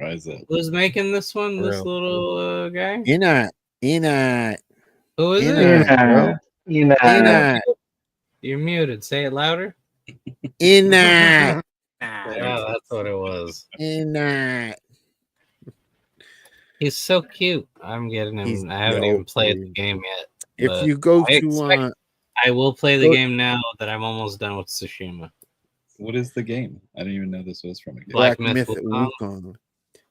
[SPEAKER 3] Rise up.
[SPEAKER 2] Who's making this one? This little guy?
[SPEAKER 5] Enoch.
[SPEAKER 2] Who is it?
[SPEAKER 5] Enoch.
[SPEAKER 2] You're muted. Say it louder.
[SPEAKER 5] Enoch.
[SPEAKER 2] Oh, that's what it was.
[SPEAKER 5] Enoch.
[SPEAKER 2] He's so cute. I'm getting him. I haven't even played the game yet.
[SPEAKER 5] If you go to,
[SPEAKER 2] I will play the game now that I'm almost done with Tsushima.
[SPEAKER 3] What is the game? I didn't even know this was from a game.
[SPEAKER 5] Black Myth Wukong.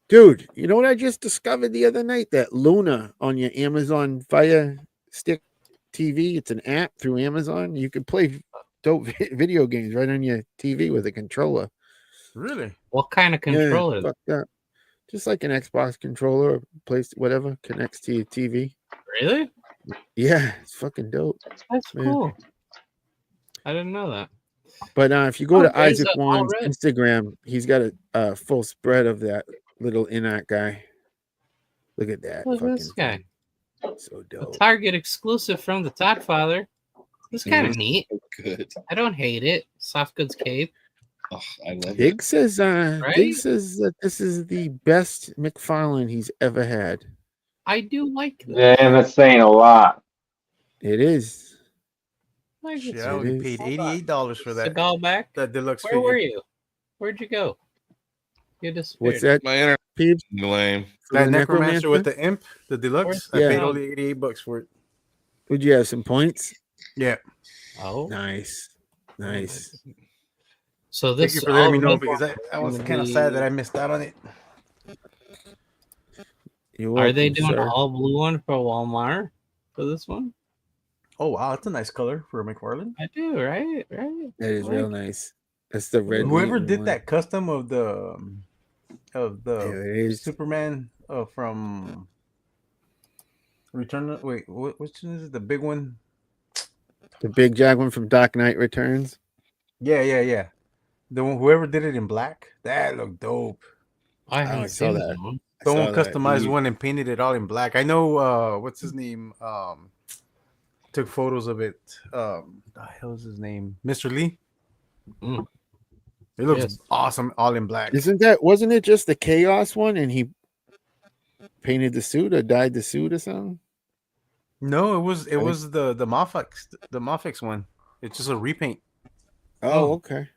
[SPEAKER 5] Dude, you know what I just discovered the other night? That Luna on your Amazon Fire Stick TV. It's an app through Amazon. You can play dope video games right on your TV with a controller.
[SPEAKER 7] Really?
[SPEAKER 2] What kind of controller?
[SPEAKER 5] Yeah, just like an Xbox controller, place whatever connects to your TV.
[SPEAKER 2] Really?
[SPEAKER 5] Yeah, it's fucking dope.
[SPEAKER 2] That's cool. I didn't know that.
[SPEAKER 5] But if you go
[SPEAKER 2] Oh,
[SPEAKER 5] to
[SPEAKER 2] there's
[SPEAKER 5] Isaac
[SPEAKER 2] a all
[SPEAKER 5] Wan's
[SPEAKER 2] red.
[SPEAKER 5] Instagram, he's got a full spread of that little Inat guy. Look at that.
[SPEAKER 2] Look at this
[SPEAKER 5] fucking
[SPEAKER 2] guy.
[SPEAKER 5] thing. So
[SPEAKER 2] A
[SPEAKER 5] dope.
[SPEAKER 2] Target exclusive from the Tot Father. It's kind of neat.
[SPEAKER 3] So good.
[SPEAKER 2] I don't hate it. Soft goods cape.
[SPEAKER 3] Oh, I love it.
[SPEAKER 5] Big says
[SPEAKER 2] Right?
[SPEAKER 5] that this is the best McFarlane he's ever had.
[SPEAKER 2] I do like this.
[SPEAKER 4] Damn, that's saying a lot.
[SPEAKER 5] It is.
[SPEAKER 2] Like
[SPEAKER 7] Shit,
[SPEAKER 2] this.
[SPEAKER 7] I only
[SPEAKER 5] is.
[SPEAKER 7] paid
[SPEAKER 2] Hold on.
[SPEAKER 7] $88 for that.
[SPEAKER 2] Seagal back.
[SPEAKER 7] That deluxe
[SPEAKER 2] Where
[SPEAKER 7] figure.
[SPEAKER 2] were you? Where'd you go? You disappeared.
[SPEAKER 5] What's that,
[SPEAKER 6] My internet
[SPEAKER 5] Peeps?
[SPEAKER 6] lame.
[SPEAKER 5] For
[SPEAKER 7] That
[SPEAKER 5] the
[SPEAKER 7] necromancer with the imp, the deluxe. I
[SPEAKER 5] Yeah.
[SPEAKER 7] paid only $88 for it.
[SPEAKER 5] Would you have some points?
[SPEAKER 7] Yeah.
[SPEAKER 2] Oh,
[SPEAKER 5] Nice. Nice.
[SPEAKER 2] so
[SPEAKER 7] Thank
[SPEAKER 2] this
[SPEAKER 7] you for letting me
[SPEAKER 2] all
[SPEAKER 7] know
[SPEAKER 2] red
[SPEAKER 7] because I was
[SPEAKER 2] gonna
[SPEAKER 7] kind of
[SPEAKER 2] be-
[SPEAKER 7] sad that I missed out on it.
[SPEAKER 5] You're
[SPEAKER 2] Are they
[SPEAKER 5] welcome,
[SPEAKER 2] doing
[SPEAKER 5] sir.
[SPEAKER 2] all blue one for Walmart for this one?
[SPEAKER 7] Oh wow, that's a nice color for McFarlane.
[SPEAKER 2] I do, right? Right.
[SPEAKER 5] That is
[SPEAKER 2] Like
[SPEAKER 5] real nice. That's the red.
[SPEAKER 7] Whoever
[SPEAKER 5] meat
[SPEAKER 7] did
[SPEAKER 5] one.
[SPEAKER 7] that custom of the
[SPEAKER 5] There it is.
[SPEAKER 7] Superman from Return. Wait, which one is it? The big one?
[SPEAKER 5] The big jag one from Dark Knight Returns.
[SPEAKER 7] Yeah. The one, whoever did it in black, that looked dope.
[SPEAKER 2] I
[SPEAKER 5] I
[SPEAKER 2] haven't
[SPEAKER 5] saw
[SPEAKER 2] seen
[SPEAKER 5] that.
[SPEAKER 2] that one.
[SPEAKER 5] I saw
[SPEAKER 7] Someone
[SPEAKER 5] that.
[SPEAKER 7] customized
[SPEAKER 5] He-
[SPEAKER 7] one and painted it all in black. I know what's his name? Took photos of it. The hell is his name? Mr. Lee.
[SPEAKER 2] Mm.
[SPEAKER 7] It looks
[SPEAKER 2] Yes.
[SPEAKER 7] awesome, all in black.
[SPEAKER 5] Wasn't it just the Chaos one and he painted the suit or dyed the suit or something?
[SPEAKER 7] No, it was the Mafex one. It's just a repaint.
[SPEAKER 5] Oh, okay.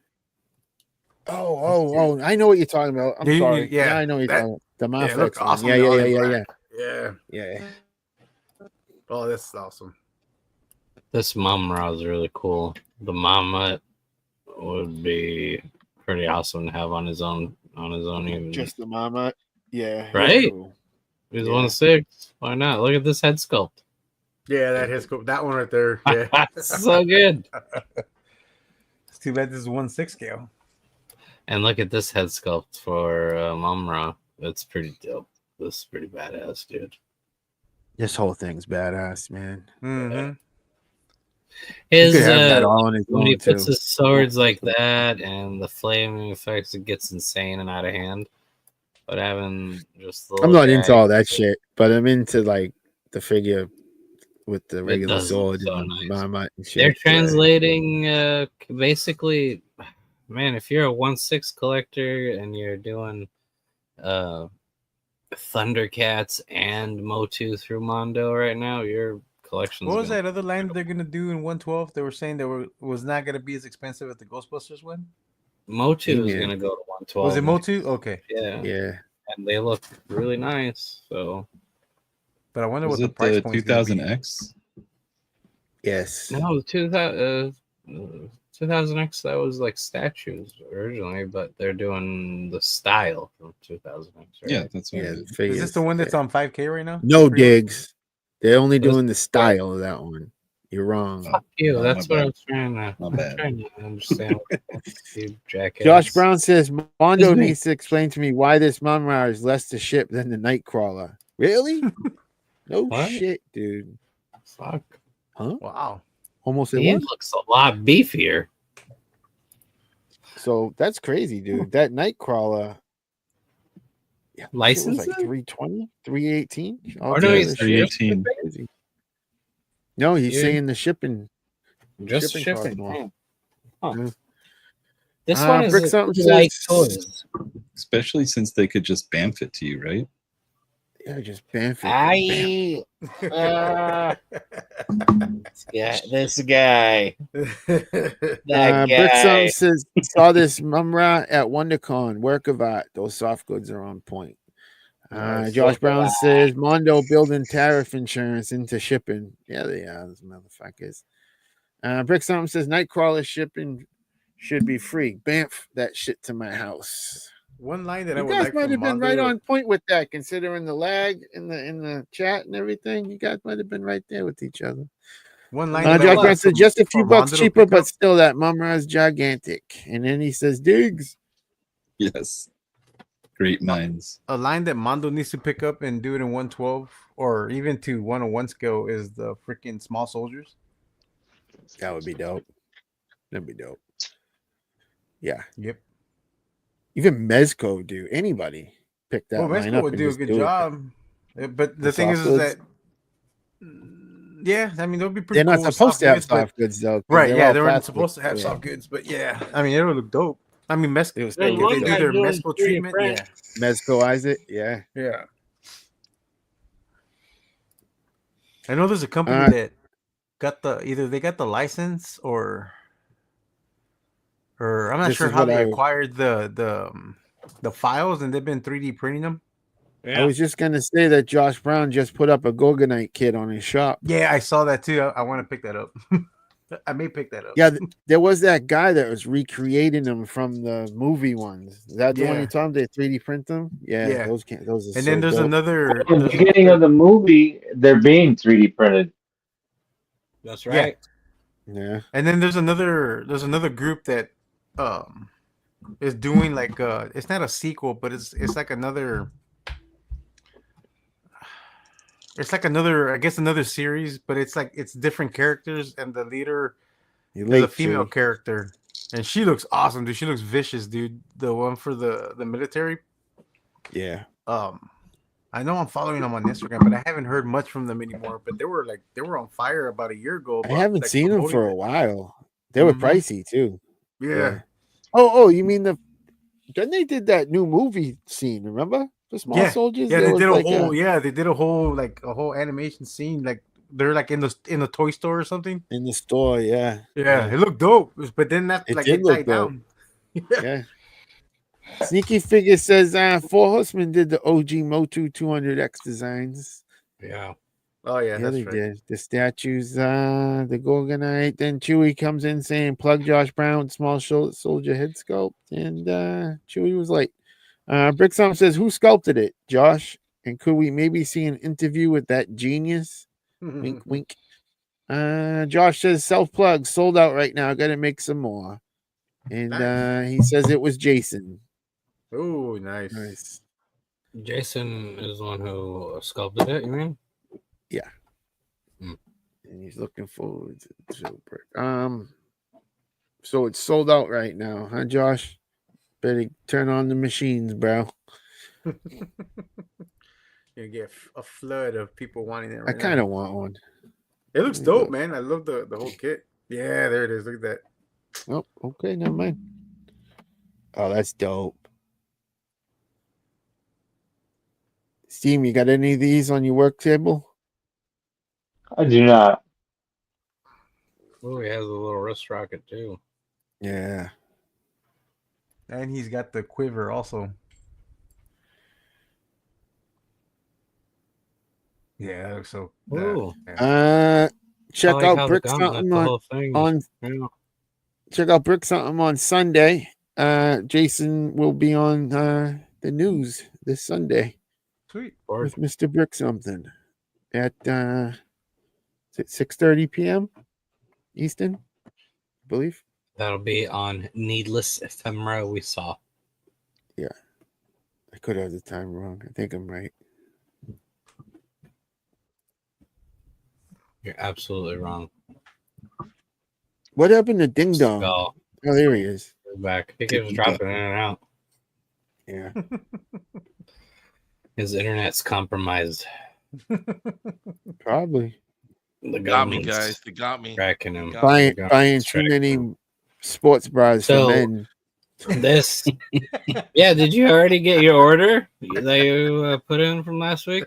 [SPEAKER 5] Oh, I know what you're talking about. I'm
[SPEAKER 7] Yeah,
[SPEAKER 5] sorry.
[SPEAKER 7] yeah,
[SPEAKER 5] Yeah, I know what you're
[SPEAKER 7] that-
[SPEAKER 5] talking about. The
[SPEAKER 7] Yeah, it
[SPEAKER 5] Mafex
[SPEAKER 7] looked
[SPEAKER 5] one.
[SPEAKER 7] awesome.
[SPEAKER 5] Yeah.
[SPEAKER 7] all in black. Yeah. Oh, that's awesome.
[SPEAKER 2] This Mumra is really cool. The Mammoth would be pretty awesome to have on his own. Even
[SPEAKER 5] Just the mama. Yeah.
[SPEAKER 2] Right?
[SPEAKER 5] cool.
[SPEAKER 2] he's
[SPEAKER 5] yeah.
[SPEAKER 2] 1/6. Why not? Look at this head sculpt.
[SPEAKER 7] Yeah, that one right there. Yeah.
[SPEAKER 2] So good.
[SPEAKER 7] It's too bad this is 1/6 scale.
[SPEAKER 2] And look at this head sculpt for Mumra. That's pretty dope. This is pretty badass, dude.
[SPEAKER 5] This whole thing's badass, man.
[SPEAKER 7] Mm-hmm.
[SPEAKER 2] His
[SPEAKER 5] You could have that all on his
[SPEAKER 2] when he
[SPEAKER 5] own,
[SPEAKER 2] puts
[SPEAKER 5] too.
[SPEAKER 2] his swords like that and the flaming effects, it gets insane and out of hand. But having just the
[SPEAKER 5] I'm
[SPEAKER 2] little
[SPEAKER 5] not into
[SPEAKER 2] guy-
[SPEAKER 5] all that shit, but I'm into like the figure with the regular
[SPEAKER 2] does look
[SPEAKER 5] sword
[SPEAKER 2] so
[SPEAKER 5] and the
[SPEAKER 2] nice.
[SPEAKER 5] mama and shit.
[SPEAKER 2] They're
[SPEAKER 5] Yeah.
[SPEAKER 2] translating basically, man, if you're a 1/6 collector and you're doing Thundercats and Motu through Mondo right now, your collection's
[SPEAKER 7] What was
[SPEAKER 2] gonna-
[SPEAKER 7] that other line they're gonna do in 112? They were saying was not gonna be as expensive as the Ghostbusters one.
[SPEAKER 2] Motu is
[SPEAKER 5] Yeah.
[SPEAKER 2] gonna go to 112.
[SPEAKER 7] Was it Motu? Okay,
[SPEAKER 2] Yeah.
[SPEAKER 5] Yeah.
[SPEAKER 2] And they look really nice. So
[SPEAKER 7] but I wonder
[SPEAKER 3] Was
[SPEAKER 7] what the
[SPEAKER 3] it
[SPEAKER 7] price
[SPEAKER 3] the
[SPEAKER 7] point is gonna be.
[SPEAKER 3] 2000X?
[SPEAKER 5] Yes.
[SPEAKER 2] no, 2000X, that was like statues originally, but they're doing the style from 2000X, right?
[SPEAKER 3] Yeah, that's what
[SPEAKER 5] Yeah.
[SPEAKER 3] I
[SPEAKER 5] the
[SPEAKER 3] mean.
[SPEAKER 7] Is
[SPEAKER 5] figures.
[SPEAKER 7] this the one that's on 5K right now?
[SPEAKER 5] No
[SPEAKER 7] Pre-
[SPEAKER 5] digs. They're only
[SPEAKER 2] What is-
[SPEAKER 5] doing the style of that one. You're wrong.
[SPEAKER 2] Fuck you.
[SPEAKER 3] Oh,
[SPEAKER 2] That's
[SPEAKER 3] my
[SPEAKER 2] what I
[SPEAKER 3] bad.
[SPEAKER 2] was trying to.
[SPEAKER 3] My
[SPEAKER 2] I'm
[SPEAKER 3] bad.
[SPEAKER 2] trying to understand. You jackass.
[SPEAKER 5] Josh Brown says Mondo
[SPEAKER 2] me.
[SPEAKER 5] needs to explain to me why this Mumra is less to ship than the Nightcrawler. Really? No
[SPEAKER 2] What?
[SPEAKER 5] shit, dude.
[SPEAKER 2] Fuck.
[SPEAKER 5] Huh?
[SPEAKER 7] Wow.
[SPEAKER 5] Almost it
[SPEAKER 2] He
[SPEAKER 5] was.
[SPEAKER 2] looks a lot beefier.
[SPEAKER 5] So that's crazy, dude. That Nightcrawler. Yeah, it was
[SPEAKER 2] License
[SPEAKER 5] like
[SPEAKER 2] it?
[SPEAKER 5] 320, 318.
[SPEAKER 2] Or no, he's
[SPEAKER 3] 318.
[SPEAKER 5] Crazy. No, he's
[SPEAKER 2] Dude.
[SPEAKER 5] saying the shipping.
[SPEAKER 2] Just
[SPEAKER 5] Shipping costs
[SPEAKER 2] shipping.
[SPEAKER 5] more.
[SPEAKER 2] Huh.
[SPEAKER 5] Yeah.
[SPEAKER 2] This one is
[SPEAKER 5] Brick something
[SPEAKER 2] like
[SPEAKER 5] says-
[SPEAKER 2] toys.
[SPEAKER 3] Especially since they could just bamf it to you, right?
[SPEAKER 5] Yeah, just Banfield.
[SPEAKER 2] I this guy. That
[SPEAKER 5] Brick
[SPEAKER 2] guy.
[SPEAKER 5] Something says saw this Mumra at WonderCon. Work of art. Those soft goods are on point.
[SPEAKER 7] Nice.
[SPEAKER 5] Josh Brown says Mondo building tariff insurance into shipping. Yeah, they are. Those motherfuckers. Brick Something says Nightcrawler shipping should be free. Bamf that shit to my house.
[SPEAKER 7] One line that I
[SPEAKER 5] You
[SPEAKER 7] would
[SPEAKER 5] guys
[SPEAKER 7] like
[SPEAKER 5] might
[SPEAKER 7] from
[SPEAKER 5] have been right
[SPEAKER 7] Mondo-
[SPEAKER 5] on point with that, considering the lag in the chat and everything. You guys might have been right there with each other.
[SPEAKER 7] One line. that I
[SPEAKER 5] Josh
[SPEAKER 7] would
[SPEAKER 5] Brown
[SPEAKER 7] like
[SPEAKER 5] said
[SPEAKER 7] from-
[SPEAKER 5] just a few
[SPEAKER 7] for
[SPEAKER 5] bucks
[SPEAKER 7] Mondo to
[SPEAKER 5] cheaper,
[SPEAKER 7] pick
[SPEAKER 5] but
[SPEAKER 7] up.
[SPEAKER 5] still that Mumra is gigantic. And then he says digs.
[SPEAKER 3] Yes. Great minds.
[SPEAKER 7] A line that Mondo needs to pick up and do it in 112 or even to 101 scale is the freaking small soldiers.
[SPEAKER 5] That would be dope. That'd be dope. Yeah.
[SPEAKER 7] Yep.
[SPEAKER 5] Even Mezco do. Anybody pick that
[SPEAKER 7] Well,
[SPEAKER 5] line
[SPEAKER 7] Mezco
[SPEAKER 5] up
[SPEAKER 7] would
[SPEAKER 5] and
[SPEAKER 7] do a
[SPEAKER 5] just
[SPEAKER 7] good
[SPEAKER 5] do it.
[SPEAKER 7] job. But
[SPEAKER 5] The
[SPEAKER 7] the thing
[SPEAKER 5] soft
[SPEAKER 7] is
[SPEAKER 5] goods?
[SPEAKER 7] that, yeah, I mean, they'll be pretty
[SPEAKER 5] They're not
[SPEAKER 7] cool with
[SPEAKER 5] supposed
[SPEAKER 7] soft
[SPEAKER 5] to have
[SPEAKER 7] goods, but
[SPEAKER 5] soft goods though. 'cause
[SPEAKER 7] right,
[SPEAKER 5] they're
[SPEAKER 7] yeah,
[SPEAKER 5] all
[SPEAKER 7] they weren't
[SPEAKER 5] plastic.
[SPEAKER 7] supposed to have
[SPEAKER 5] Yeah.
[SPEAKER 7] soft goods, but yeah, I mean, it would look dope. I mean,
[SPEAKER 5] It was
[SPEAKER 7] if
[SPEAKER 5] still
[SPEAKER 2] There's
[SPEAKER 5] look
[SPEAKER 2] one
[SPEAKER 7] they
[SPEAKER 5] good.
[SPEAKER 7] do
[SPEAKER 2] guy
[SPEAKER 7] their
[SPEAKER 2] doing
[SPEAKER 7] Mezco
[SPEAKER 2] 3D
[SPEAKER 7] treatment,
[SPEAKER 2] print.
[SPEAKER 7] yeah,
[SPEAKER 5] Mezcoize it. Yeah.
[SPEAKER 7] yeah. I know there's a company
[SPEAKER 5] Uh,
[SPEAKER 7] that got either they got the license or I'm not
[SPEAKER 5] This
[SPEAKER 7] sure
[SPEAKER 5] is
[SPEAKER 7] how
[SPEAKER 5] what
[SPEAKER 7] they
[SPEAKER 5] I
[SPEAKER 7] acquired the files, and they've been 3D printing them.
[SPEAKER 5] I was just gonna say that Josh Brown just put up a Gorgonite kit on his shop.
[SPEAKER 7] Yeah, I saw that too. I want to pick that up. I may pick that up.
[SPEAKER 5] Yeah, there was that guy that was recreating them from the movie ones. Is that the one
[SPEAKER 7] Yeah.
[SPEAKER 5] you told him? They 3D print them? Yeah,
[SPEAKER 7] Yeah.
[SPEAKER 5] those can't. Those are
[SPEAKER 7] And
[SPEAKER 5] so
[SPEAKER 7] then there's
[SPEAKER 5] dope.
[SPEAKER 7] another.
[SPEAKER 4] In the
[SPEAKER 7] there's
[SPEAKER 4] beginning of the movie, they're being 3D printed.
[SPEAKER 2] That's
[SPEAKER 7] Yeah.
[SPEAKER 2] right.
[SPEAKER 5] Yeah,
[SPEAKER 7] And then there's another group that is doing like it's not a sequel, but it's like another I guess another series, but it's different characters, and the leader
[SPEAKER 5] you
[SPEAKER 7] is a
[SPEAKER 5] late
[SPEAKER 7] female
[SPEAKER 5] too.
[SPEAKER 7] character, and she looks awesome, dude. She looks vicious, dude. The one for the military.
[SPEAKER 5] Yeah,
[SPEAKER 7] I know I'm following them on Instagram, but I haven't heard much from them anymore. But they were on fire about a year ago.
[SPEAKER 5] I haven't
[SPEAKER 7] like,
[SPEAKER 5] seen them
[SPEAKER 7] promoting
[SPEAKER 5] for a
[SPEAKER 7] it.
[SPEAKER 5] while. They were
[SPEAKER 7] Mhm.
[SPEAKER 5] pricey too.
[SPEAKER 7] Yeah.
[SPEAKER 5] Oh, you mean then they did that new movie scene? Remember the small
[SPEAKER 7] Yeah.
[SPEAKER 5] soldiers?
[SPEAKER 7] Yeah,
[SPEAKER 5] There
[SPEAKER 7] they
[SPEAKER 5] was
[SPEAKER 7] did a
[SPEAKER 5] like
[SPEAKER 7] whole they did a whole animation scene, like they're like in the toy store or something.
[SPEAKER 5] in the store. Yeah,
[SPEAKER 7] Yeah, it looked dope. But then that
[SPEAKER 5] It
[SPEAKER 7] like
[SPEAKER 5] did
[SPEAKER 7] it
[SPEAKER 5] look
[SPEAKER 7] died
[SPEAKER 5] dope.
[SPEAKER 7] down.
[SPEAKER 5] yeah. Sneaky Figure says Four Horsemen did the OG Motu 200X designs.
[SPEAKER 2] Yeah.
[SPEAKER 7] Oh yeah,
[SPEAKER 5] Yeah,
[SPEAKER 7] that's
[SPEAKER 5] they
[SPEAKER 7] right.
[SPEAKER 5] did. The statues, the Gorgonite. Then Chewie comes in saying, plug Josh Brown, small soldier head sculpt. And Chewie was like, Bricksum says, who sculpted it? Josh. And could we maybe see an interview with that genius? Wink, wink. Josh says, self plug, sold out right now. Got to make some more. And he says it was Jason.
[SPEAKER 7] Oh, nice.
[SPEAKER 5] Nice.
[SPEAKER 2] Jason is the one who sculpted it, you mean?
[SPEAKER 5] And he's looking forward to Super. So it's sold out right now, huh, Josh? Better turn on the machines, bro.
[SPEAKER 7] You get a flood of people wanting it.
[SPEAKER 5] I
[SPEAKER 7] Right
[SPEAKER 5] kind
[SPEAKER 7] now.
[SPEAKER 5] of want one.
[SPEAKER 7] It looks
[SPEAKER 5] There you
[SPEAKER 7] dope,
[SPEAKER 5] go.
[SPEAKER 7] man. I love the whole kit. Yeah, there it is. Look at that.
[SPEAKER 5] Oh, okay, never mind. Oh, that's dope. Steam, you got any of these on your work table?
[SPEAKER 4] I do not.
[SPEAKER 2] Oh, he has a little wrist rocket too.
[SPEAKER 5] Yeah.
[SPEAKER 7] And he's got the quiver also. Yeah, that looks so.
[SPEAKER 2] Ooh.
[SPEAKER 7] Yeah.
[SPEAKER 5] Check
[SPEAKER 2] I like
[SPEAKER 5] out
[SPEAKER 2] how
[SPEAKER 5] Brick
[SPEAKER 2] the gun, that's
[SPEAKER 5] something
[SPEAKER 2] the
[SPEAKER 5] on,
[SPEAKER 2] whole thing.
[SPEAKER 5] on
[SPEAKER 2] Yeah.
[SPEAKER 5] check out Brick something on Sunday. Jason will be on the news this Sunday
[SPEAKER 7] Sweet.
[SPEAKER 5] with Mr. Brick something at 6:30 p.m. Eastern, I believe.
[SPEAKER 2] That'll be on Needless Ephemera we saw.
[SPEAKER 5] Yeah. I could have the time wrong. I think I'm right.
[SPEAKER 2] You're absolutely wrong.
[SPEAKER 5] What happened to Ding Dong?
[SPEAKER 2] Skull.
[SPEAKER 5] Oh, there he is.
[SPEAKER 2] We're back. He keeps dropping in and out.
[SPEAKER 5] Yeah.
[SPEAKER 2] His internet's compromised.
[SPEAKER 5] Probably.
[SPEAKER 2] The
[SPEAKER 6] They got me,
[SPEAKER 2] government's
[SPEAKER 6] guys. They got me.
[SPEAKER 2] tracking him.
[SPEAKER 6] Got
[SPEAKER 5] Buying
[SPEAKER 2] Yeah.
[SPEAKER 5] buying too many sports bras
[SPEAKER 2] So-
[SPEAKER 5] for men.
[SPEAKER 2] This, yeah. Did you already get your order that you put in from last week?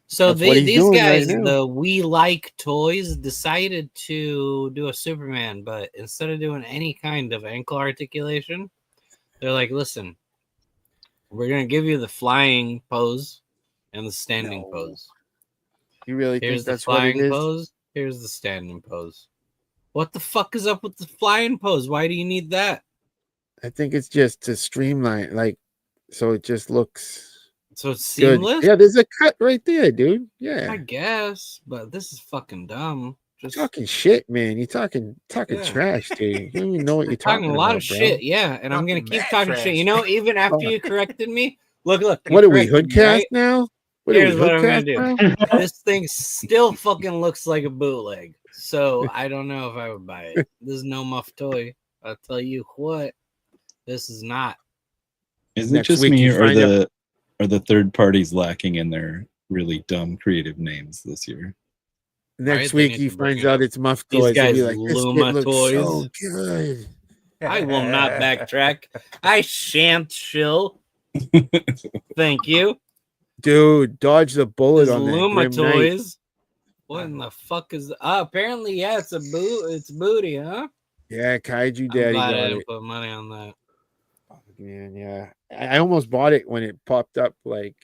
[SPEAKER 2] So
[SPEAKER 5] That's what he's
[SPEAKER 2] these
[SPEAKER 5] doing right
[SPEAKER 2] guys,
[SPEAKER 5] now.
[SPEAKER 2] the We Like Toys, decided to do a Superman, but instead of doing any kind of ankle articulation, they're like, "Listen, we're gonna give you the flying pose and the standing
[SPEAKER 5] No.
[SPEAKER 2] pose.
[SPEAKER 5] You really
[SPEAKER 2] Here's
[SPEAKER 5] think
[SPEAKER 2] the
[SPEAKER 5] that's what it
[SPEAKER 2] flying
[SPEAKER 5] is?
[SPEAKER 2] pose. Here's the standing pose. What the fuck is up with the flying pose? Why do you need that?
[SPEAKER 5] I think it's just to streamline, like, so it just looks
[SPEAKER 2] So it's
[SPEAKER 5] good.
[SPEAKER 2] seamless.
[SPEAKER 5] Yeah, there's a cut right there, dude.
[SPEAKER 2] I
[SPEAKER 5] Yeah,
[SPEAKER 2] guess, but this is fucking dumb. Just
[SPEAKER 5] talking shit, man. You're talking
[SPEAKER 2] Yeah.
[SPEAKER 5] trash, dude. You don't even know what you're
[SPEAKER 2] talking
[SPEAKER 5] talking
[SPEAKER 2] a lot
[SPEAKER 5] about,
[SPEAKER 2] of
[SPEAKER 5] bro.
[SPEAKER 2] shit, yeah. And I'm gonna
[SPEAKER 7] Talking
[SPEAKER 2] keep
[SPEAKER 7] mad
[SPEAKER 2] talking
[SPEAKER 7] trash.
[SPEAKER 2] shit. You know, even after
[SPEAKER 5] Oh.
[SPEAKER 2] you corrected me, look. you
[SPEAKER 5] What are we,
[SPEAKER 2] corrected me,
[SPEAKER 5] Hoodcast
[SPEAKER 2] right?
[SPEAKER 5] now?
[SPEAKER 2] Here's what I'm gonna
[SPEAKER 5] Hoodcast,
[SPEAKER 2] do.
[SPEAKER 5] bro?
[SPEAKER 2] This thing still fucking looks like a bootleg, so I don't know if I would buy it. This is no muff toy. I'll tell you what. This is not.
[SPEAKER 3] Is it
[SPEAKER 5] Next
[SPEAKER 3] just
[SPEAKER 5] week
[SPEAKER 3] me,
[SPEAKER 5] you
[SPEAKER 3] or
[SPEAKER 5] find out-
[SPEAKER 3] the third parties lacking in their really dumb creative names this year?
[SPEAKER 5] Next
[SPEAKER 2] Right, they
[SPEAKER 5] week
[SPEAKER 2] need
[SPEAKER 5] he
[SPEAKER 2] to bring
[SPEAKER 5] finds
[SPEAKER 2] it
[SPEAKER 5] out
[SPEAKER 2] up.
[SPEAKER 5] it's Muff
[SPEAKER 2] These
[SPEAKER 5] Toys. He'll be
[SPEAKER 2] guys
[SPEAKER 5] like, this kid
[SPEAKER 2] Luma
[SPEAKER 5] looks so
[SPEAKER 2] Toys.
[SPEAKER 5] good.
[SPEAKER 2] I will not backtrack. I shan't chill. Thank you.
[SPEAKER 5] Dude, dodge the bullet
[SPEAKER 2] This
[SPEAKER 5] on that
[SPEAKER 2] Luma
[SPEAKER 5] Grim Knight.
[SPEAKER 2] Toys. What in the fuck is? Apparently, yeah, it's a It's booty, huh?
[SPEAKER 5] Yeah, Kaiju
[SPEAKER 2] I'm
[SPEAKER 5] Daddy
[SPEAKER 2] glad I
[SPEAKER 5] got
[SPEAKER 2] didn't
[SPEAKER 5] it.
[SPEAKER 2] put money on that.
[SPEAKER 5] Man, yeah. I almost bought it when it popped up, like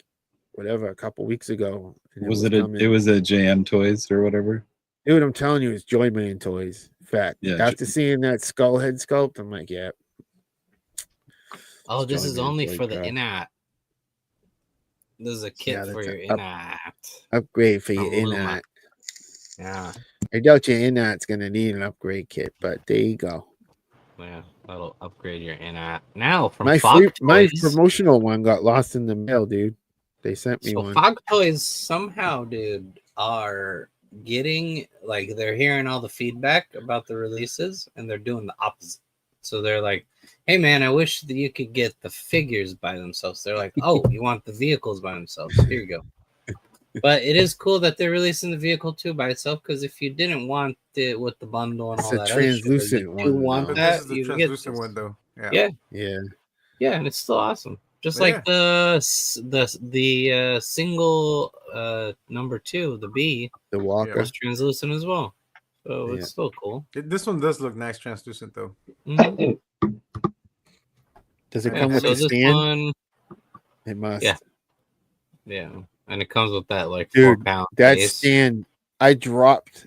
[SPEAKER 5] whatever, a couple weeks ago. and
[SPEAKER 3] Was it a
[SPEAKER 5] coming.
[SPEAKER 3] it was a JM Toys or whatever?
[SPEAKER 5] Dude, I'm telling you, it's Joyman Toys. Fact.
[SPEAKER 3] Yeah,
[SPEAKER 5] After seeing that skull head sculpt, I'm like, yeah.
[SPEAKER 2] Oh,
[SPEAKER 5] It's
[SPEAKER 2] this is
[SPEAKER 5] Joyman
[SPEAKER 2] only
[SPEAKER 5] Toy
[SPEAKER 2] for the
[SPEAKER 5] crap.
[SPEAKER 2] in-app. This is a kit
[SPEAKER 5] Yeah,
[SPEAKER 2] for
[SPEAKER 5] that's
[SPEAKER 2] your
[SPEAKER 5] a
[SPEAKER 2] in-app.
[SPEAKER 5] Upgrade for your
[SPEAKER 2] From Luma.
[SPEAKER 5] in-app.
[SPEAKER 2] Yeah,
[SPEAKER 5] I doubt your in-app's going to need an upgrade kit, but there you go.
[SPEAKER 2] yeah, that'll upgrade your in-app. Now from
[SPEAKER 5] My
[SPEAKER 2] Fog
[SPEAKER 5] my
[SPEAKER 2] Toys.
[SPEAKER 5] promotional one got lost in the mail, dude. They sent me
[SPEAKER 2] So
[SPEAKER 5] one.
[SPEAKER 2] Fog Toys somehow, dude, are getting like they're hearing all the feedback about the releases and they're doing the opposite. So they're like, "Hey man, I wish that you could get the figures by themselves." They're like, "Oh, you want the vehicles by themselves? Here you go." But it is cool that they're releasing the vehicle too by itself, because if you didn't want it with the bundle and
[SPEAKER 5] It's
[SPEAKER 2] all
[SPEAKER 5] a
[SPEAKER 2] that other shit, or
[SPEAKER 5] translucent
[SPEAKER 2] you
[SPEAKER 5] one,
[SPEAKER 2] do want
[SPEAKER 5] though.
[SPEAKER 7] But
[SPEAKER 2] that,
[SPEAKER 7] this is the
[SPEAKER 2] you get
[SPEAKER 7] translucent
[SPEAKER 2] this.
[SPEAKER 7] one, though. Yeah.
[SPEAKER 2] Yeah,
[SPEAKER 5] Yeah.
[SPEAKER 2] yeah, and it's still awesome. Just
[SPEAKER 7] Yeah.
[SPEAKER 2] like the single number 2, the B,
[SPEAKER 5] The Walker.
[SPEAKER 2] was translucent as well. So
[SPEAKER 5] Yeah.
[SPEAKER 2] it's still cool.
[SPEAKER 7] This one does look nice translucent, though.
[SPEAKER 2] Mhm.
[SPEAKER 5] Does it
[SPEAKER 7] Yeah,
[SPEAKER 5] come with
[SPEAKER 2] So
[SPEAKER 5] a
[SPEAKER 2] this
[SPEAKER 5] stand?
[SPEAKER 2] one,
[SPEAKER 5] It must.
[SPEAKER 2] Yeah. yeah, and it comes with that like
[SPEAKER 5] Dude,
[SPEAKER 2] 4-pound
[SPEAKER 5] that
[SPEAKER 2] base.
[SPEAKER 5] stand, I dropped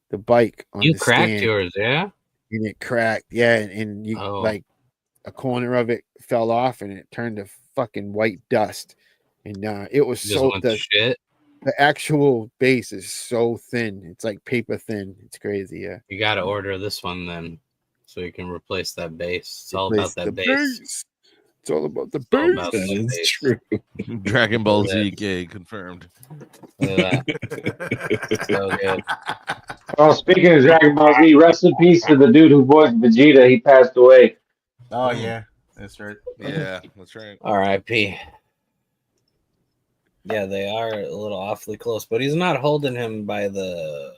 [SPEAKER 5] the bike on
[SPEAKER 2] You
[SPEAKER 5] the
[SPEAKER 2] cracked
[SPEAKER 5] stand
[SPEAKER 2] yours, yeah?
[SPEAKER 5] and it cracked. Yeah, and you
[SPEAKER 2] Oh.
[SPEAKER 5] like a corner of it fell off and it turned to fucking white dust. And it was
[SPEAKER 2] Just
[SPEAKER 5] so
[SPEAKER 2] went to shit.
[SPEAKER 5] the actual base is so thin. It's like paper thin. It's crazy. Yeah.
[SPEAKER 2] You got to order this one then, so you can replace that base. It's all
[SPEAKER 5] Replace
[SPEAKER 2] about that
[SPEAKER 5] the
[SPEAKER 2] base.
[SPEAKER 5] It's all about the
[SPEAKER 2] All
[SPEAKER 5] base.
[SPEAKER 2] about
[SPEAKER 3] That
[SPEAKER 2] that
[SPEAKER 3] is
[SPEAKER 2] base.
[SPEAKER 3] true.
[SPEAKER 8] Dragon Ball Z
[SPEAKER 2] Yeah.
[SPEAKER 8] gay confirmed.
[SPEAKER 2] Look at that. So good.
[SPEAKER 4] Oh, speaking of Dragon Ball Z, rest in peace to the dude who voiced Vegeta. He passed away.
[SPEAKER 7] Oh, yeah. That's right.
[SPEAKER 6] Yeah, that's right.
[SPEAKER 2] R.I.P. Yeah, they are a little awfully close, but he's not holding him by the,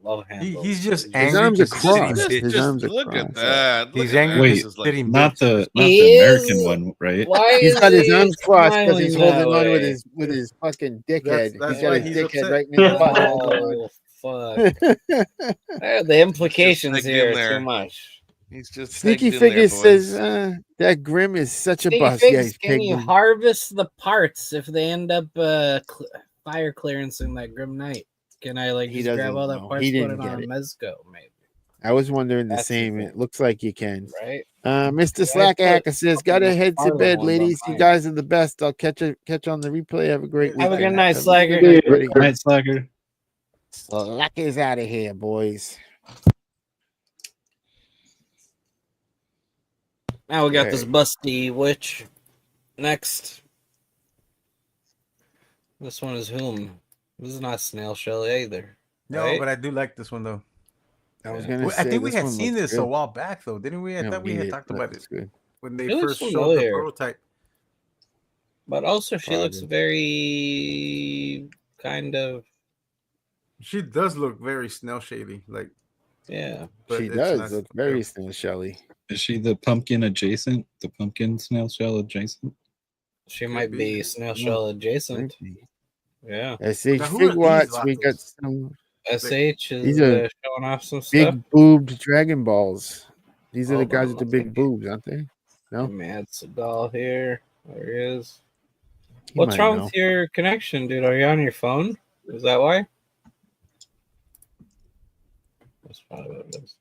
[SPEAKER 2] love handle.
[SPEAKER 7] He's just
[SPEAKER 5] His
[SPEAKER 7] angry.
[SPEAKER 5] arms are
[SPEAKER 7] 'cause he's
[SPEAKER 5] crossed.
[SPEAKER 7] sitting-
[SPEAKER 5] His arms are
[SPEAKER 6] look at
[SPEAKER 5] crossed.
[SPEAKER 6] that. Look
[SPEAKER 7] He's
[SPEAKER 6] at
[SPEAKER 7] angry
[SPEAKER 6] that.
[SPEAKER 3] Wait,
[SPEAKER 6] This is like
[SPEAKER 7] sitting
[SPEAKER 3] Not
[SPEAKER 7] bitch.
[SPEAKER 3] the
[SPEAKER 2] He
[SPEAKER 3] American
[SPEAKER 2] is-
[SPEAKER 3] one, right?
[SPEAKER 2] Why
[SPEAKER 5] He's
[SPEAKER 2] is
[SPEAKER 5] got his
[SPEAKER 2] he
[SPEAKER 5] arms crossed because he's
[SPEAKER 2] smiling
[SPEAKER 5] holding
[SPEAKER 2] that
[SPEAKER 5] on
[SPEAKER 2] way?
[SPEAKER 5] with his fucking dickhead.
[SPEAKER 7] That's
[SPEAKER 5] He's got
[SPEAKER 7] why
[SPEAKER 5] his
[SPEAKER 7] he's
[SPEAKER 5] dickhead
[SPEAKER 7] upset.
[SPEAKER 5] right in his butt.
[SPEAKER 2] Oh, fuck. The implications
[SPEAKER 6] pegged
[SPEAKER 2] here
[SPEAKER 6] in
[SPEAKER 2] are
[SPEAKER 6] there.
[SPEAKER 2] too much.
[SPEAKER 6] He's just
[SPEAKER 5] Sneaky
[SPEAKER 6] pegged in there,
[SPEAKER 5] Figure says
[SPEAKER 6] boys.
[SPEAKER 5] that Grim is such a
[SPEAKER 2] Sneaky
[SPEAKER 5] bust. Yeah,
[SPEAKER 2] Figs,
[SPEAKER 5] he's
[SPEAKER 2] can you
[SPEAKER 5] pegged.
[SPEAKER 2] harvest the parts if they end up fire clearancing that Grim Knight? Can I
[SPEAKER 5] He
[SPEAKER 2] just grab
[SPEAKER 5] doesn't
[SPEAKER 2] all that
[SPEAKER 5] know.
[SPEAKER 2] parts,
[SPEAKER 5] He
[SPEAKER 2] put
[SPEAKER 5] didn't
[SPEAKER 2] it
[SPEAKER 5] get
[SPEAKER 2] on
[SPEAKER 5] it.
[SPEAKER 2] Mezco, maybe?
[SPEAKER 5] I was wondering the
[SPEAKER 2] That's the
[SPEAKER 5] same.
[SPEAKER 2] thing.
[SPEAKER 5] It looks like you can.
[SPEAKER 2] Right?
[SPEAKER 5] Mr.
[SPEAKER 2] Yeah, I
[SPEAKER 5] Slacker
[SPEAKER 2] put
[SPEAKER 5] Hacker says,
[SPEAKER 2] fucking
[SPEAKER 5] "Gotta head to
[SPEAKER 2] Harlem
[SPEAKER 5] bed,
[SPEAKER 2] ones on
[SPEAKER 5] ladies. You
[SPEAKER 2] mine.
[SPEAKER 5] guys are the best. I'll catch on the replay. Have a great
[SPEAKER 2] Have a
[SPEAKER 5] weekend.
[SPEAKER 2] good night,
[SPEAKER 5] Have a
[SPEAKER 2] Slacker.
[SPEAKER 5] good night, buddy.
[SPEAKER 3] Night Slacker.
[SPEAKER 5] Slacker's out of here, boys."
[SPEAKER 2] Now we got this
[SPEAKER 5] Okay.
[SPEAKER 2] busty witch. Next. This one is whom? This is not snail shell either.
[SPEAKER 7] No,
[SPEAKER 2] right?
[SPEAKER 7] but I do like this one, though.
[SPEAKER 5] I was gonna
[SPEAKER 7] Well,
[SPEAKER 5] say
[SPEAKER 7] I think we
[SPEAKER 5] this
[SPEAKER 7] had
[SPEAKER 5] one
[SPEAKER 7] seen
[SPEAKER 5] looks
[SPEAKER 7] this a
[SPEAKER 5] good.
[SPEAKER 7] while back, though, didn't we? I
[SPEAKER 5] don't
[SPEAKER 7] thought we
[SPEAKER 5] need
[SPEAKER 7] had
[SPEAKER 5] it,
[SPEAKER 7] talked
[SPEAKER 5] but
[SPEAKER 7] about
[SPEAKER 5] it's
[SPEAKER 7] it
[SPEAKER 5] good.
[SPEAKER 7] when they
[SPEAKER 2] It looks
[SPEAKER 7] first showed the
[SPEAKER 2] familiar.
[SPEAKER 7] prototype.
[SPEAKER 2] But also, she looks
[SPEAKER 5] Probably.
[SPEAKER 2] very kind of,
[SPEAKER 7] She does look very snail shady, like.
[SPEAKER 2] yeah.
[SPEAKER 7] But
[SPEAKER 5] She
[SPEAKER 7] it's
[SPEAKER 5] does
[SPEAKER 7] nice.
[SPEAKER 5] look very Snail Shelly.
[SPEAKER 3] Is she the pumpkin adjacent? The pumpkin snail shell adjacent?
[SPEAKER 2] She might
[SPEAKER 7] be.
[SPEAKER 2] be snail shell adjacent. Yeah.
[SPEAKER 5] SH
[SPEAKER 7] Now, who are
[SPEAKER 5] Fig
[SPEAKER 7] these
[SPEAKER 5] Watts, we got
[SPEAKER 7] vatos?
[SPEAKER 5] some
[SPEAKER 2] SH is
[SPEAKER 5] These are
[SPEAKER 2] showing off some stuff.
[SPEAKER 5] big boobed Dragon Balls. These are the
[SPEAKER 2] Hold
[SPEAKER 5] guys
[SPEAKER 2] on,
[SPEAKER 5] with the
[SPEAKER 2] let's
[SPEAKER 5] big boobs, aren't they? No,
[SPEAKER 2] Let me add Sadal here. There he is.
[SPEAKER 5] He
[SPEAKER 2] What's
[SPEAKER 5] might
[SPEAKER 2] wrong
[SPEAKER 5] know.
[SPEAKER 2] with your connection, dude? Are you on your phone? Is that why? That's probably what it is.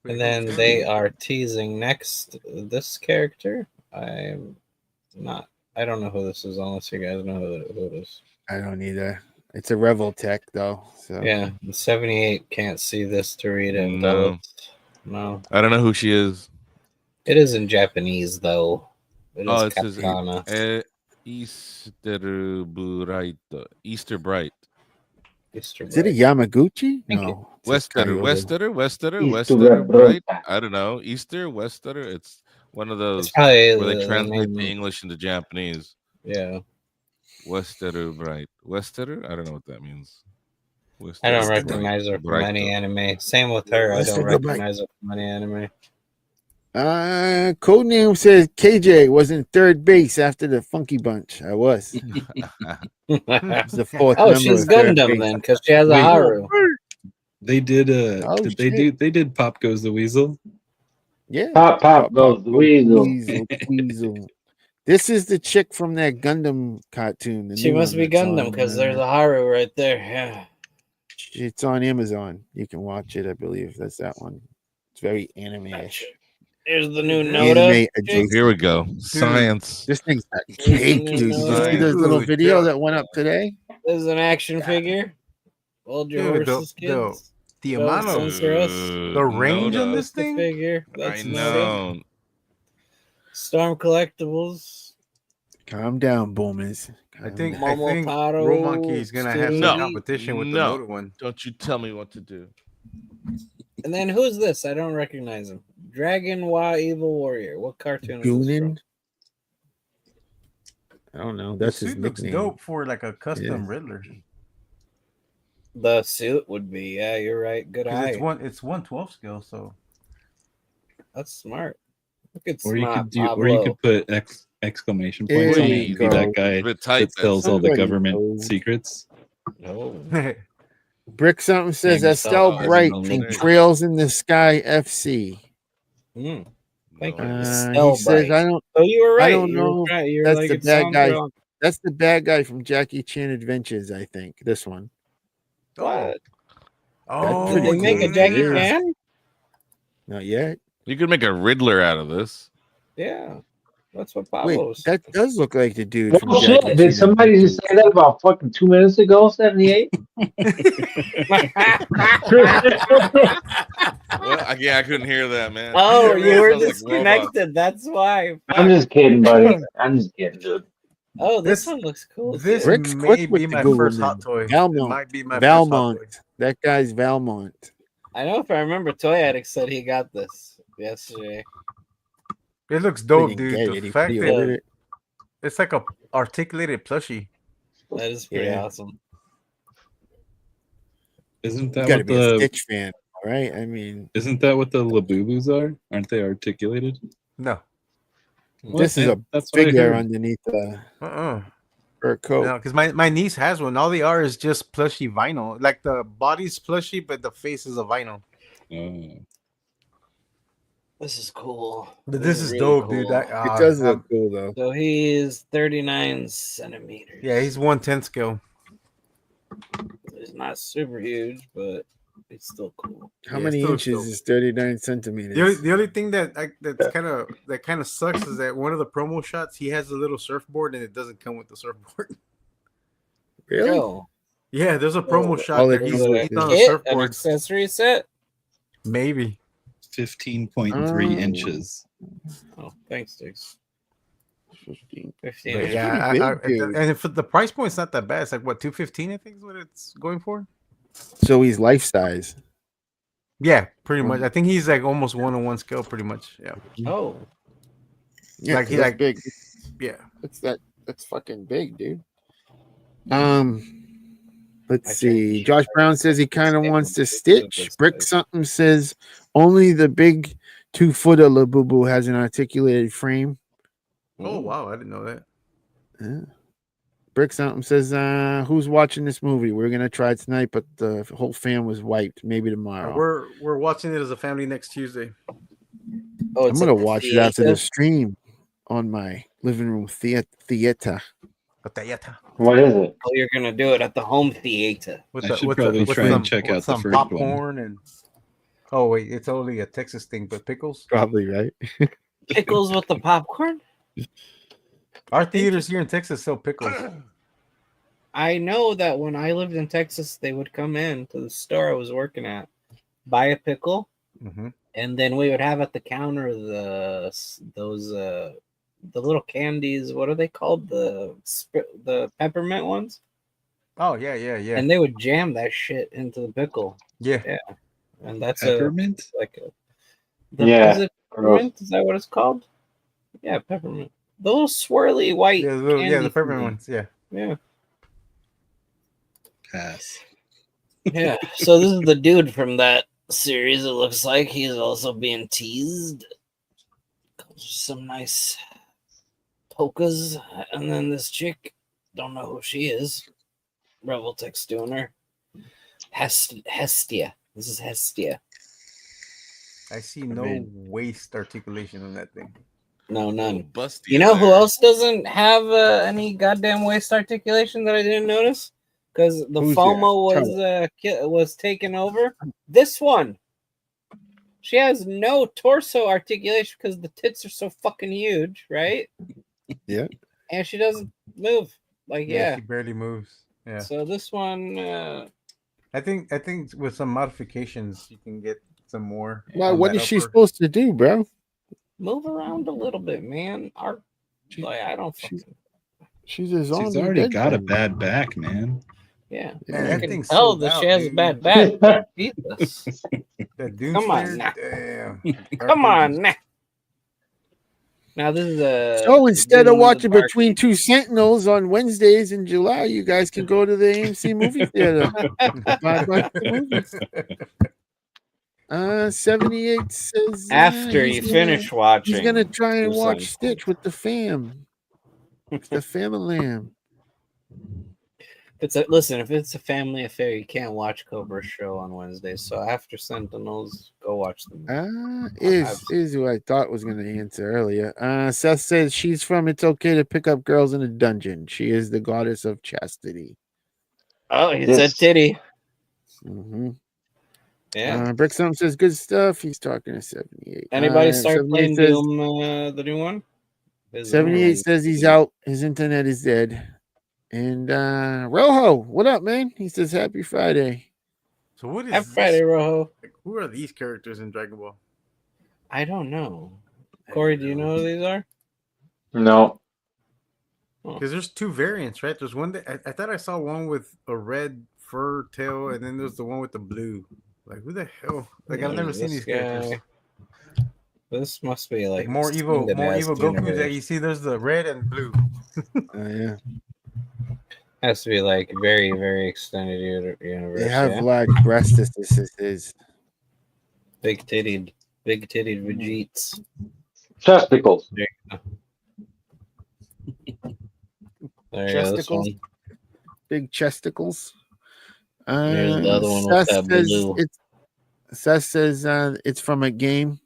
[SPEAKER 2] And then they are teasing next this character. I'm not. I don't know who this is unless you guys know who it is.
[SPEAKER 5] I don't either. It's a Revel Tech though. So
[SPEAKER 2] Yeah, 78 can't see this to read it.
[SPEAKER 8] No.
[SPEAKER 2] No.
[SPEAKER 8] I don't know who she is.
[SPEAKER 2] It is in Japanese though. It is
[SPEAKER 8] Oh, it says
[SPEAKER 2] katakana.
[SPEAKER 8] Easter Bright. Easter Bright.
[SPEAKER 2] Easter
[SPEAKER 5] is it a
[SPEAKER 2] Bright.
[SPEAKER 5] Yamaguchi?
[SPEAKER 2] Thank
[SPEAKER 5] No. it's a
[SPEAKER 8] Wester,
[SPEAKER 5] Kyoto.
[SPEAKER 8] Wester, Wester,
[SPEAKER 4] Easter
[SPEAKER 8] Wester,
[SPEAKER 4] Bright.
[SPEAKER 8] Bright. I don't know. Easter, Wester. It's One of
[SPEAKER 2] It's
[SPEAKER 8] those
[SPEAKER 2] probably
[SPEAKER 8] where they
[SPEAKER 2] the
[SPEAKER 8] translate
[SPEAKER 2] name.
[SPEAKER 8] the English into Japanese.
[SPEAKER 2] Yeah,
[SPEAKER 8] Westeru Bright. Westeru? I don't know what that means.
[SPEAKER 2] I don't
[SPEAKER 8] Westeru
[SPEAKER 2] recognize her from any
[SPEAKER 8] Bright.
[SPEAKER 2] anime. Same with her. I
[SPEAKER 5] Let's
[SPEAKER 2] don't
[SPEAKER 5] take a bite.
[SPEAKER 2] recognize her from any anime.
[SPEAKER 5] Codename says KJ was in third base after the Funky Bunch. I was. It's the fourth
[SPEAKER 2] Oh,
[SPEAKER 5] member
[SPEAKER 2] she's
[SPEAKER 5] of third
[SPEAKER 2] Gundam
[SPEAKER 5] base.
[SPEAKER 2] then, because she has a
[SPEAKER 3] Wait.
[SPEAKER 2] Haru.
[SPEAKER 3] They did
[SPEAKER 5] Oh,
[SPEAKER 3] did they
[SPEAKER 5] shit.
[SPEAKER 3] they did Pop Goes the Weasel.
[SPEAKER 5] Yeah.
[SPEAKER 4] Pop, pop goes the weasel.
[SPEAKER 5] Weasel. This is the chick from that Gundam cartoon. the
[SPEAKER 2] She
[SPEAKER 5] new
[SPEAKER 2] must
[SPEAKER 5] one
[SPEAKER 2] be
[SPEAKER 5] that's
[SPEAKER 2] Gundam
[SPEAKER 5] on,
[SPEAKER 2] because there's a Haru right there. Yeah.
[SPEAKER 5] It's on Amazon. You can watch it, I believe. That's that one. It's very anime-ish.
[SPEAKER 2] There's the new
[SPEAKER 7] Anime
[SPEAKER 2] Noda.
[SPEAKER 5] Anime
[SPEAKER 2] chick.
[SPEAKER 5] adjacent.
[SPEAKER 8] Here we go. Science.
[SPEAKER 5] This thing's got
[SPEAKER 2] There's the
[SPEAKER 5] cake,
[SPEAKER 2] new
[SPEAKER 5] dude. Did you see
[SPEAKER 2] Noda.
[SPEAKER 5] the little
[SPEAKER 7] Dude,
[SPEAKER 5] video
[SPEAKER 7] yeah.
[SPEAKER 5] that went up today?
[SPEAKER 2] There's an action figure. Hold your
[SPEAKER 7] Dude,
[SPEAKER 2] horses, kids.
[SPEAKER 7] the
[SPEAKER 2] Don't
[SPEAKER 7] amount of
[SPEAKER 2] censor us.
[SPEAKER 7] the range on
[SPEAKER 8] Noda.
[SPEAKER 7] this
[SPEAKER 2] That's the
[SPEAKER 7] thing.
[SPEAKER 2] figure.
[SPEAKER 8] I
[SPEAKER 2] That's Noda.
[SPEAKER 8] know.
[SPEAKER 2] Storm Collectibles.
[SPEAKER 5] Calm down, boomers.
[SPEAKER 7] I think
[SPEAKER 2] Momotaro
[SPEAKER 7] Romankey is gonna have some
[SPEAKER 8] No.
[SPEAKER 7] competition with the
[SPEAKER 8] No.
[SPEAKER 7] Noda one.
[SPEAKER 8] Don't you tell me what to do.
[SPEAKER 2] And then who's this? I don't recognize him. Dragon Wa Evil Warrior. What cartoon is this
[SPEAKER 5] Goonin?
[SPEAKER 2] from?
[SPEAKER 5] I don't know.
[SPEAKER 7] The
[SPEAKER 5] That's his
[SPEAKER 7] suit looks
[SPEAKER 5] nickname.
[SPEAKER 7] dope for like a custom
[SPEAKER 5] Yeah.
[SPEAKER 7] Riddler.
[SPEAKER 2] The suit would be. Yeah, you're right. Good
[SPEAKER 7] 'Cause
[SPEAKER 2] eye.
[SPEAKER 7] it's 112 scale, so
[SPEAKER 2] That's smart. Look at
[SPEAKER 3] Or you
[SPEAKER 2] smart
[SPEAKER 3] could do, or
[SPEAKER 2] Pablo.
[SPEAKER 3] you could put exclamation
[SPEAKER 5] There
[SPEAKER 3] points on
[SPEAKER 5] you
[SPEAKER 3] it and be
[SPEAKER 5] go.
[SPEAKER 3] that guy
[SPEAKER 8] Give it tight.
[SPEAKER 3] that tells all the
[SPEAKER 5] Somebody
[SPEAKER 3] government
[SPEAKER 5] knows.
[SPEAKER 3] secrets.
[SPEAKER 2] Oh.
[SPEAKER 5] Brick something says
[SPEAKER 2] Maybe
[SPEAKER 5] Estelle
[SPEAKER 2] so.
[SPEAKER 5] Bright
[SPEAKER 2] There
[SPEAKER 5] from
[SPEAKER 2] you go.
[SPEAKER 5] Trails in the Sky FC.
[SPEAKER 2] Hmm. Thank you.
[SPEAKER 8] No.
[SPEAKER 2] Estelle
[SPEAKER 5] He says,
[SPEAKER 2] Bright.
[SPEAKER 5] I don't.
[SPEAKER 2] Oh, you were right.
[SPEAKER 5] I don't
[SPEAKER 2] You
[SPEAKER 5] know.
[SPEAKER 2] were right. You were
[SPEAKER 5] That's
[SPEAKER 2] like,
[SPEAKER 5] the
[SPEAKER 2] it
[SPEAKER 5] bad
[SPEAKER 2] sounds
[SPEAKER 5] guy.
[SPEAKER 2] wrong.
[SPEAKER 5] That's the bad guy from Jackie Chan Adventures. I think this one.
[SPEAKER 2] What?
[SPEAKER 7] Oh,
[SPEAKER 2] Did they make a Jackie
[SPEAKER 5] yeah.
[SPEAKER 2] Chan?
[SPEAKER 5] Not yet.
[SPEAKER 8] You could make a Riddler out of this.
[SPEAKER 2] Yeah. That's what
[SPEAKER 5] Wait,
[SPEAKER 2] Pablo's.
[SPEAKER 5] that does look like the dude from
[SPEAKER 4] Oh
[SPEAKER 5] Jackie
[SPEAKER 4] shit! Did
[SPEAKER 5] Chan
[SPEAKER 4] somebody just
[SPEAKER 5] Adventures.
[SPEAKER 4] say that about fucking 2 minutes ago? 78.
[SPEAKER 8] Well, I couldn't hear that, man.
[SPEAKER 2] Oh,
[SPEAKER 8] Everyone
[SPEAKER 2] you were
[SPEAKER 8] sounds like robots.
[SPEAKER 2] disconnected. That's why.
[SPEAKER 4] I'm just kidding, buddy. I'm just kidding, dude.
[SPEAKER 2] Oh, this
[SPEAKER 7] This-
[SPEAKER 2] one looks cool.
[SPEAKER 7] This
[SPEAKER 2] too.
[SPEAKER 5] Rick's
[SPEAKER 7] may
[SPEAKER 5] quick with
[SPEAKER 7] be
[SPEAKER 5] the
[SPEAKER 7] my
[SPEAKER 5] Google
[SPEAKER 7] first
[SPEAKER 5] name.
[SPEAKER 7] hot toy. It
[SPEAKER 5] Valmont.
[SPEAKER 7] might be my
[SPEAKER 5] Valmont.
[SPEAKER 7] first hot toy.
[SPEAKER 5] That guy's Valmont.
[SPEAKER 2] I know if I remember, Toy Addict said he got this yesterday.
[SPEAKER 7] It looks
[SPEAKER 5] He
[SPEAKER 7] dope,
[SPEAKER 5] didn't
[SPEAKER 7] dude.
[SPEAKER 5] get
[SPEAKER 7] The
[SPEAKER 5] it, he
[SPEAKER 7] fact
[SPEAKER 5] pre-ordered
[SPEAKER 7] that
[SPEAKER 5] it.
[SPEAKER 7] it's like a articulated plushie.
[SPEAKER 2] That is pretty
[SPEAKER 5] Yeah.
[SPEAKER 2] awesome.
[SPEAKER 3] Isn't
[SPEAKER 5] You
[SPEAKER 3] that
[SPEAKER 5] gotta
[SPEAKER 3] what
[SPEAKER 5] be a
[SPEAKER 3] the
[SPEAKER 5] Stitch fan, right? I mean,
[SPEAKER 3] isn't that what the Labubus are? Aren't they articulated?
[SPEAKER 7] No.
[SPEAKER 5] this is a
[SPEAKER 3] That's what I
[SPEAKER 5] figure
[SPEAKER 3] heard.
[SPEAKER 5] underneath the
[SPEAKER 7] Uh-uh.
[SPEAKER 5] fur coat.
[SPEAKER 7] No, because my niece has one. All they are is just plushy vinyl. Like the body's plushy, but the face is a vinyl.
[SPEAKER 3] Oh.
[SPEAKER 2] This is cool.
[SPEAKER 7] But this is
[SPEAKER 2] really
[SPEAKER 7] dope, dude.
[SPEAKER 2] cool.
[SPEAKER 5] It does look cool though.
[SPEAKER 2] So he's 39 centimeters.
[SPEAKER 7] Yeah, he's 110 scale.
[SPEAKER 2] He's not super huge, but it's still cool.
[SPEAKER 5] How
[SPEAKER 7] Yeah,
[SPEAKER 5] many
[SPEAKER 7] still
[SPEAKER 5] inches
[SPEAKER 7] dope.
[SPEAKER 5] is 39 centimeters?
[SPEAKER 7] The only thing that kind of sucks is that one of the promo shots he has a little surfboard and it doesn't come with the surfboard.
[SPEAKER 5] Really?
[SPEAKER 2] Yo,
[SPEAKER 7] Yeah, there's a promo
[SPEAKER 2] Oh,
[SPEAKER 7] shot
[SPEAKER 5] all
[SPEAKER 7] that
[SPEAKER 5] it
[SPEAKER 7] he's
[SPEAKER 5] comes with
[SPEAKER 7] he's
[SPEAKER 5] is
[SPEAKER 7] on a
[SPEAKER 2] kit, an
[SPEAKER 7] surfboard.
[SPEAKER 2] accessory set.
[SPEAKER 7] Maybe.
[SPEAKER 3] 15.3
[SPEAKER 5] Oh.
[SPEAKER 3] inches.
[SPEAKER 2] Oh, thanks, Diggs. 15.
[SPEAKER 7] But
[SPEAKER 5] It's
[SPEAKER 7] yeah,
[SPEAKER 5] pretty big, dude.
[SPEAKER 7] and if the price point's not that bad. It's like what 215, I think is what it's going for.
[SPEAKER 5] So he's life size.
[SPEAKER 7] Yeah, pretty much. I think he's like almost 1-on-1 scale, pretty much. Yeah,
[SPEAKER 2] Oh,
[SPEAKER 5] Yeah,
[SPEAKER 7] Like, he
[SPEAKER 5] that's
[SPEAKER 7] like-
[SPEAKER 5] big.
[SPEAKER 7] yeah.
[SPEAKER 5] That's fucking big, dude. Let's
[SPEAKER 2] I
[SPEAKER 5] see.
[SPEAKER 2] changed-
[SPEAKER 5] Josh Brown says he kind of
[SPEAKER 2] Stick
[SPEAKER 5] wants to
[SPEAKER 2] with it.
[SPEAKER 5] stitch.
[SPEAKER 2] It's
[SPEAKER 5] Brick
[SPEAKER 2] good.
[SPEAKER 5] something says only the big 2-footer Labubu has an articulated frame.
[SPEAKER 7] Oh wow, I didn't know that.
[SPEAKER 5] Yeah. Brick something says, who's watching this movie? We're gonna try it tonight, but the whole fam was wiped. Maybe tomorrow.
[SPEAKER 7] We're watching it as a family next Tuesday.
[SPEAKER 2] oh,
[SPEAKER 5] I'm
[SPEAKER 2] it's
[SPEAKER 5] gonna
[SPEAKER 2] at the
[SPEAKER 5] watch it after the
[SPEAKER 2] theater?
[SPEAKER 5] stream on my living room theater.
[SPEAKER 4] What is it?
[SPEAKER 2] Oh, you're gonna do it at the home theater.
[SPEAKER 3] I should probably try and check out the
[SPEAKER 7] some
[SPEAKER 3] first one.
[SPEAKER 7] popcorn and. Oh wait, it's only a Texas thing, but pickles.
[SPEAKER 5] Probably right.
[SPEAKER 2] Pickles with the popcorn.
[SPEAKER 7] Our theaters here in Texas sell pickles.
[SPEAKER 2] I know that when I lived in Texas, they would come in to the store I was working at, buy a pickle,
[SPEAKER 7] Mm-hmm.
[SPEAKER 2] and then we would have at the counter the little candies. What are they called? The peppermint ones.
[SPEAKER 7] Oh yeah.
[SPEAKER 2] And they would jam that shit into the pickle,
[SPEAKER 7] Yeah.
[SPEAKER 2] and that's
[SPEAKER 3] Peppermint?
[SPEAKER 2] like a.
[SPEAKER 4] Yeah.
[SPEAKER 2] Is it
[SPEAKER 4] Gross.
[SPEAKER 2] peppermint? Is that what it's called? Yeah, peppermint. The little swirly white.
[SPEAKER 7] Yeah, the
[SPEAKER 2] candy
[SPEAKER 7] peppermint
[SPEAKER 2] thing.
[SPEAKER 7] ones. Yeah.
[SPEAKER 2] Yeah.
[SPEAKER 3] Pass.
[SPEAKER 2] Yeah. So this is the dude from that series. It looks like he's also being teased. Some nice polkas, and then this chick, don't know who she is. Rebel Tech's doing her. Hestia. This is Hestia.
[SPEAKER 7] I see no waist articulation on that thing.
[SPEAKER 2] No, none.
[SPEAKER 6] Busty.
[SPEAKER 2] You know who else doesn't have any goddamn waist articulation that I didn't notice? Because the
[SPEAKER 5] Who's
[SPEAKER 2] FOMO was taken over. This one. She has no torso articulation because the tits are so fucking huge, right?
[SPEAKER 5] Yeah.
[SPEAKER 2] And she doesn't move. Like, yeah.
[SPEAKER 7] She barely moves. Yeah.
[SPEAKER 2] So this one,
[SPEAKER 7] I think with some modifications you can get some more.
[SPEAKER 5] Well,
[SPEAKER 7] on
[SPEAKER 5] what
[SPEAKER 7] that
[SPEAKER 5] is she
[SPEAKER 7] upper.
[SPEAKER 5] supposed to do, bro?
[SPEAKER 2] move around a little bit, man. Like, I don't fucking.
[SPEAKER 5] She's a
[SPEAKER 3] She's
[SPEAKER 5] zombie.
[SPEAKER 3] already
[SPEAKER 5] dead
[SPEAKER 3] got a
[SPEAKER 5] thing.
[SPEAKER 3] bad back, man.
[SPEAKER 2] Yeah.
[SPEAKER 7] Man,
[SPEAKER 2] I
[SPEAKER 7] that
[SPEAKER 2] can
[SPEAKER 7] thing's
[SPEAKER 2] tell
[SPEAKER 7] sold
[SPEAKER 2] that
[SPEAKER 7] out,
[SPEAKER 2] she has a
[SPEAKER 7] dude.
[SPEAKER 2] bad back. Jesus.
[SPEAKER 7] That Doom
[SPEAKER 2] Come on
[SPEAKER 7] Slayer,
[SPEAKER 2] now.
[SPEAKER 7] damn.
[SPEAKER 2] Come on now. Now this is a.
[SPEAKER 5] So instead of
[SPEAKER 2] Doom in the
[SPEAKER 5] watching
[SPEAKER 2] Dark.
[SPEAKER 5] Between Two Sentinels on Wednesdays in July, you guys can go to the AMC movie theater. $5 the movies. 78 says
[SPEAKER 2] After
[SPEAKER 5] he's
[SPEAKER 2] you
[SPEAKER 5] gonna-
[SPEAKER 2] finish watching,
[SPEAKER 5] he's gonna try and
[SPEAKER 2] do
[SPEAKER 5] watch
[SPEAKER 2] something.
[SPEAKER 5] Stitch with the fam. It's the family.
[SPEAKER 2] Listen, if it's a family affair, you can't watch Cobra's show on Wednesdays. So after Sentinels, go watch them.
[SPEAKER 5] Is who I thought was gonna answer earlier. Seth says she's from It's Okay to Pick Up Girls in a Dungeon. She is the goddess of chastity.
[SPEAKER 2] Oh, he
[SPEAKER 4] Yes.
[SPEAKER 2] said titty.
[SPEAKER 5] Mm-hmm.
[SPEAKER 2] Yeah.
[SPEAKER 5] Brick Something says good stuff. He's talking to 78.
[SPEAKER 2] Anybody start
[SPEAKER 5] 78
[SPEAKER 2] playing
[SPEAKER 5] says,
[SPEAKER 2] Doom, the new one?
[SPEAKER 5] 78 says he's out. His internet is dead. And Rojo, what up, man? He says happy Friday.
[SPEAKER 7] So what is
[SPEAKER 2] Happy
[SPEAKER 7] this?
[SPEAKER 2] Friday, Rojo.
[SPEAKER 7] Like, who are these characters in Dragon Ball?
[SPEAKER 2] I don't know. Corey, do you know who these are?
[SPEAKER 4] No.
[SPEAKER 7] Because there's two variants, right? There's one that I thought I saw one with a red fur tail, and then there's the one with the blue. Like, who the hell? Like, I've never seen
[SPEAKER 2] This
[SPEAKER 7] these characters.
[SPEAKER 2] guy. This must be like
[SPEAKER 7] Like more evil
[SPEAKER 2] extended as
[SPEAKER 7] Goku.
[SPEAKER 2] universe.
[SPEAKER 7] That you see, there's the red and blue.
[SPEAKER 5] Yeah.
[SPEAKER 2] Has to be like very, very extended universe.
[SPEAKER 5] They have
[SPEAKER 2] yeah?
[SPEAKER 5] large breasts. This is.
[SPEAKER 2] Big titted Vegetes.
[SPEAKER 4] Chesticles.
[SPEAKER 2] There you go. There you go. This
[SPEAKER 5] Chesticles.
[SPEAKER 2] one.
[SPEAKER 5] Big chesticles.
[SPEAKER 2] Here's the other one with that blue.
[SPEAKER 5] Seth says it's from a game.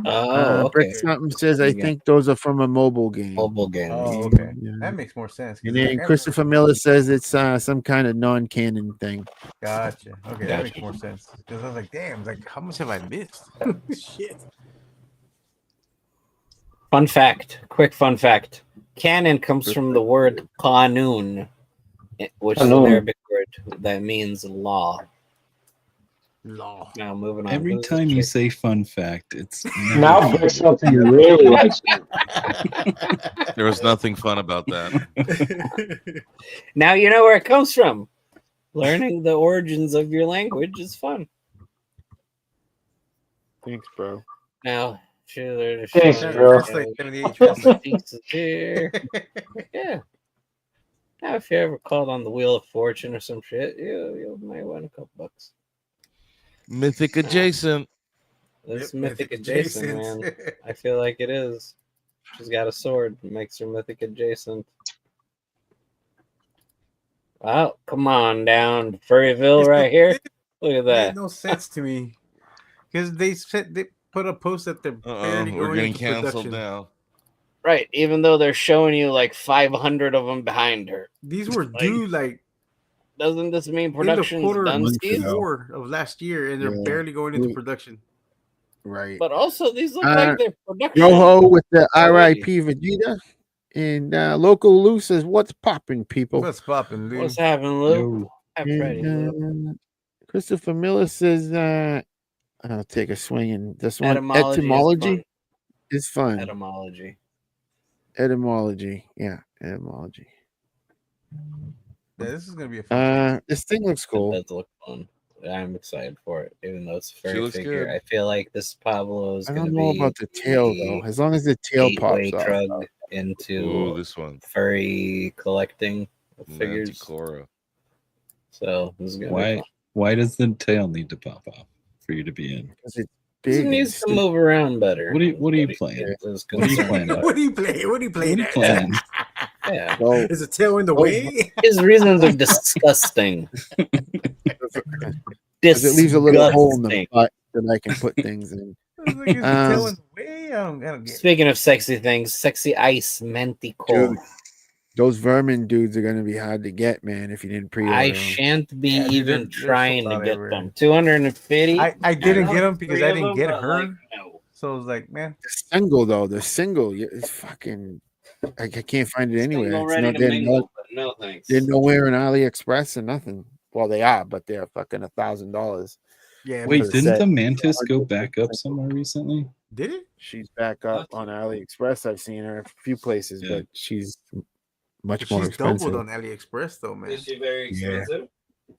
[SPEAKER 2] Oh, okay.
[SPEAKER 5] Brick Something says I
[SPEAKER 2] Yeah.
[SPEAKER 5] think those are from a mobile game.
[SPEAKER 2] Mobile game.
[SPEAKER 7] Oh, okay.
[SPEAKER 5] Yeah.
[SPEAKER 7] That makes more sense. 'cause
[SPEAKER 5] And
[SPEAKER 7] it's
[SPEAKER 5] then
[SPEAKER 7] like,
[SPEAKER 5] Christopher Miller says it's some kind of non-canon thing.
[SPEAKER 7] Gotcha. Okay, that
[SPEAKER 2] Gotcha.
[SPEAKER 7] makes more sense. Because I was like, damn, like, how much have I missed? Shit.
[SPEAKER 2] Fun fact. Quick fun fact. Canon comes from the word qanun, which is an
[SPEAKER 4] Qanun.
[SPEAKER 2] Arabic word that means law.
[SPEAKER 7] Law.
[SPEAKER 2] Now moving on.
[SPEAKER 3] Every
[SPEAKER 2] Who's
[SPEAKER 3] time
[SPEAKER 2] the
[SPEAKER 3] you
[SPEAKER 2] chick?
[SPEAKER 3] say fun fact, it's
[SPEAKER 4] Now for something really likes you.
[SPEAKER 6] There was nothing fun about that.
[SPEAKER 2] Now you know where it comes from. Learning the origins of your language is fun.
[SPEAKER 5] Thanks, bro.
[SPEAKER 2] Now,
[SPEAKER 4] Thanks,
[SPEAKER 2] sure,
[SPEAKER 4] bro.
[SPEAKER 7] Translate 78 translate.
[SPEAKER 2] here. Yeah. Now, if you ever called on the Wheel of Fortune or some shit, you might win a couple bucks.
[SPEAKER 6] Mythic adjacent.
[SPEAKER 2] This
[SPEAKER 7] Yep,
[SPEAKER 2] mythic adjacent, man. I feel like it is. She's got a sword. It makes her mythic adjacent. Wow, come on down, Furryville, right here. Look at
[SPEAKER 7] It
[SPEAKER 2] that.
[SPEAKER 7] made no sense to me. Because they said they put a post that they're barely
[SPEAKER 6] We're
[SPEAKER 7] going
[SPEAKER 6] getting
[SPEAKER 7] into
[SPEAKER 6] canceled
[SPEAKER 7] production.
[SPEAKER 6] now.
[SPEAKER 2] Right, even though they're showing you like 500 of them behind her.
[SPEAKER 7] These were due like
[SPEAKER 2] Doesn't this mean
[SPEAKER 7] in the
[SPEAKER 2] production's
[SPEAKER 7] quarter
[SPEAKER 2] done,
[SPEAKER 5] months
[SPEAKER 2] Steve?
[SPEAKER 5] ago.
[SPEAKER 7] 4 of last year, and they're
[SPEAKER 5] Yeah.
[SPEAKER 7] barely going into
[SPEAKER 5] We-
[SPEAKER 7] production.
[SPEAKER 5] Right.
[SPEAKER 2] But also, these look like they're production.
[SPEAKER 5] Rojo with the
[SPEAKER 2] already.
[SPEAKER 5] RIP Vegeta. And Local Lou says, what's popping, people?
[SPEAKER 7] What's popping, Lou?
[SPEAKER 2] What's happening, Lou?
[SPEAKER 3] Yo,
[SPEAKER 2] Happy Friday, Lou.
[SPEAKER 5] And, Christopher Miller says, I'll take a swing in this one.
[SPEAKER 2] Etymology
[SPEAKER 5] Is fun.
[SPEAKER 2] Etymology.
[SPEAKER 5] Etymology. Yeah, etymology.
[SPEAKER 7] Yeah, this is gonna be a fun.
[SPEAKER 5] This thing looks
[SPEAKER 2] It
[SPEAKER 5] cool.
[SPEAKER 2] does look fun. I'm excited for it, even though it's a
[SPEAKER 8] She
[SPEAKER 2] furry
[SPEAKER 8] looks
[SPEAKER 2] figure.
[SPEAKER 8] good.
[SPEAKER 2] I feel like this Pablo is
[SPEAKER 5] I
[SPEAKER 2] going to
[SPEAKER 5] don't know
[SPEAKER 2] be
[SPEAKER 5] about the tail though. As long as the tail
[SPEAKER 2] gateway
[SPEAKER 5] pops off.
[SPEAKER 2] drug
[SPEAKER 8] Ooh,
[SPEAKER 2] into
[SPEAKER 8] this one.
[SPEAKER 2] furry collecting of figures.
[SPEAKER 8] Manticora.
[SPEAKER 2] So this is going to be fun.
[SPEAKER 3] Why does the tail need to pop off for you to be in?
[SPEAKER 5] Because it's
[SPEAKER 2] Because it
[SPEAKER 5] big.
[SPEAKER 2] needs to move around better.
[SPEAKER 3] What are you
[SPEAKER 2] That's
[SPEAKER 3] playing?
[SPEAKER 2] his
[SPEAKER 3] What are you
[SPEAKER 2] concern
[SPEAKER 3] playing?
[SPEAKER 2] about.
[SPEAKER 7] What do you play? What do you play?
[SPEAKER 3] What are you playing?
[SPEAKER 2] Yeah.
[SPEAKER 5] So
[SPEAKER 7] Is the tail in the way?
[SPEAKER 2] His reasons are disgusting.
[SPEAKER 5] because it leaves a little hole in the
[SPEAKER 2] Disgusting.
[SPEAKER 5] butt that I can put things in.
[SPEAKER 7] Is the tail in the way? I don't get it.
[SPEAKER 2] Speaking of sexy things, sexy ice Manticore.
[SPEAKER 5] Dude, those vermin dudes are gonna be hard to get, man. If you didn't pre-order
[SPEAKER 2] I
[SPEAKER 5] them.
[SPEAKER 2] shan't be
[SPEAKER 7] Yeah, dude,
[SPEAKER 2] even
[SPEAKER 7] they're
[SPEAKER 2] trying
[SPEAKER 7] sold
[SPEAKER 2] to
[SPEAKER 7] out
[SPEAKER 2] get
[SPEAKER 7] everywhere.
[SPEAKER 2] them. 250.
[SPEAKER 7] I didn't get them because
[SPEAKER 2] Three
[SPEAKER 7] I
[SPEAKER 2] of
[SPEAKER 7] didn't
[SPEAKER 2] them,
[SPEAKER 7] get
[SPEAKER 2] but,
[SPEAKER 7] her.
[SPEAKER 2] like, no.
[SPEAKER 7] So I was like, man,
[SPEAKER 5] The single though, the single, it's fucking. I can't find it anywhere.
[SPEAKER 2] Single
[SPEAKER 5] It's
[SPEAKER 2] ready
[SPEAKER 5] not,
[SPEAKER 2] to
[SPEAKER 5] they're,
[SPEAKER 2] mingle, but no thanks.
[SPEAKER 5] they're nowhere in AliExpress or nothing. Well, they are, but they're fucking $1,000.
[SPEAKER 7] yeah.
[SPEAKER 3] Wait,
[SPEAKER 5] For the
[SPEAKER 3] didn't
[SPEAKER 5] set.
[SPEAKER 3] the mantis go back up somewhere recently?
[SPEAKER 7] Did it?
[SPEAKER 5] She's back up on AliExpress. I've seen her a few places,
[SPEAKER 3] Yeah.
[SPEAKER 5] but she's much
[SPEAKER 7] But
[SPEAKER 5] more
[SPEAKER 7] she's
[SPEAKER 5] expensive.
[SPEAKER 7] doubled on AliExpress though, man.
[SPEAKER 2] Is she very
[SPEAKER 5] Yeah.
[SPEAKER 2] expensive?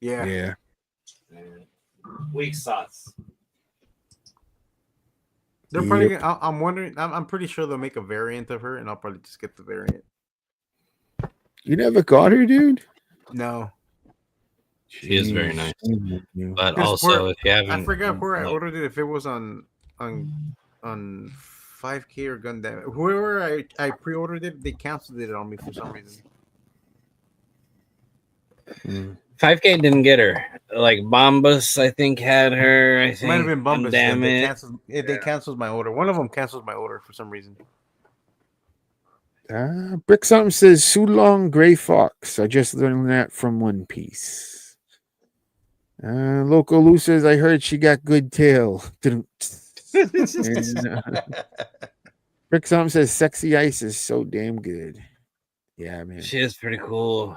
[SPEAKER 7] Yeah.
[SPEAKER 5] Yeah.
[SPEAKER 2] Weak sauce.
[SPEAKER 7] They're probably.
[SPEAKER 5] Yep.
[SPEAKER 7] I'm wondering. I'm pretty sure they'll make a variant of her, and I'll probably just get the variant.
[SPEAKER 5] You never got her, dude?
[SPEAKER 7] No,
[SPEAKER 2] She is very
[SPEAKER 5] Jeez,
[SPEAKER 2] nice.
[SPEAKER 5] shame on you.
[SPEAKER 2] But
[SPEAKER 7] Because
[SPEAKER 2] also, if you haven't,
[SPEAKER 7] I forgot where I
[SPEAKER 2] like,
[SPEAKER 7] ordered it. If it was on 5K or Gundam, whoever I pre-ordered it, they canceled it on me for some reason.
[SPEAKER 5] Mm.
[SPEAKER 2] 5K didn't get her. Like Bombus, I think had her. I
[SPEAKER 7] It
[SPEAKER 2] think
[SPEAKER 7] might have been Bumbus.
[SPEAKER 2] Damn
[SPEAKER 7] They
[SPEAKER 2] it.
[SPEAKER 7] canceled. They canceled my order. One of them canceled my order for some reason.
[SPEAKER 5] Brick something says Sulong Gray Fox. I just learned that from One Piece. Local Lou says I heard she got good tail. And, Brick something says sexy ice is so damn good. Yeah, man.
[SPEAKER 2] She is pretty cool.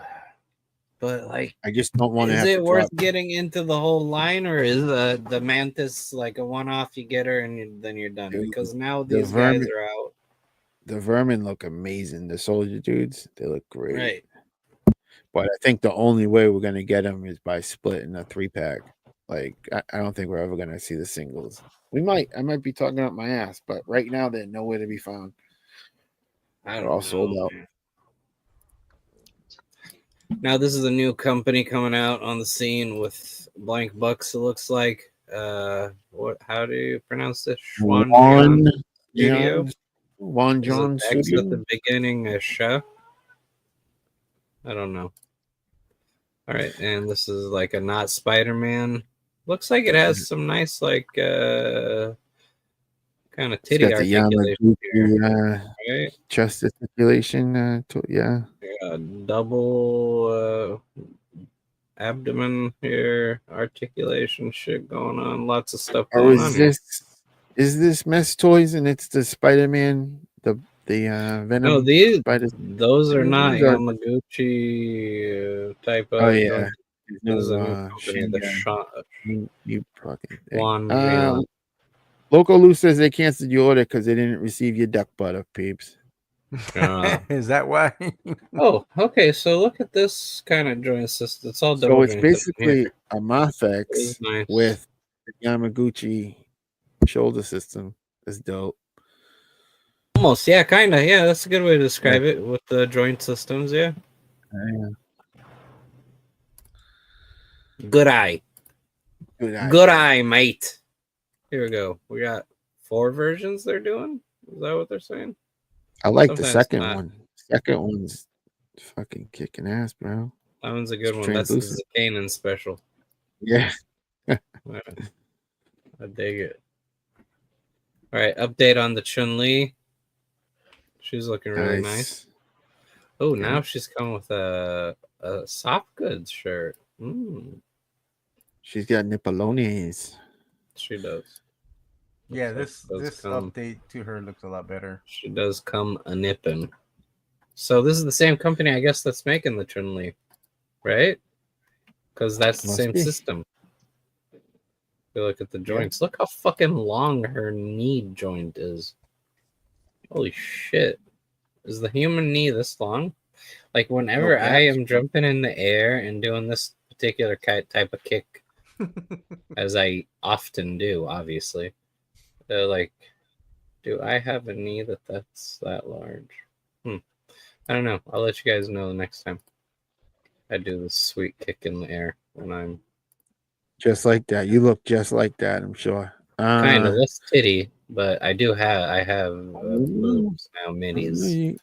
[SPEAKER 2] But like,
[SPEAKER 5] I just don't want to
[SPEAKER 2] is
[SPEAKER 5] have
[SPEAKER 2] it
[SPEAKER 5] to
[SPEAKER 2] worth
[SPEAKER 5] drop.
[SPEAKER 2] getting into the whole line, or is the mantis like a one-off? You get her and then you're done.
[SPEAKER 5] Dude,
[SPEAKER 2] Because now
[SPEAKER 5] the
[SPEAKER 2] these guys
[SPEAKER 5] vermin-
[SPEAKER 2] are out.
[SPEAKER 5] The vermin look amazing. The soldier dudes, they look great.
[SPEAKER 2] Right.
[SPEAKER 5] But I think the only way we're gonna get them is by splitting a 3-pack. Like I don't think we're ever gonna see the singles. We might. I might be talking out my ass, but right now they're nowhere to be found. They're all sold out.
[SPEAKER 2] man. Now this is a new company coming out on the scene with blank bucks. It looks like. What? How do you pronounce this?
[SPEAKER 5] Juan
[SPEAKER 2] Studio.
[SPEAKER 5] Juan
[SPEAKER 2] Is it
[SPEAKER 5] John
[SPEAKER 2] X at
[SPEAKER 5] Studio.
[SPEAKER 2] the beginning, a Sha? I don't know. All right, and this is like a not Spider-Man. Looks like it has some nice like kind of
[SPEAKER 5] It's
[SPEAKER 2] titty
[SPEAKER 5] got the
[SPEAKER 2] articulation here,
[SPEAKER 5] Yamaguchi
[SPEAKER 2] right?
[SPEAKER 5] chest articulation. Yeah.
[SPEAKER 2] Double abdomen here, articulation shit going on. Lots of stuff
[SPEAKER 5] Or
[SPEAKER 2] going on
[SPEAKER 5] is
[SPEAKER 2] here.
[SPEAKER 5] this Mezco Toyz and it's the Spider-Man, the Venom?
[SPEAKER 2] No, these
[SPEAKER 5] Spiders?
[SPEAKER 2] those are not
[SPEAKER 5] These are-
[SPEAKER 2] Yamaguchi type of.
[SPEAKER 5] Oh yeah.
[SPEAKER 2] This is a new
[SPEAKER 5] No,
[SPEAKER 2] company. The shot.
[SPEAKER 5] you fucking thing.
[SPEAKER 2] Juan.
[SPEAKER 5] Local Lou says they canceled your order because they didn't receive your duck butter, peeps.
[SPEAKER 7] Is that why?
[SPEAKER 2] Oh, okay. So look at this kind of joint system. It's all double
[SPEAKER 5] So it's
[SPEAKER 2] jointed in
[SPEAKER 5] basically
[SPEAKER 2] here.
[SPEAKER 5] a
[SPEAKER 2] It
[SPEAKER 5] Mafex
[SPEAKER 2] is nice.
[SPEAKER 5] with the Yamaguchi shoulder system. That's dope.
[SPEAKER 2] Almost, yeah, kind of, yeah. That's a good way to describe it with the joint systems, yeah. Good eye, good eye, mate. Here we go. We got 4 versions they're doing. Is that what they're saying?
[SPEAKER 5] I like the
[SPEAKER 2] Sometimes
[SPEAKER 5] second
[SPEAKER 2] not.
[SPEAKER 5] one. Second one's fucking kicking ass, bro.
[SPEAKER 2] That one's a good one. That's
[SPEAKER 5] Translucent.
[SPEAKER 2] the Kanan special.
[SPEAKER 5] Yeah.
[SPEAKER 2] Yeah, I dig it. All right, update on the Chun-Li. She's looking really nice. Oh, now she's coming with a soft goods shirt.
[SPEAKER 5] She's got nippolones.
[SPEAKER 2] She does.
[SPEAKER 7] Yeah,
[SPEAKER 2] Looks
[SPEAKER 7] this
[SPEAKER 2] like
[SPEAKER 7] this
[SPEAKER 2] come.
[SPEAKER 7] update to her looks a lot better.
[SPEAKER 2] She does come a nippin'. So this is the same company, I guess, that's making the Chun-Li, right? Because that's the
[SPEAKER 5] Must
[SPEAKER 2] same
[SPEAKER 5] be.
[SPEAKER 2] system. You look at the joints. Look how fucking long her knee joint is. Holy shit. Is the human knee this long? Like whenever
[SPEAKER 5] Oh, yeah.
[SPEAKER 2] I am jumping in the air and doing this particular type of kick, as I often do, obviously. They're like, do I have a knee that's that large? I don't know. I'll let you guys know the next time I do this sweet kick in the air when I'm
[SPEAKER 5] Just like that. You look just like that, I'm sure.
[SPEAKER 2] kind of less titty, but I have boobs now, minis.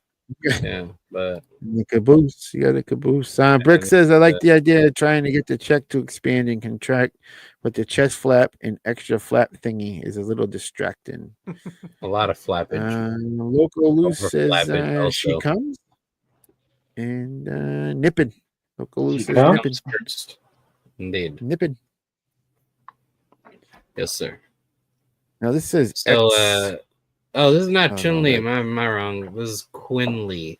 [SPEAKER 2] Yeah, but
[SPEAKER 5] the caboose. You got a caboose. Brick says, I like the idea of trying to get the check to expand and contract, but the chest flap and extra flap thingy is a little distracting.
[SPEAKER 2] a lot of flappage.
[SPEAKER 5] Local Loose says
[SPEAKER 2] Overflappage
[SPEAKER 5] she
[SPEAKER 2] also.
[SPEAKER 5] comes. And nipping. Local Loose
[SPEAKER 4] She
[SPEAKER 5] says
[SPEAKER 4] comes?
[SPEAKER 5] nipping.
[SPEAKER 2] First. Indeed.
[SPEAKER 5] Nipping.
[SPEAKER 2] Yes, sir.
[SPEAKER 5] Now this says
[SPEAKER 2] So,
[SPEAKER 5] X.
[SPEAKER 2] oh, this is not
[SPEAKER 5] Oh,
[SPEAKER 2] Chun
[SPEAKER 5] no,
[SPEAKER 2] Li.
[SPEAKER 5] that-
[SPEAKER 2] Am I wrong? This is Quinn Lee.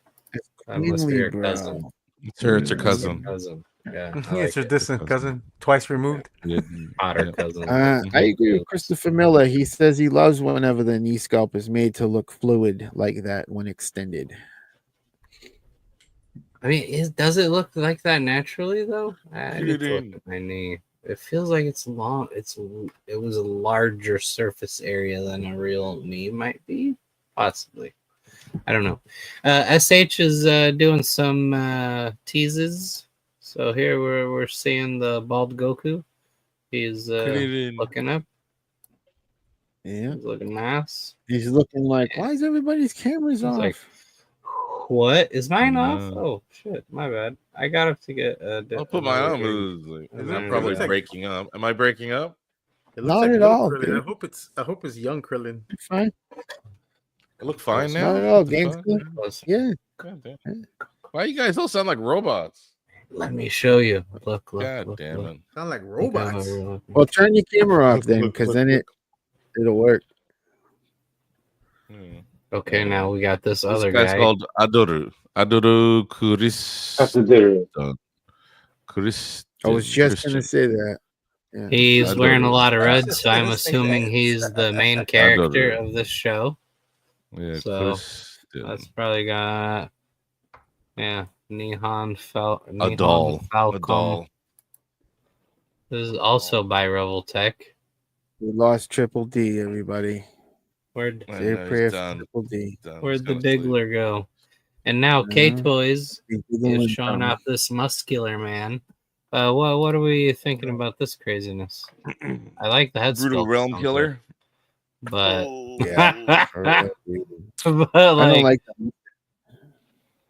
[SPEAKER 2] That must be
[SPEAKER 5] Quinley,
[SPEAKER 2] her
[SPEAKER 5] bro.
[SPEAKER 2] cousin.
[SPEAKER 8] It's her
[SPEAKER 2] Her
[SPEAKER 8] cousin.
[SPEAKER 2] Yeah, I
[SPEAKER 7] It's
[SPEAKER 2] like
[SPEAKER 7] your
[SPEAKER 2] it.
[SPEAKER 7] distant cousin, twice removed.
[SPEAKER 8] Yeah,
[SPEAKER 2] Hotter
[SPEAKER 8] yeah.
[SPEAKER 2] cousin.
[SPEAKER 5] I agree with Christopher Miller. He says he loves whenever the knee sculpt is made to look fluid like that when extended.
[SPEAKER 2] I mean, does it look like that naturally though? I need to look at my knee. It feels like it's long. It was a larger surface area than a real knee might be, possibly. I don't know. SH is doing some teases. So here we're seeing the bald Goku. He's looking up.
[SPEAKER 5] Yeah,
[SPEAKER 2] He's looking nice.
[SPEAKER 5] he's looking like, why is everybody's cameras
[SPEAKER 2] He's
[SPEAKER 5] off?
[SPEAKER 2] like, what is mine off?
[SPEAKER 8] No.
[SPEAKER 2] Oh shit, my bad. I got up to get.
[SPEAKER 6] I'll put mine on. I'm probably breaking up. Am I breaking up?
[SPEAKER 7] It
[SPEAKER 5] Not
[SPEAKER 7] like
[SPEAKER 5] at
[SPEAKER 7] little
[SPEAKER 5] all,
[SPEAKER 7] Krillin.
[SPEAKER 5] dude.
[SPEAKER 7] I hope it's young Krillin.
[SPEAKER 5] Fine.
[SPEAKER 6] I look fine now.
[SPEAKER 5] Not at all,
[SPEAKER 6] What the fuck?
[SPEAKER 5] gangster. Yeah.
[SPEAKER 6] God damn. Why you guys all sound like robots?
[SPEAKER 2] Let me show you. Look.
[SPEAKER 6] God damn
[SPEAKER 2] look.
[SPEAKER 6] it.
[SPEAKER 7] Sound like
[SPEAKER 2] Look how
[SPEAKER 7] robots.
[SPEAKER 2] we're looking.
[SPEAKER 5] Well, turn your camera off then,
[SPEAKER 6] Look,
[SPEAKER 5] because
[SPEAKER 6] look,
[SPEAKER 5] then
[SPEAKER 6] look.
[SPEAKER 5] it'll work.
[SPEAKER 2] Okay, now we got this
[SPEAKER 8] This
[SPEAKER 2] other
[SPEAKER 8] guy's
[SPEAKER 2] guy.
[SPEAKER 8] called Adoru. Adoru Kuris.
[SPEAKER 4] That's the dude.
[SPEAKER 8] Chris.
[SPEAKER 5] I was just gonna say that. Yeah.
[SPEAKER 2] He's
[SPEAKER 8] I
[SPEAKER 2] wearing a
[SPEAKER 8] don't-
[SPEAKER 2] lot of
[SPEAKER 7] I was
[SPEAKER 2] red,
[SPEAKER 7] just
[SPEAKER 2] so I'm
[SPEAKER 7] gonna say
[SPEAKER 2] assuming
[SPEAKER 7] that.
[SPEAKER 2] he's the main character of this show.
[SPEAKER 8] Yeah,
[SPEAKER 2] So,
[SPEAKER 8] Chris.
[SPEAKER 2] That's probably got Nihon
[SPEAKER 8] A doll.
[SPEAKER 2] Falcon.
[SPEAKER 8] A doll.
[SPEAKER 2] This is also by Revoltech.
[SPEAKER 5] We lost Triple D, everybody.
[SPEAKER 2] Where'd
[SPEAKER 8] I
[SPEAKER 5] Say a
[SPEAKER 8] know,
[SPEAKER 5] prayer
[SPEAKER 8] he's
[SPEAKER 5] for
[SPEAKER 8] done.
[SPEAKER 5] Triple D.
[SPEAKER 8] Done. He's
[SPEAKER 2] Where'd the
[SPEAKER 8] gonna sleep.
[SPEAKER 2] Diggler go? And now
[SPEAKER 5] Mhm.
[SPEAKER 2] K-Toys
[SPEAKER 5] He's
[SPEAKER 2] is
[SPEAKER 5] going
[SPEAKER 2] showing
[SPEAKER 5] down.
[SPEAKER 2] off this muscular man. What are we thinking about this craziness? I like the head
[SPEAKER 6] Brutal
[SPEAKER 2] sculpt,
[SPEAKER 6] Realm
[SPEAKER 2] sounds
[SPEAKER 6] Killer.
[SPEAKER 2] good, but
[SPEAKER 5] Yeah.
[SPEAKER 2] but
[SPEAKER 5] I don't
[SPEAKER 2] like
[SPEAKER 5] like them.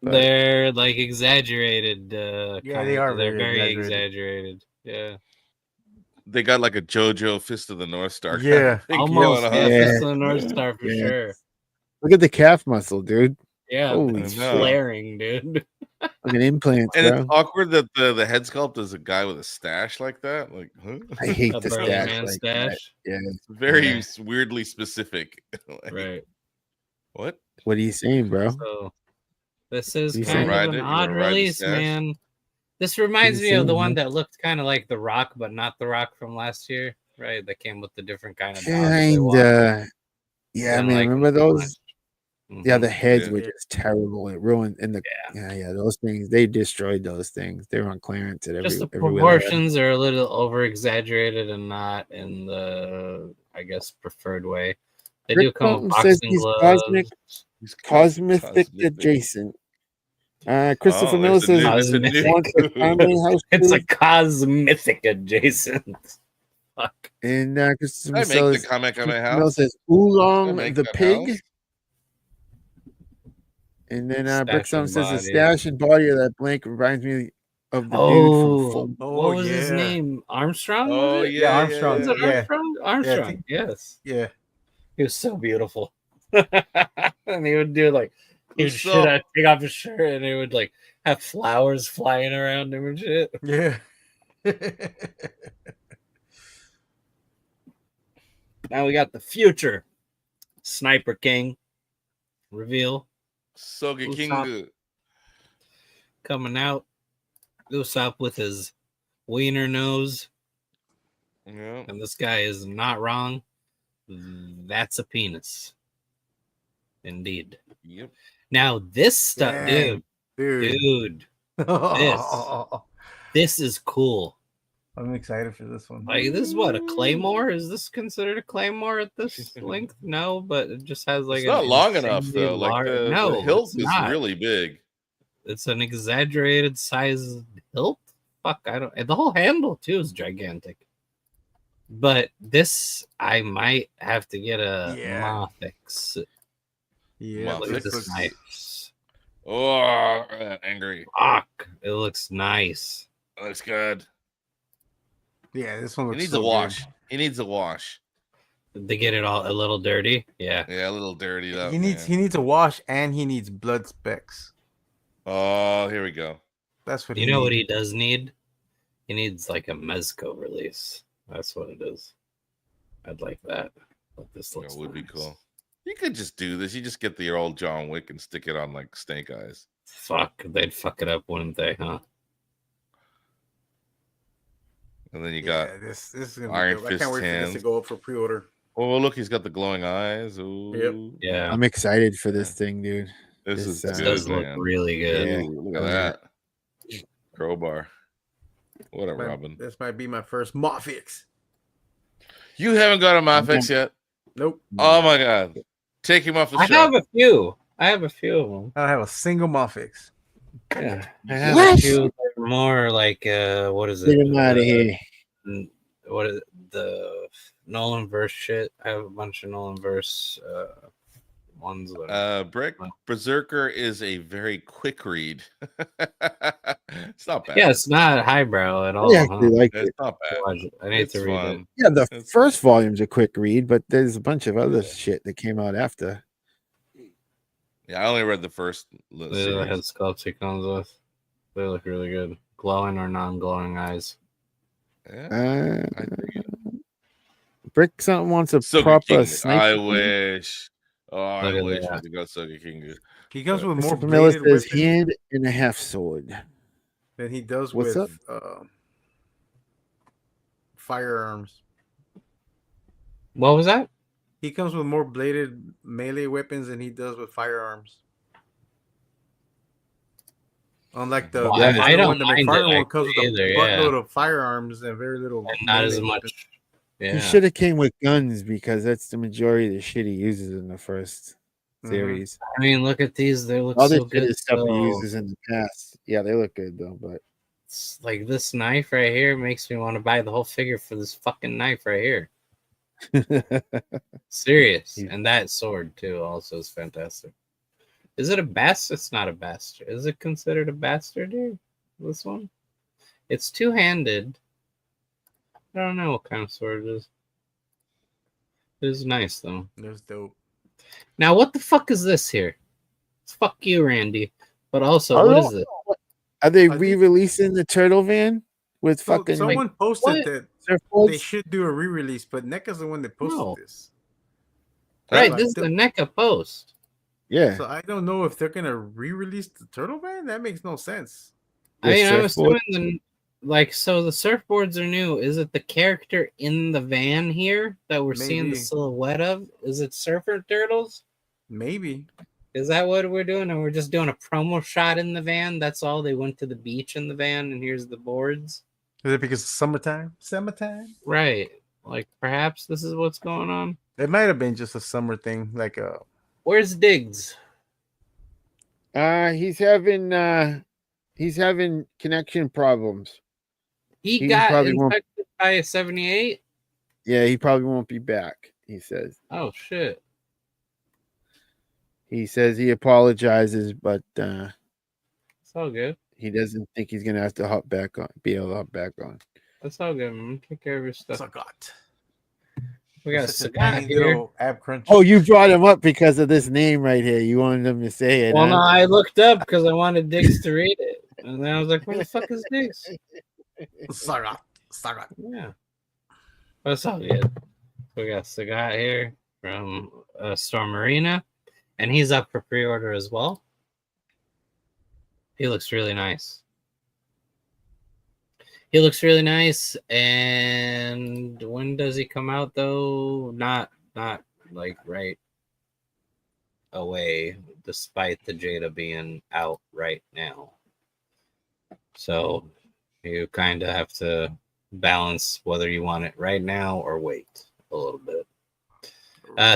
[SPEAKER 5] but-
[SPEAKER 2] they're like exaggerated.
[SPEAKER 7] Yeah, they are
[SPEAKER 2] They're
[SPEAKER 7] very
[SPEAKER 2] very
[SPEAKER 7] exaggerated.
[SPEAKER 2] exaggerated. Yeah,
[SPEAKER 6] They got like a JoJo Fist of the North Star. kind
[SPEAKER 7] Yeah.
[SPEAKER 6] of thing
[SPEAKER 2] almost.
[SPEAKER 6] going
[SPEAKER 2] Yeah,
[SPEAKER 6] on.
[SPEAKER 5] Yeah.
[SPEAKER 2] Fist of the North Star for
[SPEAKER 5] Yeah.
[SPEAKER 2] sure.
[SPEAKER 5] Look at the calf muscle, dude.
[SPEAKER 2] Yeah,
[SPEAKER 5] Holy
[SPEAKER 2] it's
[SPEAKER 6] I know.
[SPEAKER 2] flaring, dude.
[SPEAKER 5] Fucking implants,
[SPEAKER 6] And
[SPEAKER 5] bro.
[SPEAKER 6] it's awkward that the head sculpt is a guy with a stash like that. Like, huh?
[SPEAKER 5] I hate
[SPEAKER 2] A
[SPEAKER 5] the
[SPEAKER 2] burly
[SPEAKER 5] stash.
[SPEAKER 2] man
[SPEAKER 5] Like that.
[SPEAKER 2] stash.
[SPEAKER 5] Yeah.
[SPEAKER 6] It's very
[SPEAKER 5] Yeah.
[SPEAKER 6] weirdly specific. Like,
[SPEAKER 2] Right.
[SPEAKER 6] What?
[SPEAKER 5] What are you saying, bro?
[SPEAKER 2] So this is
[SPEAKER 5] You
[SPEAKER 2] kind
[SPEAKER 5] gonna
[SPEAKER 2] of
[SPEAKER 6] ride
[SPEAKER 2] an
[SPEAKER 6] it? You
[SPEAKER 2] odd
[SPEAKER 6] gonna ride the
[SPEAKER 2] release,
[SPEAKER 6] stash?
[SPEAKER 2] man. This reminds
[SPEAKER 5] you
[SPEAKER 2] me of the
[SPEAKER 5] saying,
[SPEAKER 2] one
[SPEAKER 5] man?
[SPEAKER 2] that looked kind of like The Rock, but not The Rock from last year, right? That came with the different kind of dog that they walk.
[SPEAKER 5] Kinda. Yeah,
[SPEAKER 2] Didn't
[SPEAKER 5] man.
[SPEAKER 2] like
[SPEAKER 5] Remember
[SPEAKER 2] them too
[SPEAKER 5] those?
[SPEAKER 2] much.
[SPEAKER 5] Yeah,
[SPEAKER 2] Mhm.
[SPEAKER 5] the heads
[SPEAKER 7] Yeah.
[SPEAKER 5] were just terrible. It ruined in the yeah, those things. They destroyed those things. They were on clearance at
[SPEAKER 2] Just the
[SPEAKER 5] everywhere.
[SPEAKER 2] proportions are a little over exaggerated and not in the, I guess, preferred way. They do
[SPEAKER 5] Rick
[SPEAKER 2] come with
[SPEAKER 5] Fulton says
[SPEAKER 2] boxing
[SPEAKER 5] he's
[SPEAKER 2] gloves.
[SPEAKER 6] He's
[SPEAKER 5] Cosmic adjacent. Christopher
[SPEAKER 6] Oh,
[SPEAKER 5] Miller
[SPEAKER 6] there's a
[SPEAKER 5] says
[SPEAKER 6] new- there's a new-
[SPEAKER 5] wants a family house
[SPEAKER 2] It's a
[SPEAKER 5] food.
[SPEAKER 2] cosmic adjacent. Fuck.
[SPEAKER 5] And Christopher
[SPEAKER 6] I make
[SPEAKER 5] Miller
[SPEAKER 6] the comic on my
[SPEAKER 5] Miller
[SPEAKER 6] house.
[SPEAKER 5] says
[SPEAKER 6] I
[SPEAKER 5] Oolong
[SPEAKER 6] make
[SPEAKER 5] the
[SPEAKER 6] that
[SPEAKER 5] pig.
[SPEAKER 6] house.
[SPEAKER 5] And then
[SPEAKER 2] Stash
[SPEAKER 5] Brickstone
[SPEAKER 2] and
[SPEAKER 5] says the
[SPEAKER 2] body.
[SPEAKER 5] stash and body of that blank reminds me of the dude
[SPEAKER 2] Oh,
[SPEAKER 5] from
[SPEAKER 7] Oh,
[SPEAKER 2] what was his
[SPEAKER 7] yeah.
[SPEAKER 2] name? Armstrong? was
[SPEAKER 6] Oh
[SPEAKER 2] it?
[SPEAKER 6] yeah,
[SPEAKER 7] Armstrong.
[SPEAKER 2] Was it
[SPEAKER 7] Yeah.
[SPEAKER 2] Armstrong? Armstrong,
[SPEAKER 7] think-
[SPEAKER 2] yes.
[SPEAKER 7] Yeah.
[SPEAKER 2] He was so beautiful. And he would do like he would
[SPEAKER 6] So-
[SPEAKER 2] take off his shirt and he would like have flowers flying around him and shit.
[SPEAKER 7] Yeah.
[SPEAKER 2] Now we got the future Sniper King reveal
[SPEAKER 6] Sogeking.
[SPEAKER 2] coming out. Usopp with his wiener nose.
[SPEAKER 6] Yeah.
[SPEAKER 2] And this guy is not wrong. That's a penis. Indeed.
[SPEAKER 6] Yep.
[SPEAKER 2] Now this stuff,
[SPEAKER 7] Dang,
[SPEAKER 2] dude, this is cool.
[SPEAKER 7] I'm excited for this one.
[SPEAKER 2] Like, this is what, a claymore? Is this considered a claymore at this length? No, but it just has like
[SPEAKER 6] It's not long enough
[SPEAKER 2] insanely
[SPEAKER 6] though. Like
[SPEAKER 2] large-
[SPEAKER 6] the
[SPEAKER 2] no,
[SPEAKER 6] hilt
[SPEAKER 2] it's
[SPEAKER 6] is
[SPEAKER 2] not.
[SPEAKER 6] really big.
[SPEAKER 2] It's an exaggerated size hilt. Fuck, I don't. The whole handle too is gigantic. But this, I might have to get a
[SPEAKER 7] Yeah.
[SPEAKER 2] Mothix.
[SPEAKER 7] Yeah,
[SPEAKER 2] Look
[SPEAKER 6] Mothix
[SPEAKER 2] at this
[SPEAKER 7] looks-
[SPEAKER 2] knife.
[SPEAKER 6] Oh, angry.
[SPEAKER 2] Fuck, it looks nice.
[SPEAKER 6] Looks good.
[SPEAKER 7] Yeah, this one
[SPEAKER 6] He
[SPEAKER 7] looks
[SPEAKER 6] needs
[SPEAKER 7] so
[SPEAKER 6] a wash.
[SPEAKER 7] good.
[SPEAKER 6] He needs a wash.
[SPEAKER 2] They get it all a little dirty. Yeah.
[SPEAKER 6] Yeah, a little dirty. Up,
[SPEAKER 7] He needs a wash and he needs blood specks.
[SPEAKER 6] Oh, here we go.
[SPEAKER 7] That's what
[SPEAKER 2] You know what he does need? He needs like a Mezco release. That's what it is. I'd like that. But this
[SPEAKER 6] That
[SPEAKER 2] looks
[SPEAKER 6] would be
[SPEAKER 2] nice.
[SPEAKER 6] cool. You could just do this. You just get the old John Wick and stick it on like Snake Eyes.
[SPEAKER 2] Fuck, they'd fuck it up, wouldn't they? Huh?
[SPEAKER 6] And then you got
[SPEAKER 7] Yeah, this is gonna
[SPEAKER 6] Iron
[SPEAKER 7] be dope. I
[SPEAKER 6] Fist
[SPEAKER 7] can't wait for this
[SPEAKER 6] hands.
[SPEAKER 7] to go up for pre-order.
[SPEAKER 6] oh look, he's got the glowing eyes. Ooh,
[SPEAKER 2] Yeah.
[SPEAKER 5] I'm excited for this thing, dude.
[SPEAKER 6] this
[SPEAKER 5] This,
[SPEAKER 6] is
[SPEAKER 2] This
[SPEAKER 6] good,
[SPEAKER 2] does look
[SPEAKER 6] man.
[SPEAKER 2] really good.
[SPEAKER 5] Yeah.
[SPEAKER 6] Ooh, look at that crowbar. What a Robin.
[SPEAKER 7] This might be my first Mothix.
[SPEAKER 6] You haven't got a Mafex yet?
[SPEAKER 7] Nope.
[SPEAKER 6] Oh my god. Take him off the
[SPEAKER 2] I
[SPEAKER 6] show.
[SPEAKER 2] have a few. I have a few of them.
[SPEAKER 7] I don't have a single Mothix.
[SPEAKER 2] Yeah, I have
[SPEAKER 5] What?
[SPEAKER 2] a few that are more like what is it?
[SPEAKER 5] Get him out of here.
[SPEAKER 2] What is it? The Nolan verse shit? I have a bunch of Nolan verse ones. That
[SPEAKER 6] Brick Berserker is a very quick read. It's not bad.
[SPEAKER 2] yeah, it's not highbrow at all.
[SPEAKER 5] I actually
[SPEAKER 2] Huh?
[SPEAKER 5] like
[SPEAKER 6] It's
[SPEAKER 5] it.
[SPEAKER 6] not bad.
[SPEAKER 2] Watch it. I need
[SPEAKER 6] It's
[SPEAKER 2] to read
[SPEAKER 6] fun.
[SPEAKER 2] it.
[SPEAKER 5] Yeah, the
[SPEAKER 6] It's-
[SPEAKER 5] first volume's a quick read, but there's a bunch of other shit that came out after.
[SPEAKER 6] Yeah, I only read the first
[SPEAKER 2] The
[SPEAKER 6] series.
[SPEAKER 2] head sculpts he comes with. They look really good. Glowing or non-glowing eyes.
[SPEAKER 6] Yeah,
[SPEAKER 5] Uh,
[SPEAKER 6] I dig it.
[SPEAKER 5] Brick something wants a
[SPEAKER 6] Soga
[SPEAKER 5] proper
[SPEAKER 6] King.
[SPEAKER 5] sniper.
[SPEAKER 6] I wish. Oh, I
[SPEAKER 2] Look at
[SPEAKER 6] wish
[SPEAKER 2] that.
[SPEAKER 6] we could go Soga King.
[SPEAKER 7] He comes with more
[SPEAKER 5] Mr. Miller
[SPEAKER 7] bladed
[SPEAKER 5] says
[SPEAKER 7] weapons
[SPEAKER 5] hand and a half sword.
[SPEAKER 7] than he does
[SPEAKER 5] What's
[SPEAKER 7] with firearms.
[SPEAKER 2] What was that?
[SPEAKER 7] He comes with more bladed melee weapons than he does with firearms. Unlike the
[SPEAKER 2] Well,
[SPEAKER 7] McFarlane
[SPEAKER 2] I don't
[SPEAKER 7] one, the
[SPEAKER 2] mind it
[SPEAKER 7] McFarlane one
[SPEAKER 2] like
[SPEAKER 7] comes with
[SPEAKER 2] either,
[SPEAKER 7] a
[SPEAKER 2] yeah.
[SPEAKER 7] buttload of firearms and very little
[SPEAKER 2] And not as
[SPEAKER 7] melee
[SPEAKER 2] much.
[SPEAKER 7] weapons.
[SPEAKER 2] Yeah.
[SPEAKER 5] He should have came with guns because that's the majority of the shit he uses in the first
[SPEAKER 7] Mhm.
[SPEAKER 5] series.
[SPEAKER 2] I mean, look at these. They look
[SPEAKER 5] All this
[SPEAKER 2] so
[SPEAKER 5] shit
[SPEAKER 2] good.
[SPEAKER 5] is stuff he
[SPEAKER 2] still.
[SPEAKER 5] uses in the past. Yeah, they look good though, but
[SPEAKER 2] It's like this knife right here makes me want to buy the whole figure for this fucking knife right here. Serious.
[SPEAKER 5] Yeah.
[SPEAKER 2] And that sword too also is fantastic. Is it a bastard? It's not a bastard. Is it considered a bastard here? This one? It's two-handed. I don't know what kind of sword it is. It is nice though.
[SPEAKER 7] That's dope.
[SPEAKER 2] Now what the fuck is this here? Fuck you, Randy. But also,
[SPEAKER 5] I
[SPEAKER 2] what
[SPEAKER 5] don't
[SPEAKER 2] is it?
[SPEAKER 5] are they
[SPEAKER 7] I think-
[SPEAKER 5] re-releasing the Turtle Van with
[SPEAKER 7] So,
[SPEAKER 5] fucking
[SPEAKER 7] someone posted
[SPEAKER 2] what?
[SPEAKER 7] that
[SPEAKER 5] surfboards?
[SPEAKER 7] they should do a re-release, but NECA's the one that posted
[SPEAKER 2] No.
[SPEAKER 7] this.
[SPEAKER 2] Right,
[SPEAKER 7] Like,
[SPEAKER 2] this is the NECA post.
[SPEAKER 5] Yeah,
[SPEAKER 7] So I don't know if they're gonna re-release the Turtle Van. That makes no sense.
[SPEAKER 2] I mean, I'm
[SPEAKER 5] surfboard?
[SPEAKER 2] assuming so the surfboards are new. Is it the character in the van here that we're seeing the
[SPEAKER 7] Maybe.
[SPEAKER 2] silhouette of? Is it Surfer Turtles?
[SPEAKER 7] Maybe.
[SPEAKER 2] Is that what we're doing? And we're just doing a promo shot in the van? That's all? They went to the beach in the van and here's the boards?
[SPEAKER 7] Is it because it's summertime? Summertime?
[SPEAKER 2] Right. Like perhaps this is what's going on.
[SPEAKER 7] It might have been just a summer thing, like
[SPEAKER 2] Where's Diggs?
[SPEAKER 5] he's having connection problems.
[SPEAKER 2] He
[SPEAKER 5] He
[SPEAKER 2] got
[SPEAKER 5] probably won't-
[SPEAKER 2] infected by a 78?
[SPEAKER 5] Yeah, he probably won't be back. He says.
[SPEAKER 2] Oh shit.
[SPEAKER 5] He says he apologizes, but
[SPEAKER 2] It's all good.
[SPEAKER 5] he doesn't think he's gonna have to hop back on. Be able to hop back on.
[SPEAKER 2] That's all good, man. Take care of your stuff.
[SPEAKER 7] Sagat.
[SPEAKER 2] We got
[SPEAKER 7] Such a
[SPEAKER 2] Sagat
[SPEAKER 7] tiny
[SPEAKER 2] here.
[SPEAKER 7] little ab crunch.
[SPEAKER 5] Oh, you brought him up because of this name right here. You wanted him to say it.
[SPEAKER 2] Well,
[SPEAKER 5] huh?
[SPEAKER 2] no, I looked up because I wanted Diggs to read it. And then I was like, where the fuck is Diggs?
[SPEAKER 7] Sagat. Sagat.
[SPEAKER 2] Yeah. But it's all good. We got Sagat here from Storm Arena. And he's up for pre-order as well. He looks really nice. He looks really nice. And when does he come out though? Not like right away, despite the Jada being out right now. So you kind of have to balance whether you want it right now or wait a little bit.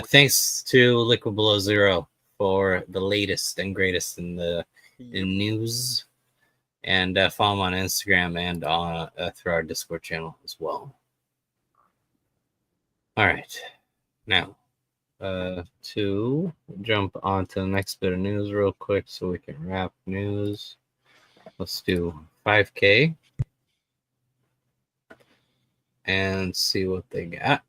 [SPEAKER 2] Thanks to Liquid Below Zero for the latest and greatest in the news, and follow him on Instagram and through our Discord channel as well. All right, now to jump on to the next bit of news real quick so we can wrap news. Let's do 5K and see what they got.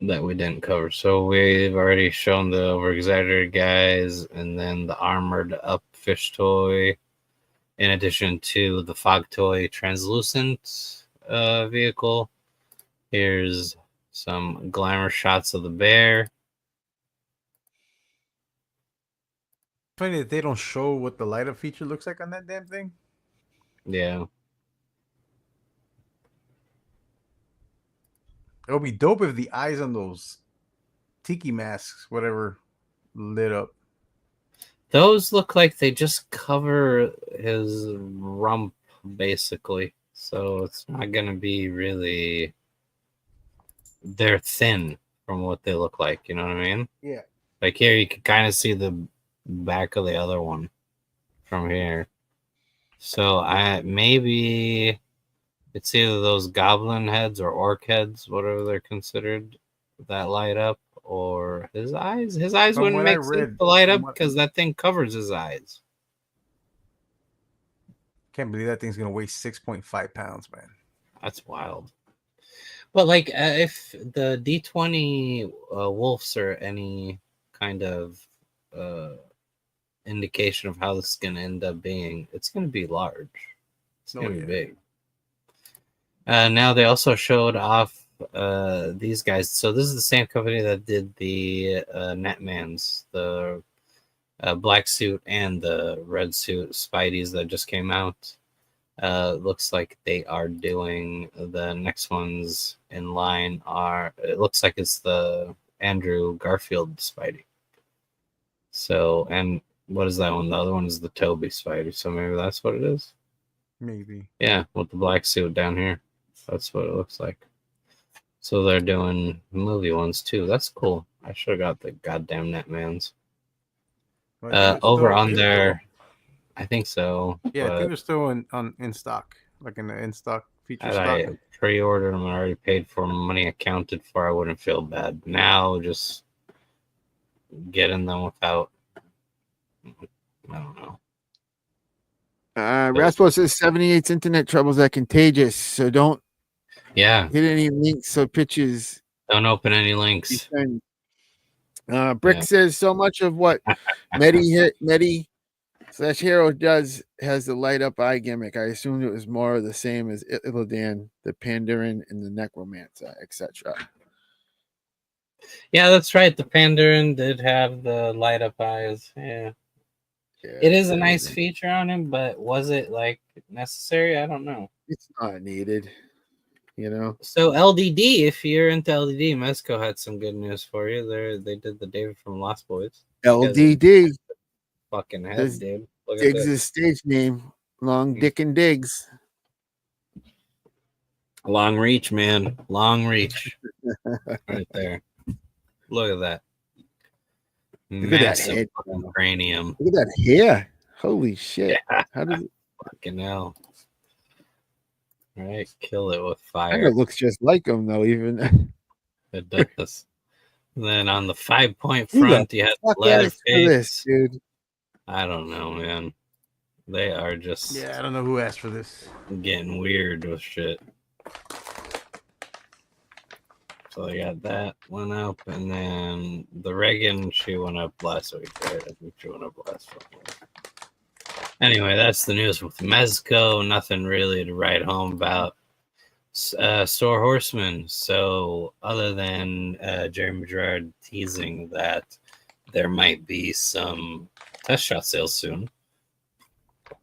[SPEAKER 2] That we didn't cover. So we've already shown the over-exaggerated guys and then the armored up fish toy, in addition to the fog toy translucent vehicle. Here's some glamour shots of the bear.
[SPEAKER 7] Funny that they don't show what the light up feature looks like on that damn thing.
[SPEAKER 2] Yeah.
[SPEAKER 7] It would be dope if the eyes on those tiki masks, whatever, lit up.
[SPEAKER 2] Those look like they just cover his rump, basically. So it's not going to be really... They're thin from what they look like, you know what I mean?
[SPEAKER 7] Yeah.
[SPEAKER 2] Like here, you can kind of see the back of the other one from here. So maybe it's either those goblin heads or orc heads, whatever they're considered, that light up, or his eyes. His eyes
[SPEAKER 7] From
[SPEAKER 2] wouldn't
[SPEAKER 7] what I
[SPEAKER 2] make sense
[SPEAKER 7] read,
[SPEAKER 2] to light up
[SPEAKER 7] from what-
[SPEAKER 2] because that thing covers his eyes.
[SPEAKER 7] Can't believe that thing's gonna weigh 6.5 pounds, man.
[SPEAKER 2] That's wild. But like, if the D20 wolves are any kind of indication of how this is going to end up being, it's going to be large. It's going to be big. Now they also showed off these guys. So this is the same company that did the Netmans, the black suit and the red suit Spideys that just came out. Looks like they are doing the next ones in line are, it looks like it's the Andrew Garfield Spidey. So, and what is that one? The other one is the Toby Spidey. So maybe that's what it is.
[SPEAKER 7] Maybe.
[SPEAKER 2] Yeah, with the black suit down here. That's what it looks like. So they're doing movie ones too. That's cool. I should have got the goddamn Netmans. Over on there. I think so.
[SPEAKER 7] Yeah, I think they're still in stock, like in the in stock feature stock.
[SPEAKER 2] I pre-ordered them. I already paid for them. Money accounted for. I wouldn't feel bad. Now just getting them without. I don't know.
[SPEAKER 5] Raspo says 78's internet troubles are contagious, so don't
[SPEAKER 2] hit
[SPEAKER 5] any links or pictures.
[SPEAKER 2] Don't open any links.
[SPEAKER 5] Brick says so much of what Medi/Hero does has the light up eye gimmick. I assumed it was more of the same as Illidan, the Pandaren, and the Necromancer, etc.
[SPEAKER 2] Yeah, that's right. The Pandaren did have the light up eyes. Yeah. It is a nice feature on him, but was it like necessary? I don't know.
[SPEAKER 5] It's not needed, you know.
[SPEAKER 2] So LDD, if you're into LDD, Mezco had some good news for you. They did the David from Lost Boys.
[SPEAKER 5] LDD.
[SPEAKER 2] Fucking head, dude. Look at
[SPEAKER 5] Diggs'
[SPEAKER 2] this.
[SPEAKER 5] stage name. Long Dick and Diggs.
[SPEAKER 2] Long reach, man. Long reach. Right there. Look at that.
[SPEAKER 5] Look at that
[SPEAKER 2] Massive
[SPEAKER 5] head.
[SPEAKER 2] cranium.
[SPEAKER 5] Look at that hair. Holy shit.
[SPEAKER 2] Yeah.
[SPEAKER 5] How does it
[SPEAKER 2] fucking hell? All right, kill it with
[SPEAKER 5] kind
[SPEAKER 2] fire.
[SPEAKER 5] of looks just like him though, even.
[SPEAKER 2] It does. Then on the 5-point
[SPEAKER 5] Who the
[SPEAKER 2] front, you have
[SPEAKER 5] fuck
[SPEAKER 2] leather
[SPEAKER 5] asked for this, dude?
[SPEAKER 2] I don't know, man. They are just
[SPEAKER 7] Yeah, I don't know who asked for this.
[SPEAKER 2] getting weird with shit. So I got that one up, and then the Reagan, she went up last week, right? I think she went up last week. Anyway, that's the news with Mezco. Nothing really to write home about. FourHorsemen. So other than Jeremy Gerard teasing that there might be some test shot sales soon,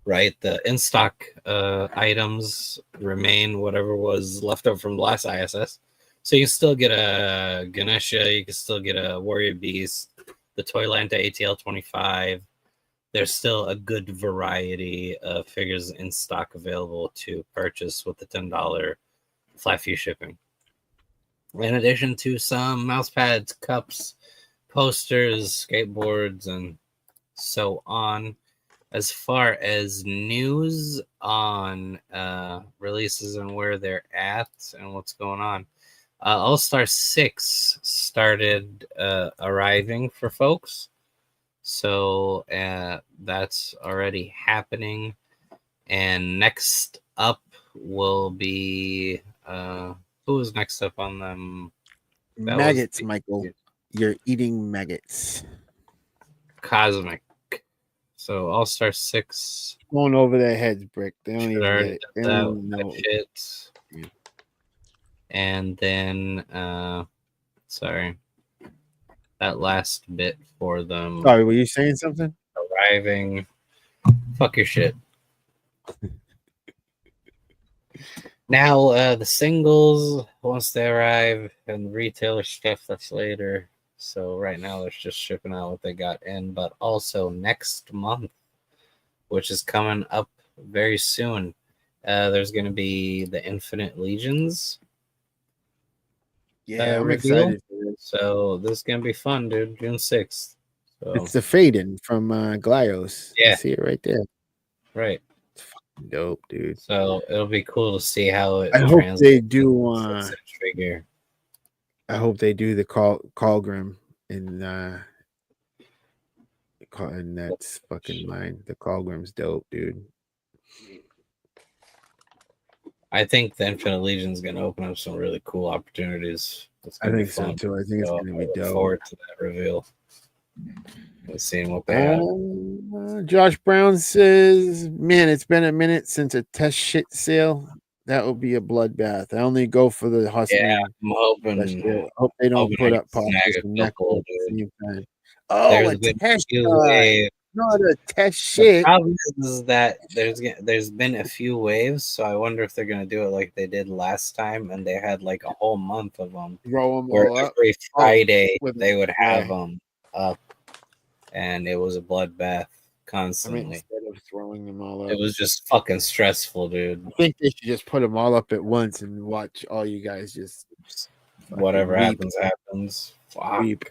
[SPEAKER 2] right? The in-stock items remain whatever was left over from the last ISS. So you can still get a Ganesha, you can still get a Warrior Beast, the Toylanta ATL 25. There's still a good variety of figures in stock available to purchase with the $10 flat fee shipping. In addition to some mouse pads, cups, posters, skateboards, and so on. As far as news on releases and where they're at and what's going on, All-Star 6 started arriving for folks. So that's already happening. And next up will be who is next up on them? That
[SPEAKER 5] Maggots,
[SPEAKER 2] was-
[SPEAKER 5] Michael. You're eating maggots.
[SPEAKER 2] Cosmic. So All-Star 6
[SPEAKER 5] Going over their heads, Brick. They don't
[SPEAKER 2] should
[SPEAKER 5] even,
[SPEAKER 2] already
[SPEAKER 5] get,
[SPEAKER 2] get
[SPEAKER 5] they
[SPEAKER 2] that,
[SPEAKER 5] don't even
[SPEAKER 2] that
[SPEAKER 5] know.
[SPEAKER 2] shit.
[SPEAKER 5] Yeah.
[SPEAKER 2] And then sorry, that last bit for them
[SPEAKER 5] Sorry, were you saying something?
[SPEAKER 2] arriving. Fuck your shit. Now the singles, once they arrive, and the retailer stuff, that's later. So right now they're just shipping out what they got in, but also next month, which is coming up very soon, there's going to be the Infinite Legions.
[SPEAKER 5] Yeah, I'm
[SPEAKER 2] reveal.
[SPEAKER 5] excited for this.
[SPEAKER 2] So this is going to be fun, dude. June 6th. So,
[SPEAKER 5] It's the Faden from Glyos.
[SPEAKER 2] Yeah.
[SPEAKER 5] You see it right there.
[SPEAKER 2] right.
[SPEAKER 5] Dope, dude.
[SPEAKER 2] So it'll be cool to see how it
[SPEAKER 5] I hope
[SPEAKER 2] translates
[SPEAKER 5] they
[SPEAKER 2] to
[SPEAKER 5] do.
[SPEAKER 2] the 6-inch figure.
[SPEAKER 5] I hope they do the Colgrim in that's fucking mine. The Colgrim's dope, dude.
[SPEAKER 2] I think the Infinite Legion is going to open up some really cool opportunities. It's
[SPEAKER 5] I
[SPEAKER 2] gonna be
[SPEAKER 5] think so
[SPEAKER 2] fun.
[SPEAKER 5] too. I think it's
[SPEAKER 2] So
[SPEAKER 5] gonna be
[SPEAKER 2] I look
[SPEAKER 5] dope.
[SPEAKER 2] forward to that reveal. Let's see what they have.
[SPEAKER 5] Josh Brown says, "Man, it's been a minute since a test shit sale. That will be a bloodbath. I only go for the Husky.
[SPEAKER 2] Yeah, I'm hoping.
[SPEAKER 5] Hope they don't
[SPEAKER 2] hoping
[SPEAKER 5] put
[SPEAKER 2] I
[SPEAKER 5] up
[SPEAKER 2] can snag
[SPEAKER 5] pockets
[SPEAKER 2] a
[SPEAKER 5] and neck
[SPEAKER 2] couple,
[SPEAKER 5] at the
[SPEAKER 2] dude.
[SPEAKER 5] same time. Oh,
[SPEAKER 2] There's
[SPEAKER 5] a
[SPEAKER 2] been
[SPEAKER 5] test
[SPEAKER 2] few
[SPEAKER 5] shot.
[SPEAKER 2] waves.
[SPEAKER 5] Not a test
[SPEAKER 2] The
[SPEAKER 5] shit.
[SPEAKER 2] problem is that there's been a few waves, so I wonder if they're gonna do it like they did last time, and they had like a whole month of them,
[SPEAKER 5] Throw them
[SPEAKER 2] where
[SPEAKER 5] all up.
[SPEAKER 2] every Friday
[SPEAKER 5] with-
[SPEAKER 2] they would have
[SPEAKER 5] yeah.
[SPEAKER 2] them up, and it was a bloodbath
[SPEAKER 5] I
[SPEAKER 2] constantly.
[SPEAKER 5] mean, instead of throwing them all up,
[SPEAKER 2] It was just fucking stressful, dude.
[SPEAKER 5] I think they should just put them all up at once and watch all you guys just
[SPEAKER 2] Whatever
[SPEAKER 5] weep.
[SPEAKER 2] happens. Fuck.
[SPEAKER 5] weep.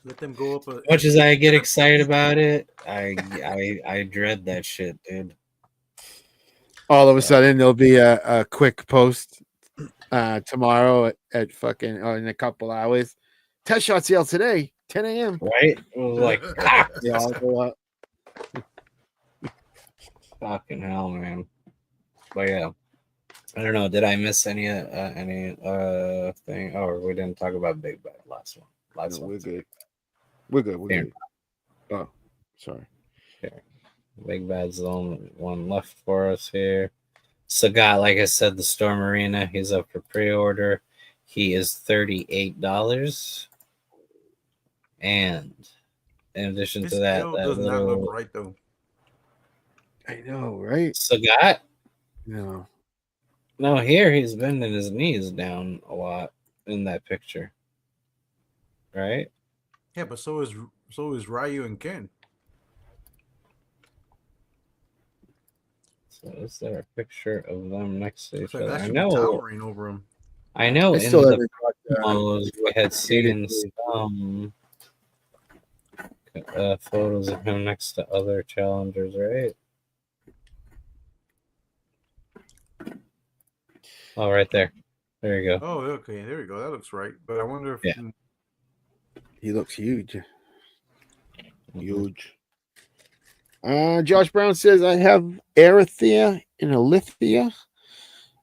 [SPEAKER 7] Let them go up.
[SPEAKER 2] As much as I get excited about it, I dread that shit, dude.
[SPEAKER 5] All of a sudden, there'll be a quick post tomorrow at fucking or in a couple hours. Test shot sale today, 10 a.m.
[SPEAKER 2] Right? It was like,
[SPEAKER 5] They all go up.
[SPEAKER 2] fucking hell, man. But yeah, I don't know. Did I miss any thing? Oh, we didn't talk about Big Bad last one.
[SPEAKER 5] No, we're good. We're good. We're
[SPEAKER 2] Fair.
[SPEAKER 5] good. Oh, sorry.
[SPEAKER 2] Big Bad's the only one left for us here. Sagat, like I said, the Storm Arena, he's up for pre-order. He is $38. And in addition
[SPEAKER 7] This
[SPEAKER 2] to that,
[SPEAKER 7] L
[SPEAKER 2] that
[SPEAKER 7] does not
[SPEAKER 2] little
[SPEAKER 7] look right though.
[SPEAKER 5] I know, right?
[SPEAKER 2] Sagat,
[SPEAKER 5] No.
[SPEAKER 2] no, here he's bending his knees down a lot in that picture. Right?
[SPEAKER 7] Yeah, but so is Ryu and Ken.
[SPEAKER 2] So is there a picture of them next to
[SPEAKER 7] Looks
[SPEAKER 2] each
[SPEAKER 7] like
[SPEAKER 2] other?
[SPEAKER 7] that
[SPEAKER 2] I
[SPEAKER 7] should be
[SPEAKER 2] know,
[SPEAKER 7] towering over him.
[SPEAKER 2] I know
[SPEAKER 5] I
[SPEAKER 2] in
[SPEAKER 5] still
[SPEAKER 2] the
[SPEAKER 5] haven't got
[SPEAKER 2] promos we had seen
[SPEAKER 5] Dated
[SPEAKER 2] some photos of him next to other challengers, right? Oh, right there. There you go.
[SPEAKER 7] Oh, okay, there we go. That looks right. But I wonder if
[SPEAKER 2] Yeah.
[SPEAKER 5] He looks huge. Huge. Josh Brown says, I have Arathea and Alithia.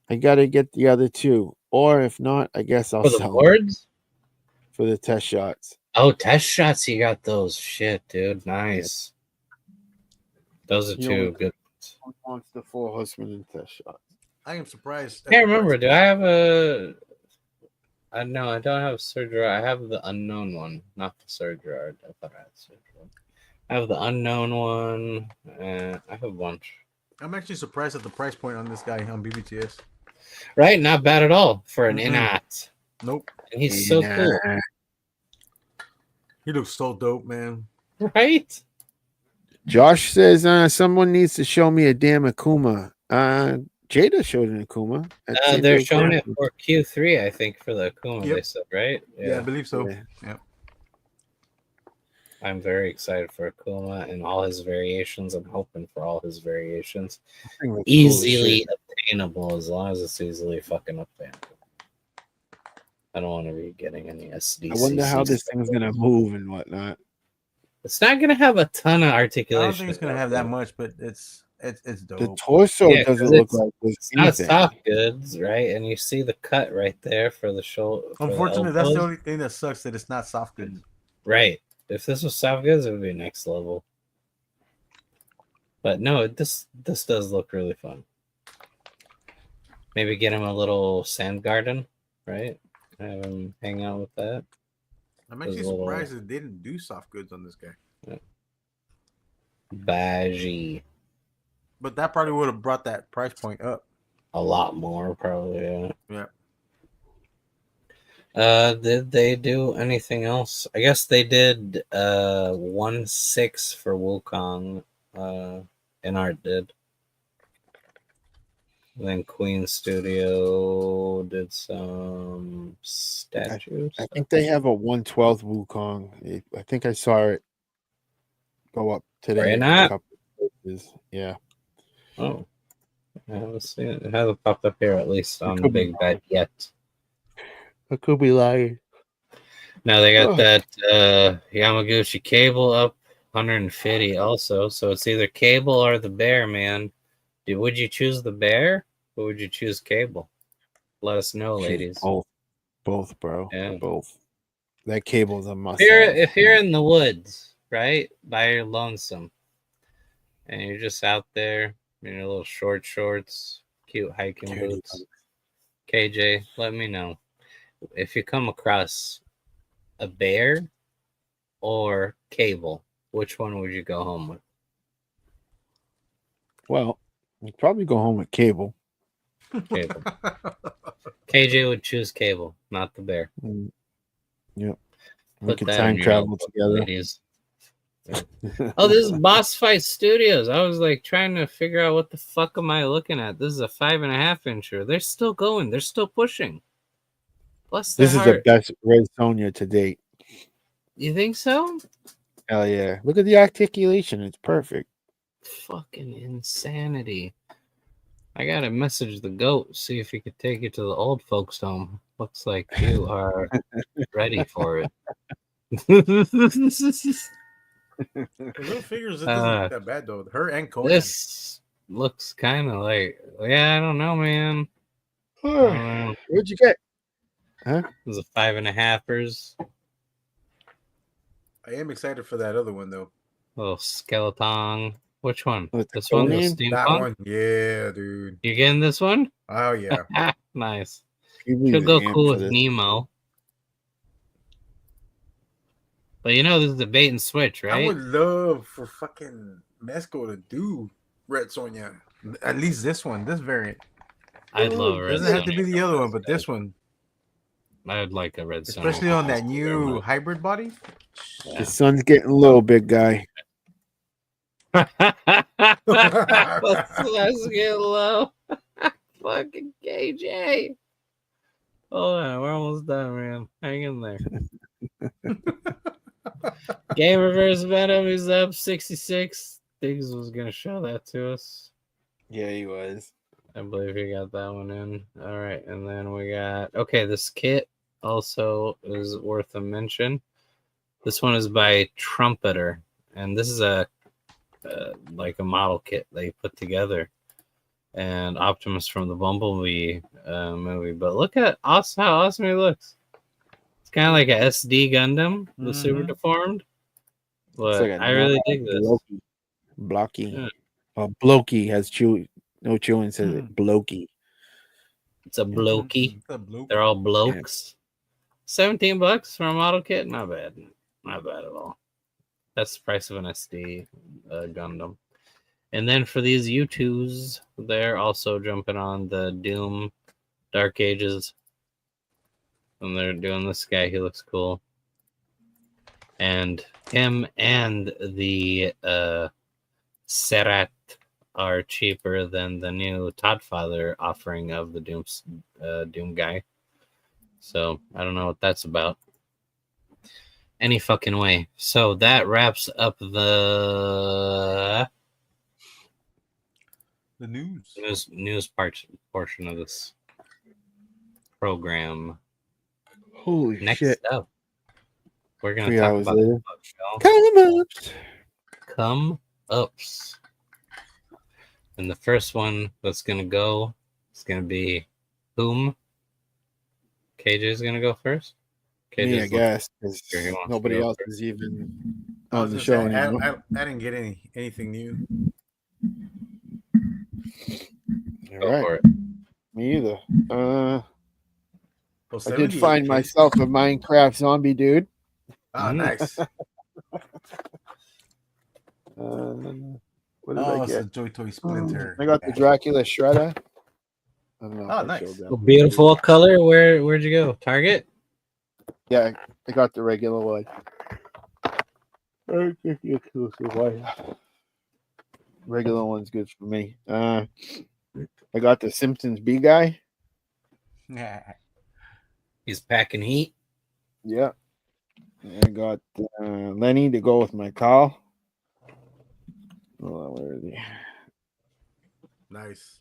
[SPEAKER 5] I gotta get the other two. Or if not, I guess I'll
[SPEAKER 2] For the
[SPEAKER 5] sell them
[SPEAKER 2] boards?
[SPEAKER 5] for the test shots.
[SPEAKER 2] Oh, test shots. You got those. Shit, dude. Nice. Those are
[SPEAKER 5] You
[SPEAKER 2] two
[SPEAKER 5] know,
[SPEAKER 2] good.
[SPEAKER 5] Who wants the FourHorsemen and test shots?
[SPEAKER 7] I am surprised.
[SPEAKER 2] I can't remember. Do I have a? No, I don't have Surgery. I have the unknown one, not the Surgery. I thought I had Surgery. I have the unknown one. I have a bunch.
[SPEAKER 7] I'm actually surprised at the price point on this guy on BBTS.
[SPEAKER 2] Right, not bad at all for an
[SPEAKER 7] Mhm.
[SPEAKER 2] inat.
[SPEAKER 7] Nope.
[SPEAKER 2] And he's so cool.
[SPEAKER 7] He looks so dope, man.
[SPEAKER 2] Right?
[SPEAKER 5] Josh says someone needs to show me a damn Akuma. Jada showed an Akuma. at San
[SPEAKER 2] They're
[SPEAKER 5] Diego
[SPEAKER 2] showing it
[SPEAKER 5] Comic-Con.
[SPEAKER 2] for Q3, I think, for the Akuma,
[SPEAKER 7] Yep.
[SPEAKER 2] they said, right?
[SPEAKER 7] Yeah, I believe so.
[SPEAKER 5] Yeah.
[SPEAKER 7] Yeah.
[SPEAKER 2] I'm very excited for Akuma and all his variations. I'm hoping for all his variations.
[SPEAKER 5] Thing looks cool as
[SPEAKER 2] Easily
[SPEAKER 5] shit.
[SPEAKER 2] obtainable as long as it's easily fucking obtainable. I don't want to be getting any SDCC.
[SPEAKER 5] I wonder how this
[SPEAKER 2] stuff.
[SPEAKER 5] thing's gonna move and whatnot.
[SPEAKER 2] It's not gonna have a ton of
[SPEAKER 7] I
[SPEAKER 2] articulation.
[SPEAKER 7] don't think it's gonna have that much, but it's dope.
[SPEAKER 5] The torso
[SPEAKER 2] Yeah,
[SPEAKER 5] doesn't
[SPEAKER 2] 'cause
[SPEAKER 5] look
[SPEAKER 2] it's-
[SPEAKER 5] like there's
[SPEAKER 2] It's not
[SPEAKER 5] anything.
[SPEAKER 2] soft goods, right? And you see the cut right there for the shoulder.
[SPEAKER 7] Unfortunately, that's the only thing that sucks, that it's not soft goods.
[SPEAKER 2] Right. If this was soft goods, it would be next level. But no, this does look really fun. Maybe get him a little sand garden, right? Have him hang out with that.
[SPEAKER 7] I'm actually
[SPEAKER 2] There's a little-
[SPEAKER 7] surprised that they didn't do soft goods on this guy.
[SPEAKER 2] Baji.
[SPEAKER 7] But that probably would have brought that price point up.
[SPEAKER 2] A lot more, probably.
[SPEAKER 7] Yeah.
[SPEAKER 2] Did they do anything else? I guess they did 1/6 for Wukong. Inart did. Then Queen Studio did some statues.
[SPEAKER 5] I think they have a 1/12 Wukong. I think I saw it go up today.
[SPEAKER 2] Right
[SPEAKER 5] in a
[SPEAKER 2] now?
[SPEAKER 5] couple of places. Yeah.
[SPEAKER 2] Oh, I haven't seen it. It hasn't popped up here, at least on the
[SPEAKER 5] could be
[SPEAKER 2] big bet yet.
[SPEAKER 5] I could be lying.
[SPEAKER 2] Now they got
[SPEAKER 5] Oh.
[SPEAKER 2] that Yamaguchi cable up 150 also. So it's either cable or the bear, man. Would you choose the bear or would you choose cable? Let us know, ladies.
[SPEAKER 5] Both, bro.
[SPEAKER 2] Yeah.
[SPEAKER 5] Both. That cable's a must.
[SPEAKER 2] If you're in the woods, right, by your lonesome, and you're just out there in your little short shorts, cute hiking
[SPEAKER 5] Dirty
[SPEAKER 2] boots, KJ, let me know if you come across a bear or cable. Which one would you go home with?
[SPEAKER 5] Well, you'd probably go home with cable.
[SPEAKER 2] Cable. KJ would choose cable, not the bear.
[SPEAKER 5] Yep. We
[SPEAKER 2] Put
[SPEAKER 5] could
[SPEAKER 2] that
[SPEAKER 5] time
[SPEAKER 2] in your
[SPEAKER 5] travel
[SPEAKER 2] notebook,
[SPEAKER 5] together.
[SPEAKER 2] ladies. Oh, this is Boss Fight Studios. I was like trying to figure out what the fuck am I looking at. This is a 5.5 incher. They're still going. They're still pushing. Bless their
[SPEAKER 5] This is
[SPEAKER 2] heart.
[SPEAKER 5] the best Red Sonja to date.
[SPEAKER 2] You think so?
[SPEAKER 5] Hell yeah. Look at the articulation. It's perfect.
[SPEAKER 2] Fucking insanity. I gotta message the goat, see if he could take you to the old folks' home. Looks like you are ready for it.
[SPEAKER 7] The little figures, it doesn't look that bad though. Her and Cody.
[SPEAKER 2] This looks kind of like, yeah, I don't know, man. I don't know.
[SPEAKER 5] What'd you get?
[SPEAKER 2] It was a 5.5ers.
[SPEAKER 7] I am excited for that other one though.
[SPEAKER 2] Little skeleton. Which one?
[SPEAKER 5] With the
[SPEAKER 2] This one? The
[SPEAKER 5] Conan?
[SPEAKER 2] steampunk?
[SPEAKER 7] That one, yeah, dude.
[SPEAKER 2] You getting this one?
[SPEAKER 7] Oh yeah.
[SPEAKER 2] Nice.
[SPEAKER 5] People
[SPEAKER 2] She'll
[SPEAKER 5] use
[SPEAKER 2] go
[SPEAKER 5] AMP
[SPEAKER 2] cool
[SPEAKER 5] for
[SPEAKER 2] with
[SPEAKER 5] this.
[SPEAKER 2] Nemo. But you know this is a bait and switch,
[SPEAKER 7] I
[SPEAKER 2] right?
[SPEAKER 7] would love for fucking Mezco to do Red Sonja. At least this one, this variant.
[SPEAKER 2] I'd love a
[SPEAKER 7] It
[SPEAKER 2] red.
[SPEAKER 7] doesn't have to be
[SPEAKER 2] Sonja.
[SPEAKER 7] the other one, but this one,
[SPEAKER 2] I would like a red Sonja.
[SPEAKER 7] especially on that new hybrid body.
[SPEAKER 5] The sun's getting low, big guy.
[SPEAKER 2] Let's get low. Fucking KJ. Hold on, we're almost done, man. Hang in there. Game Reverse Venom is up 66. Diggs was gonna show that to us.
[SPEAKER 5] Yeah, he was.
[SPEAKER 2] I believe he got that one in. All right, and then we got this kit also is worth a mention. This one is by Trumpeter, and this is a like a model kit they put together. And Optimus from the Bumblebee movie, but look at how awesome he looks. It's kind of like a SD Gundam, the super deformed. But
[SPEAKER 5] It's like a
[SPEAKER 2] I really dig this.
[SPEAKER 5] Blocky.
[SPEAKER 2] Yeah.
[SPEAKER 5] Blokey has chew. No chewing says it. Blokey.
[SPEAKER 2] It's a blokey.
[SPEAKER 7] The blue.
[SPEAKER 2] They're all blokes. $17 for a model kit, not bad. Not bad at all. That's the price of an SD Gundam. And then for these U2s, they're also jumping on the Doom Dark Ages. And they're doing this guy. He looks cool. and him and the Serat are cheaper than the new Toddfather offering of the Doom guy. So I don't know what that's about. Any fucking way. So that wraps up the news portion of this program.
[SPEAKER 5] Holy
[SPEAKER 2] Next
[SPEAKER 5] shit.
[SPEAKER 2] up, we're gonna
[SPEAKER 5] 3
[SPEAKER 2] talk
[SPEAKER 5] hours
[SPEAKER 2] about
[SPEAKER 5] later.
[SPEAKER 2] the come ups. And the first one that's gonna go is gonna be whom? KJ is gonna go first.
[SPEAKER 5] Me, I
[SPEAKER 2] KJ's
[SPEAKER 5] guess, because
[SPEAKER 2] Here, he wants to
[SPEAKER 5] nobody
[SPEAKER 2] go
[SPEAKER 5] else
[SPEAKER 2] first.
[SPEAKER 5] is even
[SPEAKER 7] I
[SPEAKER 5] on
[SPEAKER 7] was
[SPEAKER 5] the
[SPEAKER 7] gonna
[SPEAKER 5] show
[SPEAKER 7] say,
[SPEAKER 5] anymore.
[SPEAKER 7] I didn't get anything new.
[SPEAKER 5] All
[SPEAKER 2] Go
[SPEAKER 5] right,
[SPEAKER 2] for it.
[SPEAKER 5] me either.
[SPEAKER 7] Well,
[SPEAKER 5] I did
[SPEAKER 7] 78
[SPEAKER 5] find
[SPEAKER 7] case.
[SPEAKER 5] myself a Minecraft zombie dude.
[SPEAKER 7] Oh, nice.
[SPEAKER 5] What did I
[SPEAKER 7] It's a
[SPEAKER 5] get?
[SPEAKER 7] Joy Toy Splinter.
[SPEAKER 5] I got the Dracula Shredder. I don't know.
[SPEAKER 7] Oh,
[SPEAKER 5] if I
[SPEAKER 7] nice.
[SPEAKER 5] showed that.
[SPEAKER 2] Oh, beautiful color. Where'd you go? Target?
[SPEAKER 5] Yeah, I got the regular one. Regular one's good for me. I got the Simpsons B guy.
[SPEAKER 2] He's packing heat.
[SPEAKER 5] Yeah. I got Lenny to go with my Cowl. Oh, where is he?
[SPEAKER 7] Nice.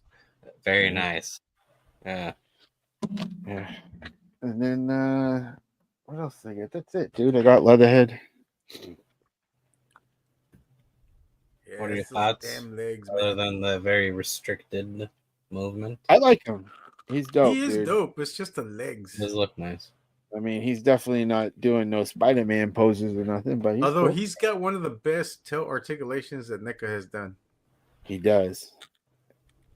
[SPEAKER 2] Very nice. Yeah.
[SPEAKER 5] Yeah. And then what else did I get? That's it, dude. I got Leatherhead.
[SPEAKER 7] Yeah,
[SPEAKER 2] What are your
[SPEAKER 7] it's those
[SPEAKER 2] thoughts?
[SPEAKER 7] Damn legs,
[SPEAKER 2] Other
[SPEAKER 7] man.
[SPEAKER 2] than the very restricted movement.
[SPEAKER 5] I like him. He's dope.
[SPEAKER 7] He is
[SPEAKER 5] dude.
[SPEAKER 7] dope. It's just the legs.
[SPEAKER 2] Does look nice.
[SPEAKER 5] I mean, he's definitely not doing no Spider-Man poses or nothing, but
[SPEAKER 7] Although
[SPEAKER 5] cool.
[SPEAKER 7] he's got one of the best tail articulations that NECA has done.
[SPEAKER 5] He does.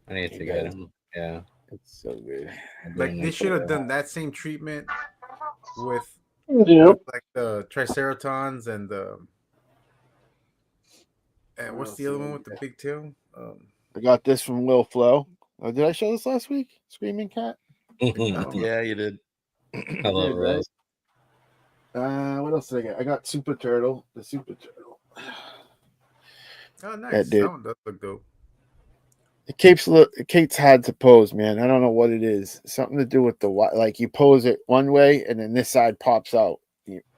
[SPEAKER 2] I need
[SPEAKER 5] He
[SPEAKER 2] to get
[SPEAKER 5] does.
[SPEAKER 2] him. Yeah.
[SPEAKER 5] It's so good.
[SPEAKER 7] Like they should have done that same treatment with
[SPEAKER 4] Yep.
[SPEAKER 7] like the Triceratons and the what's the other one with the big tail?
[SPEAKER 5] I got this from Will Flow. Did I show this last week? Screaming Cat.
[SPEAKER 6] Yeah, you did.
[SPEAKER 2] I love
[SPEAKER 5] Did, right?
[SPEAKER 2] those.
[SPEAKER 5] What else did I get? I got Super Turtle. The Super Turtle.
[SPEAKER 7] Oh, nice.
[SPEAKER 5] That dude.
[SPEAKER 7] That one does look dope.
[SPEAKER 5] Kate's hard to pose, man. I don't know what it is. Something to do with the like you pose it one way and then this side pops out.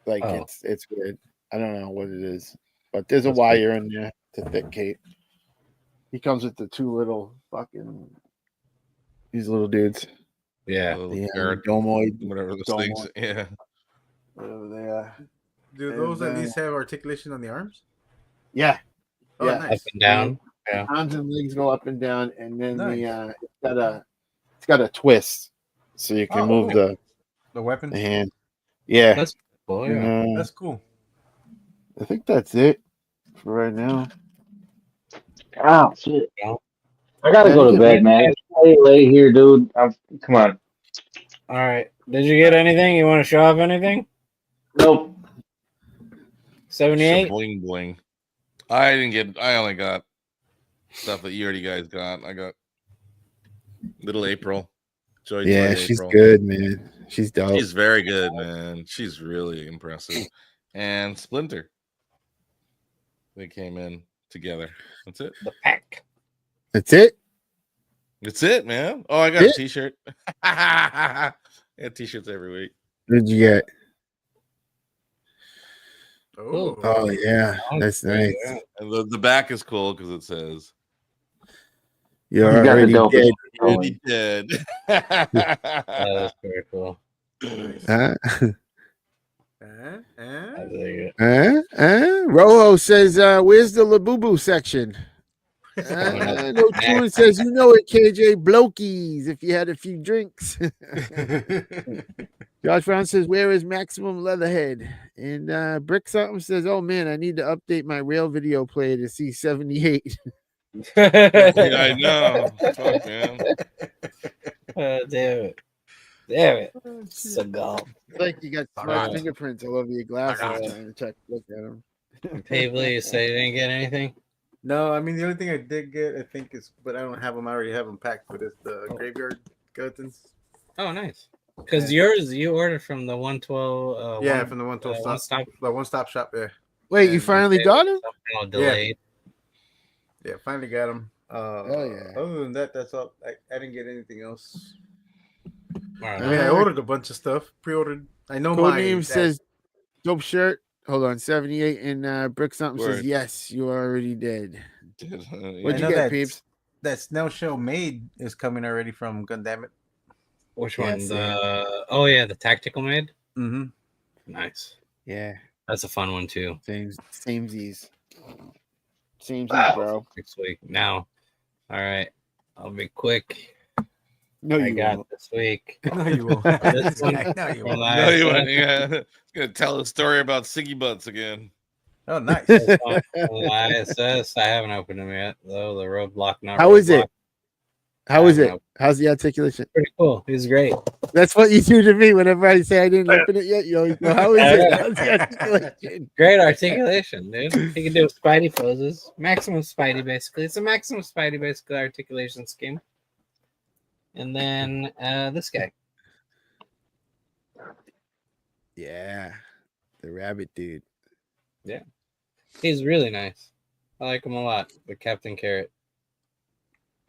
[SPEAKER 5] Like
[SPEAKER 2] Oh.
[SPEAKER 5] it's weird. I don't know what it is, but there's a
[SPEAKER 2] That's
[SPEAKER 5] wire in there to fit Kate. He comes with the two little fucking these little dudes.
[SPEAKER 2] Yeah.
[SPEAKER 5] The
[SPEAKER 6] Parrot,
[SPEAKER 5] domoid,
[SPEAKER 6] whatever those
[SPEAKER 5] domoid,
[SPEAKER 6] things. Yeah.
[SPEAKER 5] whatever they are.
[SPEAKER 7] Do
[SPEAKER 5] And,
[SPEAKER 7] those at least have articulation on the arms?
[SPEAKER 5] Yeah,
[SPEAKER 7] Oh,
[SPEAKER 5] yeah.
[SPEAKER 2] Up
[SPEAKER 7] nice.
[SPEAKER 2] and down. Yeah.
[SPEAKER 5] Arms and legs go up and down, and then
[SPEAKER 7] Nice.
[SPEAKER 5] it's got a twist, so you can
[SPEAKER 7] Oh,
[SPEAKER 5] move
[SPEAKER 7] cool. The
[SPEAKER 5] the
[SPEAKER 7] weapons.
[SPEAKER 5] hand. Yeah,
[SPEAKER 2] That's cool. Yeah.
[SPEAKER 5] and,
[SPEAKER 7] That's cool.
[SPEAKER 5] I think that's it for right now.
[SPEAKER 4] Ah, shit.
[SPEAKER 2] Yeah.
[SPEAKER 4] I gotta go to bed, man. It's way late here, dude. Come on.
[SPEAKER 2] All right. Did you get anything? You want to show off anything?
[SPEAKER 4] Nope.
[SPEAKER 2] 78?
[SPEAKER 6] Bling bling. I only got stuff that you already guys got. I got little April. Joy
[SPEAKER 5] Yeah,
[SPEAKER 6] Toy
[SPEAKER 5] she's
[SPEAKER 6] April.
[SPEAKER 5] good, man. She's dope.
[SPEAKER 6] She's very good, man. She's really impressive. And Splinter. They came in together. That's it.
[SPEAKER 2] The pack.
[SPEAKER 5] That's it.
[SPEAKER 6] That's it, man. Oh, I got
[SPEAKER 5] Yeah.
[SPEAKER 6] a t-shirt. I got t-shirts every week.
[SPEAKER 5] What did you get?
[SPEAKER 7] Oh,
[SPEAKER 5] Oh yeah, that's nice.
[SPEAKER 2] Yeah.
[SPEAKER 6] And the back is cool because it says
[SPEAKER 5] You're
[SPEAKER 4] You got the
[SPEAKER 5] already
[SPEAKER 4] dopest
[SPEAKER 5] dead.
[SPEAKER 4] one going.
[SPEAKER 6] "Already dead."
[SPEAKER 2] That's very cool.
[SPEAKER 5] Huh?
[SPEAKER 2] I dig it.
[SPEAKER 5] Rojo says, "Where's the Labubu section?" No, Truman says, "You know it, KJ. Blokies. If you had a few drinks." Josh Brown says, "Where is Maximum Leatherhead?" And Brick something says, "Oh man, I need to update my rail video player to see 78."
[SPEAKER 6] Yeah, I know. Fuck, man.
[SPEAKER 2] Damn it. Damn it. Seagal.
[SPEAKER 5] It's like you got smart
[SPEAKER 2] Alright.
[SPEAKER 5] fingerprints all over your glasses
[SPEAKER 2] Alright.
[SPEAKER 5] trying to check. Look at them.
[SPEAKER 2] Pavely, you say you didn't get anything?
[SPEAKER 7] No, I mean the only thing I did get, I think, is, but I don't have them. I already have them packed. But it's the graveyard skeletons.
[SPEAKER 2] Oh, nice. Because yours, you ordered from the 112.
[SPEAKER 7] Yeah, from the 112
[SPEAKER 2] one
[SPEAKER 7] stop,
[SPEAKER 2] stop.
[SPEAKER 7] the one-stop shop. Yeah,
[SPEAKER 5] Wait, you
[SPEAKER 7] And
[SPEAKER 5] finally got him?
[SPEAKER 2] Somehow delayed.
[SPEAKER 7] yeah, finally got them.
[SPEAKER 5] Oh yeah.
[SPEAKER 7] Other than that, that's all. I didn't get anything else.
[SPEAKER 2] Alright.
[SPEAKER 7] I mean, I ordered a bunch of stuff. Pre-ordered. I know
[SPEAKER 5] Code
[SPEAKER 7] my
[SPEAKER 5] name
[SPEAKER 7] that-
[SPEAKER 5] says dope shirt. Hold on, 78 and Brick something says
[SPEAKER 6] Word.
[SPEAKER 5] yes, you already did.
[SPEAKER 6] Dude,
[SPEAKER 5] What'd
[SPEAKER 7] I
[SPEAKER 5] you
[SPEAKER 7] know
[SPEAKER 5] get,
[SPEAKER 7] that
[SPEAKER 5] peeps?
[SPEAKER 7] that Snail Show Made is coming already from Gundam.
[SPEAKER 2] Which
[SPEAKER 5] Yeah,
[SPEAKER 2] one?
[SPEAKER 5] same.
[SPEAKER 2] Oh yeah, the tactical made.
[SPEAKER 7] Mm-hmm.
[SPEAKER 2] Nice.
[SPEAKER 5] Yeah,
[SPEAKER 2] That's a fun one too.
[SPEAKER 5] samesies, bro.
[SPEAKER 2] Next week. Now, all right. I'll be quick.
[SPEAKER 5] No,
[SPEAKER 2] I
[SPEAKER 5] you
[SPEAKER 2] got
[SPEAKER 5] won't.
[SPEAKER 2] this week.
[SPEAKER 7] No, you won't.
[SPEAKER 2] This one
[SPEAKER 7] No, you
[SPEAKER 2] from
[SPEAKER 7] won't.
[SPEAKER 6] No, you
[SPEAKER 2] ISS.
[SPEAKER 6] wouldn't. Yeah, it's gonna tell a story about Siggy Butts again.
[SPEAKER 7] Oh, nice.
[SPEAKER 2] This one from ISS. I haven't opened them yet, though. The roadblock. Not
[SPEAKER 5] How is
[SPEAKER 2] roadblock.
[SPEAKER 5] it? How is
[SPEAKER 2] I
[SPEAKER 5] it?
[SPEAKER 2] don't
[SPEAKER 5] How's the articulation?
[SPEAKER 2] Pretty cool. He's great.
[SPEAKER 5] That's what you do to me whenever I say I didn't open it yet. You always go, how is it? How's the articulation?
[SPEAKER 2] Great articulation, dude. He can do Spidey poses. Maximum Spidey, basically. It's a maximum Spidey, basically, articulation scheme. And then this guy.
[SPEAKER 5] Yeah, the rabbit dude.
[SPEAKER 2] He's really nice. I like him a lot. The Captain Carrot.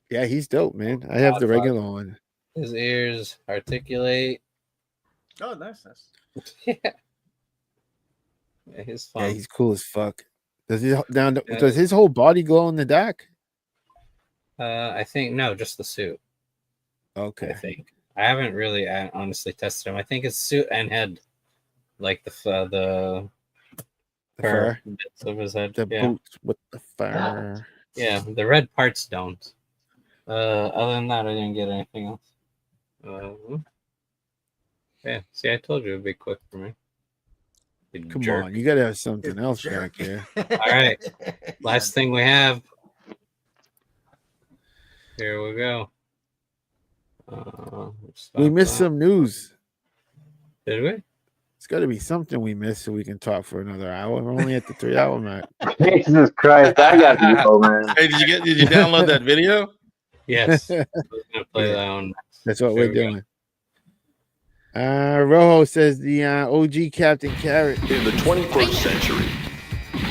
[SPEAKER 5] Yeah, he's dope, man. I have the regular one.
[SPEAKER 2] His ears articulate.
[SPEAKER 7] Oh, nice.
[SPEAKER 2] Yeah. Yeah, he's fun.
[SPEAKER 5] Yeah, he's cool as fuck. Does his whole body glow in the dark?
[SPEAKER 2] I think no, just the suit. I
[SPEAKER 5] Okay.
[SPEAKER 2] think I haven't really honestly tested him. I think his suit and head, like the
[SPEAKER 5] The
[SPEAKER 2] fur
[SPEAKER 5] fur,
[SPEAKER 2] bits of his head.
[SPEAKER 5] the
[SPEAKER 2] Yeah,
[SPEAKER 5] boots with the fur.
[SPEAKER 2] yeah. The red parts don't. Other than that, I didn't get anything else. Yeah. See, I told you it'd be quick for me. You
[SPEAKER 5] Come
[SPEAKER 2] jerk.
[SPEAKER 5] on, you gotta have something else back here.
[SPEAKER 2] All right. Last thing we have. Here we go.
[SPEAKER 5] We missed some news.
[SPEAKER 2] Did we?
[SPEAKER 5] It's got to be something we missed so we can talk for another hour. We're only at the 3-hour mark.
[SPEAKER 4] Jesus Christ, I got to go, man.
[SPEAKER 6] Hey, did you download that video?
[SPEAKER 2] Yes. I was gonna play that one.
[SPEAKER 5] That's what
[SPEAKER 2] Here
[SPEAKER 5] we're
[SPEAKER 2] we go.
[SPEAKER 5] doing. Rojo says the OG Captain Carrot.
[SPEAKER 9] In the 21st century,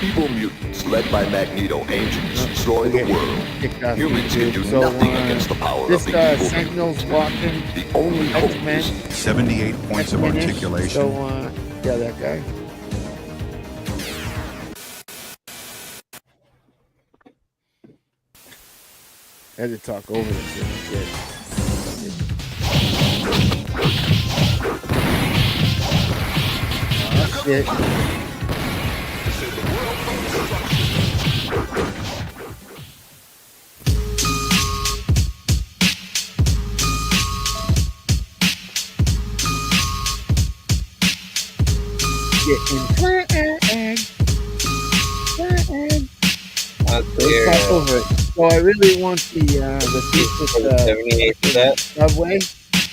[SPEAKER 9] evil mutants led by Magneto Angels destroy the world.
[SPEAKER 5] Kicked off
[SPEAKER 9] Humans can do
[SPEAKER 5] YouTube. So,
[SPEAKER 9] nothing against the power
[SPEAKER 5] this
[SPEAKER 9] of the evil
[SPEAKER 5] Sentinels
[SPEAKER 9] mutants.
[SPEAKER 5] walking
[SPEAKER 9] The only hope
[SPEAKER 5] X-Men.
[SPEAKER 9] is
[SPEAKER 10] 78 points of
[SPEAKER 5] X-Men-ish.
[SPEAKER 10] articulation.
[SPEAKER 5] So yeah, that guy. I had to talk over this little shit. Oh, shit. Getting flag. Let's talk over it. So I really want the piece with the
[SPEAKER 2] 78 for that.
[SPEAKER 5] subway.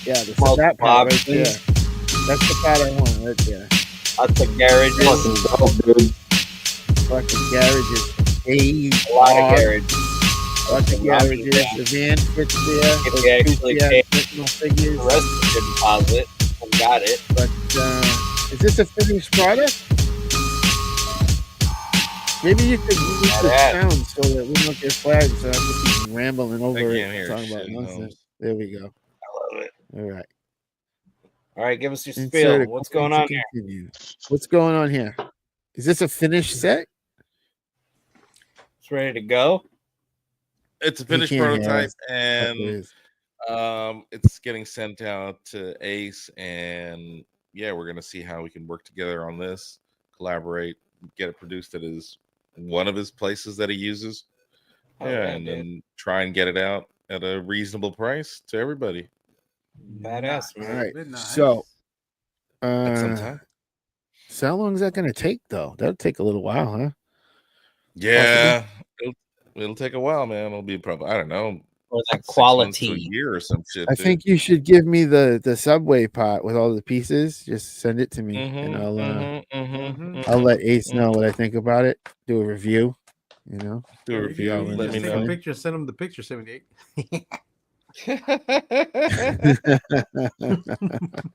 [SPEAKER 5] Yeah,
[SPEAKER 2] Well,
[SPEAKER 5] that part right
[SPEAKER 2] Bobby.
[SPEAKER 5] there. That's the part I want right there.
[SPEAKER 2] Lots of garages.
[SPEAKER 4] Fucking dope, dude.
[SPEAKER 5] Fucking garages. Hey,
[SPEAKER 2] A lot of garages.
[SPEAKER 5] Lots of garages.
[SPEAKER 2] Yeah.
[SPEAKER 5] The van fits there.
[SPEAKER 2] If
[SPEAKER 5] Those
[SPEAKER 2] you actually
[SPEAKER 5] goofy-ass
[SPEAKER 2] pay
[SPEAKER 5] Sentinel figures.
[SPEAKER 2] The rest of the deposit. I got it.
[SPEAKER 5] But is this a finished product? Maybe you could use the
[SPEAKER 2] Yeah.
[SPEAKER 5] sound so that we don't get flagged. So I have to keep rambling over
[SPEAKER 6] can't
[SPEAKER 5] it,
[SPEAKER 6] hear
[SPEAKER 5] talking about
[SPEAKER 6] shit,
[SPEAKER 5] nonsense. There we go.
[SPEAKER 2] I love it.
[SPEAKER 5] All right.
[SPEAKER 2] All right, give us your
[SPEAKER 5] Insert
[SPEAKER 2] spiel.
[SPEAKER 5] a
[SPEAKER 2] What's
[SPEAKER 5] comment
[SPEAKER 2] going on
[SPEAKER 5] to
[SPEAKER 2] here?
[SPEAKER 5] continue. What's going on here? Is this a finished set?
[SPEAKER 2] It's ready to go.
[SPEAKER 6] It's a finished
[SPEAKER 5] can't hear
[SPEAKER 6] prototype,
[SPEAKER 5] us.
[SPEAKER 6] and
[SPEAKER 5] It is.
[SPEAKER 6] it's getting sent out to Ace, and yeah, we're gonna see how we can work together on this, collaborate, get it produced at one of his places that he uses.
[SPEAKER 2] Oh,
[SPEAKER 6] Yeah,
[SPEAKER 2] yeah,
[SPEAKER 6] and
[SPEAKER 2] dude.
[SPEAKER 6] then try and get it out at a reasonable price to everybody.
[SPEAKER 2] Badass,
[SPEAKER 5] All
[SPEAKER 2] man.
[SPEAKER 5] right.
[SPEAKER 7] Nice.
[SPEAKER 5] So,
[SPEAKER 6] At some time.
[SPEAKER 5] so how long is that going to take, though? That'll take a little while, huh?
[SPEAKER 6] Yeah, it'll take a while, man. It'll be probably, I don't know,
[SPEAKER 2] Or that
[SPEAKER 6] 6 months to a
[SPEAKER 2] quality.
[SPEAKER 6] year or some shit.
[SPEAKER 5] I think you should give me the subway part with all the pieces. Just send it to me, and I'll let Ace know what I think about it. Do a review, you know.
[SPEAKER 6] do a
[SPEAKER 7] You
[SPEAKER 6] review.
[SPEAKER 7] can
[SPEAKER 6] Let me
[SPEAKER 7] just take
[SPEAKER 6] know.
[SPEAKER 7] a picture, send him the picture. 78.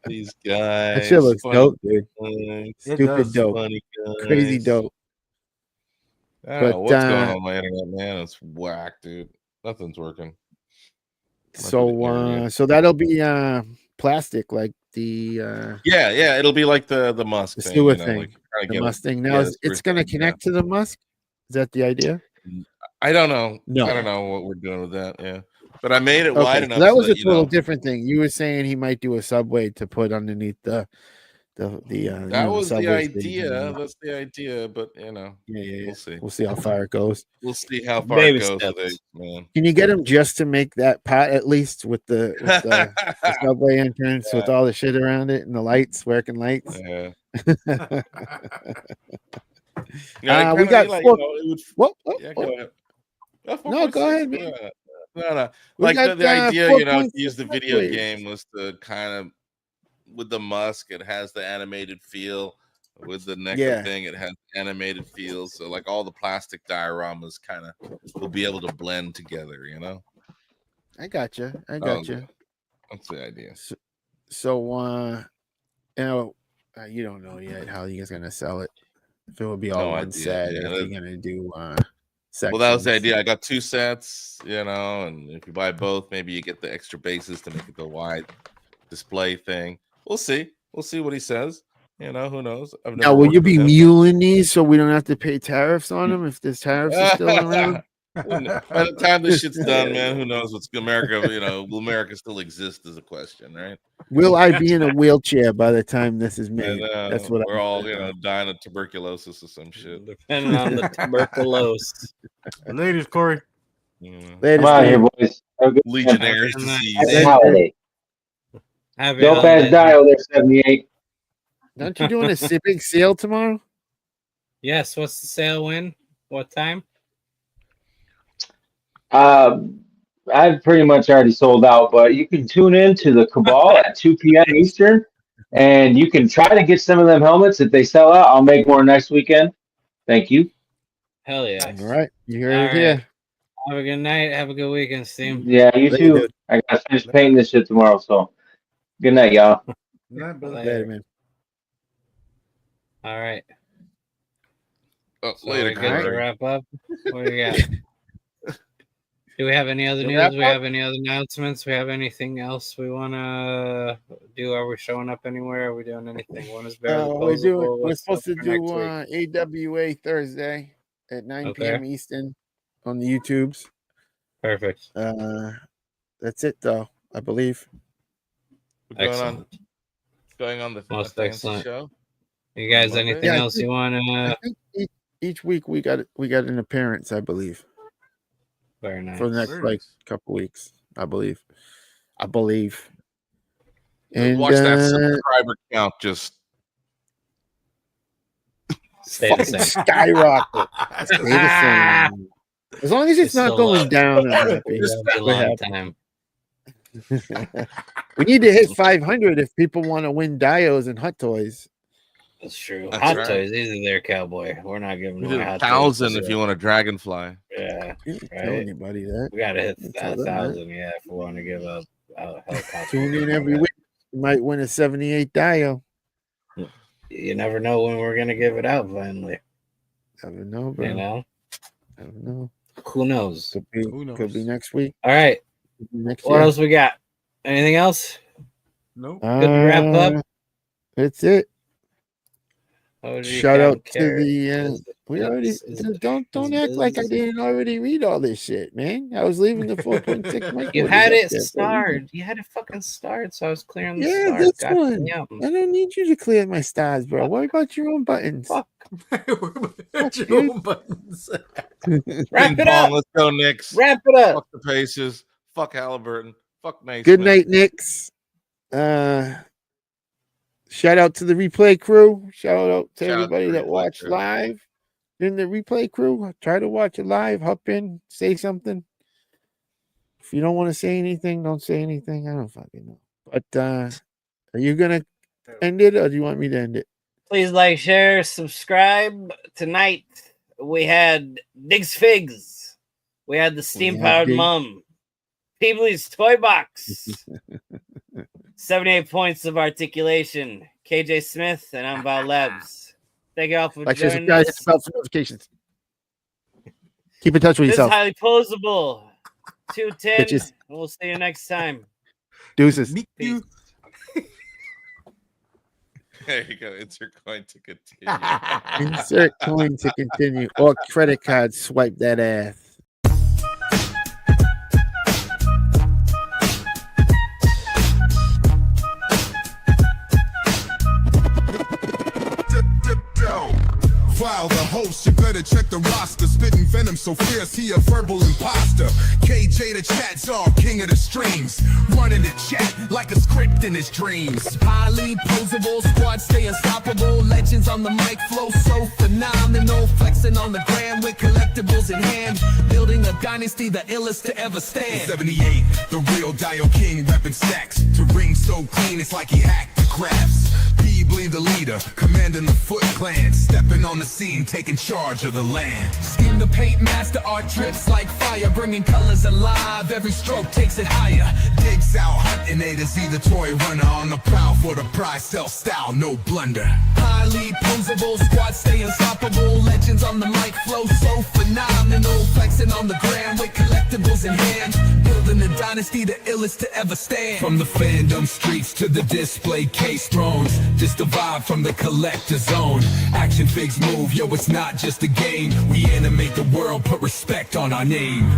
[SPEAKER 6] These guys.
[SPEAKER 5] That shit looks
[SPEAKER 6] funny
[SPEAKER 5] dope, dude.
[SPEAKER 6] guys,
[SPEAKER 5] Stupid
[SPEAKER 7] does.
[SPEAKER 5] dope.
[SPEAKER 6] funny
[SPEAKER 5] Crazy
[SPEAKER 6] guys.
[SPEAKER 5] dope.
[SPEAKER 6] I don't know
[SPEAKER 5] But,
[SPEAKER 6] what's going on my internet, man. It's whack, dude. Nothing's working. Might be the
[SPEAKER 5] So
[SPEAKER 6] area.
[SPEAKER 5] so that'll be plastic, like the
[SPEAKER 6] Yeah, it'll be like the Musk thing,
[SPEAKER 5] sewer
[SPEAKER 6] you know,
[SPEAKER 5] thing.
[SPEAKER 6] like trying to
[SPEAKER 5] The
[SPEAKER 6] get
[SPEAKER 5] Mustang.
[SPEAKER 6] yeah,
[SPEAKER 5] Now
[SPEAKER 6] the
[SPEAKER 5] it's
[SPEAKER 6] sewer
[SPEAKER 5] gonna
[SPEAKER 6] thing,
[SPEAKER 5] connect to the Musk. Is that the idea?
[SPEAKER 6] I don't know.
[SPEAKER 5] No.
[SPEAKER 6] I don't know what we're doing with that. Yeah, but I made it
[SPEAKER 5] Okay,
[SPEAKER 6] wide
[SPEAKER 5] so
[SPEAKER 6] enough
[SPEAKER 5] that
[SPEAKER 6] so
[SPEAKER 5] was a
[SPEAKER 6] that, you
[SPEAKER 5] total
[SPEAKER 6] know,
[SPEAKER 5] different thing. You were saying he might do a subway to put underneath the
[SPEAKER 6] that was the
[SPEAKER 5] subway
[SPEAKER 6] idea.
[SPEAKER 5] station.
[SPEAKER 6] That's the idea. But you know,
[SPEAKER 5] Yeah.
[SPEAKER 6] we'll see.
[SPEAKER 5] We'll see how far it goes.
[SPEAKER 6] We'll see how far
[SPEAKER 2] Baby
[SPEAKER 6] it goes
[SPEAKER 2] steps.
[SPEAKER 6] with it, man.
[SPEAKER 5] Can you get him just to make that pot at least with the subway entrance with all the shit around it and the lights, working lights?
[SPEAKER 6] Yeah.
[SPEAKER 5] We got
[SPEAKER 6] like,
[SPEAKER 5] four-
[SPEAKER 6] you know, it would,
[SPEAKER 5] What?
[SPEAKER 6] yeah, go ahead.
[SPEAKER 5] No, go ahead, man.
[SPEAKER 6] No.
[SPEAKER 5] We
[SPEAKER 6] Like
[SPEAKER 5] got,
[SPEAKER 6] the idea, you know, to
[SPEAKER 5] 4.6
[SPEAKER 6] use the video
[SPEAKER 5] subways.
[SPEAKER 6] game was to kind of with the Musk, it has the animated feel. With the NECA thing, it has animated feel. So like all the plastic dioramas kind of will be able to blend together, you know.
[SPEAKER 5] I got you.
[SPEAKER 6] That's the idea.
[SPEAKER 5] So you know, you don't know yet how you guys gonna sell it. If it would be all
[SPEAKER 6] No
[SPEAKER 5] one
[SPEAKER 6] idea,
[SPEAKER 5] set,
[SPEAKER 6] yeah,
[SPEAKER 5] if
[SPEAKER 6] that-
[SPEAKER 5] you're gonna do
[SPEAKER 6] Well, that was the
[SPEAKER 5] sections.
[SPEAKER 6] idea. I got 2 sets, you know, and if you buy both, maybe you get the extra bases to make it the wide display thing. We'll see. We'll see what he says. You know, who knows? I've
[SPEAKER 5] Now,
[SPEAKER 6] never
[SPEAKER 5] will you
[SPEAKER 6] worked
[SPEAKER 5] be
[SPEAKER 6] with him.
[SPEAKER 5] muling these so we don't have to pay tariffs on them if there's tariffs are still around?
[SPEAKER 6] By the time this shit's done, man, who knows what's America? You know, will America still exist? Is a question, right?
[SPEAKER 5] Will I be in a wheelchair by the time this is made? That's what
[SPEAKER 6] we're
[SPEAKER 5] I'm
[SPEAKER 6] all,
[SPEAKER 5] gonna
[SPEAKER 6] you know,
[SPEAKER 5] know.
[SPEAKER 6] dying of tuberculosis or some shit.
[SPEAKER 2] Depending on the tuberculosis.
[SPEAKER 7] Ladies, Corey.
[SPEAKER 6] Mm.
[SPEAKER 5] Later,
[SPEAKER 4] Come out here,
[SPEAKER 5] Steve.
[SPEAKER 4] boys. Have a good
[SPEAKER 6] Legionnaire's
[SPEAKER 2] Happy night.
[SPEAKER 4] Happy
[SPEAKER 6] disease.
[SPEAKER 4] holiday.
[SPEAKER 2] Happy
[SPEAKER 4] Dope ass
[SPEAKER 2] holidays.
[SPEAKER 4] dial there, 78.
[SPEAKER 5] Aren't you doing a big sale tomorrow?
[SPEAKER 2] Yes. What's the sale win? What time?
[SPEAKER 4] I've pretty much already sold out, but you can tune in to the Cabal at 2 p.m. Eastern, and you can try to get some of them helmets. If they sell out, I'll make more next weekend. Thank you.
[SPEAKER 2] Hell yeah.
[SPEAKER 5] All right, you heard
[SPEAKER 2] All
[SPEAKER 5] it here.
[SPEAKER 2] Have a good night. Have a good weekend, Steve.
[SPEAKER 4] Yeah, you
[SPEAKER 5] Later,
[SPEAKER 4] too.
[SPEAKER 5] dude.
[SPEAKER 4] I gotta finish painting this shit tomorrow, so good night, y'all.
[SPEAKER 7] Not brother.
[SPEAKER 5] Later, man.
[SPEAKER 2] All right.
[SPEAKER 6] Oh,
[SPEAKER 2] So
[SPEAKER 6] later,
[SPEAKER 2] we're good to
[SPEAKER 6] Corey.
[SPEAKER 2] wrap up. What do we got? Do we have any other
[SPEAKER 5] To
[SPEAKER 2] news?
[SPEAKER 5] wrap
[SPEAKER 2] We
[SPEAKER 5] up?
[SPEAKER 2] have any other announcements? We have anything else we want to do? Are we showing up anywhere? Are we doing anything? When is Barely Posable?
[SPEAKER 5] We're
[SPEAKER 2] What's
[SPEAKER 5] supposed to
[SPEAKER 2] up for next
[SPEAKER 5] do
[SPEAKER 2] week?
[SPEAKER 5] AWA Thursday at 9
[SPEAKER 2] Okay.
[SPEAKER 5] p.m. Eastern on the YouTubes.
[SPEAKER 2] Perfect.
[SPEAKER 5] That's it, though. I believe.
[SPEAKER 6] What's going on?
[SPEAKER 2] Excellent.
[SPEAKER 6] Going on the
[SPEAKER 2] Most
[SPEAKER 6] fancy
[SPEAKER 2] excellent.
[SPEAKER 6] show.
[SPEAKER 2] You guys,
[SPEAKER 6] Monday?
[SPEAKER 2] anything
[SPEAKER 5] Yeah, I
[SPEAKER 2] else you want
[SPEAKER 5] I
[SPEAKER 2] to?
[SPEAKER 5] think each week we got an appearance, I believe,
[SPEAKER 2] Very nice.
[SPEAKER 5] for the next
[SPEAKER 7] Very
[SPEAKER 5] like
[SPEAKER 7] nice.
[SPEAKER 5] couple weeks. I believe.
[SPEAKER 6] And watch that subscriber count just
[SPEAKER 2] Stay the
[SPEAKER 5] fucking
[SPEAKER 2] same.
[SPEAKER 5] skyrocket. Stay the same. As long as it's not
[SPEAKER 2] still
[SPEAKER 5] going
[SPEAKER 2] love-
[SPEAKER 5] down, I'm happy.
[SPEAKER 2] It's been a
[SPEAKER 5] We're
[SPEAKER 2] long
[SPEAKER 5] happy.
[SPEAKER 2] time.
[SPEAKER 5] We need to hit 500 if people want to win Dios and Hot Toys.
[SPEAKER 2] That's true.
[SPEAKER 6] That's
[SPEAKER 2] Hot
[SPEAKER 6] right.
[SPEAKER 2] Toys, these are their cowboy. We're not giving
[SPEAKER 6] we
[SPEAKER 2] away
[SPEAKER 6] did
[SPEAKER 2] Hot
[SPEAKER 6] 1,000
[SPEAKER 2] Toys.
[SPEAKER 6] if you want a dragonfly.
[SPEAKER 2] Yeah,
[SPEAKER 5] You didn't tell
[SPEAKER 2] Right.
[SPEAKER 5] anybody that.
[SPEAKER 2] we gotta hit
[SPEAKER 5] You tell them that.
[SPEAKER 2] 1,000. Yeah, if we want to give up a helicopter.
[SPEAKER 5] Tune in every week. You might win a 78 Dio.
[SPEAKER 2] You never know when we're gonna give it out. Finally,
[SPEAKER 5] Never know, bro.
[SPEAKER 2] you know.
[SPEAKER 5] Never know.
[SPEAKER 2] Who knows?
[SPEAKER 7] Who knows?
[SPEAKER 5] Could be next week.
[SPEAKER 2] All right.
[SPEAKER 5] Could be next
[SPEAKER 2] What
[SPEAKER 5] year.
[SPEAKER 2] else we got? Anything else?
[SPEAKER 7] Nope.
[SPEAKER 2] Good to wrap up.
[SPEAKER 5] That's it.
[SPEAKER 2] Oh, do you
[SPEAKER 5] Shout
[SPEAKER 2] count
[SPEAKER 5] out to
[SPEAKER 2] carrots?
[SPEAKER 5] the we already don't act like I didn't already read all this shit, man. I was leaving the 4.6
[SPEAKER 2] You had it starred. You had it fucking starred, so I was clearing the
[SPEAKER 5] Yeah,
[SPEAKER 2] stars.
[SPEAKER 5] this one.
[SPEAKER 2] Goddamn.
[SPEAKER 5] I don't need you to clear my stars, bro. Worry about your own buttons.
[SPEAKER 2] Fuck.
[SPEAKER 7] Your own buttons.
[SPEAKER 2] Wrap
[SPEAKER 6] Ping
[SPEAKER 2] it
[SPEAKER 6] pong,
[SPEAKER 2] up.
[SPEAKER 6] let's go, Knicks.
[SPEAKER 2] Wrap it up.
[SPEAKER 6] Fuck the Pacers. Fuck Halliburton. Fuck Naismith.
[SPEAKER 5] Good night, Knicks. Shout out to the replay crew. Shout out to
[SPEAKER 6] Shout out to
[SPEAKER 5] everybody
[SPEAKER 6] the
[SPEAKER 5] that
[SPEAKER 6] replay
[SPEAKER 5] watched
[SPEAKER 6] crew.
[SPEAKER 5] live. In the replay crew, try to watch it live. Hop in, say something. If you don't want to say anything, don't say anything. I don't fucking know. But are you gonna end it, or do you want me to end it?
[SPEAKER 2] Please like, share, subscribe. Tonight we had Diggs Figs. We had the steam powered
[SPEAKER 5] Diggs.
[SPEAKER 2] mum. Peebly's Toy Box. 78 points of articulation. KJ Smith, and I'm Val Lebs. Thank you all for
[SPEAKER 5] Like, share,
[SPEAKER 2] joining
[SPEAKER 5] subscribe,
[SPEAKER 2] us.
[SPEAKER 5] hit the bell for notifications. Keep in touch with
[SPEAKER 2] This is
[SPEAKER 5] yourself.
[SPEAKER 2] highly posable. 210.
[SPEAKER 5] Bitches.
[SPEAKER 2] We'll see you next time.
[SPEAKER 5] Deuces.
[SPEAKER 2] Peace.
[SPEAKER 6] There you go. Insert coin to continue.
[SPEAKER 5] Insert coin to continue. Or credit card, swipe that ass.
[SPEAKER 1] While the host, you better check the roster. Spitting venom so fierce, he a verbal imposter. KJ the chat czar, king of the streams. Running the chat like a script in his dreams.
[SPEAKER 10] Highly posable, squad stay unstoppable. Legends on the mic, flow so phenomenal. Flexing on the gram with collectibles in hand. Building a dynasty, the illest to ever stand.
[SPEAKER 1] 78, the real Dio King repping stacks. To ring so clean, it's like he hacked the crafts. Peebly the leader, commanding the Foot Clan. Stepping on the scene, taking charge of the land.
[SPEAKER 10] Scheme the paint master, art drips like fire. Bringing colors alive, every stroke takes it higher.
[SPEAKER 1] Digs out, hunting A to Z, the toy runner. On the prowl for the prize, self-style, no blunder.
[SPEAKER 10] Highly posable, squad stay unstoppable. Legends on the mic, flow so phenomenal. Flexing on the gram with collectibles in hand. Building a dynasty, the illest to ever stand.
[SPEAKER 1] From the fandom streets to the display case thrones. This the vibe from the collector zone. Action figs move, yo, it's not just a game. We animate the world, put respect on our name.